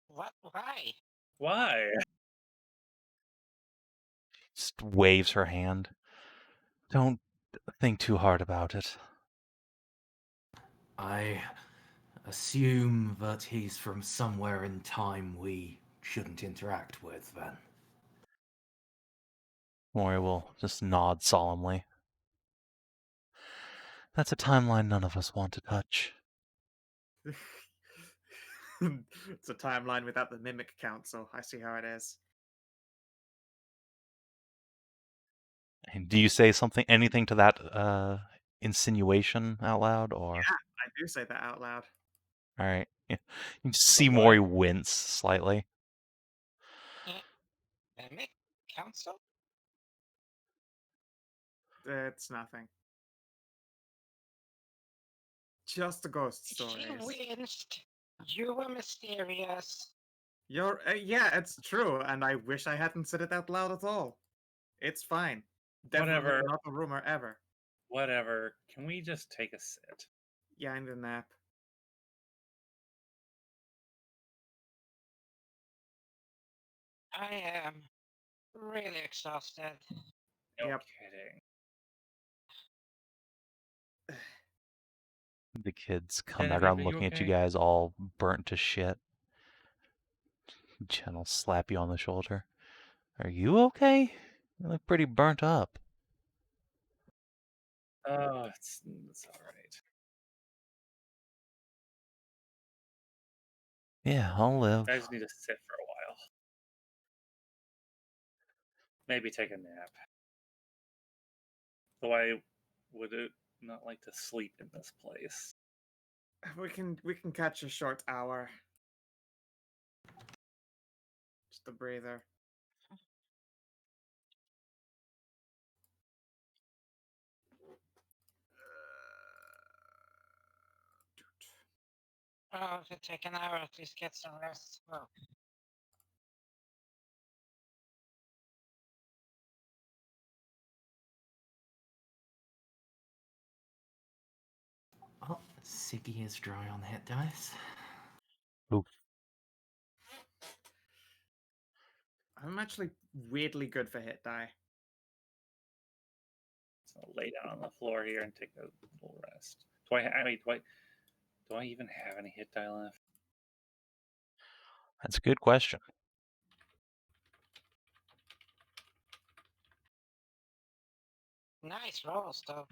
H: What? Why?
D: why.
A: Just waves her hand. Don't think too hard about it.
C: I assume that he's from somewhere in time we shouldn't interact with, then.
A: Maury will just nod solemnly. That's a timeline none of us want to touch.
B: It's a timeline without the mimic count, so I see how it is.
A: And do you say anything to that insinuation out loud, or?
B: Yeah, I do say that out loud.
A: All right. Yeah. You just see
D: What?
A: Maury wince slightly.
H: Mimic Council?
B: It's nothing. Just the ghost
H: She
B: stories.
H: winced. You were mysterious.
B: You're yeah, it's true, and I wish I hadn't said it out loud at all. It's fine. Definitely
D: Whatever.
B: not a rumor ever.
D: Whatever. Can we just take a sit?
B: Yeah, in the nap.
H: I am really exhausted.
D: No
B: Yep.
D: kidding.
A: The kids come back
D: Genevieve,
A: around
D: are you
A: looking at you
D: okay?
A: guys all burnt to shit. Jen will slap you on the shoulder. Are you okay? You look pretty burnt up.
D: Oh, it's alright.
A: Yeah, I'll live.
D: I just need to sit for a while. Maybe take a nap. Though I would not like to sleep in this place.
B: We can catch a short hour. Just a breather.
H: Oh, if it take an hour, at least get some rest. Well,
C: Oh, Siggy is dry on hit dice.
B: I'm actually weirdly good for hit die.
D: So I'll lay down on the floor here and take a little rest. Do I even have any hit die left?
A: That's a good question.
H: nice rolls, though.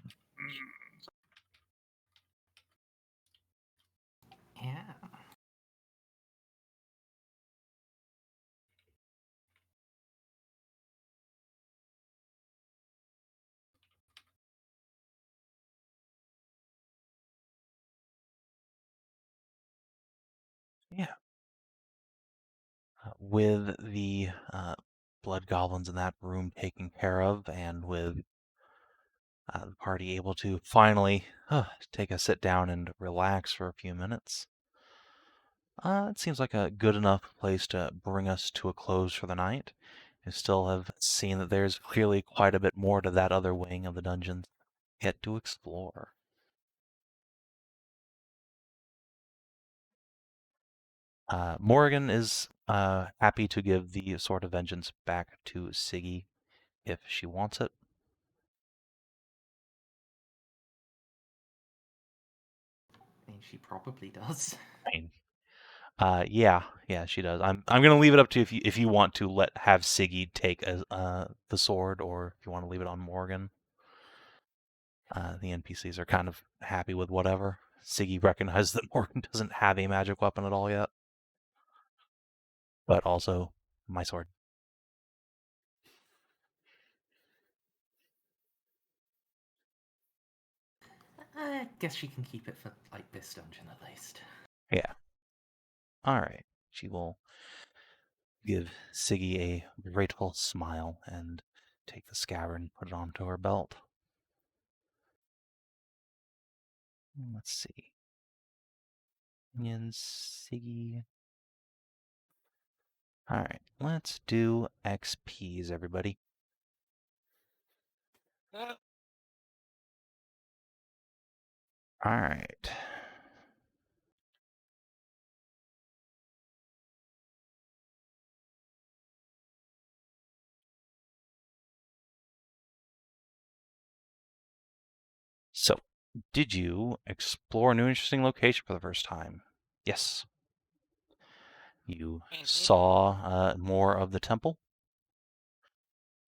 C: Yeah.
A: Yeah. With the blood goblins in that room taken care of, and with the party able to finally take a sit down and relax for a few minutes, it seems like a good enough place to bring us to a close for the night. You still have seen that there's clearly quite a bit more to that other wing of the dungeons yet to explore. Morrigan is happy to give the Sword of Vengeance back to Siggy if she wants it.
C: I mean, she probably does.
A: I mean, yeah, she does. I'm gonna leave it up to if you want to have Siggy take the sword, or if you want to leave it on Morgan. The NPCs are kind of happy with whatever. Siggy recognizes that Morgan doesn't have a magic weapon at all yet, but also my sword.
C: I guess she can keep it for, like, this dungeon at least.
A: Yeah. All right. She will give Siggy a grateful smile and take the scabbard and put it onto her belt. Let's see. And Siggy. All right, let's do XPs, everybody.
H: Uh,
A: All right. So, did you explore a new interesting location for the first time? Yes. You
H: Indeed.
A: saw more of the temple?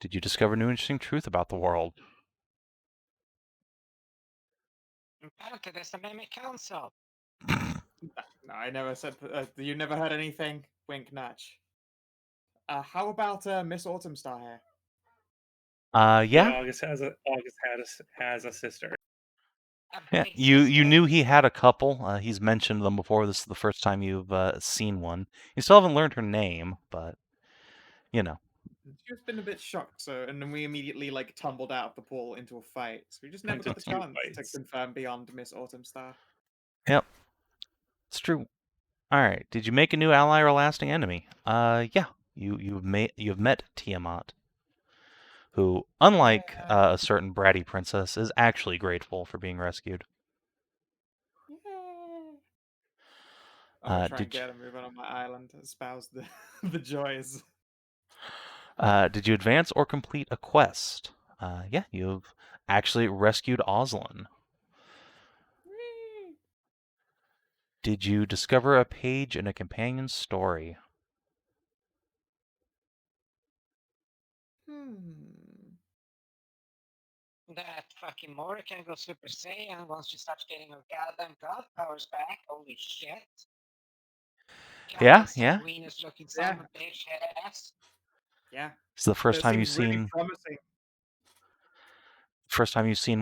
A: Did you discover new interesting truth about the world?
H: apparently there's a mimic council.
B: No, I never said. You never heard anything. Wink, nudge. How about Miss Autumn Star here?
A: Yeah.
D: August has a sister.
H: A
A: Yeah.
H: big
A: You
H: sister.
A: knew he had a couple. He's mentioned them before. This is the first time you've seen one. You still haven't learned her name, but you know.
B: She's been a bit shocked, so and then we immediately like tumbled out of the pool into a fight. So we just never
D: Into
B: got the
D: 2
B: chance to
D: fights.
B: confirm beyond Miss Autumn Star.
A: Yep. It's true. All right. Did you make a new ally or a lasting enemy? Yeah. You've met Tiamat, who, unlike a certain bratty princess, is actually grateful for being rescued.
B: Yeah. I'm gonna try and
A: Did
B: get a move on my island to espouse the the joys.
A: did you advance or complete a quest? Yeah, you've actually rescued Oslin.
B: Whee!
A: Did you discover a page in a companion's story?
H: That fucking Mora can go Super Saiyan once she starts getting her goddamn god powers back. Holy shit.
A: Yeah.
H: Sanguine is looking son
B: Yeah.
H: of a bitch head ass.
B: Yeah.
A: It's the first
B: That
A: time you've
B: seems really
A: seen
B: promising.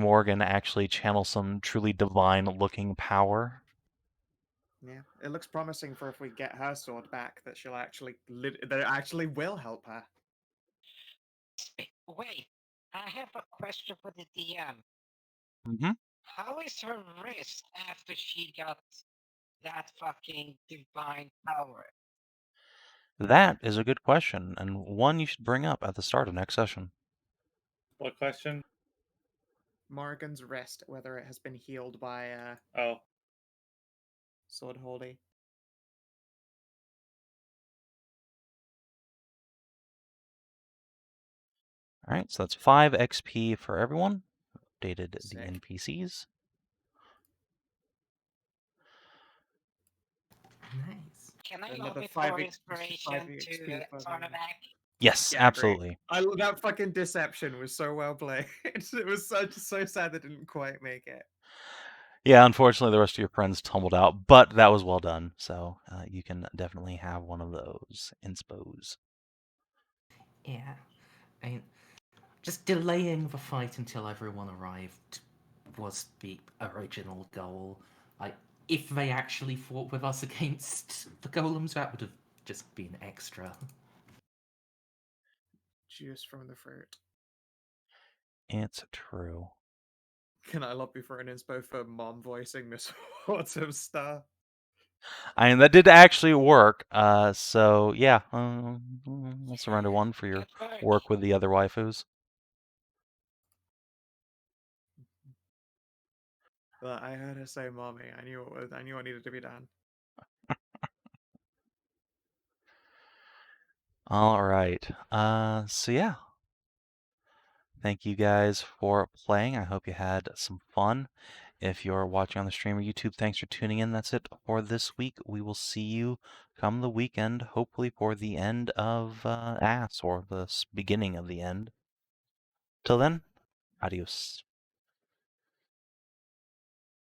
A: Morgan actually channel some truly divine-looking power.
B: Yeah, it looks promising for if we get her sword back that she'll actually that it actually will help her.
H: Wait, I have a question for the DM.
A: Mm-hmm.
H: How is her wrist after she got that fucking divine power?
A: That is a good question, and one you should bring up at the start of next session.
D: What question?
B: Morgan's wrist, whether it has been healed by
D: Oh,
B: Sword Holy.
A: All right, so that's 5 XP for everyone. Updated the
B: Sick.
A: NPCs.
C: Nice.
H: Can I
B: Another
H: lobby
B: 5
H: for
B: five
H: inspiration to
B: XP for them.
H: Tarnavak?
A: Yes,
B: Yeah,
A: absolutely.
B: that fucking deception was so well played. It was so sad they didn't quite make it.
A: Yeah, unfortunately, the rest of your friends tumbled out, but that was well done. So you can definitely have one of those inspos.
C: Yeah. I mean, just delaying the fight until everyone arrived was the original goal. Like, if they actually fought with us against the golems, that would have just been extra.
B: juice from the fruit.
A: It's true.
B: Can I love you for an inspo for mom voicing Miss Autumn Star?
A: I mean, that did actually work. So yeah, we'll surrender one for your
H: Good work.
A: work with the other waifus.
B: But I heard her say mommy. I knew what needed to be done.
A: All right. So yeah. Thank you guys for playing. I hope you had some fun. If you're watching on the stream or YouTube, thanks for tuning in. That's it for this week. We will see you come the weekend, hopefully for the end of Ass, or the beginning of the end. Till then, adios.